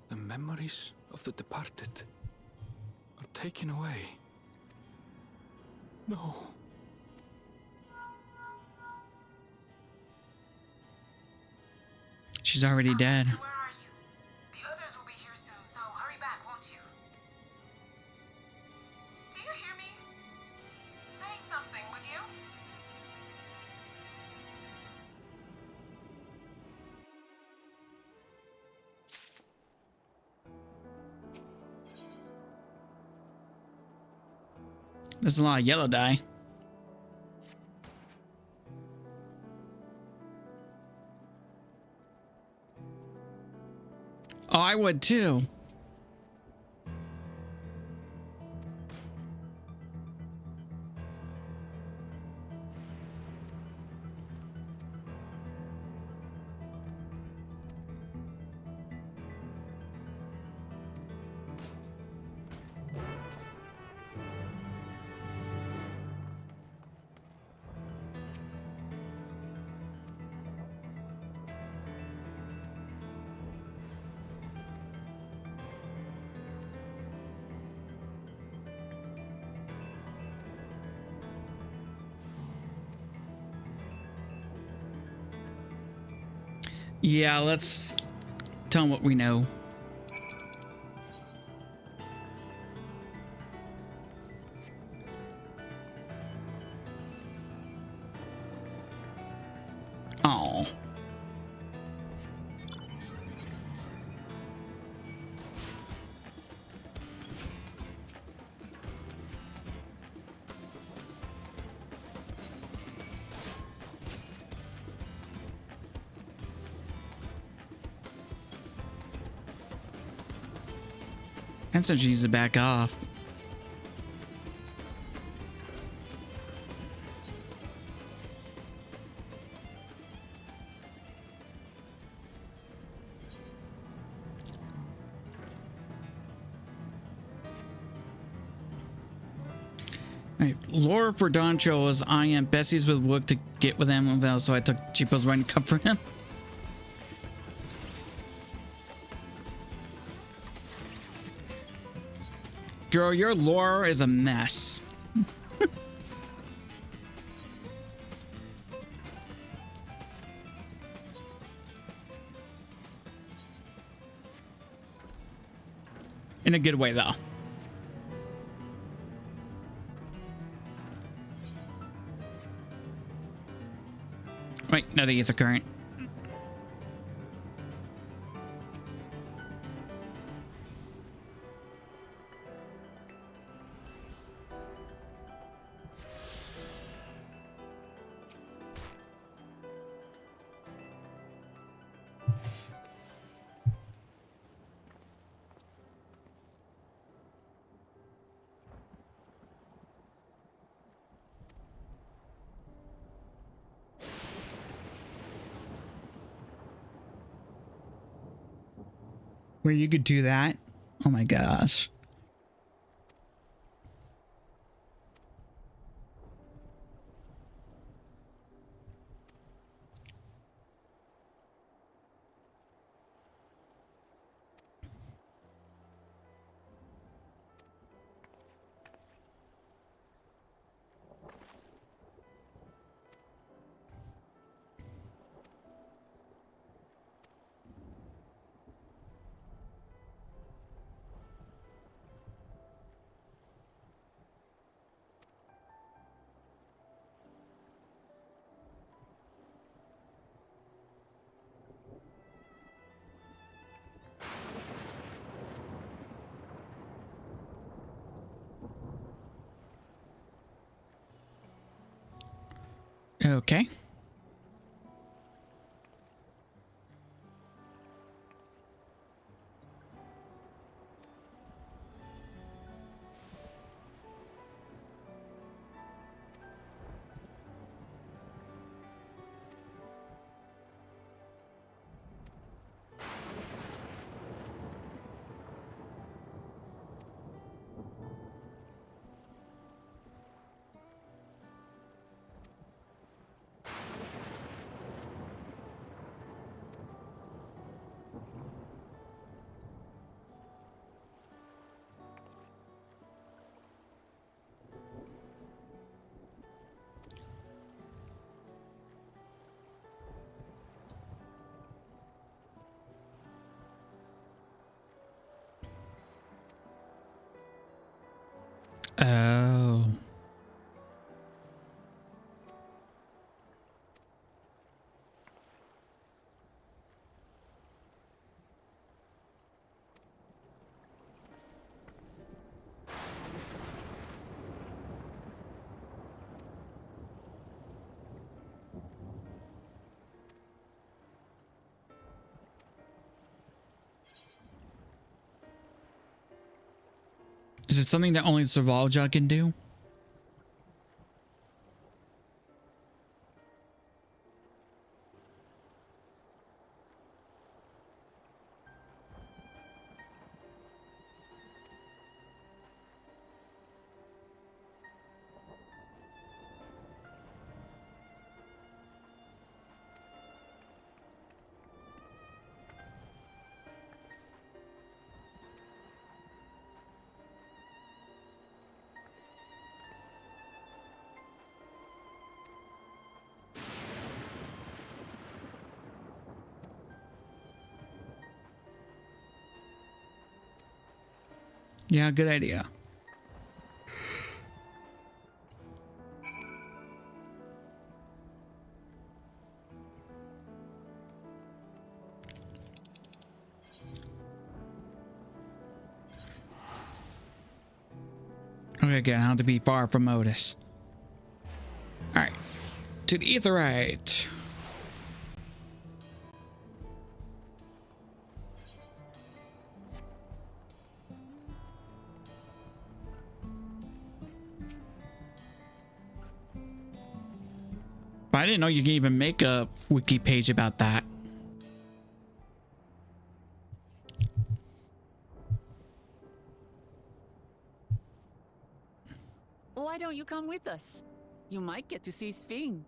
Speaker 13: The memories of the departed are taken away. No.
Speaker 1: She's already dead.
Speaker 15: Where are you? The others will be here soon, so hurry back, won't you? Do you hear me? Say something, would you?
Speaker 1: There's a lot of yellow dye. Oh, I would too. Yeah, let's tell them what we know. And so she needs to back off. Right. Lore for Dawntrail was I am Bessie's with Wook to get with him, so I took Cheapo's running cup for him. Girl, your lore is a mess. In a good way, though. Wait, no, the ether current. Where you could do that? Oh my gosh. Okay. Oh. Is it something that only Servalja can do? Yeah, good idea. Okay, again, I have to be far from Otis. Alright. To the Aetheryte. But I didn't know you can even make a wiki page about that.
Speaker 6: Why don't you come with us? You might get to see Sphene.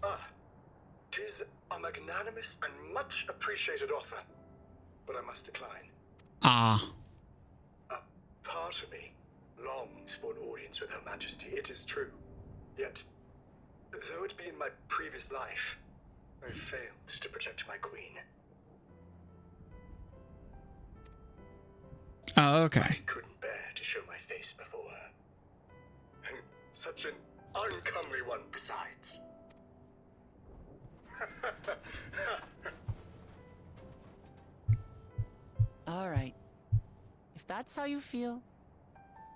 Speaker 19: Ah, 'tis a magnanimous and much appreciated offer, but I must decline.
Speaker 1: Ah.
Speaker 19: A part of me longs for an audience with Her Majesty, it is true. Yet, though it be in my previous life, I failed to protect my queen.
Speaker 1: Oh, okay.
Speaker 19: I couldn't bear to show my face before her. And such an uncomely one besides.
Speaker 6: All right. If that's how you feel,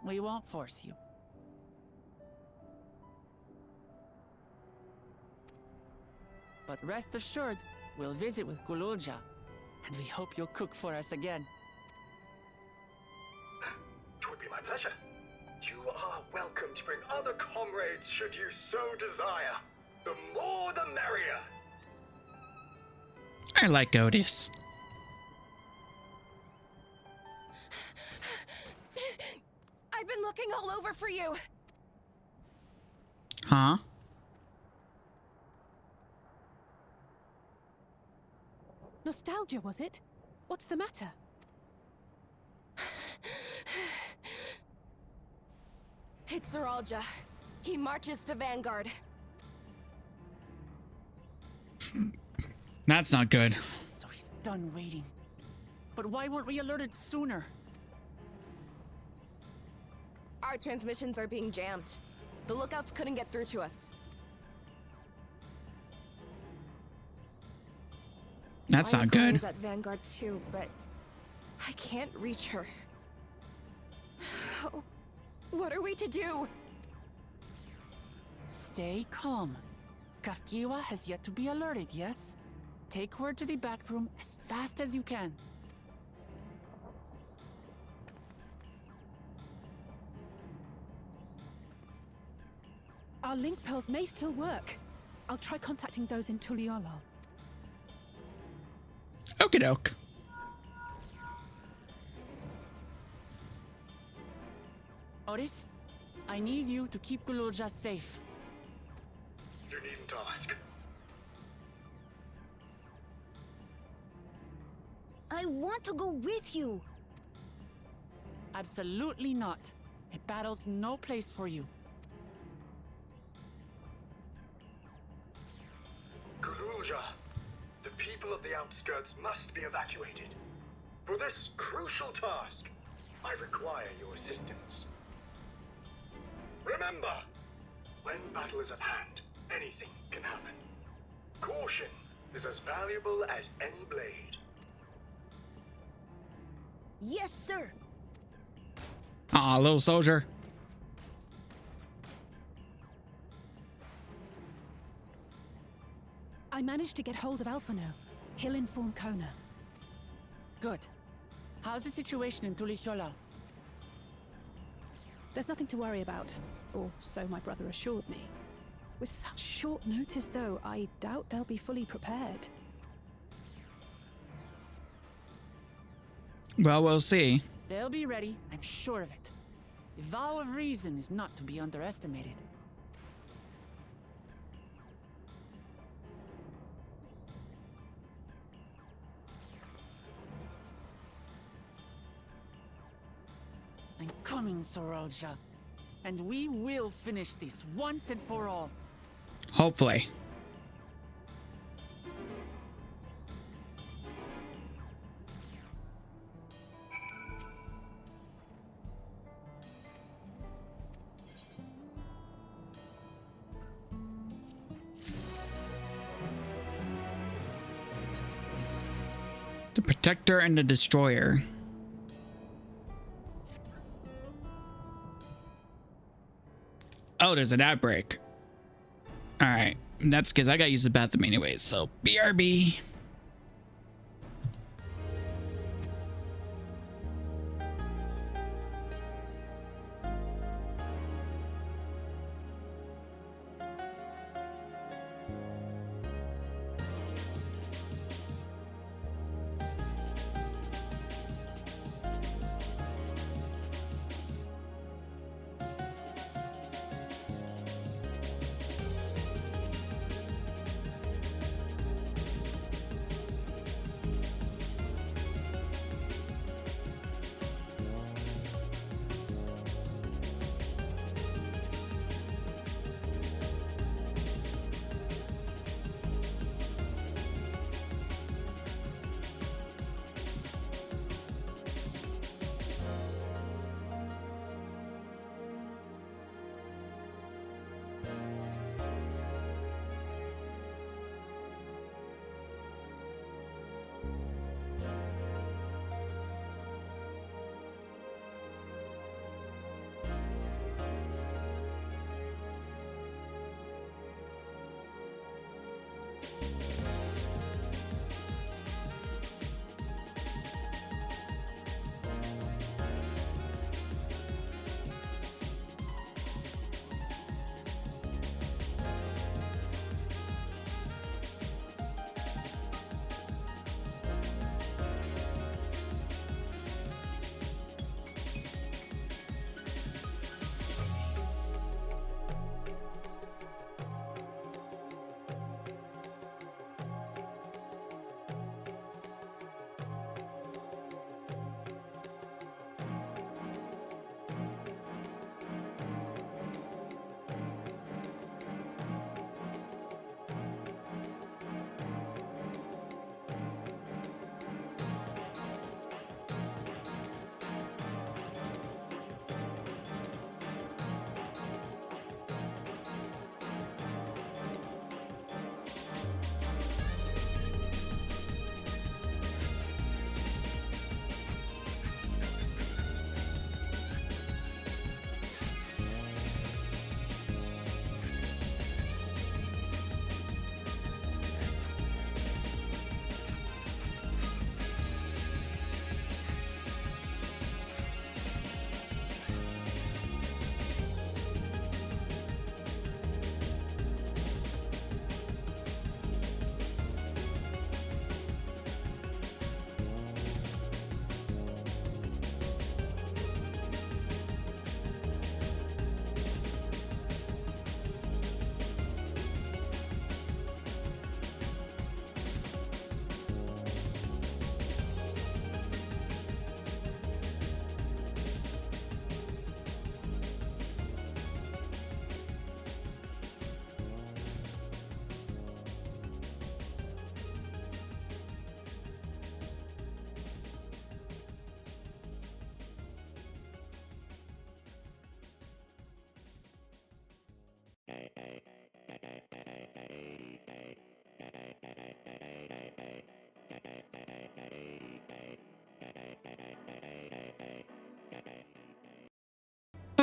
Speaker 6: we won't force you. But rest assured, we'll visit with Gululja, and we hope you'll cook for us again.
Speaker 19: It would be my pleasure. You are welcome to bring other comrades should you so desire. The more the merrier.
Speaker 1: I like Otis.
Speaker 11: I've been looking all over for you.
Speaker 1: Huh?
Speaker 16: Nostalgia, was it? What's the matter?
Speaker 11: It's Zeralja. He marches to Vanguard.
Speaker 1: That's not good.
Speaker 6: So he's done waiting. But why weren't we alerted sooner?
Speaker 11: Our transmissions are being jammed. The lookouts couldn't get through to us.
Speaker 1: That's not good.
Speaker 11: Is at Vanguard too, but I can't reach her. What are we to do?
Speaker 6: Stay calm. Kafkiwa has yet to be alerted, yes? Take word to the back room as fast as you can.
Speaker 16: Our link pearls may still work. I'll try contacting those in Tural.
Speaker 1: Okie doke.
Speaker 6: Otis, I need you to keep Gululja safe.
Speaker 19: You needn't ask.
Speaker 21: I want to go with you.
Speaker 6: Absolutely not. A battle's no place for you.
Speaker 19: Gululja, the people of the outskirts must be evacuated. For this crucial task, I require your assistance. Remember, when battle is at hand, anything can happen. Caution is as valuable as any blade.
Speaker 21: Yes, sir.
Speaker 1: Aw, little soldier.
Speaker 16: I managed to get hold of Alphano. He'll inform Kona.
Speaker 6: Good. How's the situation in Tulichola?
Speaker 16: There's nothing to worry about, or so my brother assured me. With such short notice, though, I doubt they'll be fully prepared.
Speaker 1: Well, we'll see.
Speaker 6: They'll be ready, I'm sure of it. The vow of reason is not to be underestimated. I'm coming, Zeralja. And we will finish this once and for all.
Speaker 1: Hopefully. The Protector and the Destroyer. Oh, there's an outbreak. All right. That's because I got to use the bathroom anyways. So, BRB.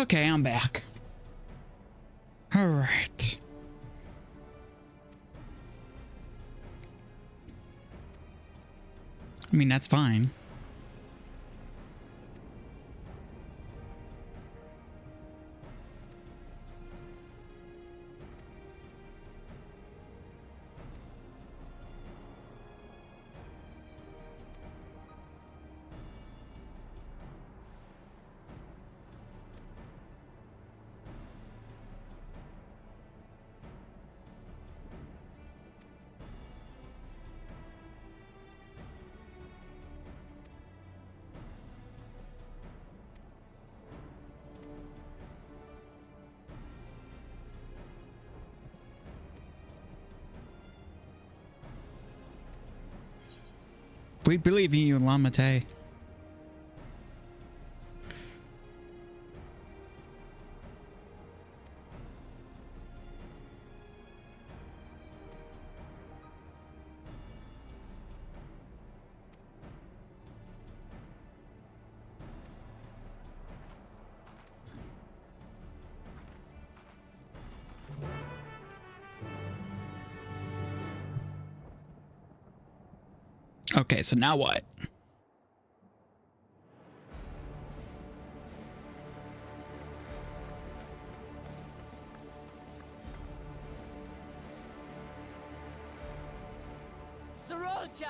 Speaker 1: Okay, I'm back. All right. I mean, that's fine. We believe in you, Lamate. Okay, so now what?
Speaker 6: Zorolcha!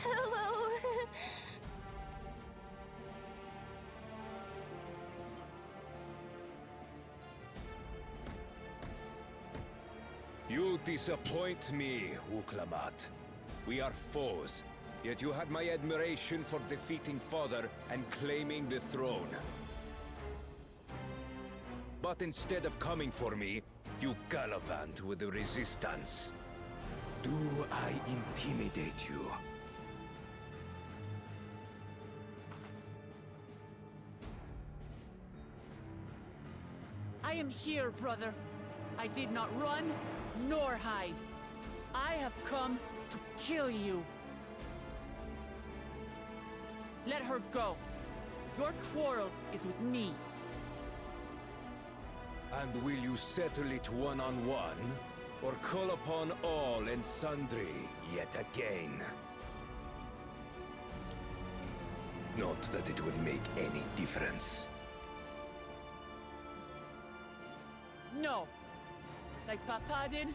Speaker 5: Hello.
Speaker 17: You disappoint me, Uklamat. We are foes, yet you had my admiration for defeating Father and claiming the throne. But instead of coming for me, you gallivant with the resistance. Do I intimidate you?
Speaker 6: I am here, brother. I did not run, nor hide. I have come to kill you. Let her go. Your quarrel is with me.
Speaker 17: And will you settle it one-on-one, or call upon all and sundry yet again? Not that it would make any difference.
Speaker 6: No. Like Papa did,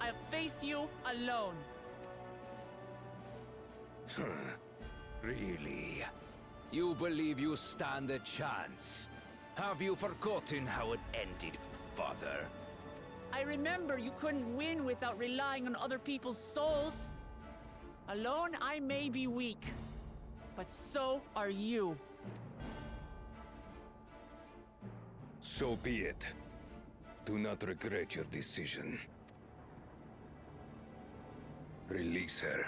Speaker 6: I'll face you alone.
Speaker 17: Really? You believe you stand a chance? Have you forgotten how it ended with Father?
Speaker 6: I remember you couldn't win without relying on other people's souls. Alone, I may be weak, but so are you.
Speaker 17: So be it. Do not regret your decision. Release her.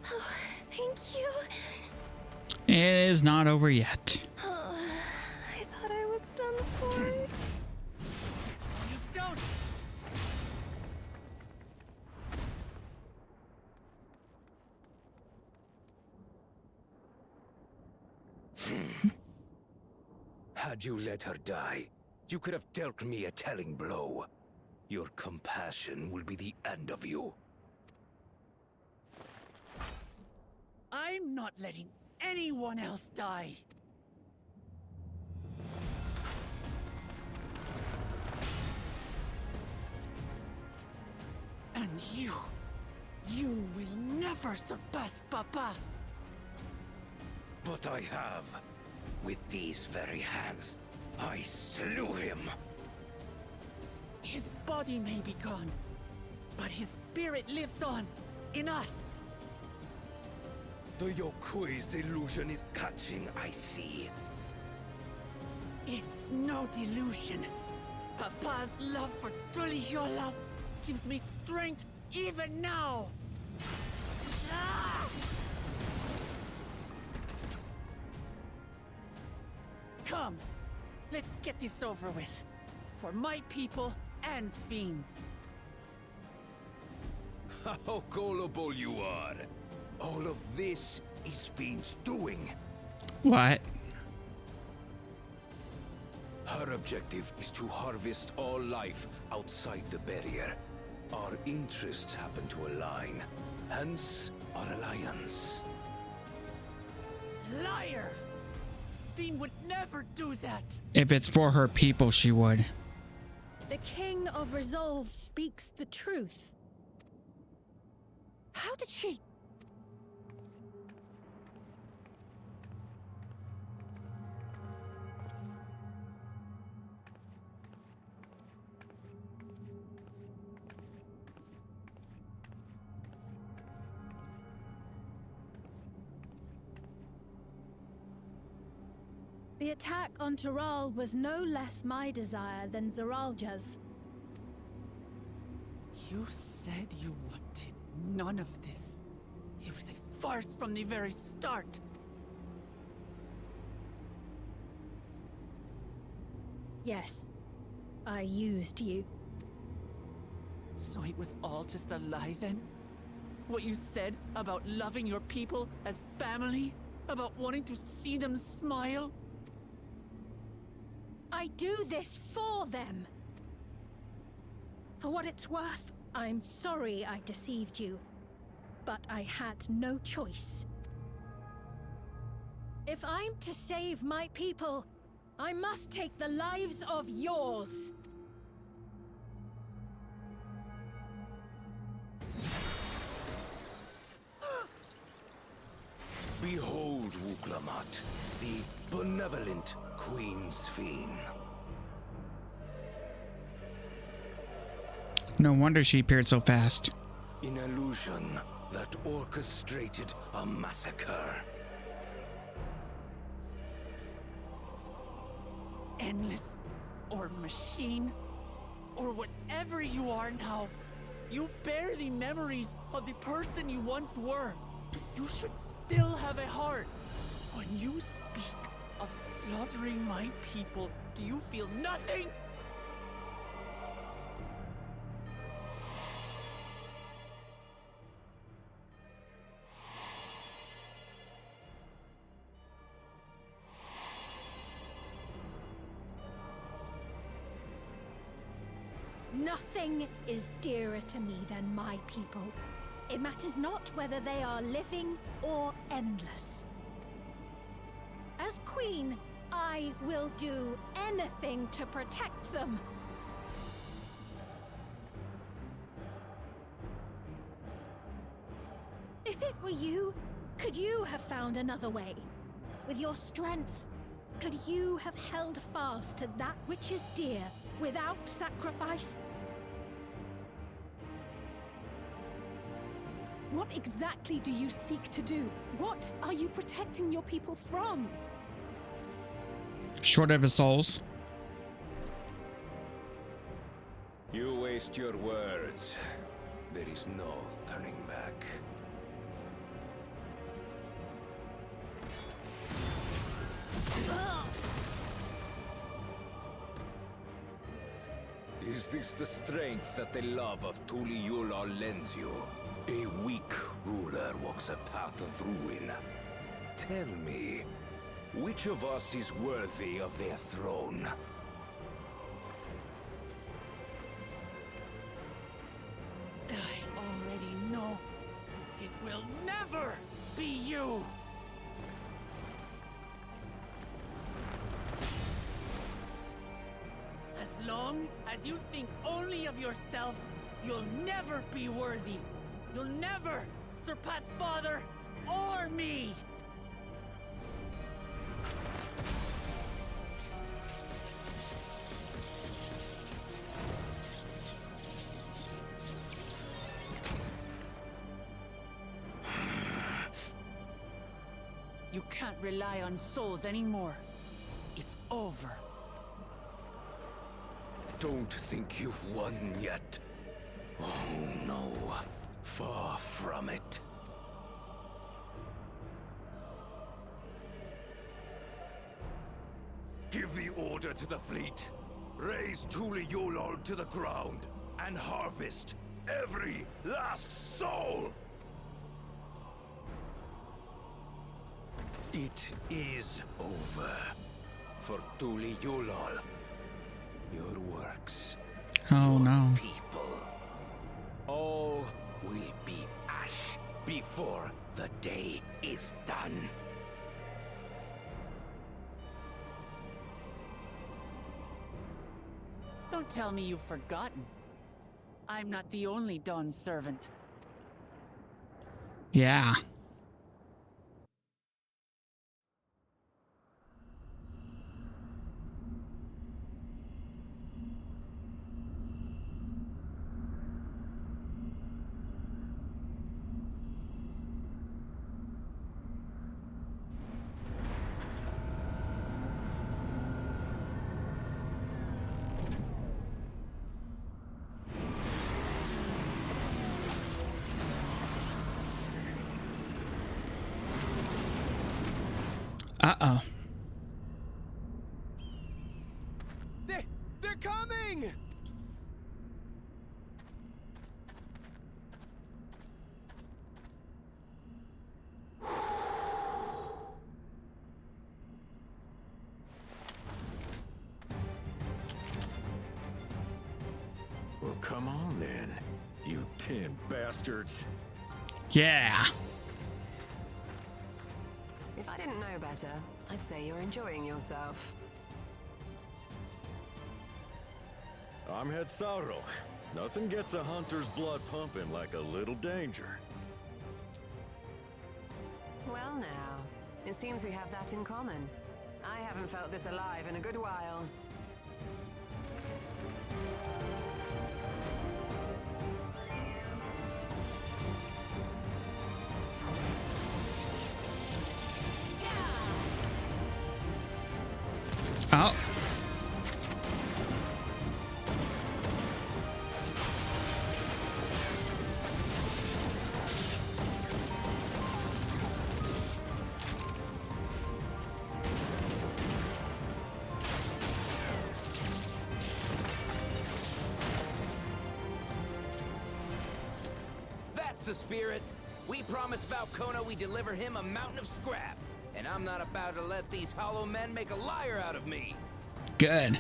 Speaker 5: Oh, thank you.
Speaker 1: It is not over yet.
Speaker 5: Oh, I thought I was done for.
Speaker 6: You don't.
Speaker 17: Had you let her die, you could have dealt me a telling blow. Your compassion will be the end of you.
Speaker 6: I'm not letting anyone else die. And you will never surpass Papa.
Speaker 17: But I have. With these very hands, I slew him.
Speaker 6: His body may be gone, but his spirit lives on in us.
Speaker 17: The Yokui's delusion is catching, I see.
Speaker 6: It's no delusion. Papa's love for Trujillo gives me strength even now. Ah! Come, let's get this over with. For my people and Sven's.
Speaker 17: How gullible you are. All of this is Fiend's doing.
Speaker 1: What?
Speaker 17: Her objective is to harvest all life outside the barrier. Our interests happen to align, hence our alliance.
Speaker 6: Liar! Fiend would never do that!
Speaker 1: If it's for her people, she would.
Speaker 10: The King of Resolve speaks the truth.
Speaker 16: How did she...
Speaker 10: The attack on Tural was no less my desire than Zeralja's.
Speaker 6: You said you wanted none of this. It was a farce from the very start.
Speaker 10: Yes, I used you.
Speaker 6: So it was all just a lie then? What you said about loving your people as family? About wanting to see them smile?
Speaker 10: I do this for them. For what it's worth, I'm sorry I deceived you, but I had no choice. If I'm to save my people, I must take the lives of yours.
Speaker 17: Behold, Wuklamat, the benevolent Queen's Fiend.
Speaker 1: No wonder she appeared so fast.
Speaker 17: An illusion that orchestrated a massacre.
Speaker 6: Endless, or machine, or whatever you are now, you bear the memories of the person you once were. You should still have a heart. When you speak of slaughtering my people, do you feel nothing?
Speaker 10: Nothing is dearer to me than my people. It matters not whether they are living or endless. As Queen, I will do anything to protect them. If it were you, could you have found another way? With your strength, could you have held fast to that which is dear without sacrifice?
Speaker 16: What exactly do you seek to do? What are you protecting your people from?
Speaker 1: Short of his souls.
Speaker 17: You waste your words. There is no turning back. Is this the strength that the love of Tural lends you? A weak ruler walks a path of ruin. Tell me, which of us is worthy of their throne?
Speaker 6: I already know. It will never be you! As long as you think only of yourself, you'll never be worthy. You'll never surpass Father or me! You can't rely on souls anymore. It's over.
Speaker 17: Don't think you've won yet. Oh no, far from it. Give the order to the fleet. Raise Tural to the ground and harvest every last soul! It is over. For Tuli Yulol. Your works.
Speaker 1: Oh no.
Speaker 17: People. All will be ash before the day is done.
Speaker 6: Don't tell me you've forgotten. I'm not the only Dawn's servant.
Speaker 1: Yeah. Uh-oh.
Speaker 18: They're coming!
Speaker 9: Well, come on then, you 10 bastards.
Speaker 1: Yeah.
Speaker 3: If I didn't know better, I'd say you're enjoying yourself.
Speaker 9: I'm Head Sauro. Nothing gets a hunter's blood pumping like a little danger.
Speaker 3: Well now, it seems we have that in common. I haven't felt this alive in a good while.
Speaker 1: Oh.
Speaker 22: That's the spirit. We promised Falcona we deliver him a mountain of scrap. And I'm not about to let these hollow men make a liar out of me.
Speaker 1: Good.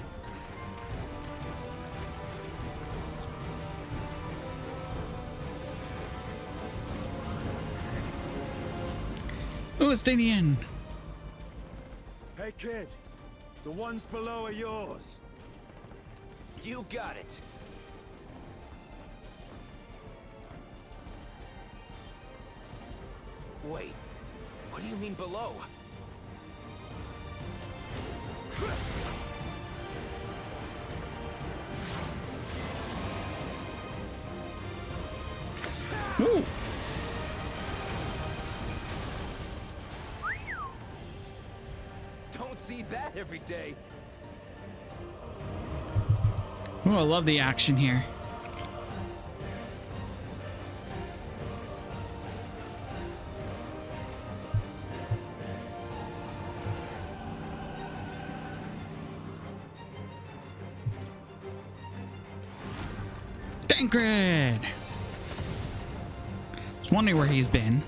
Speaker 1: Palestinian.
Speaker 9: Hey kid, the ones below are yours.
Speaker 22: You got it. Wait, what do you mean below?
Speaker 1: Ooh.
Speaker 22: Don't see that every day.
Speaker 1: Ooh, I love the action here. Tancred! I was wondering where he's been.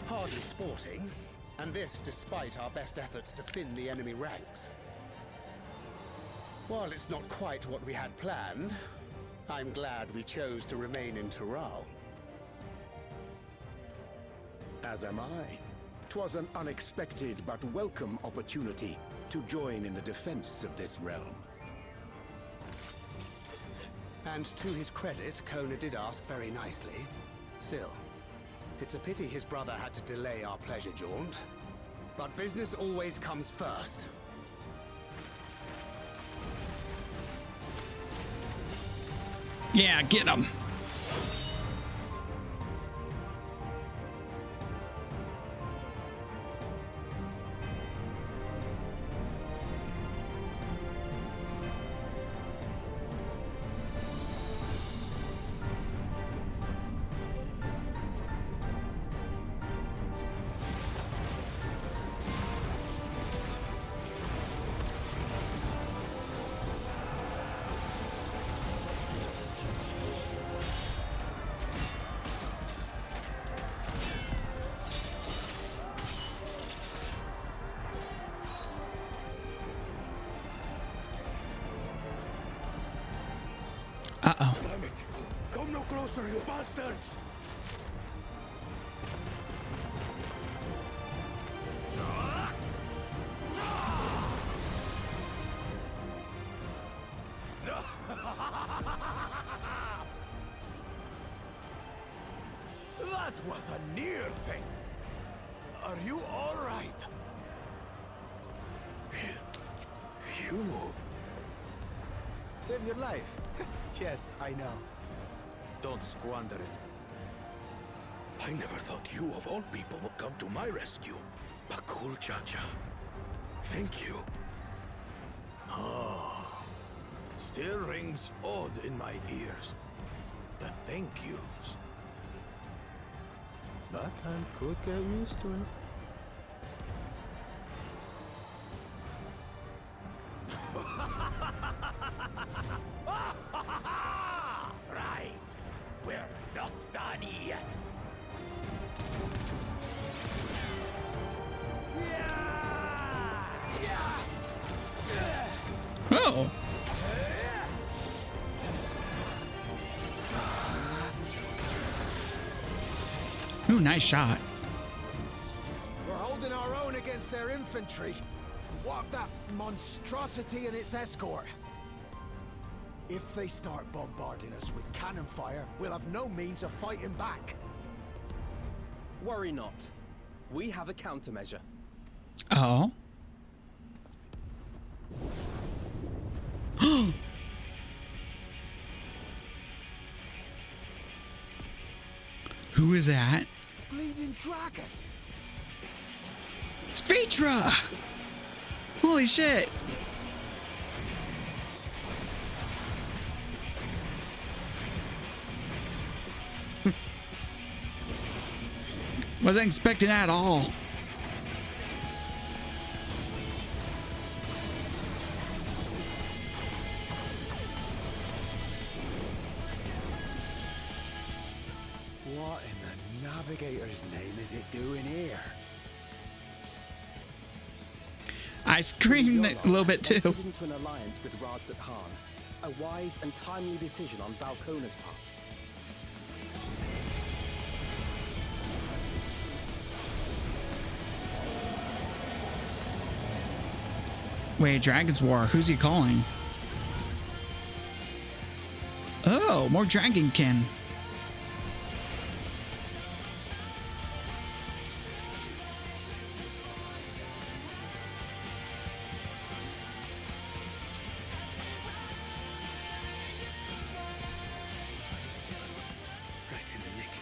Speaker 23: Hardly sporting, and this despite our best efforts to thin the enemy ranks. While it's not quite what we had planned, I'm glad we chose to remain in Tural.
Speaker 18: As am I. 'Twas an unexpected but welcome opportunity to join in the defense of this realm.
Speaker 23: And to his credit, Kona did ask very nicely. Still, it's a pity his brother had to delay our pleasure jaunt. But business always comes first.
Speaker 1: Yeah, get him. Uh-oh.
Speaker 17: Damn it! Come no closer, you bastards!
Speaker 18: That was a near thing. Are you all right?
Speaker 17: You...
Speaker 18: Save your life. Yes, I know. Don't squander it.
Speaker 17: I never thought you, of all people, would come to my rescue. Bakul Chacha. Thank you.
Speaker 18: Oh, still rings odd in my ears. The thank yous. But I could get used to it.
Speaker 17: Right. We're not done yet.
Speaker 1: Oh. Ooh, nice shot.
Speaker 18: We're holding our own against their infantry. What of that monstrosity and its escort? If they start bombarding us with cannon fire, we'll have no means of fighting back.
Speaker 7: Worry not. We have a countermeasure.
Speaker 1: Oh. Who is that?
Speaker 18: Bleeding dragon.
Speaker 1: It's Vitra! Holy shit! Wasn't expecting that at all.
Speaker 18: What in the Navigator's name is it doing here?
Speaker 1: I screamed a little bit too.
Speaker 7: Entered into an alliance with Rads at Han. A wise and timely decision on Valkona's part.
Speaker 1: Wait, Dragon's War. Who's he calling? Oh, more Dragonkin.
Speaker 17: Right in the nick.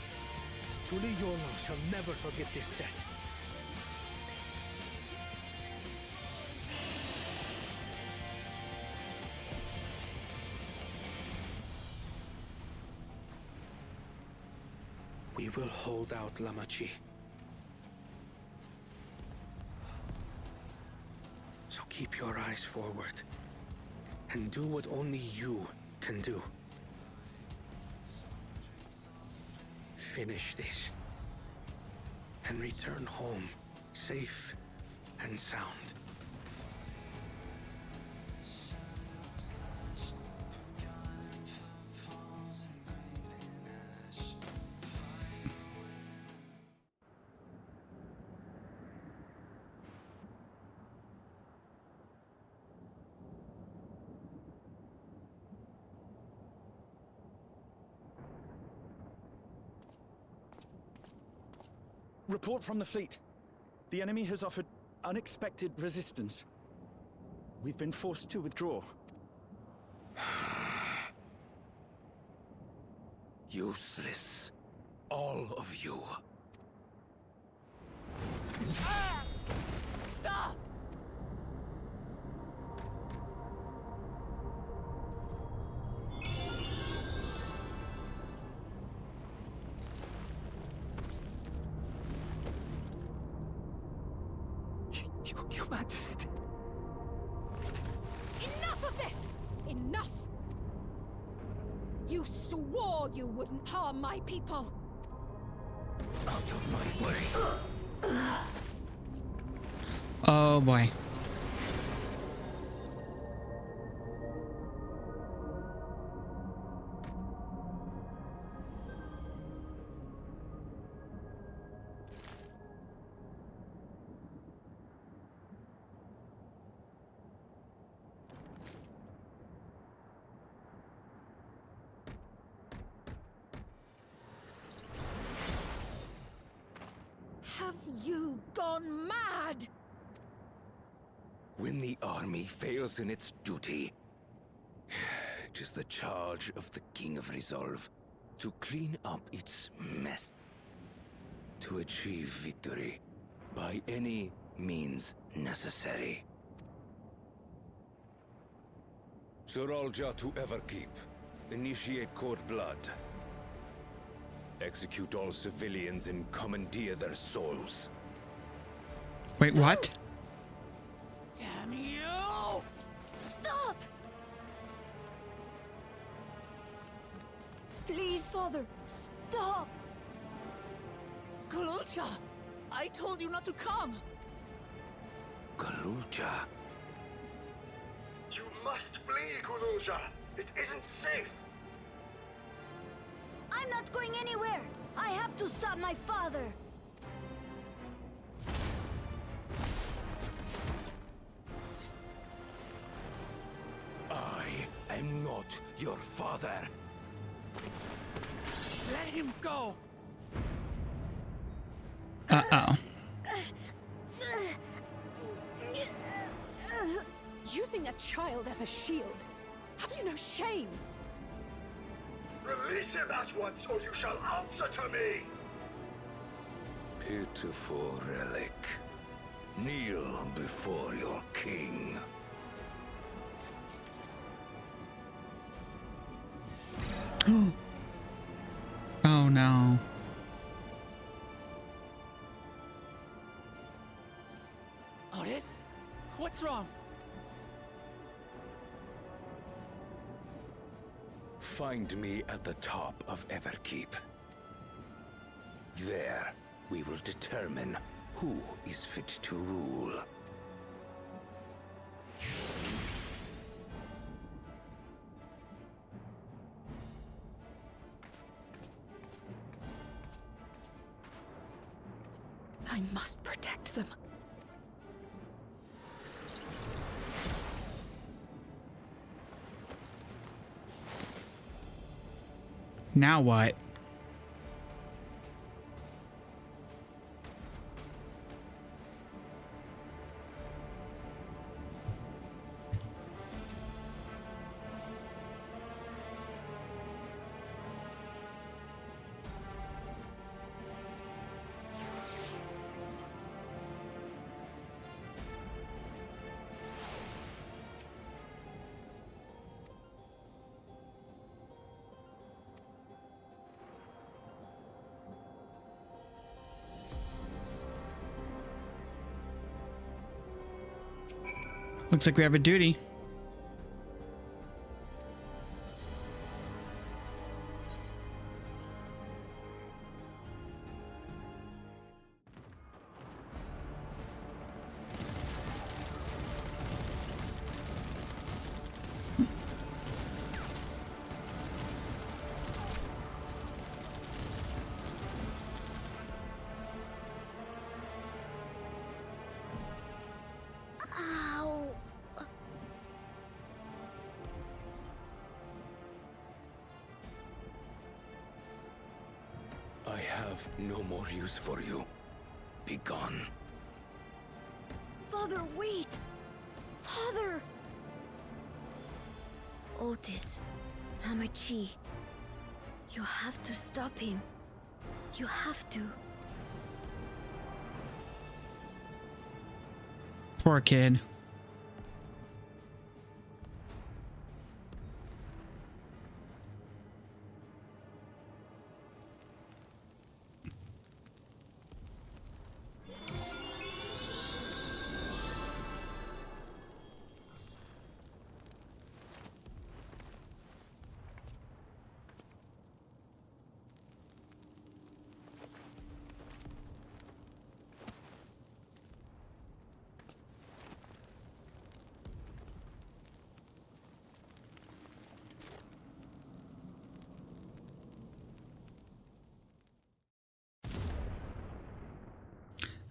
Speaker 17: Tuli Yonal shall never forget this debt. We will hold out, Lamachi. So keep your eyes forward and do what only you can do. Finish this and return home safe and sound.
Speaker 8: Report from the fleet. The enemy has offered unexpected resistance. We've been forced to withdraw.
Speaker 17: Useless. All of you.
Speaker 11: Stop!
Speaker 18: Your Majesty.
Speaker 16: Enough of this! Enough! You swore you wouldn't harm my people!
Speaker 17: Out of my way.
Speaker 1: Oh boy.
Speaker 16: you gone mad?
Speaker 17: When the army fails in its duty, it is the charge of the King of Resolve to clean up its mess. To achieve victory by any means necessary. Zoralja to Everkeep. Initiate court blood. Execute all civilians and commandeer their souls.
Speaker 1: Wait, what?
Speaker 6: Damn you!
Speaker 21: Stop! Please, Father, stop!
Speaker 6: Kululcha! I told you not to come!
Speaker 17: Kululcha?
Speaker 19: You must flee, Kululja! It isn't safe!
Speaker 21: I'm not going anywhere! I have to stop my father!
Speaker 17: I am not your father.
Speaker 6: Let him go!
Speaker 1: Uh-oh.
Speaker 16: Using a child as a shield. Have you no shame?
Speaker 19: Release him at once, or you shall answer to me!
Speaker 17: Pitiful relic. Kneel before your king.
Speaker 1: Oh no.
Speaker 6: Otis? What's wrong?
Speaker 17: Find me at the top of Everkeep. There, we will determine who is fit to rule.
Speaker 16: I must protect them.
Speaker 1: Now what? Looks like we have a duty.
Speaker 17: I have no more use for you. Be gone.
Speaker 21: Father, wait! Father! Otis, Hamachi, you have to stop him. You have to.
Speaker 1: Poor kid.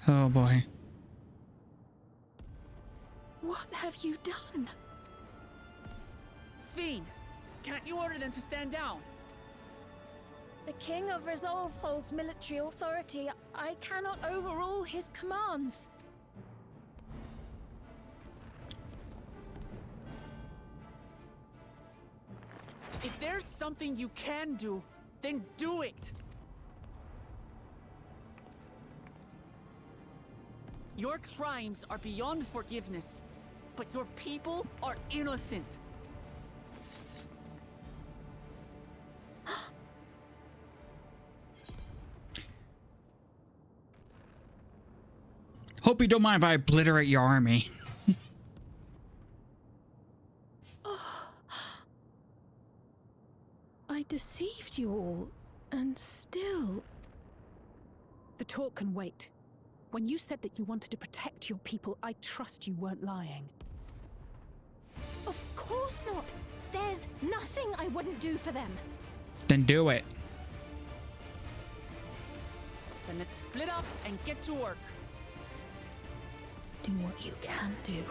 Speaker 1: Oh boy.
Speaker 16: What have you done?
Speaker 6: Sveen, can't you order them to stand down?
Speaker 10: The King of Resolve holds military authority. I cannot overrule his commands.
Speaker 6: If there's something you can do, then do it! Your crimes are beyond forgiveness, but your people are innocent.
Speaker 1: Hope you don't mind if I obliterate your army.
Speaker 10: I deceived you all, and still...
Speaker 16: The talk can wait. When you said that you wanted to protect your people, I trust you weren't lying.
Speaker 10: Of course not! There's nothing I wouldn't do for them!
Speaker 1: Then do it.
Speaker 6: Then let's split up and get to work.
Speaker 10: Do what you can do.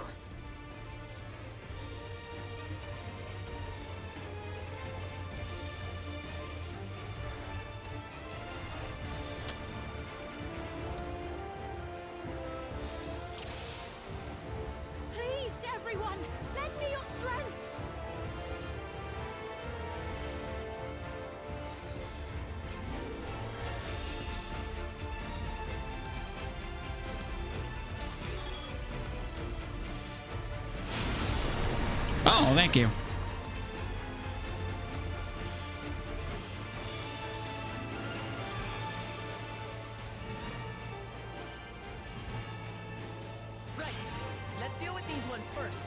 Speaker 5: Please, everyone, lend me your strength!
Speaker 1: Oh, thank you.
Speaker 6: Right, let's deal with these ones first.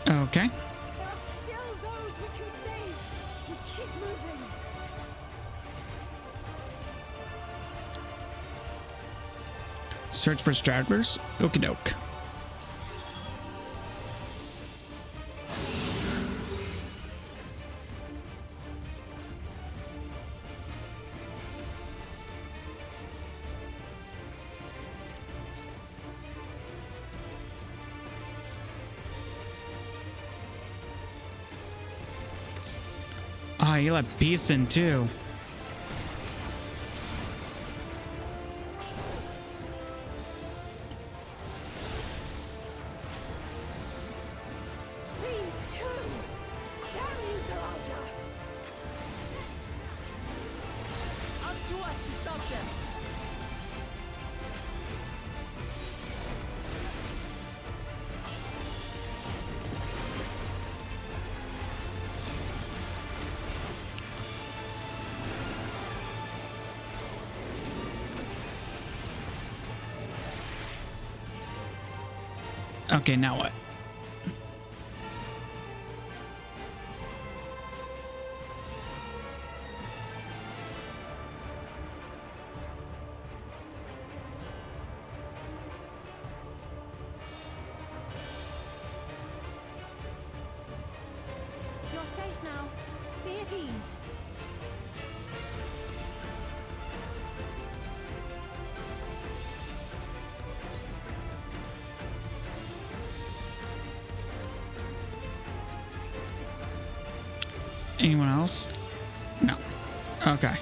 Speaker 1: Okay.
Speaker 5: There are still those we can save. We keep moving.
Speaker 1: Search for stragglers. Okie doke. Oh, you let peace in too.
Speaker 5: Fiends too! Damn you, Zaraja!
Speaker 6: Up to us to stop them!
Speaker 1: Okay, now what?
Speaker 10: You're safe now. Be at ease.
Speaker 1: Anyone else? No. Okay.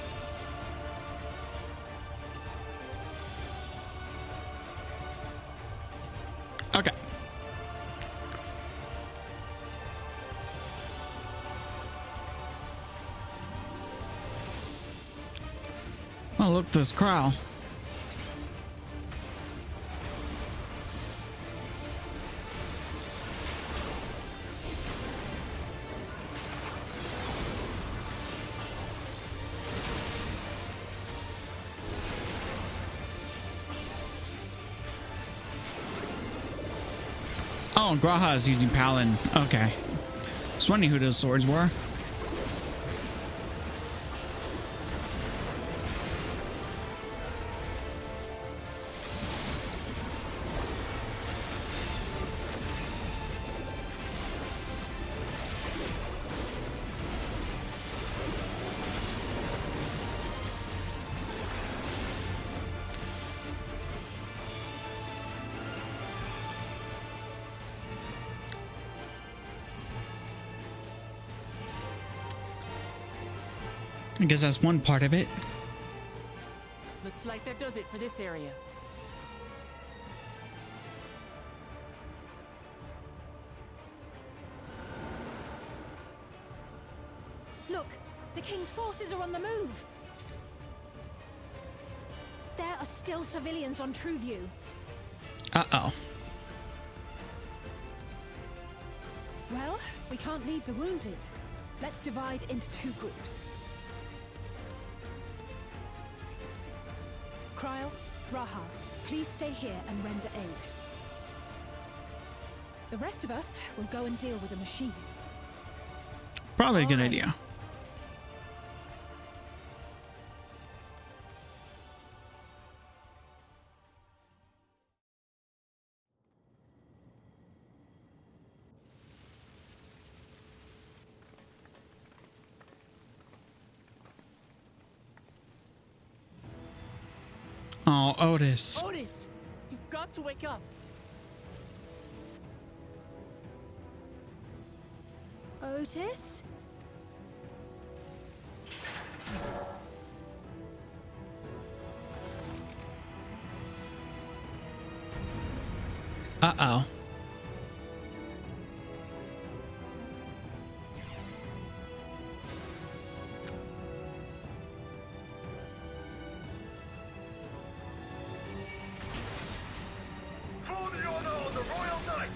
Speaker 1: Okay. Oh, look, this Tural. Oh, Graha is using Palin. Okay. Just wondering who those swords were. I guess that's one part of it.
Speaker 6: Looks like that does it for this area.
Speaker 16: Look, the King's forces are on the move. There are still civilians on Trueview.
Speaker 1: Uh-oh.
Speaker 16: Well, we can't leave the wounded. Let's divide into 2 groups. Kryl, Raha, please stay here and render aid. The rest of us will go and deal with the machines.
Speaker 1: Probably a good idea. Oh, Otis.
Speaker 6: Otis, you've got to wake up.
Speaker 10: Otis?
Speaker 1: Uh-oh.
Speaker 19: For the honor of the Royal Knight!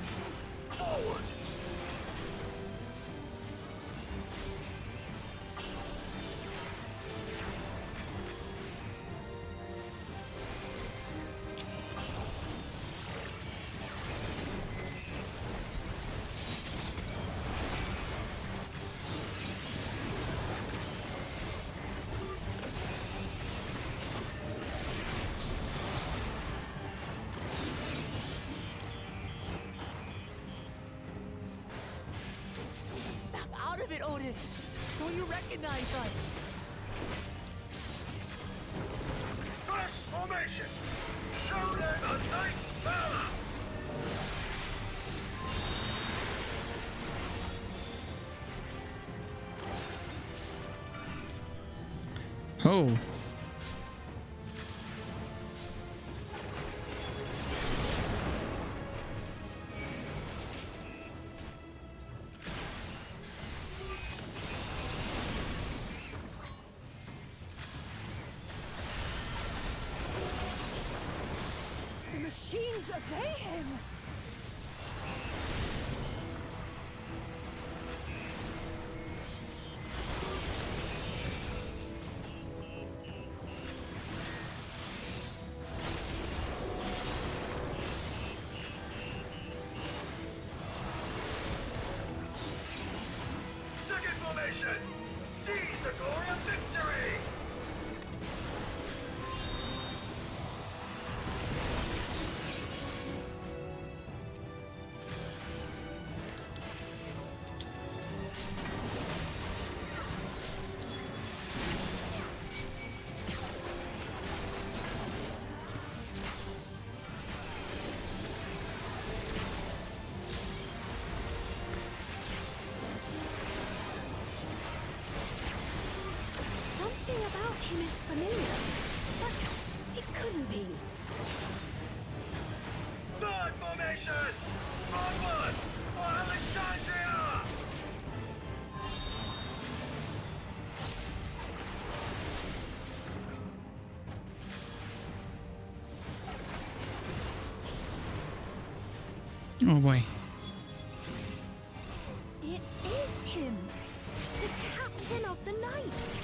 Speaker 19: Forward!
Speaker 6: Snap out of it, Otis. Don't you recognize us?
Speaker 19: First formation! Show them a knight's valor!
Speaker 1: Oh.
Speaker 16: The machines obey him!
Speaker 19: Second formation! Seize the glory of victory!
Speaker 10: Something about him is familiar, but it couldn't be.
Speaker 19: Third formation! Onward! For Alexandria!
Speaker 1: Oh boy.
Speaker 10: It is him! The captain of the knights!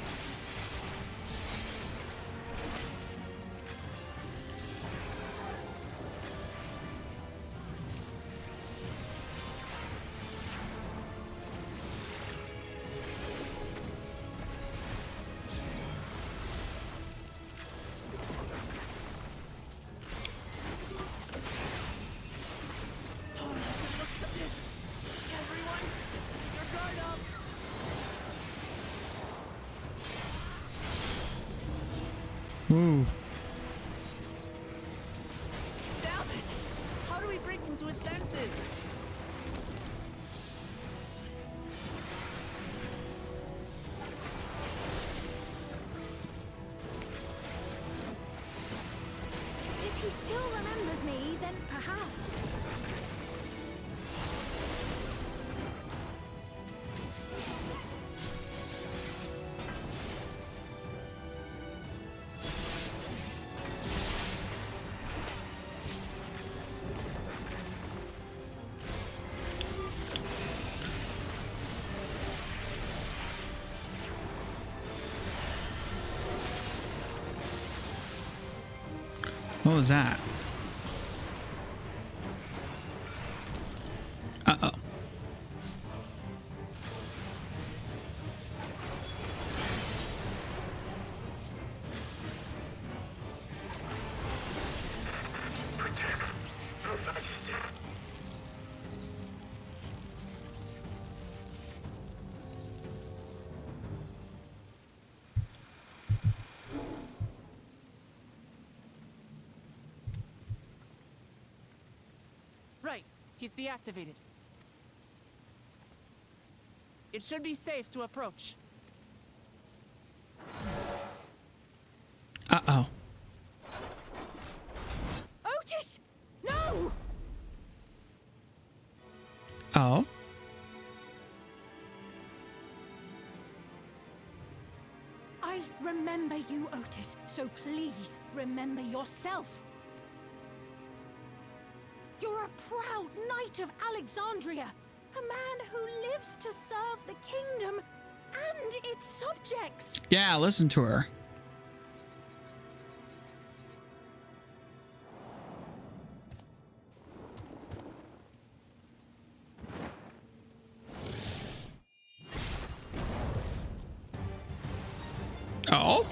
Speaker 1: Ooh.
Speaker 6: Damn it! How do we bring him to his senses?
Speaker 10: If he still remembers me, then perhaps.
Speaker 1: What was that? Uh-oh.
Speaker 6: Right, he's deactivated. It should be safe to approach.
Speaker 1: Uh-oh.
Speaker 10: Otis! No!
Speaker 1: Oh.
Speaker 10: I remember you, Otis, so please remember yourself. You're a proud knight of Alexandria, a man who lives to serve the kingdom and its subjects.
Speaker 1: Yeah, listen to her. Oh.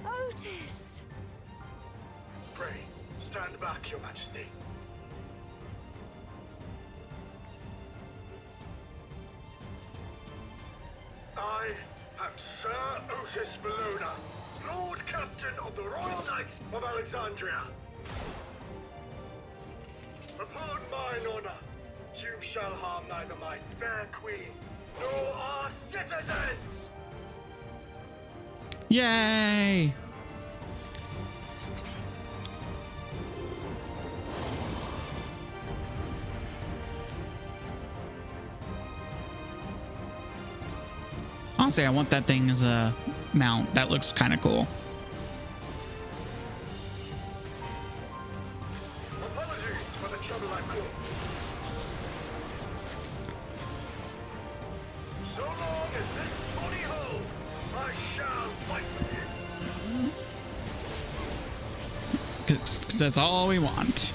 Speaker 10: Otis.
Speaker 19: Pray, stand back, Your Majesty. I am Sir Otis Bologna, Lord Captain of the Royal Knights of Alexandria. Upon mine honor, you shall harm neither my fair queen nor our citizens!
Speaker 1: Yay! Honestly, I want that thing as a mount. That looks kind of cool.
Speaker 19: Apologies for the trouble I caused. So long as this body holds, I shall fight with you.
Speaker 1: Because that's all we want.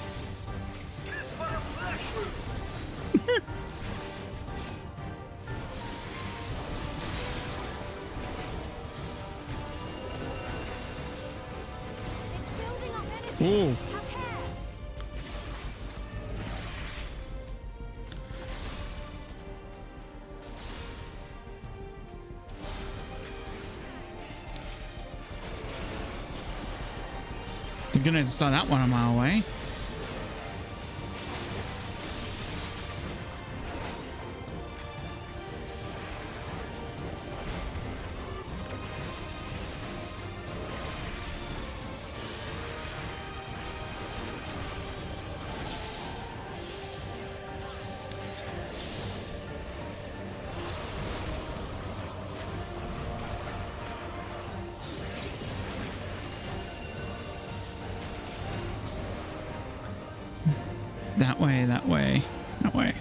Speaker 1: Ooh. You're gonna saw that one a mile away. That way, that way, that way.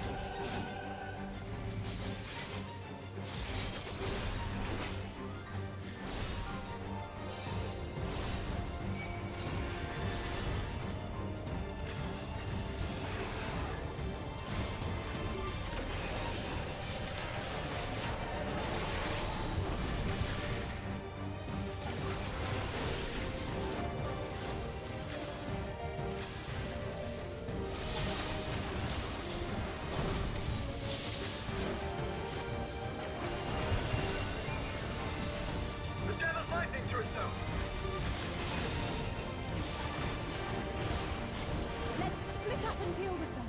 Speaker 16: and deal with them.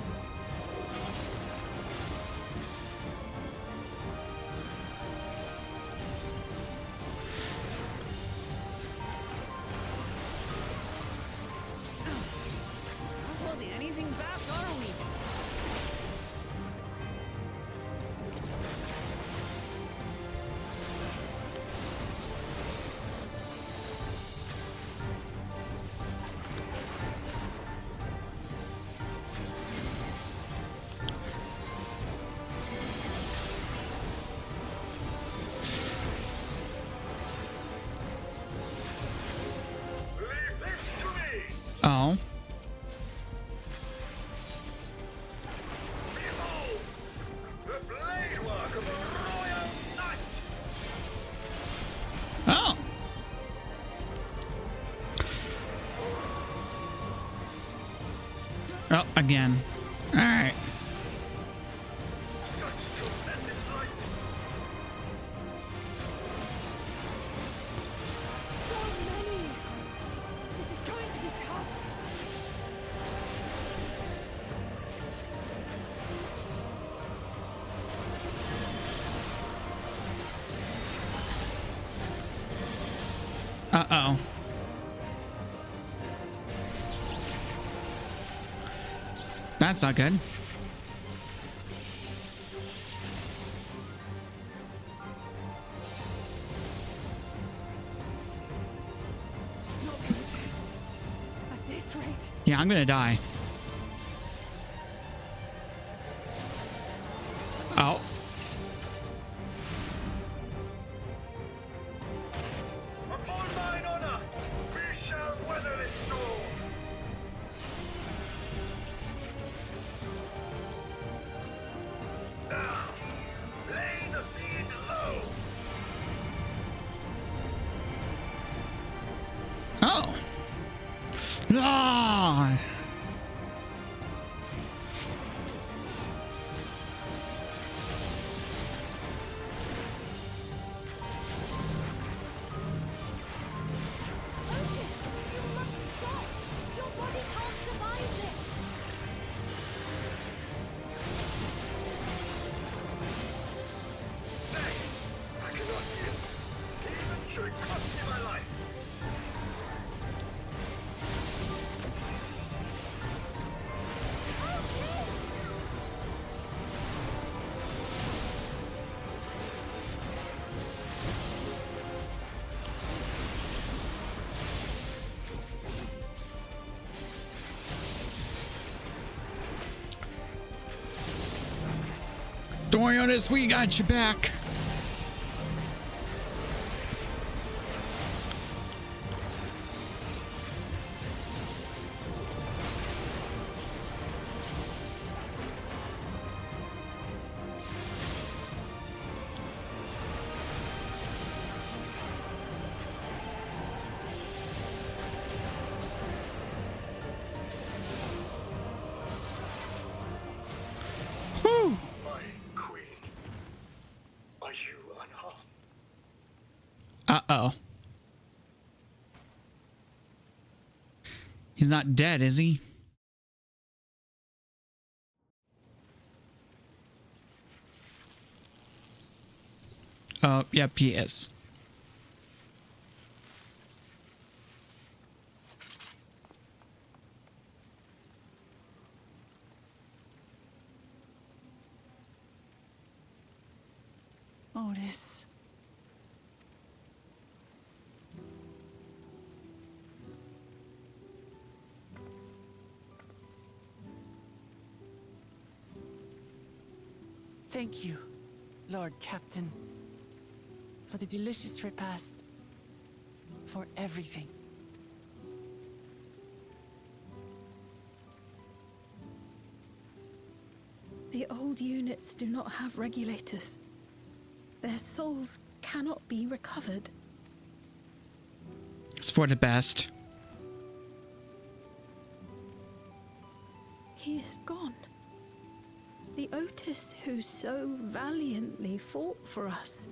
Speaker 6: Not holding anything back, are we?
Speaker 1: Oh. Oh. Oh, again. All right.
Speaker 16: So many! This is going to be tough.
Speaker 1: Uh-oh. That's not good.
Speaker 16: Not good. At this rate.
Speaker 1: Yeah, I'm gonna die. Oh.
Speaker 19: Upon mine honor, we shall weather this storm. Now, lay the fiend low.
Speaker 1: Oh. Ah.
Speaker 16: Your body can't survive this.
Speaker 19: I cannot yield, even should it cost me my life.
Speaker 1: Don't worry, Otis, we got your back. Whew.
Speaker 19: My queen, are you unharmed?
Speaker 1: Uh-oh. He's not dead, is he? Oh, yep, he is.
Speaker 6: Otis. Thank you, Lord Captain, for the delicious repast, for everything.
Speaker 10: The old units do not have regulators. Their souls cannot be recovered.
Speaker 1: It's for the best.
Speaker 10: He is gone. The Otis who so valiantly fought for us.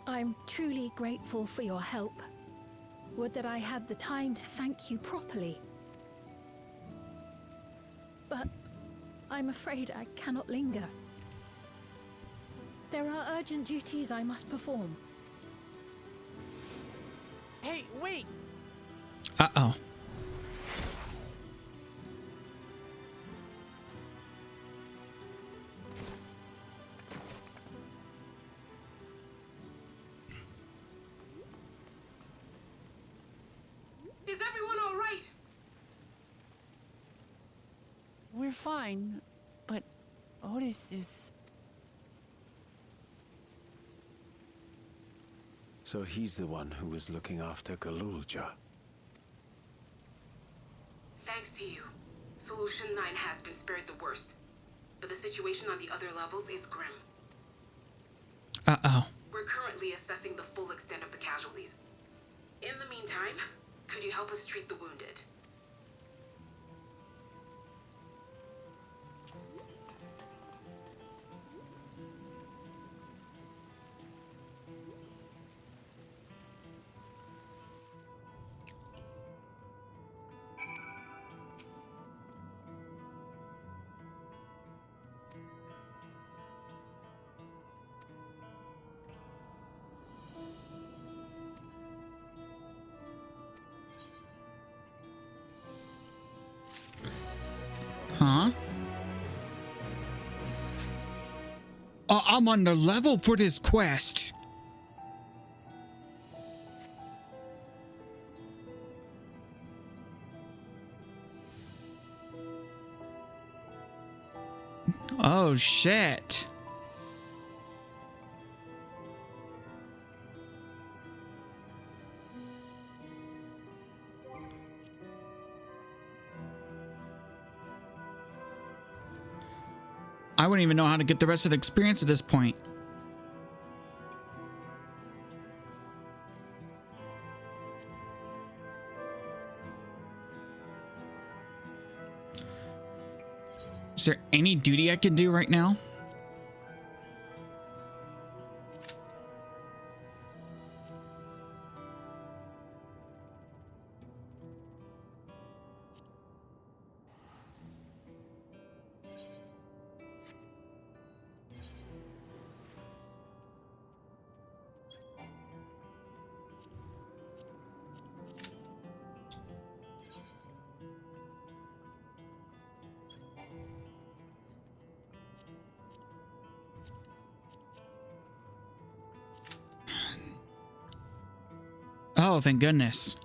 Speaker 10: I'm truly grateful for your help. Would that I had the time to thank you properly. But I'm afraid I cannot linger. There are urgent duties I must perform.
Speaker 6: Hey, wait!
Speaker 1: Uh-oh.
Speaker 15: Is everyone all right?
Speaker 6: We're fine, but Otis is...
Speaker 12: So he's the one who was looking after Galulja.
Speaker 15: Thanks to you, Solution 9 has been spared the worst. But the situation on the other levels is grim.
Speaker 1: Uh-oh.
Speaker 15: We're currently assessing the full extent of the casualties. In the meantime, could you help us treat the wounded?
Speaker 1: Huh? I'm on the level for this quest. Oh, shit. I wouldn't even know how to get the rest of the experience at this point. Is there any duty I can do right now? Oh, thank goodness.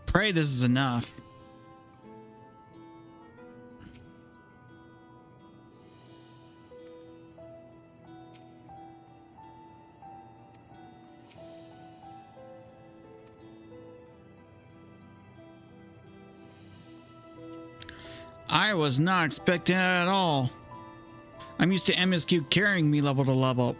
Speaker 1: Pray this is enough. I was not expecting it at all. I'm used to MSQ carrying me level to level.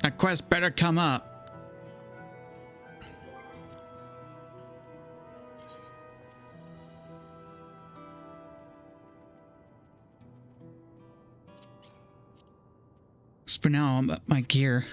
Speaker 1: That quest better come up. For now, I'm up my gear.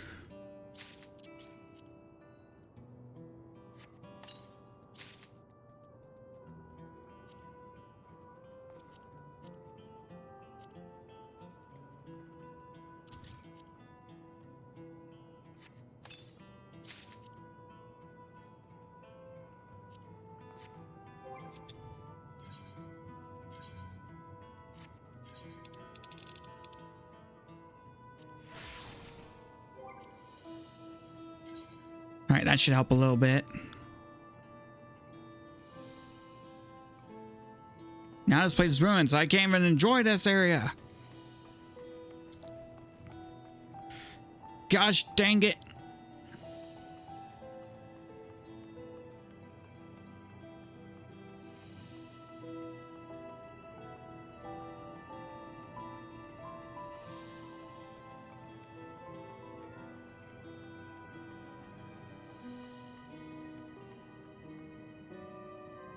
Speaker 1: All right, that should help a little bit. Now this place is ruined, so I can't even enjoy this area. Gosh dang it.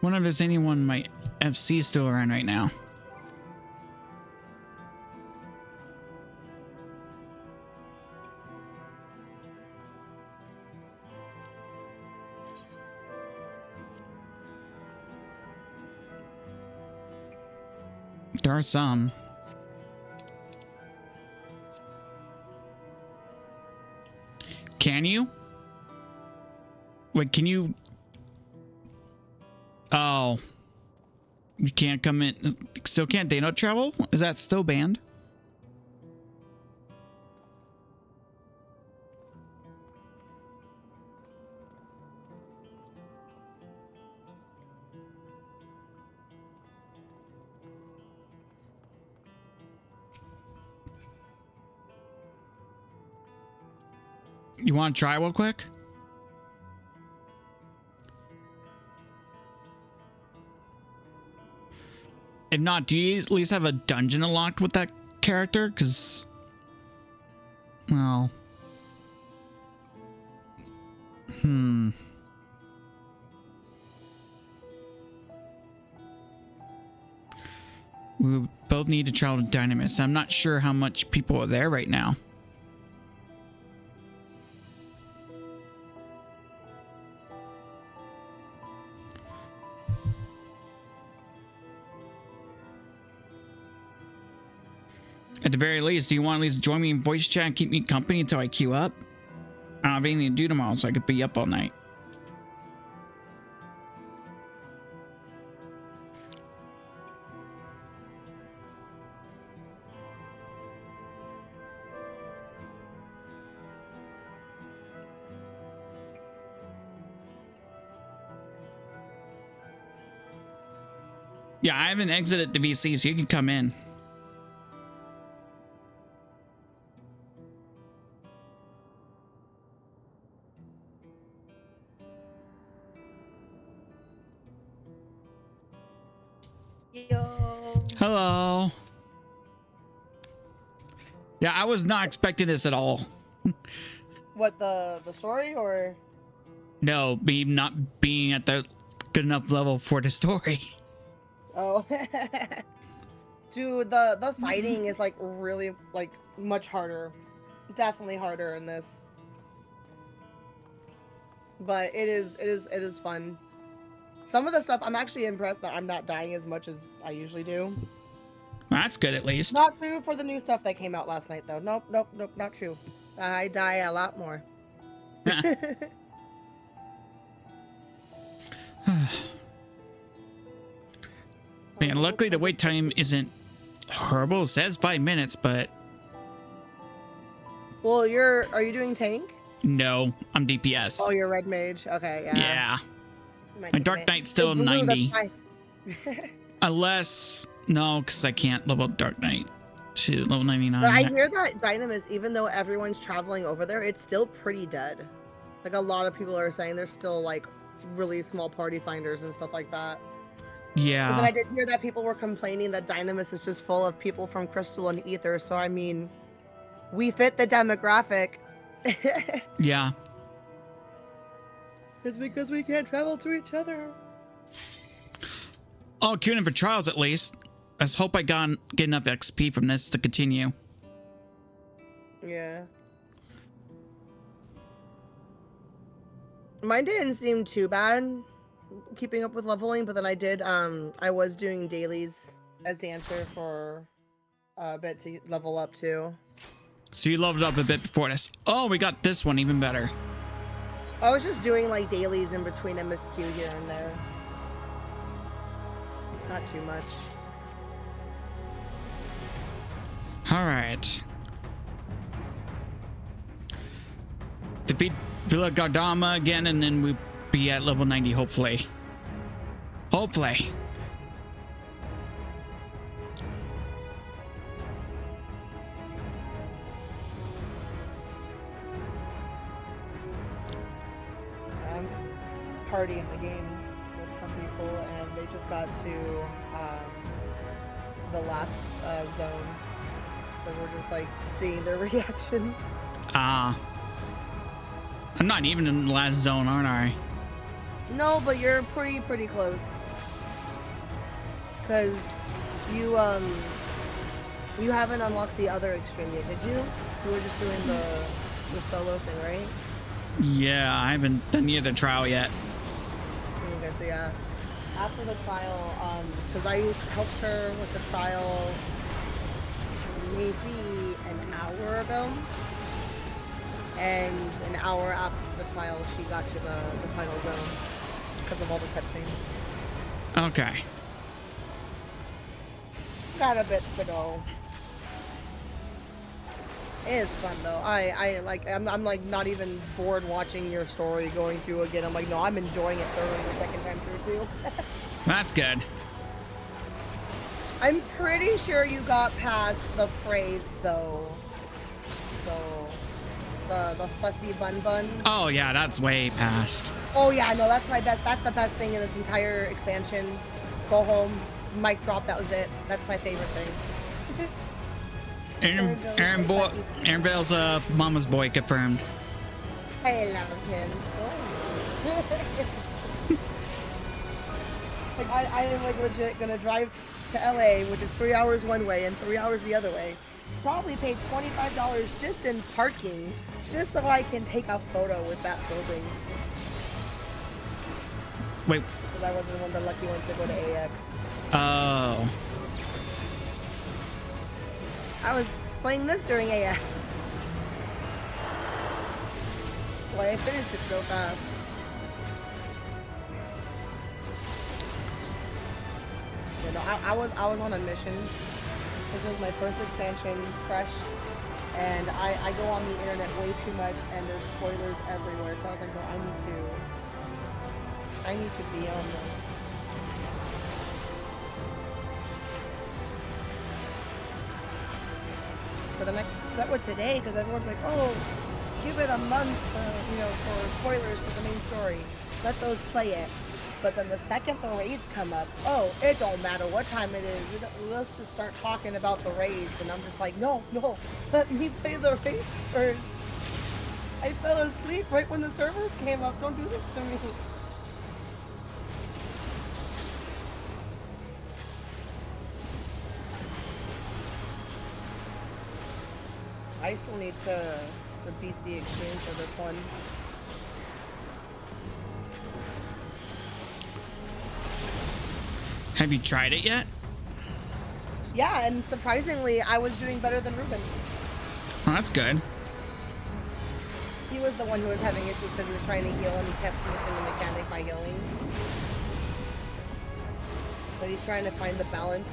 Speaker 1: Wonder if there's anyone in my FC still around right now. There are some. Can you? Wait, can you? Oh. You can't come in. Still can't Dano travel? Is that still banned? You want to try real quick? If not, do you at least have a dungeon unlocked with that character? Because, well, we both need to travel to Dynamis. I'm not sure how much people are there right now. At the very least, do you want to at least join me in voice chat and keep me company until I queue up? I don't have anything to do tomorrow, so I could be up all night. Yeah, I haven't exited the VC, so you can come in.
Speaker 2: Yo.
Speaker 1: Hello. Yeah, I was not expecting this at all.
Speaker 2: What, the story or?
Speaker 1: No, me not being at the good enough level for the story.
Speaker 2: Oh. Dude, the fighting is like really like much harder. Definitely harder in this. But it is fun. Some of the stuff, I'm actually impressed that I'm not dying as much as I usually do.
Speaker 1: That's good, at least.
Speaker 2: Not true for the new stuff that came out last night, though. Nope, not true. I die a lot more.
Speaker 1: Man, luckily the wait time isn't horrible. It says 5 minutes, but...
Speaker 2: Well, are you doing tank?
Speaker 1: No, I'm DPS.
Speaker 2: Oh, you're red mage. Okay, yeah.
Speaker 1: Yeah. My Dark Knight's still 90. Unless... No, because I can't level up Dark Knight to level 99.
Speaker 2: But I hear that Dynamis, even though everyone's traveling over there, it's still pretty dead. Like, a lot of people are saying there's still, like, really small party finders and stuff like that.
Speaker 1: Yeah.
Speaker 2: But then I did hear that people were complaining that Dynamis is just full of people from Crystal and Ether, so I mean, we fit the demographic.
Speaker 1: Yeah.
Speaker 2: It's because we can't travel to each other.
Speaker 1: Oh, queuing in for trials at least. Let's hope I get enough XP from this to continue.
Speaker 2: Yeah. Mine didn't seem too bad keeping up with leveling, but then I was doing dailies as dancer for a bit to level up too.
Speaker 1: So you leveled up a bit before this. Oh, we got this one even better.
Speaker 2: I was just doing like dailies in between MSQ here and there. Not too much.
Speaker 1: All right. Defeat Villa Gardama again, and then we'll be at level 90, hopefully. Hopefully.
Speaker 2: party in the game with some people, and they just got to the last zone. So we're just like seeing their reactions.
Speaker 1: I'm not even in the last zone, aren't I?
Speaker 2: No, but you're pretty close. Cause you haven't unlocked the other extreme yet, did you? You were just doing the solo thing, right?
Speaker 1: Yeah, I haven't done the trial yet.
Speaker 2: Okay, so yeah, after the trial, because I helped her with the trial maybe an hour ago, and an hour after the trial, she got to the final zone because of all the cutscenes.
Speaker 1: Okay.
Speaker 2: Got a bit to go. It is fun though. I'm like not even bored watching your story going through again. I'm like, no, I'm enjoying it thoroughly the second time through too.
Speaker 1: That's good.
Speaker 2: I'm pretty sure you got past the phrase though. So the fussy bun.
Speaker 1: Oh yeah, that's way past.
Speaker 2: Oh yeah, no, that's my best. That's the best thing in this entire expansion. Go home, mic drop. That was it. That's my favorite thing.
Speaker 1: Aaron Bale's mama's boy confirmed.
Speaker 2: I love him. Like I am like legit gonna drive to LA, which is 3 hours one way and 3 hours the other way. Probably paid $25 just in parking, just so I can take a photo with that building.
Speaker 1: Wait.
Speaker 2: Because I wasn't one of the lucky ones to go to AX.
Speaker 1: Oh.
Speaker 2: I was playing this during AX. Boy, I finished it so fast. You know, I was on a mission. This was my first expansion, fresh, and I go on the internet way too much, and there's spoilers everywhere. So I was like, no, I need to be on this. But then I set with today because everyone's like, oh, give it a month, for spoilers for the main story. Let those play it. But then the second the raids come up, oh, it don't matter what time it is. Let's just start talking about the raids. And I'm just like, no, let me play the raids first. I fell asleep right when the servers came up. Don't do this to me. I still need to beat the extreme for this one.
Speaker 1: Have you tried it yet?
Speaker 2: Yeah, and surprisingly, I was doing better than Ruben.
Speaker 1: Oh, that's good.
Speaker 2: He was the one who was having issues because he was trying to heal and he kept missing the mechanic by healing. But he's trying to find the balance.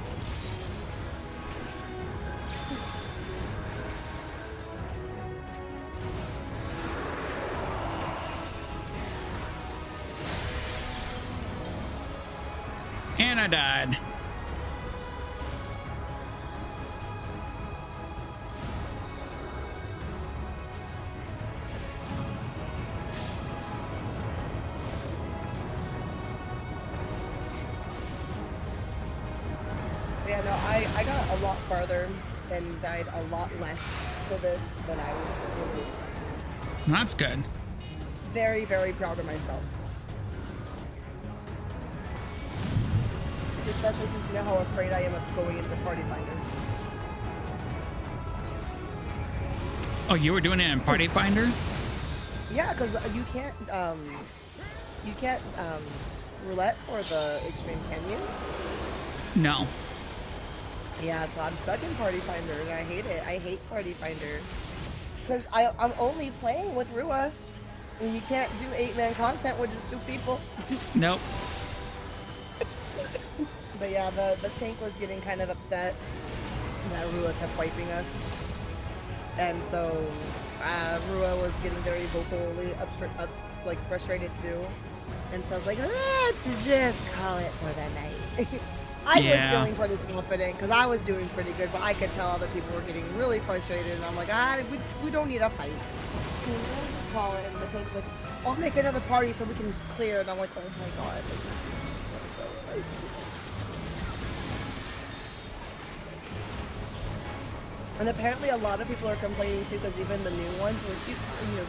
Speaker 1: And I died.
Speaker 2: Yeah, no, I got a lot farther and died a lot less for this than I was doing.
Speaker 1: That's good.
Speaker 2: Very, very proud of myself. Especially since you know how afraid I am of going into Party Finder.
Speaker 1: Oh, you were doing it in Party Finder?
Speaker 2: Yeah, because you can't roulette for the extreme, can you?
Speaker 1: No.
Speaker 2: Yeah, so I'm stuck in Party Finder and I hate it. I hate Party Finder. Because I'm only playing with Rua. And you can't do 8-man content with just 2 people.
Speaker 1: Nope.
Speaker 2: But yeah, the tank was getting kind of upset that Rua kept wiping us. And so Rua was getting very vocally frustrated too. And so I was like, let's just call it for the night. I was feeling pretty confident because I was doing pretty good, but I could tell other people were getting really frustrated. And I'm like, we don't need a fight. call it, and the thing's like, I'll make another party so we can clear, and I'm like, oh my god. And apparently a lot of people are complaining too, because even the new ones, which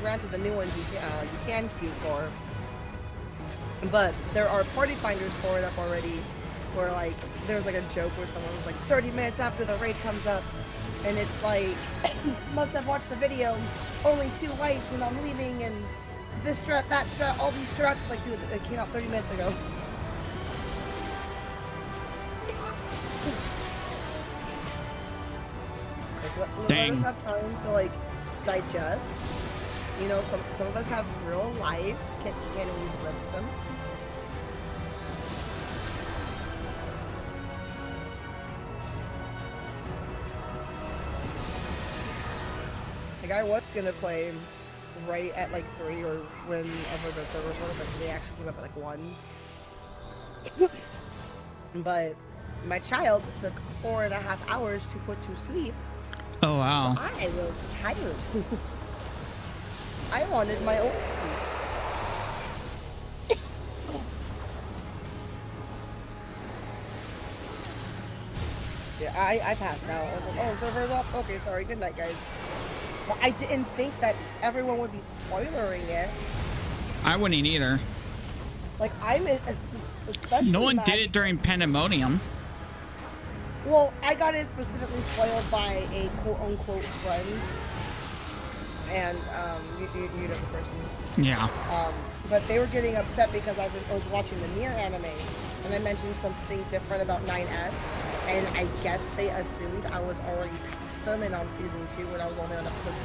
Speaker 2: granted the new ones you can queue for, but there are party finders for it up already, where like there's like a joke where someone was like 30 minutes after the raid comes up, and it's like, must have watched the video, only 2 lights and I'm leaving, and this strat, that strat, all these strats. Like, dude, it came out 30 minutes ago. Let us have time to like digest. You know, some of us have real lives, can't always live them. Like, I was gonna play right at like 3 or whenever the servers were, but they actually came up at like 1. But my child took 4.5 hours to put to sleep.
Speaker 1: Oh wow.
Speaker 2: So I was tired. I wanted my own sleep. Yeah, I passed out. I was like, oh, server's up? Okay, sorry, good night, guys. But I didn't think that everyone would be spoilering it.
Speaker 1: I wouldn't either.
Speaker 2: Like, I'm especially
Speaker 1: no one
Speaker 2: mad.
Speaker 1: did it during Pandemonium.
Speaker 2: Well, I got it specifically spoiled by a quote-unquote friend. And, you know the person.
Speaker 1: Yeah.
Speaker 2: But they were getting upset because I was watching the Nier anime, and I mentioned something different about 9S, and I guess they assumed I was already past them and on season 2 when I was only on episode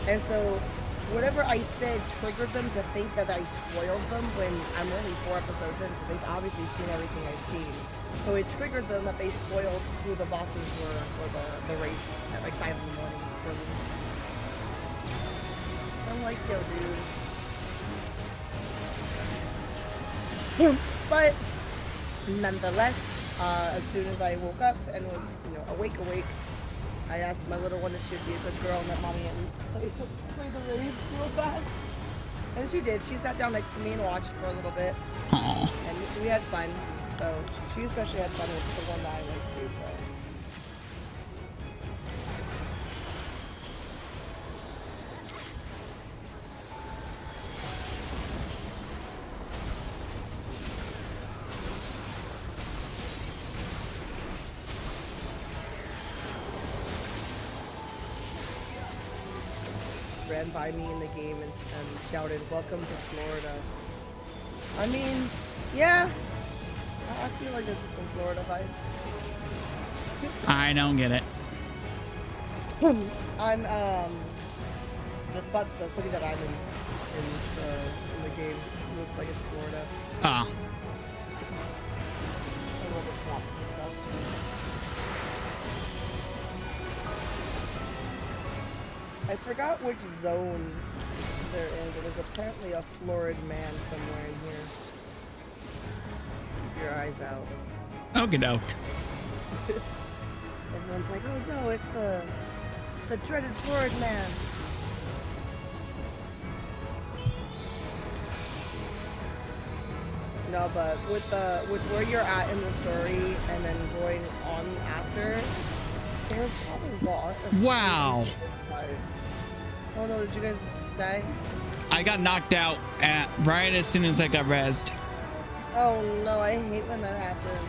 Speaker 2: 4. And so, whatever I said triggered them to think that I spoiled them when I'm only 4 episodes in, so they've obviously seen everything I've seen. So it triggered them that they spoiled who the bosses were for the race at like 5 in the morning for me. I'm like, yo, dude. But nonetheless, as soon as I woke up and was, awake, I asked my little one if she would be a good girl and let mommy and play the race real fast. And she did. She sat down next to me and watched for a little bit.
Speaker 1: Aww.
Speaker 2: And we had fun. So she especially had fun with the one that I liked too. So. Ran by me in the game and shouted, "Welcome to Florida." I mean, yeah, I feel like this is some Florida vibes.
Speaker 1: I don't get it.
Speaker 2: I'm the city that I'm in the game looks like it's Florida.
Speaker 1: Ah.
Speaker 2: I forgot which zone they're in, but there's apparently a florid man somewhere in here. Keep your eyes out.
Speaker 1: Okie doke.
Speaker 2: Everyone's like, oh no, it's the dreaded florid man. No, but with where you're at in the story and then going on after, there's probably a lot of
Speaker 1: wow.
Speaker 2: lives. Oh no, did you guys die?
Speaker 1: I got knocked out right as soon as I got rezzed.
Speaker 2: Oh no, I hate when that happens.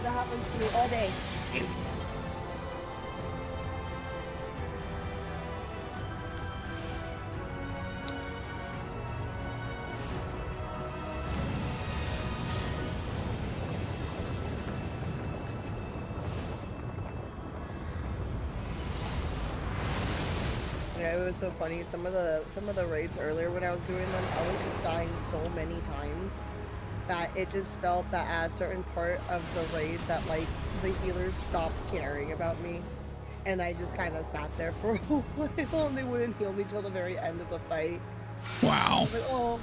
Speaker 2: That happens to me all day. Yeah, it was so funny. Some of the raids earlier when I was doing them, I was just dying so many times that it just felt that at a certain part of the raid that like the healers stopped caring about me, and I just kind of sat there for a while and they wouldn't heal me till the very end of the fight.
Speaker 1: Wow.
Speaker 2: I was like, oh,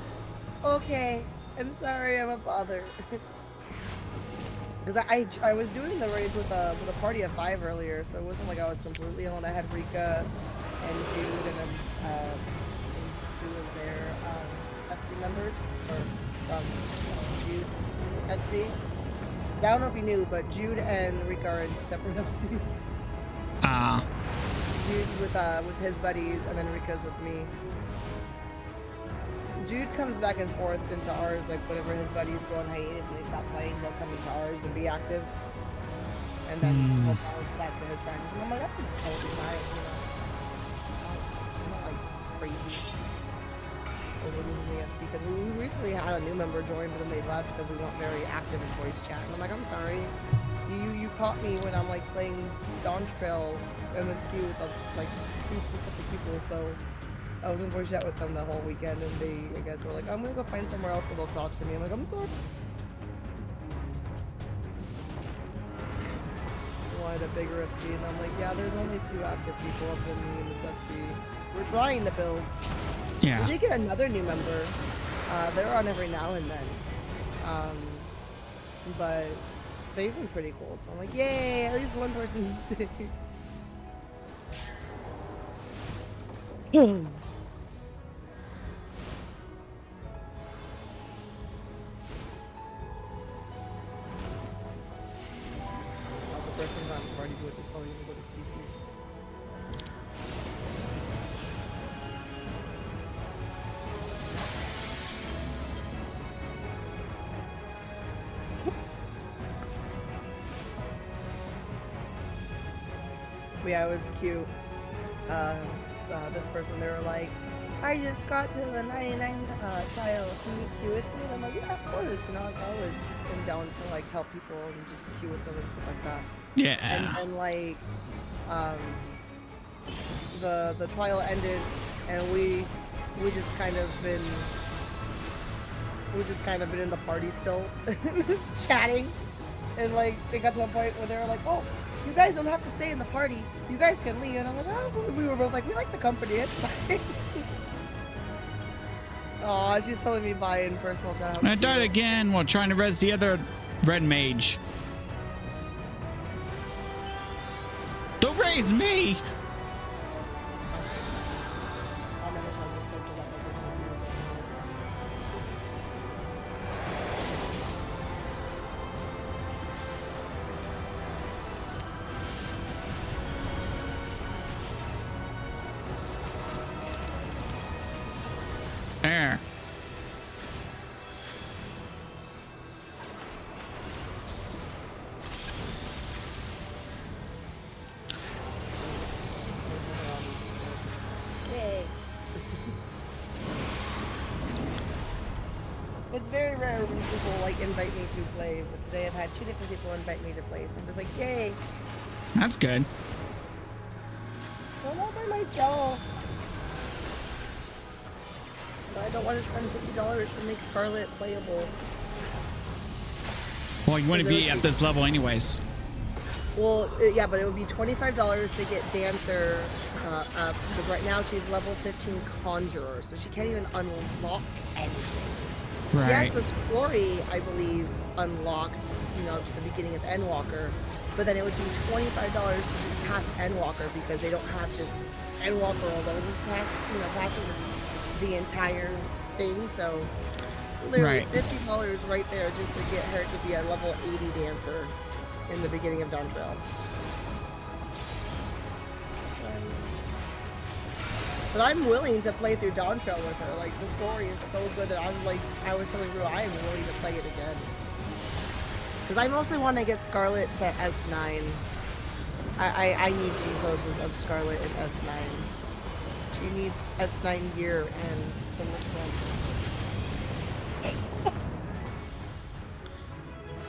Speaker 2: okay, I'm sorry, I'm a bother. Because I was doing the raids with a party of 5 earlier, so it wasn't like I was completely alone. I had Rika, and Jude and two of their FC members, or from Jude's FC. I don't know if you knew, but Jude and Rika are in separate FCs. Jude's with his buddies, and then Rika's with me. Jude comes back and forth into ours, like whenever his buddies go on hiatus and they stop playing, he'll come into ours and be active. And then he'll go back to his friends. And I'm like, that's totally nice, you know. I'm not like crazy over losing the FC, because we recently had a new member join, but then they left because we weren't very active in voice chat. And I'm like, I'm sorry. You caught me when I'm like playing Dawntrail MSQ with like 2 specific people, so I was in voice chat with them the whole weekend, and they, I guess, were like, I'm gonna go find somewhere else where they'll talk to me. I'm like, I'm sorry. I wanted a bigger FC, and I'm like, yeah, there's only 2 active people up than me in this FC. We're trying to build.
Speaker 1: Yeah.
Speaker 2: We did get another new member. They're on every now and then. But they've been pretty cool, so I'm like, yay, at least one person's staying. Yeah, it was cute. This person, they were like, I just got to the 99 trial. Can you queue with me? And I'm like, yeah, of course. You know, like I always am down to like help people and just queue with them and stuff like that.
Speaker 1: Yeah.
Speaker 2: And like, the trial ended, and we just kind of been in the party still, just chatting, and like they got to a point where they were like, oh, you guys don't have to stay in the party. You guys can leave. And I'm like, oh, we were both like, we like the company. It's fine. Aw, she's telling me bye in personal chat.
Speaker 1: I died again while trying to res the other red mage. Don't raise me! There.
Speaker 2: Yay. It's very rare when people like invite me to play, but today I've had 2 different people invite me to play, so I'm just like, yay.
Speaker 1: That's good.
Speaker 2: I'm all by myself. But I don't want to spend $50 to make Scarlet playable.
Speaker 1: Well, you want to be at this level anyways.
Speaker 2: Well, yeah, but it would be $25 to get Dancer up, because right now she's level 15 Conjurer, so she can't even unlock anything.
Speaker 1: Right.
Speaker 2: She has the story, I believe, unlocked, you know, to the beginning of Endwalker, but then it would be $25 to just pass Endwalker, because they don't have this Endwalker alone pass, you know, passes the entire thing, so literally $50 right there just to get her to be a level 80 Dancer in the beginning of Dawntrail. But I'm willing to play through Dawntrail with her. Like, the story is so good that I was telling Rue, I am willing to play it again. Because I mostly want to get Scarlet to S9. I need G-poses of Scarlet in S9. She needs S9 gear and some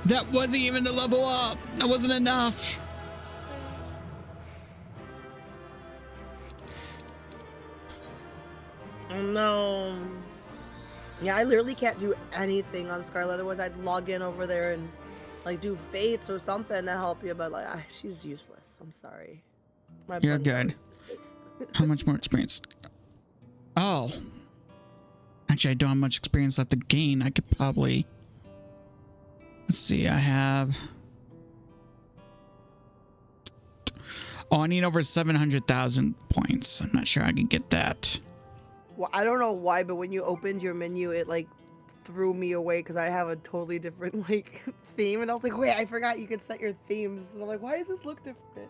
Speaker 1: That wasn't even the level up. That wasn't enough.
Speaker 2: Oh no. Yeah, I literally can't do anything on Scarlet. Otherwise, I'd log in over there and like do fates or something to help you. But like, she's useless. I'm sorry.
Speaker 1: You're good. How much more experience? Oh. Actually, I don't have much experience left to gain. I could probably... Let's see, I have... Oh, I need over 700,000 points. I'm not sure I can get that.
Speaker 2: Well, I don't know why, but when you opened your menu, it like threw me away because I have a totally different like theme, and I was like, wait, I forgot you could set your themes. And I'm like, why does this look different?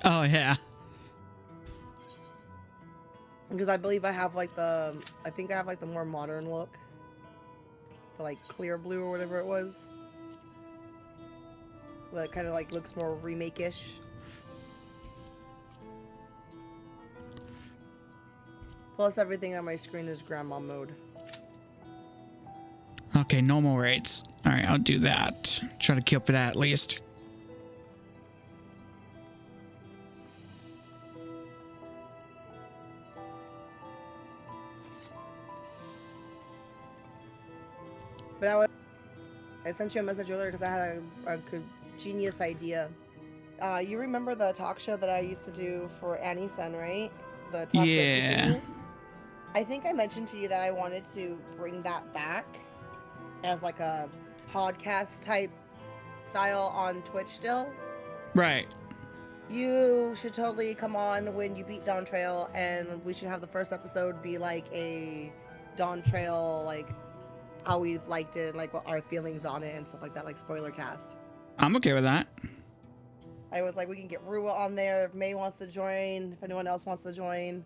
Speaker 1: Oh yeah.
Speaker 2: Because I believe I have like I think I have like the more modern look, the like clear blue or whatever it was. That kind of like looks more remake-ish. Plus everything on my screen is grandma mode.
Speaker 1: Okay, normal rates. All right, I'll do that. Try to kill for that at least.
Speaker 2: But I sent you a message earlier because I had a genius idea. You remember the talk show that I used to do for Annie Sen, right? The talk
Speaker 1: Yeah.
Speaker 2: show. I think I mentioned to you that I wanted to bring that back as like a podcast type style on Twitch still.
Speaker 1: Right.
Speaker 2: You should totally come on when you beat Dawntrail, and we should have the first episode be like a Dawntrail, like how we liked it, like what our feelings on it and stuff like that, like spoiler cast.
Speaker 1: I'm okay with that.
Speaker 2: I was like, we can get Rua on there if May wants to join, if anyone else wants to join.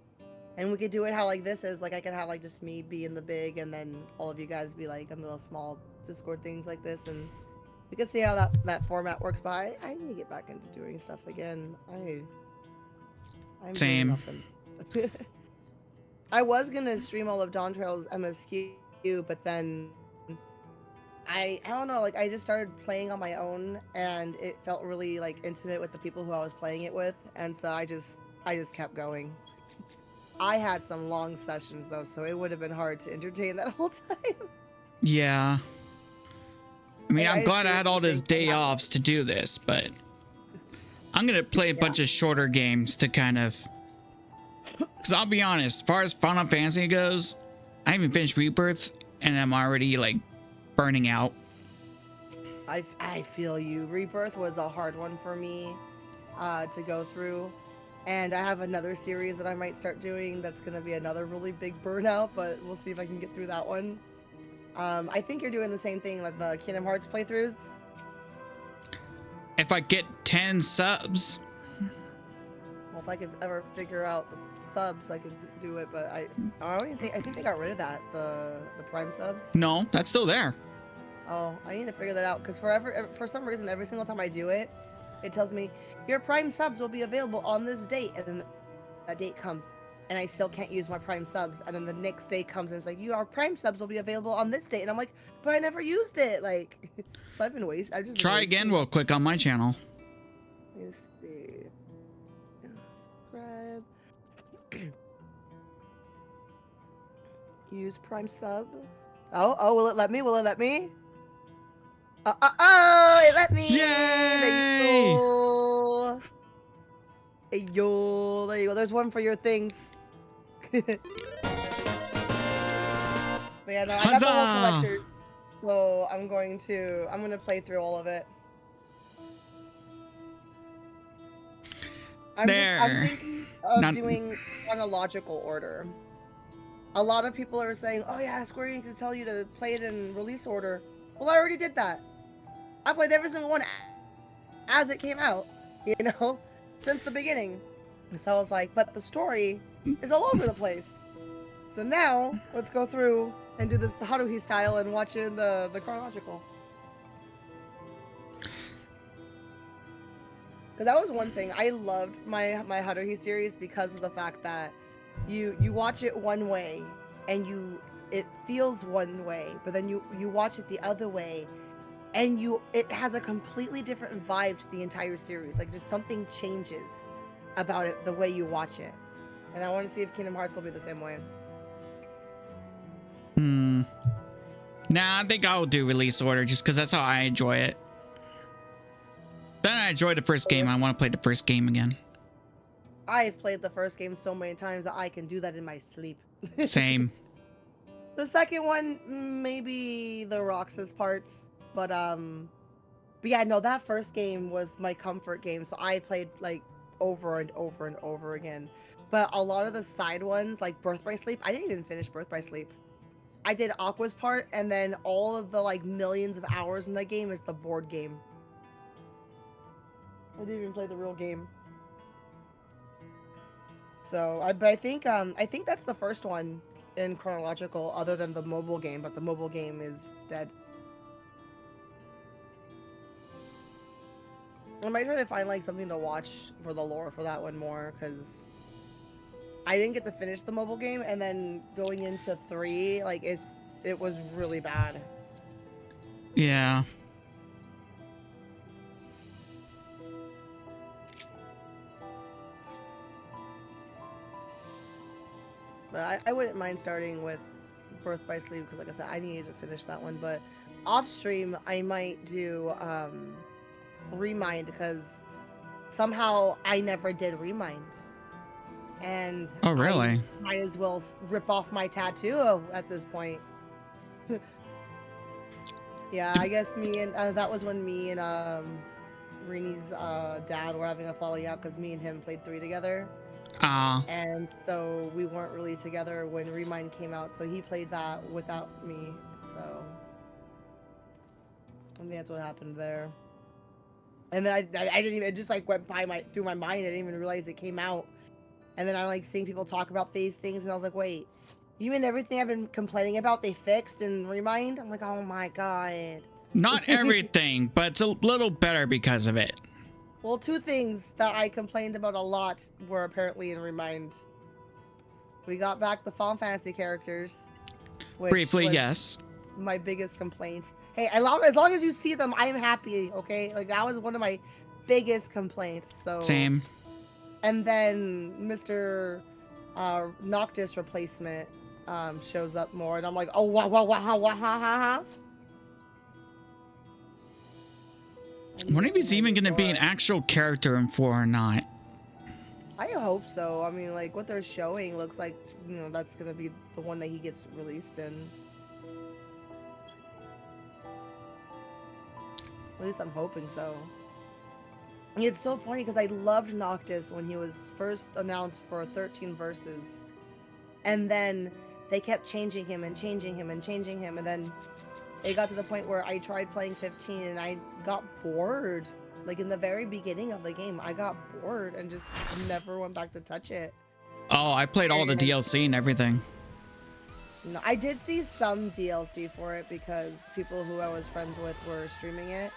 Speaker 2: And we could do it how like this is, like I could have like just me be in the big and then all of you guys be like in the small Discord things like this, and we could see how that format works. But I need to get back into doing stuff again. I'm
Speaker 1: Same.
Speaker 2: I was gonna stream all of Dawntrail's MSQ, but then I don't know, like I just started playing on my own and it felt really like intimate with the people who I was playing it with, and so I just kept going. I had some long sessions though, so it would have been hard to entertain that whole time.
Speaker 1: Yeah. I mean, I'm glad I had all those day offs to do this, but I'm going to play a bunch of shorter games to kind of... Because I'll be honest, as far as Final Fantasy goes, I haven't finished Rebirth, and I'm already, like, burning out.
Speaker 2: I feel you. Rebirth was a hard one for me to go through. And I have another series that I might start doing that's going to be another really big burnout, but we'll see if I can get through that one. I think you're doing the same thing like the Kingdom Hearts playthroughs.
Speaker 1: If I get 10 subs.
Speaker 2: Well, if I could ever figure out the subs, I could do it, but I don't even think, I think they got rid of that, the Prime subs.
Speaker 1: No, that's still there.
Speaker 2: Oh, I need to figure that out, because for some reason, every single time I do it, it tells me, your Prime subs will be available on this date, and then that date comes, and I still can't use my Prime subs, and then the next day comes, and it's like, your Prime subs will be available on this date, and I'm like, but I never used it, like, so I've been wasting. I just
Speaker 1: Try again real quick on my channel.
Speaker 2: Let's see. Subscribe. Use Prime sub. Oh, will it let me? Will it let me? Oh, it let me!
Speaker 1: Yay!
Speaker 2: Hey, yo, there you go. There's one for your things. But yeah, no, I got the whole collector, so I'm gonna play through all of it. I'm thinking of doing chronological order. A lot of people are saying, oh yeah, Square Enix is telling you to play it in release order. Well, I already did that. I played every single one as it came out, you know, since the beginning. So I was like, but the story is all over the place. So now, let's go through and do this the Haruhi style and watch it in the chronological. Because that was one thing. I loved my Haruhi series because of the fact that you watch it one way and it feels one way, but then you watch it the other way and it has a completely different vibe to the entire series. Like just something changes about it the way you watch it. And I want to see if Kingdom Hearts will be the same way.
Speaker 1: Nah, I think I'll do release order just because that's how I enjoy it. Then I enjoyed the first game. I want to play the first game again.
Speaker 2: I've played the first game so many times that I can do that in my sleep.
Speaker 1: Same.
Speaker 2: The second one, maybe the Roxas parts, but yeah, no, that first game was my comfort game. So I played like over and over and over again. But a lot of the side ones, like Birth by Sleep, I didn't even finish Birth by Sleep. I did Aqua's part, and then all of the like millions of hours in that game is the board game. I didn't even play the real game. So, but I think that's the first one in chronological, other than the mobile game. But the mobile game is dead. I might try to find like something to watch for the lore for that one more, because I didn't get to finish the mobile game, and then going into 3, like it was really bad.
Speaker 1: Yeah.
Speaker 2: But I wouldn't mind starting with Birth by Sleep, because like I said, I needed to finish that one. But off stream, I might do Remind, because somehow I never did Remind. And
Speaker 1: oh, really?
Speaker 2: I might as well rip off my tattoo at this point. Yeah, I guess me and that was when me and Rini's dad were having a falling out, because me and him played 3 together. And so we weren't really together when Remind came out, so he played that without me. So I think that's what happened there. And then I didn't even, it just like went by through my mind. I didn't even realize it came out. And then I like seeing people talk about these things, and I was like, wait, you mean everything I've been complaining about they fixed in Remind? I'm like, oh my god.
Speaker 1: Not everything, but it's a little better because of it.
Speaker 2: Well, 2 things that I complained about a lot were apparently in Remind. We got back the Final Fantasy characters. Which
Speaker 1: briefly, yes.
Speaker 2: My biggest complaint. Hey, as long as you see them, I'm happy, okay? Like, that was one of my biggest complaints, so...
Speaker 1: Same.
Speaker 2: And then Mr. Noctis replacement shows up more, and I'm like, oh, wow.
Speaker 1: I wonder if he's even going to be an actual character in 4 or not.
Speaker 2: I hope so. I mean, like, what they're showing looks like, you know, that's going to be the one that he gets released in. At least I'm hoping so. And it's so funny because I loved Noctis when he was first announced for 13 verses. And then they kept changing him and changing him and changing him. And then it got to the point where I tried playing 15 and I got bored. Like in the very beginning of the game, I got bored and just never went back to touch it.
Speaker 1: Oh, I played all the DLC and everything.
Speaker 2: No, I did see some DLC for it because people who I was friends with were streaming it.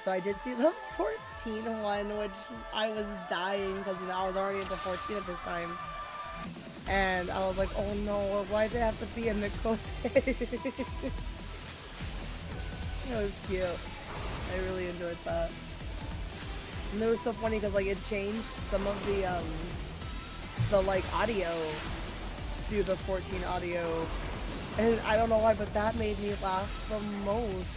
Speaker 2: So I did see the 14 one, which I was dying because, you know, I was already into 14 at this time. And I was like, oh no, why did it have to be a Mikote? It was cute. I really enjoyed that. And it was so funny because, like, it changed some of the like audio to the 14 audio, and I don't know why, but that made me laugh the most.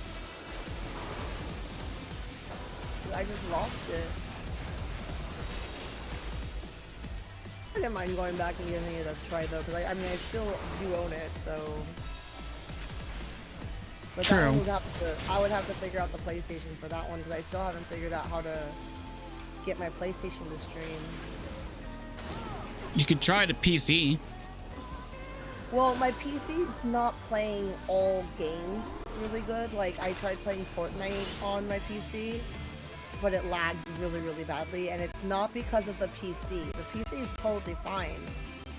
Speaker 2: I just lost it. I didn't mind going back and giving it a try though, because I mean I still do own it, so. But
Speaker 1: true.
Speaker 2: I would have to figure out the PlayStation for that one because I still haven't figured out how to get my PlayStation to stream.
Speaker 1: You could try the PC.
Speaker 2: Well, my PC is not playing all games really good. Like, I tried playing Fortnite on my PC, but it lags really, really badly. And it's not because of the PC. The PC is totally fine.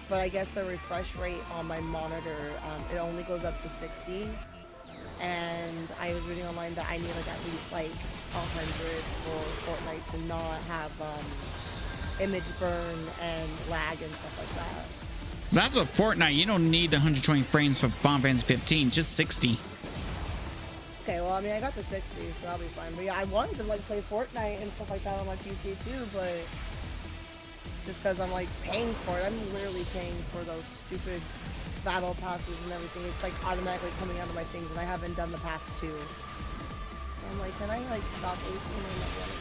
Speaker 2: But I guess the refresh rate on my monitor, it only goes up to 60. And I was reading online that I need like at least like 100 for Fortnite to not have image burn and lag and stuff like that.
Speaker 1: That's what Fortnite. You don't need 120 frames for Final Fantasy 15, just 60.
Speaker 2: Okay, well, I mean, I got the 60, so that'll be fine. But yeah, I wanted to like play Fortnite and stuff like that on my PC too, but just because I'm like paying for it, I'm literally paying for those stupid battle passes and everything. It's like automatically coming out of my things, and I haven't done the past 2. I'm like, can I like stop wasting my money?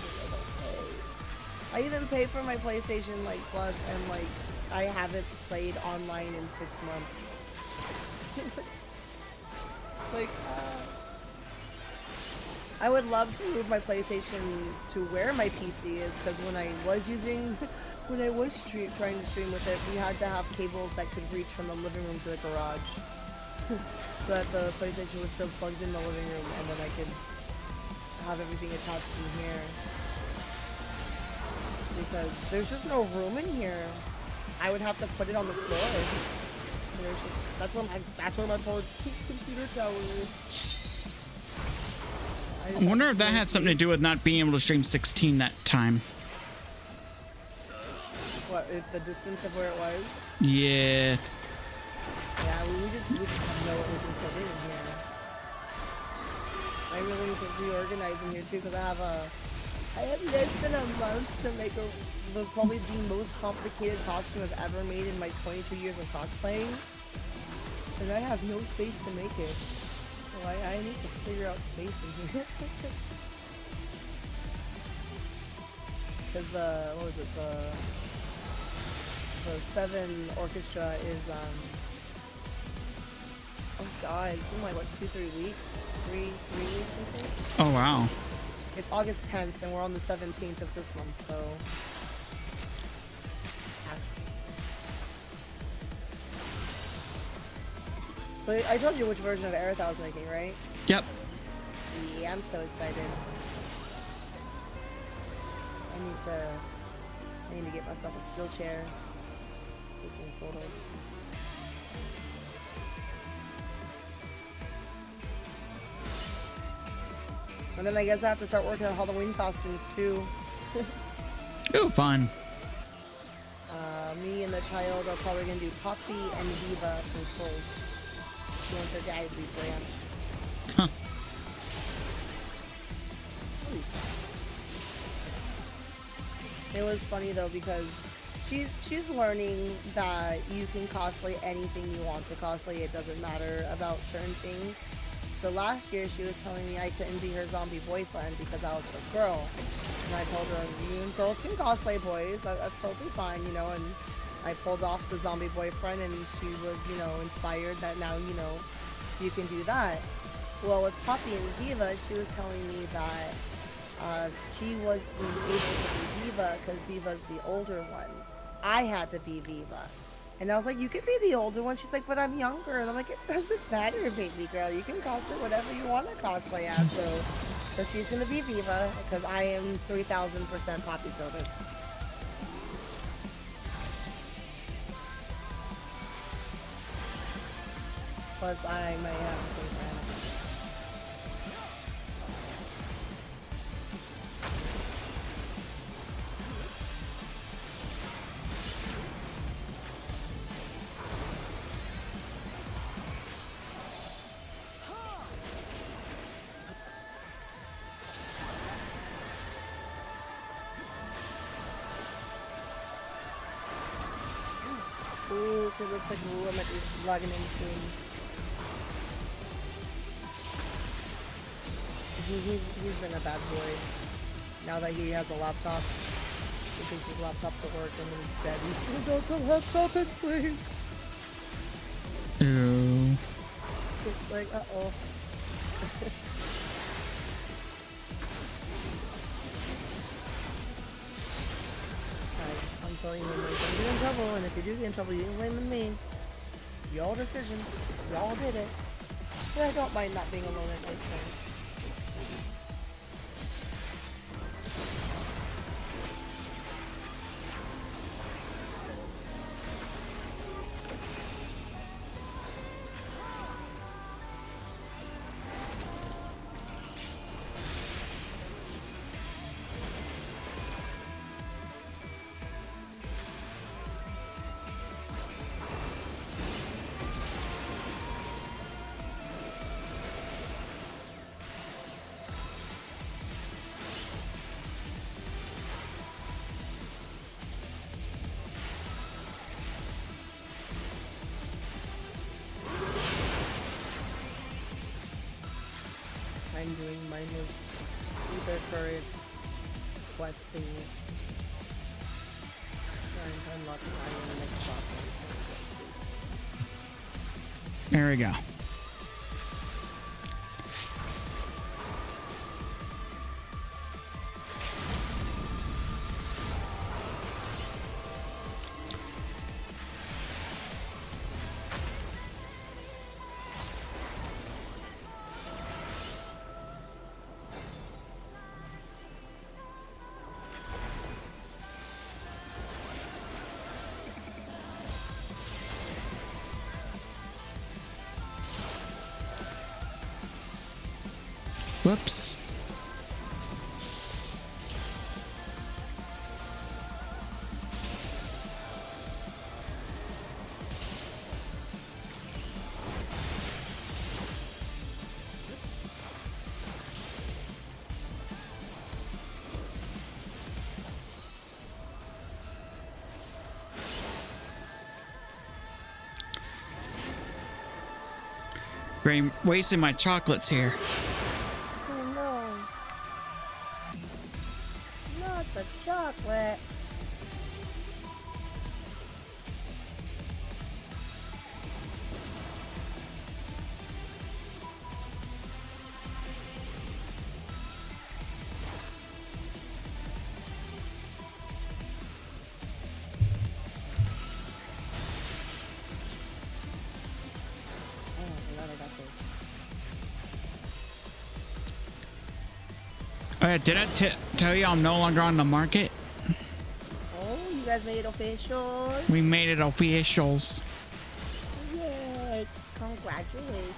Speaker 2: I even pay for my PlayStation like Plus, and like I haven't played online in 6 months. Like, I would love to move my PlayStation to where my PC is, because when I was trying to stream with it, we had to have cables that could reach from the living room to the garage, so that the PlayStation was still plugged in the living room, and then I could have everything attached in here. Because there's just no room in here. I would have to put it on the floor. That's where my poor computer tower is.
Speaker 1: I wonder if that had something to do with not being able to stream 16 that time.
Speaker 2: What, the distance of where it was?
Speaker 1: Yeah.
Speaker 2: Yeah, we just know what we can put in here. I really need to reorganize in here too, because I have less than a month to make probably the most complicated costume I've ever made in my 22 years of cosplaying. And I have no space to make it. So I need to figure out space in here. Because what was it, the 7 orchestra is, oh god, it's in like, what, 2-3 weeks? 3 weeks, I think?
Speaker 1: Oh, wow.
Speaker 2: It's August 10th, and we're on the 17th of this month, so... But I told you which version of Aerith I was making, right?
Speaker 1: Yep.
Speaker 2: Yeah, I'm so excited. I need to get myself a skill chair. Taking photos. And then I guess I have to start working on Halloween costumes too.
Speaker 1: Ooh, fun.
Speaker 2: Me and the child are probably gonna do Poppy and Viva from Trolls. She wants her dad to be branch.
Speaker 1: Huh.
Speaker 2: It was funny though because she's learning that you can cosplay anything you want to cosplay. It doesn't matter about certain things. So last year she was telling me I couldn't be her zombie boyfriend because I was a girl. And I told her, girls can cosplay boys. That's totally fine, you know. And I pulled off the zombie boyfriend and she was, inspired that now, you can do that. Well, with Poppy and Viva, she was telling me that she wasn't able to be Viva because Viva's the older one. I had to be Viva. And I was like, you can be the older one. She's like, but I'm younger. And I'm like, it doesn't matter, baby girl. You can cosplay whatever you want to cosplay as. So she's going to be Viva because I am 3,000% Poppy builder. Plus, I might have a boyfriend. Ooh, so it looks like Rulam is logging in soon. He's been a bad boy. Now that he has a laptop, he thinks his laptop will work and then he's dead. He's gonna go to laptop and please.
Speaker 1: Ew.
Speaker 2: It's like, uh-oh. I'm telling you, don't get in trouble, and if you do get in trouble, you ain't blaming me. Your decision. Y'all did it. But I don't mind not being alone at night time. I'm doing mindless ether courage quest thingy. Trying to unlock the time in the next boss.
Speaker 1: There we go. Whoops. Brain wasting my chocolates here.
Speaker 2: Oh no. Not the chocolate.
Speaker 1: Did I tell you I'm no longer on the market?
Speaker 2: Oh, you guys made it official.
Speaker 1: We made it officials.
Speaker 2: Yay! Congratulations.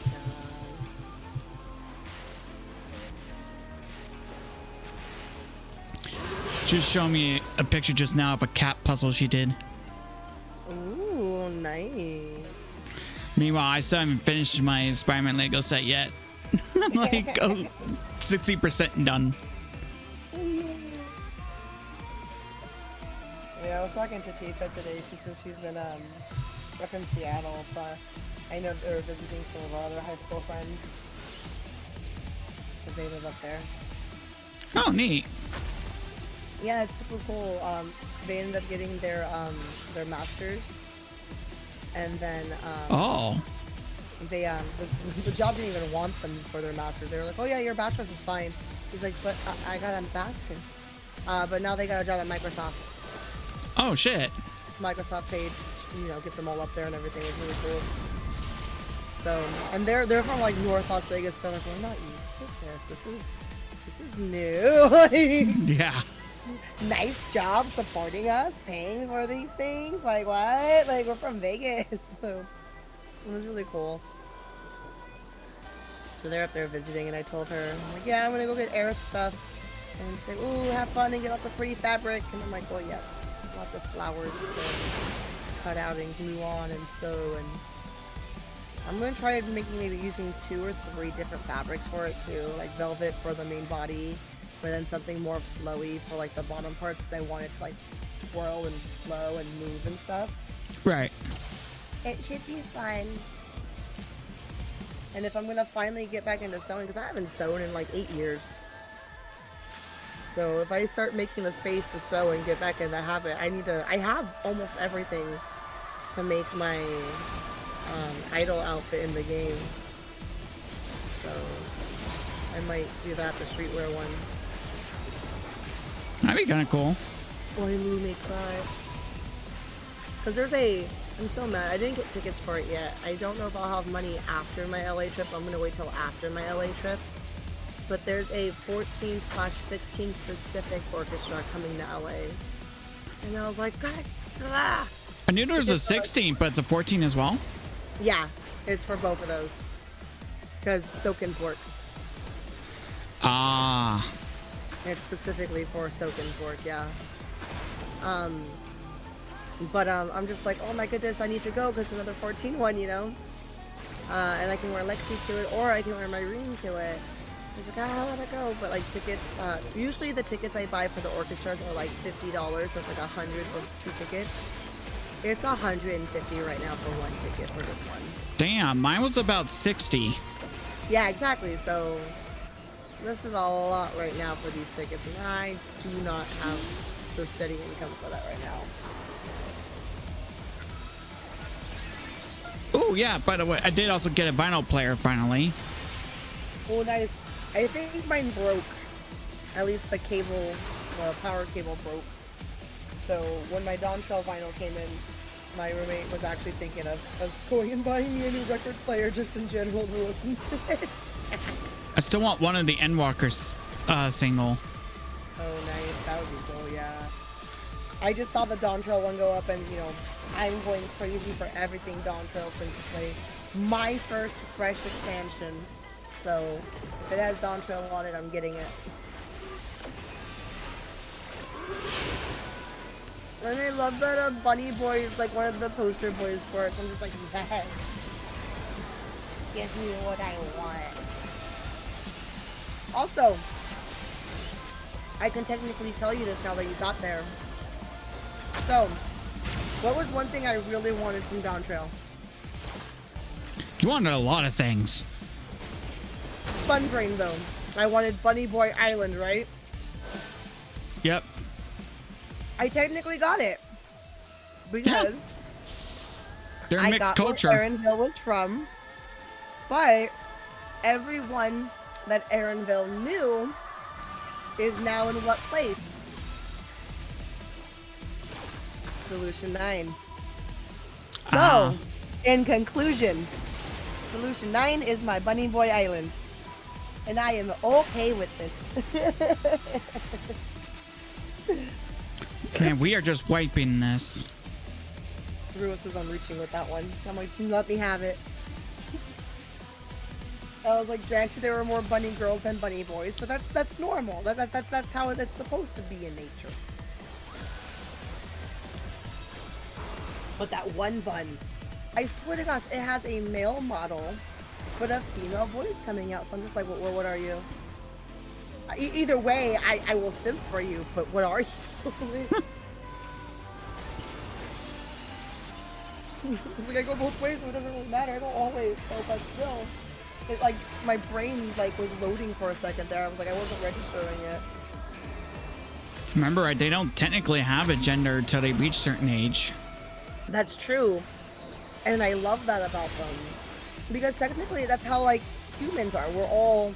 Speaker 1: Just show me a picture just now of a cat puzzle she did.
Speaker 2: Ooh, nice.
Speaker 1: Meanwhile, I still haven't finished my Spider-Man Lego set yet. I'm like 60% done.
Speaker 2: Yeah, I was talking to Tifa today. She says she's been up in Seattle, but I know they're visiting some of our other high school friends because they live up there.
Speaker 1: Oh, neat.
Speaker 2: Yeah, it's super cool. They ended up getting their masters, and then they the job didn't even want them for their masters. They were like, "Oh yeah, your bachelor's is fine." He's like, "But I got a master's." But now they got a job at Microsoft.
Speaker 1: Oh shit.
Speaker 2: Microsoft paid, get them all up there and everything. It's really cool. So, and they're from like North Las Vegas. They're like, we're not used to this. This is new.
Speaker 1: Yeah.
Speaker 2: Nice job supporting us, paying for these things. Like what? Like we're from Vegas. So it was really cool. So they're up there visiting, and I told her, I'm like, yeah, I'm gonna go get Aerith stuff. And she's like, ooh, have fun and get lots of pretty fabric. And I'm like, well, yes. Lots of flowers to cut out and glue on and sew, and I'm gonna try maybe using 2 or 3 different fabrics for it too, like velvet for the main body, but then something more flowy for like the bottom parts because I want it to like twirl and flow and move and stuff.
Speaker 1: Right.
Speaker 2: It should be fun. And if I'm gonna finally get back into sewing, because I haven't sewn in like 8 years. So if I start making the space to sew and get back in the habit, I have almost everything to make my idol outfit in the game. So I might do that, the streetwear one.
Speaker 1: That'd be kind of cool.
Speaker 2: Why me make cry? Because I'm so mad. I didn't get tickets for it yet. I don't know if I'll have money after my LA trip. I'm going to wait till after my LA trip. But there's a 14/16 specific orchestra coming to LA. And I was like, God, ah.
Speaker 1: I knew there was a 16, but it's a 14 as well?
Speaker 2: Yeah, it's for both of those. Because Soken's work.
Speaker 1: Ah.
Speaker 2: It's specifically for Soken's work, yeah. But I'm just like, oh my goodness, I need to go because another 14 one, and I can wear Lexi to it, or I can wear my ring to it. I was like, I want to go, but like tickets, usually the tickets I buy for the orchestras are like $50, so it's like 100 for 2 tickets. It's 150 right now for 1 ticket for this one.
Speaker 1: Damn, mine was about 60.
Speaker 2: Yeah, exactly. So this is a lot right now for these tickets, and I do not have the steady income for that right now.
Speaker 1: Oh yeah, by the way, I did also get a vinyl player finally.
Speaker 2: Oh, nice. I think mine broke. At least the cable, the power cable broke. So when my Dawntrail vinyl came in, my roommate was actually thinking of going and buying me a new record player just in general to listen to it.
Speaker 1: I still want one of the Endwalkers single.
Speaker 2: Oh, nice. That would be cool, yeah. I just saw the Dawntrail one go up, and, I'm going crazy for everything Dawntrail since it's my first fresh expansion. So If it has Dawntrail on it, I'm getting it. And I love that Bunny Boy is like one of the poster boys for it. So I'm just like, yes. Give me what I want. Also, I can technically tell you this now that you got there. So, what was one thing I really wanted from Dawntrail?
Speaker 1: You wanted a lot of things.
Speaker 2: Fun Brain, though. I wanted Bunny Boy Island, right?
Speaker 1: Yep.
Speaker 2: I technically got it. Because
Speaker 1: they're a mixed culture.
Speaker 2: Where Aaronville was from. But everyone that Aaronville knew is now in what place? Solution 9. So, in conclusion, Solution 9 is my Bunny Boy Island. And I am okay with this.
Speaker 1: Man, we are just wiping this.
Speaker 2: Ruiz is on reaching with that one. I'm like, let me have it. I was like, granted, there were more bunny girls than bunny boys, but that's normal. That's how it's supposed to be in nature. But that one bun, I swear to God, it has a male model, but a female voice coming out. So I'm just like, well, what are you? Either way, I will simp for you, but what are you? Like, I go both ways, so it doesn't really matter. I don't always, but still. It, like, my brain, like, was loading for a second there. I was like, I wasn't registering it.
Speaker 1: Remember, they don't technically have a gender until they reach a certain age.
Speaker 2: That's true. And I love that about them. Because technically, that's how, like, humans are. We're all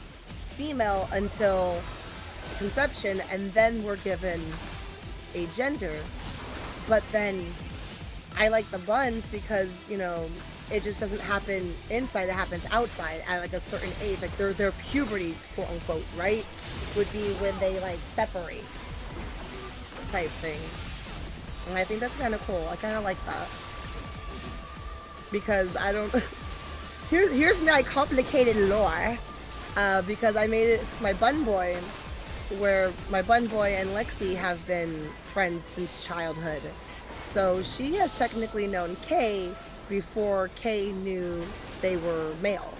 Speaker 2: female until conception, and then we're given a gender. But then, I like the buns because, you know, it just doesn't happen inside, it happens outside at like a certain age. Like their puberty, quote unquote, right? Would be when they like separate type thing. And I think that's kind of cool. I kind of like that. Because I don't... here's my complicated lore. Because I made it my bun boy, where my bun boy and Lexi have been friends since childhood. So she has technically known Kay before Kay knew they were male.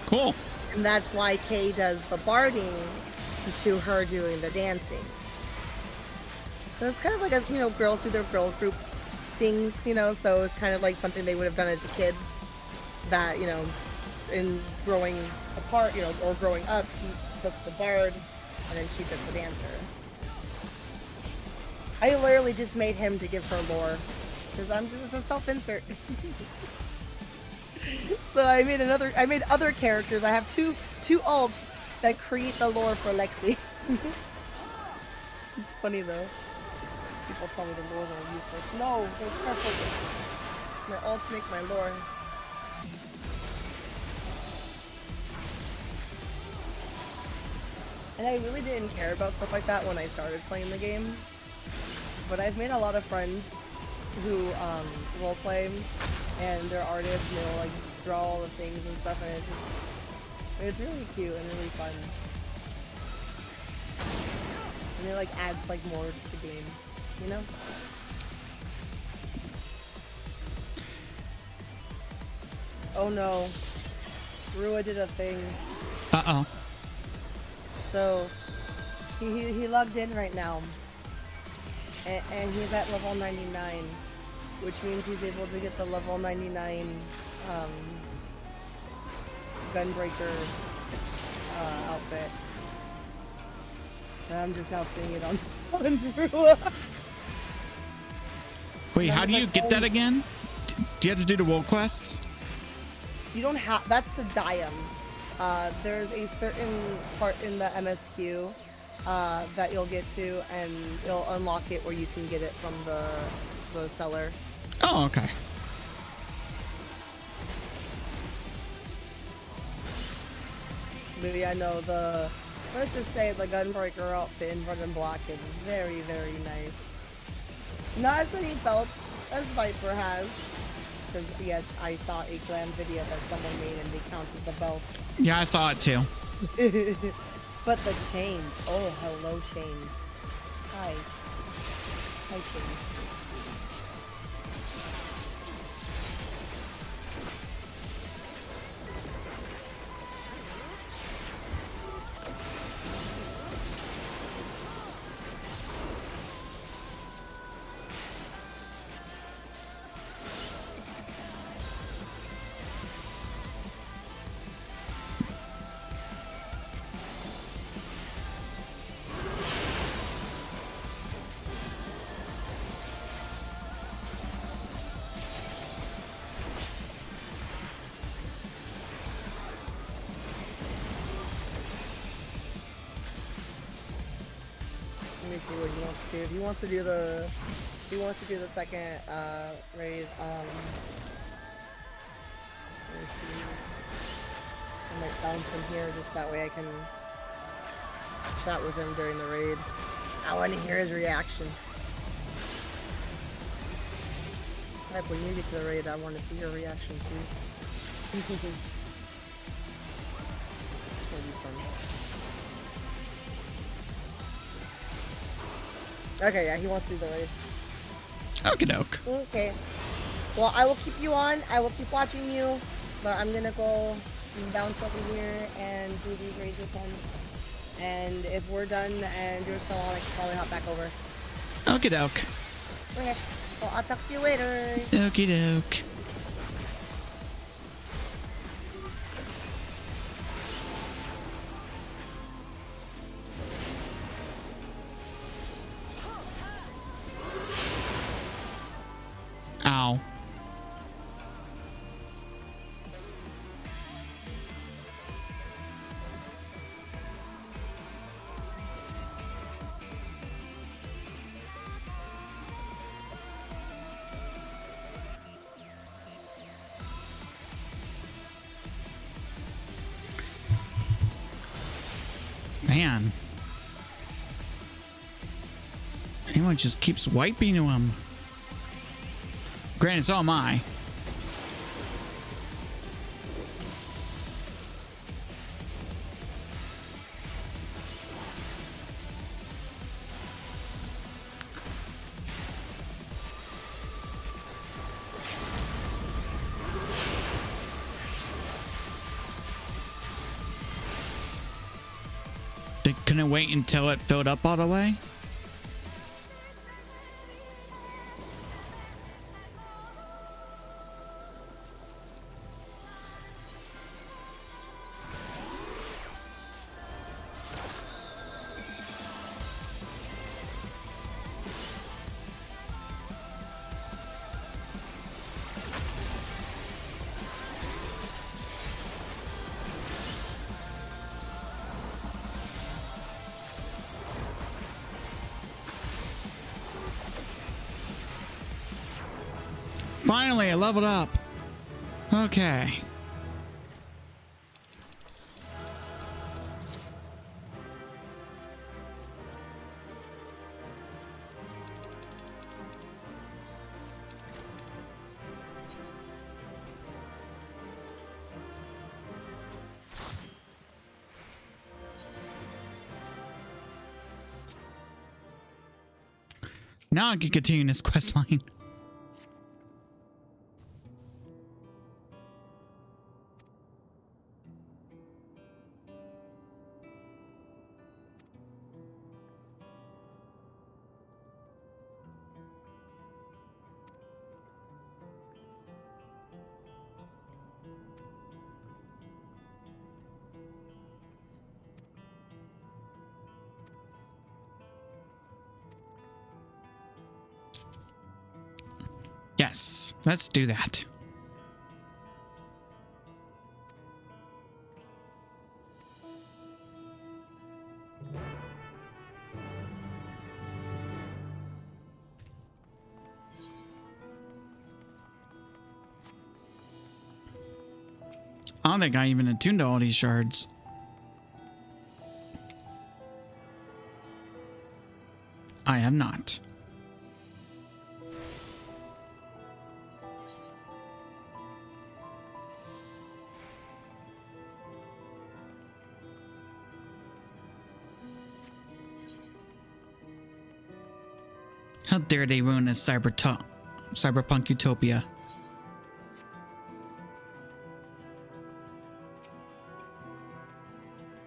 Speaker 1: Cool.
Speaker 2: And that's why Kay does the barding to her doing the dancing. So it's kind of like a, you know, girls do their girl group things, you know, so it's kind of like something they would have done as kids that, you know, in growing apart, you know, or growing up, he took the bard and then she took the dancer. I literally just made him to give her lore. Because I'm just a self-insert. So I made other characters. I have two alts that create the lore for Lexi. It's funny though. People tell me the lores are useless. No, they're perfect. My alts make my lore. And I really didn't care about stuff like that when I started playing the game. But I've made a lot of friends who roleplay, and they're artists, and they'll like draw all the things and stuff, and it's really cute and really fun. And it like adds like more to the game, you know? Oh no, Rua did a thing.
Speaker 1: Uh-oh.
Speaker 2: So he logged in right now. And he's at level 99, which means he's able to get the level 99 Gunbreaker outfit. And I'm just now seeing it on Rua.
Speaker 1: Wait, how do you get that again? Do you have to do the world quests?
Speaker 2: You don't have, that's the Diam. There's a certain part in the MSQ that you'll get to, and you'll unlock it where you can get it from the seller.
Speaker 1: Oh, okay.
Speaker 2: But yeah, no, let's just say the Gunbreaker outfit in red and black is very, very nice. Not as many belts as Viper has, because yes, I saw a glam video that someone made and they counted the belts.
Speaker 1: Yeah, I saw it too.
Speaker 2: But the chains. Oh, hello, chains. Hi. Hi, chains. Let me see what he wants to do. If he wants to do the second raid, let me see. I might bounce him here just that way I can chat with him during the raid. I want to hear his reaction. Like when you get to the raid, I want to see your reaction too. It's gonna be fun. Okay, yeah, he wants to do the raid.
Speaker 1: Okie doke.
Speaker 2: Okay. Well, I will keep you on. I will keep watching you. But I'm gonna go bounce over here and do these raids with him. And if we're done and you're still on, I can probably hop back over.
Speaker 1: Okie doke.
Speaker 2: Okay. Well, I'll talk to you later.
Speaker 1: Okie doke. Ow. Man. Anyone just keeps wiping to him. Granted, so am I. They couldn't wait until it filled up all the way? Finally, I leveled up. Okay. Now I can continue this quest line. Yes, let's do that. I don't think I even attuned to all these shards. I have not. How dare they ruin a cyberpunk utopia?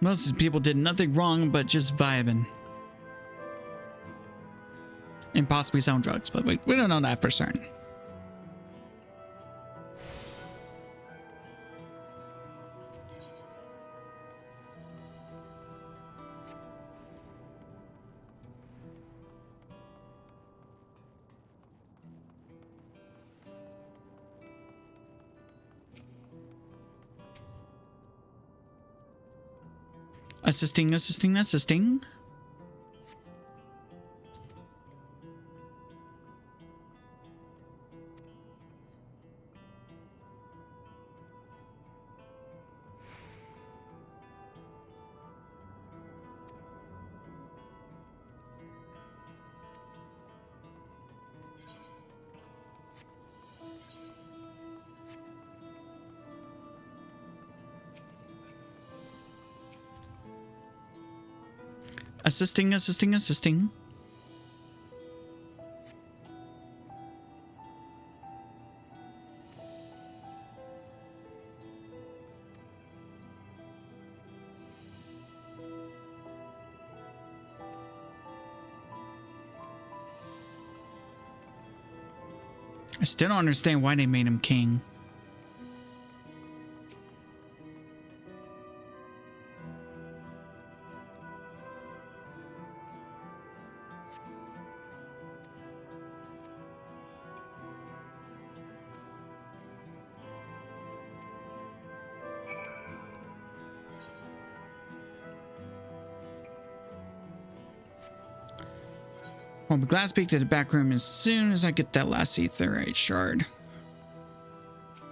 Speaker 1: Most of these people did nothing wrong but just vibing. And possibly some drugs, but we don't know that for certain. Assisting. Assisting. I still don't understand why they made him king. I'll be glad to speak to the back room as soon as I get that last etherite shard.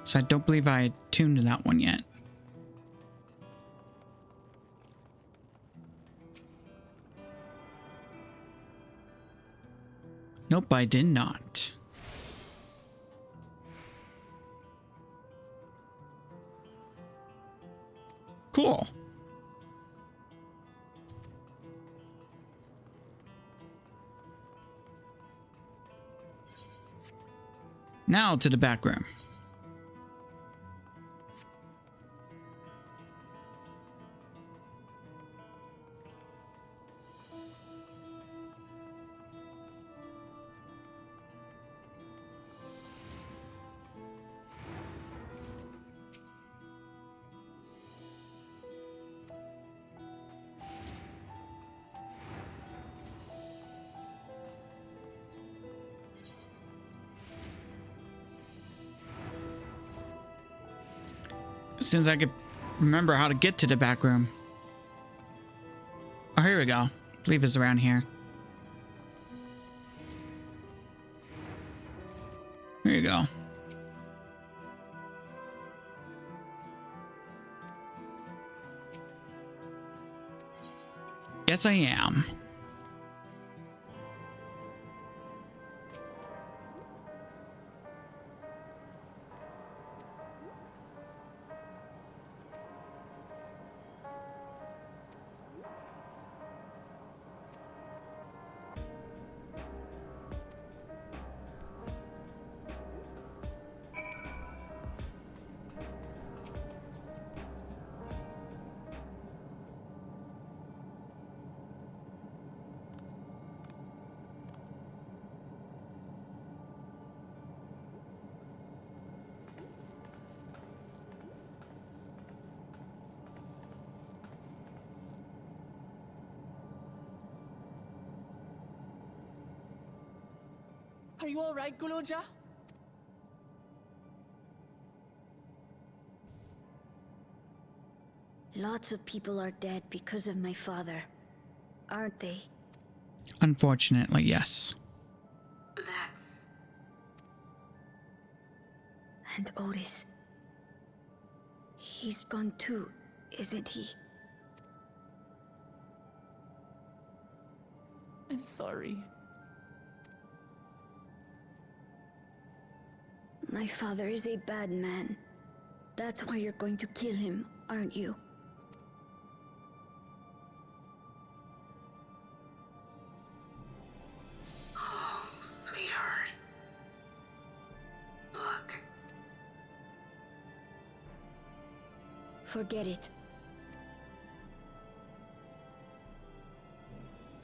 Speaker 1: So I don't believe I tuned to that one yet. Nope, I did not. Cool. Now to the back room. As soon as I could remember how to get to the back room. Oh, here we go. I believe it's around here. Here you go. Yes, I am.
Speaker 6: Are you all right, Guluja?
Speaker 21: Lots of people are dead because of my father, aren't they?
Speaker 1: Unfortunately, yes.
Speaker 21: And Otis. He's gone too, isn't he?
Speaker 6: I'm sorry.
Speaker 21: My father is a bad man. That's why you're going to kill him, aren't you?
Speaker 15: Oh,
Speaker 21: Forget it.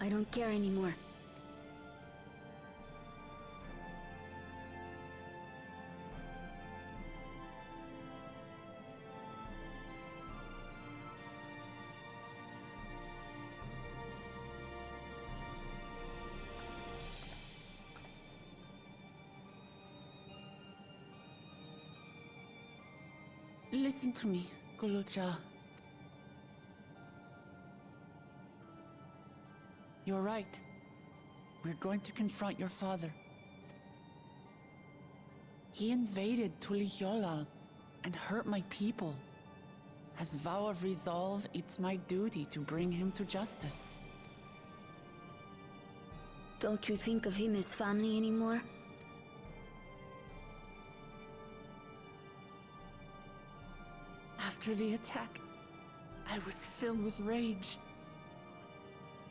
Speaker 21: I don't care anymore.
Speaker 6: Listen to me, Gulucha. You're right. We're going to confront your father. He invaded Tulihyolal and hurt my people. As vow of resolve, it's my duty to bring him to justice.
Speaker 21: Don't you think of him as family anymore?
Speaker 6: After the attack, I was filled with rage.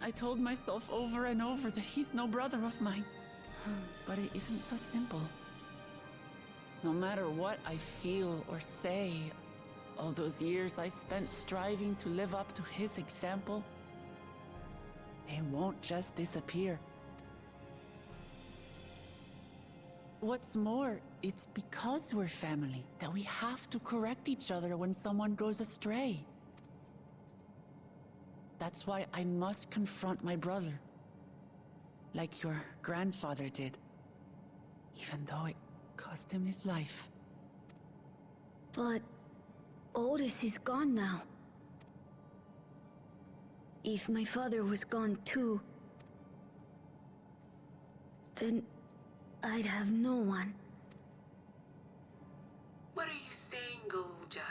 Speaker 6: I told myself over and over that he's no brother of mine. But it isn't so simple. No matter what I feel or say, all those years I spent striving to live up to his example, they won't just disappear. What's more, it's because we're family that we have to correct each other when someone goes astray. That's why I must confront my brother, like your grandfather did, even though it cost him his life.
Speaker 21: But Otis is gone now. If my father was gone too, then I'd have no one.
Speaker 15: What are you saying, Golja?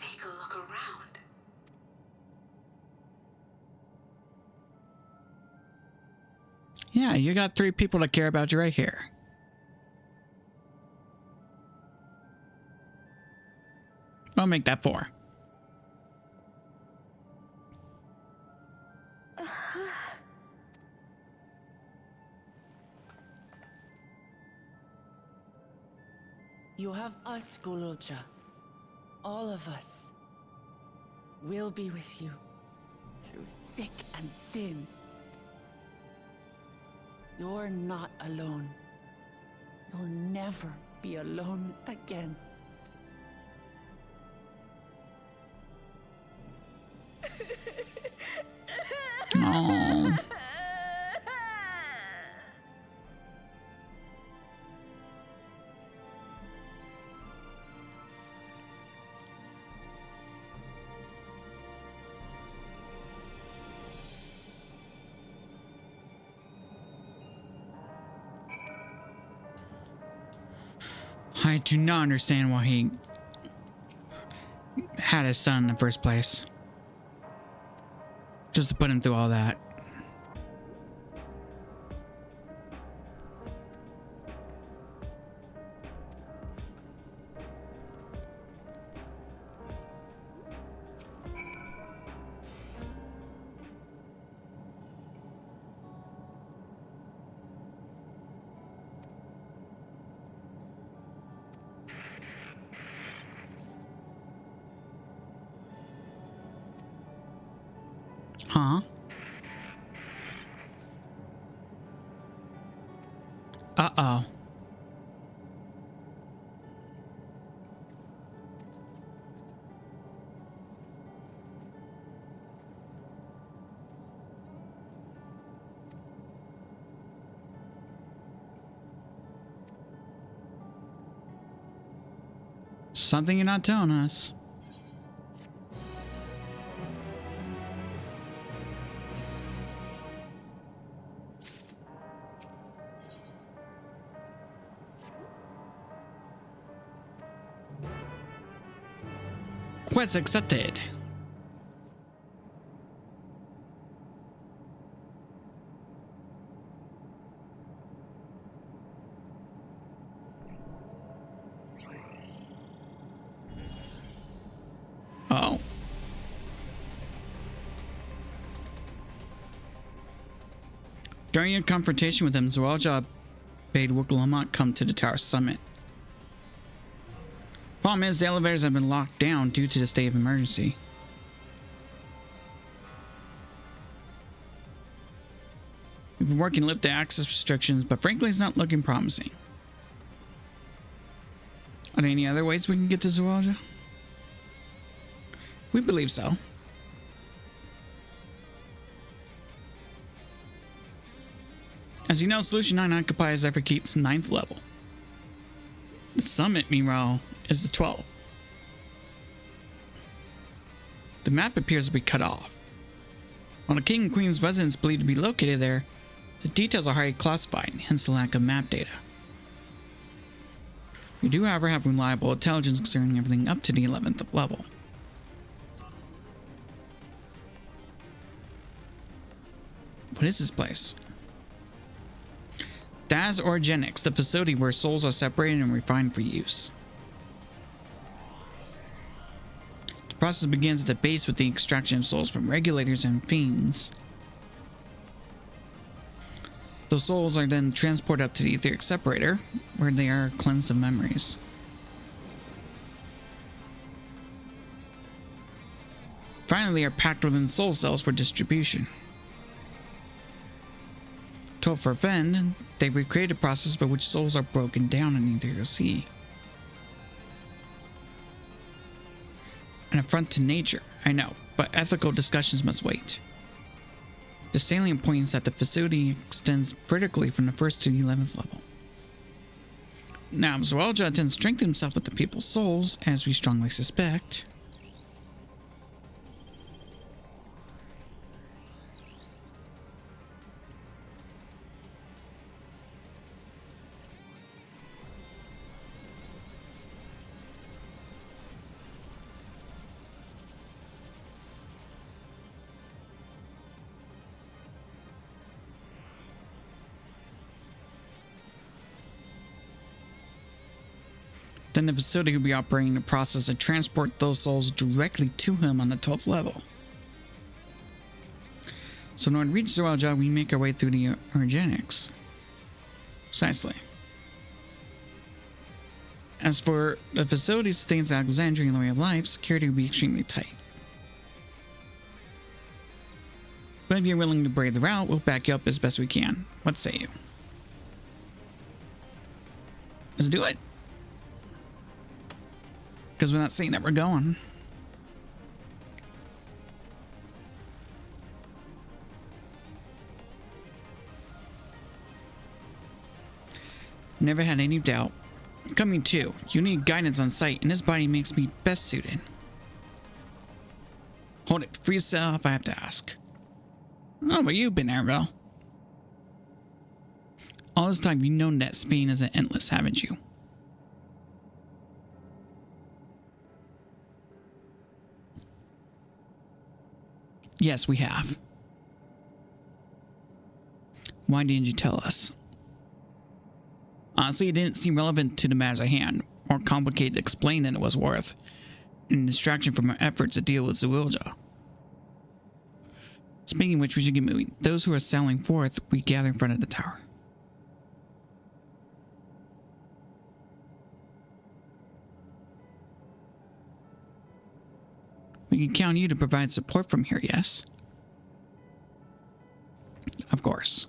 Speaker 15: Take a look around.
Speaker 1: Yeah, you got 3 people that care about you right here. I'll make that 4.
Speaker 6: You have us, Gulucha. All of us. We'll be with you, through thick and thin. You're not alone. You'll never be alone again.
Speaker 1: Oh. I do not understand why he had his son in the first place. Just to put him through all that. Huh? Uh-oh. Something you're not telling us. Quest accepted. Oh. During your confrontation with him, Zoalja bade Wukalamat come to the tower summit. Problem is, the elevators have been locked down due to the state of emergency. We've been working to lift the access restrictions, but frankly, it's not looking promising. Are there any other ways we can get to Zoraja? We believe so. As you know, Solution 9 occupies FFXiV's 9th level. The summit, meanwhile, is the 12th. The map appears to be cut off. While the King and Queen's residence believed to be located there, the details are highly classified, hence the lack of map data. We do, however, have reliable intelligence concerning everything up to the 11th level. What is this place? Daz Orgenics, the facility where souls are separated and refined for use. The process begins at the base with the extraction of souls from regulators and fiends. Those souls are then transported up to the etheric separator, where they are cleansed of memories. Finally, they are packed within soul cells for distribution. To prevent, they've recreated a process by which souls are broken down in ethereal sea. An affront to nature, I know, but ethical discussions must wait. The salient point is that the facility extends vertically from the 1st to the 11th level. Now, Zoraja intends to strengthen himself with the people's souls, as we strongly suspect. Then the facility will be operating the process to transport those souls directly to him on the 12th level. So in order to reach Zoraja, we make our way through the Organics. Precisely. As for the facility sustains the Alexandrian way of life, security will be extremely tight. But if you're willing to brave the route, we'll back you up as best we can. What say you? Let's do it. Because we're not saying that we're going. Never had any doubt. Coming too, you need guidance on site, and this body makes me best suited. Hold it for yourself, I have to ask. Oh, but you've been there, Bill. All this time, you've known that Spain isn't endless, haven't you? Yes, we have. Why didn't you tell us? Honestly, it didn't seem relevant to the matters at hand, more complicated to explain than it was worth, and a distraction from our efforts to deal with Zoraja. Speaking of which, we should get moving. Those who are sailing forth, we gather in front of the tower. We can count on you to provide support from here, yes? Of course.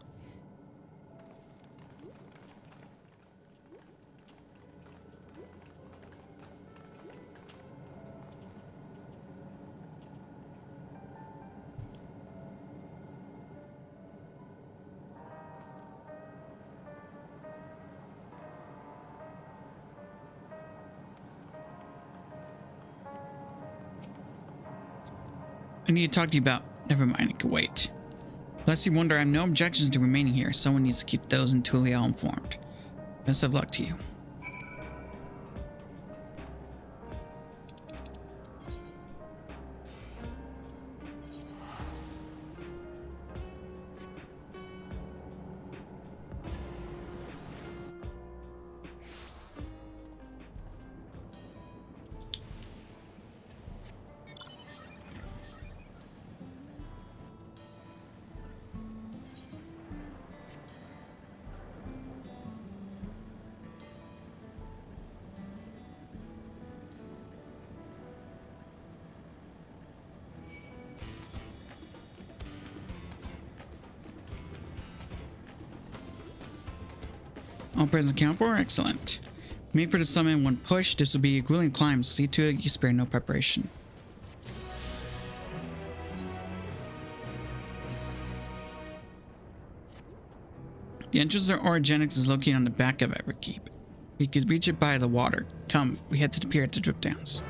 Speaker 1: I need to talk to you about... Never mind, it can wait. Lest you wonder, I have no objections to remaining here. Someone needs to keep those in Tural informed. Best of luck to you. All present account for? Excellent. Make for the summit in one push. This will be a grueling climb. See to it you spare no preparation. The entrance to Orogenics is located on the back of Everkeep. We can reach it by the water. Come, we head to the pier at the Drift Downs.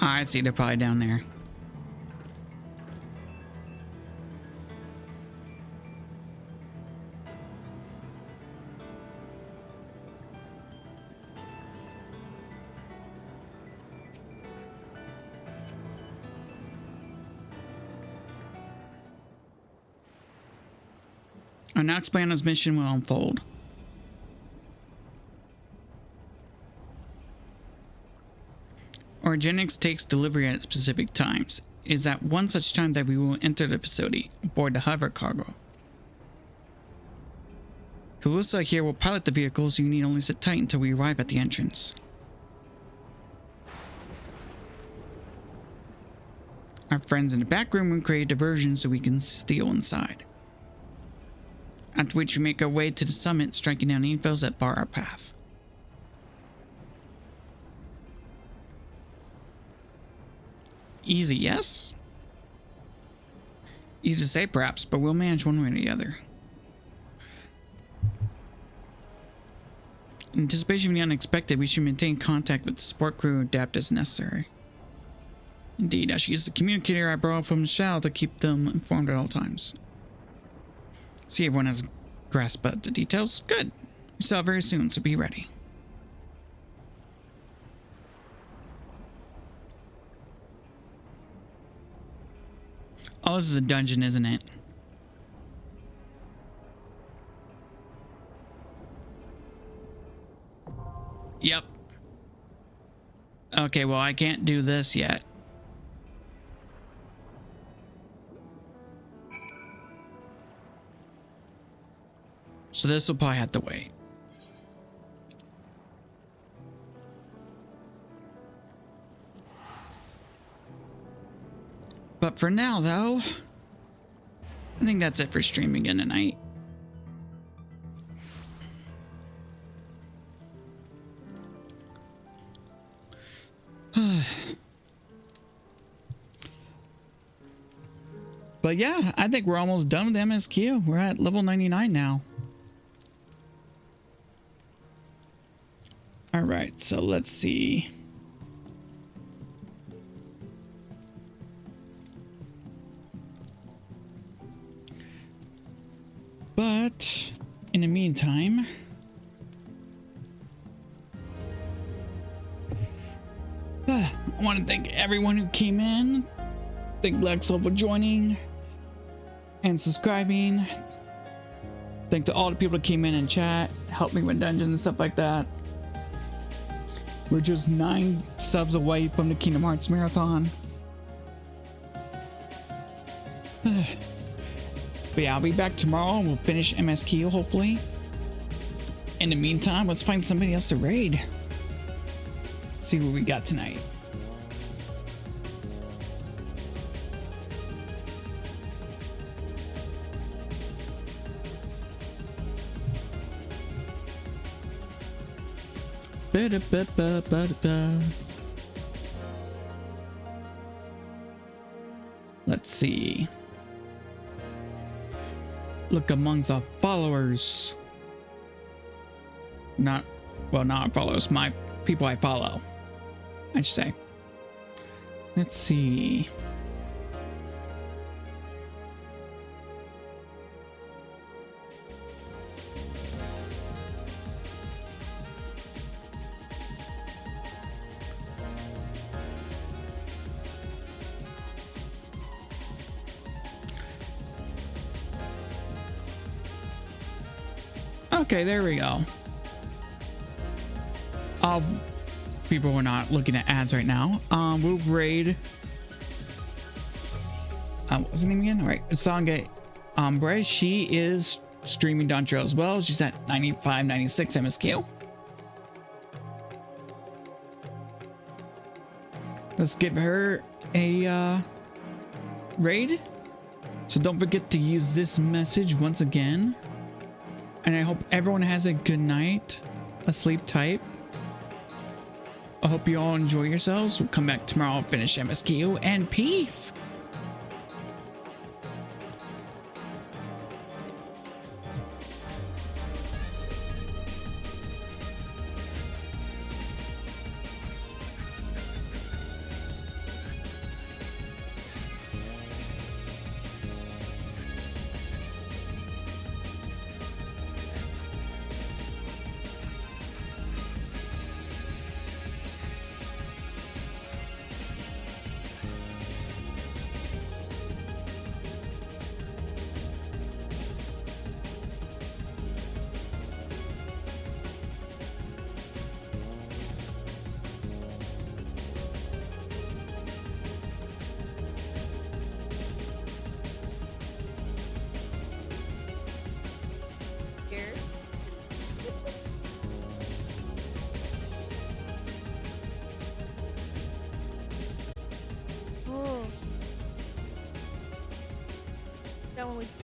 Speaker 1: I see, they're probably down there. Our next plan of mission will unfold. Orogenics takes delivery at specific times. It is at one such time that we will enter the facility, aboard the hover cargo. Calusa here will pilot the vehicle, so you need only sit tight until we arrive at the entrance. Our friends in the back room will create a diversion so we can steal inside. After which we make our way to the summit, striking down infos that bar our path. Easy, yes? Easy to say, perhaps, but we'll manage one way or the other. In anticipation of the unexpected, we should maintain contact with the support crew and adapt as necessary. Indeed, I should use the communicator I borrowed from Shao to keep them informed at all times. See, everyone has a grasp of the details. Good. We saw very soon, so be ready. Oh, this is a dungeon, isn't it? Yep. Okay, well, I can't do this yet. So this will probably have to wait. But for now, though, I think that's it for streaming again tonight. But yeah, I think we're almost done with MSQ. We're at level 99 now. All right, so let's see. But in the meantime, I want to thank everyone who came in. Thank Lexel for joining and subscribing. Thank to all the people that came in and chat, helped me with dungeons and stuff like that. We're just 9 subs away from the Kingdom Hearts Marathon. But yeah, I'll be back tomorrow and we'll finish MSQ, hopefully. In the meantime, let's find somebody else to raid. See what we got tonight. Let's see. Look amongst our followers. Not our followers, my people I follow, I should say. Let's see. Okay, there we go. People were not looking at ads right now. Wolf Raid. What's the name again? All right, Sanga Umbre. She is streaming Dawntrail as well. She's at 95, 96 MSQ. Let's give her a raid. So don't forget to use this message once again. And I hope everyone has a good night. Sleep tight. I hope you all enjoy yourselves. We'll come back tomorrow, finish MSQ, and peace.
Speaker 4: Oh. That one was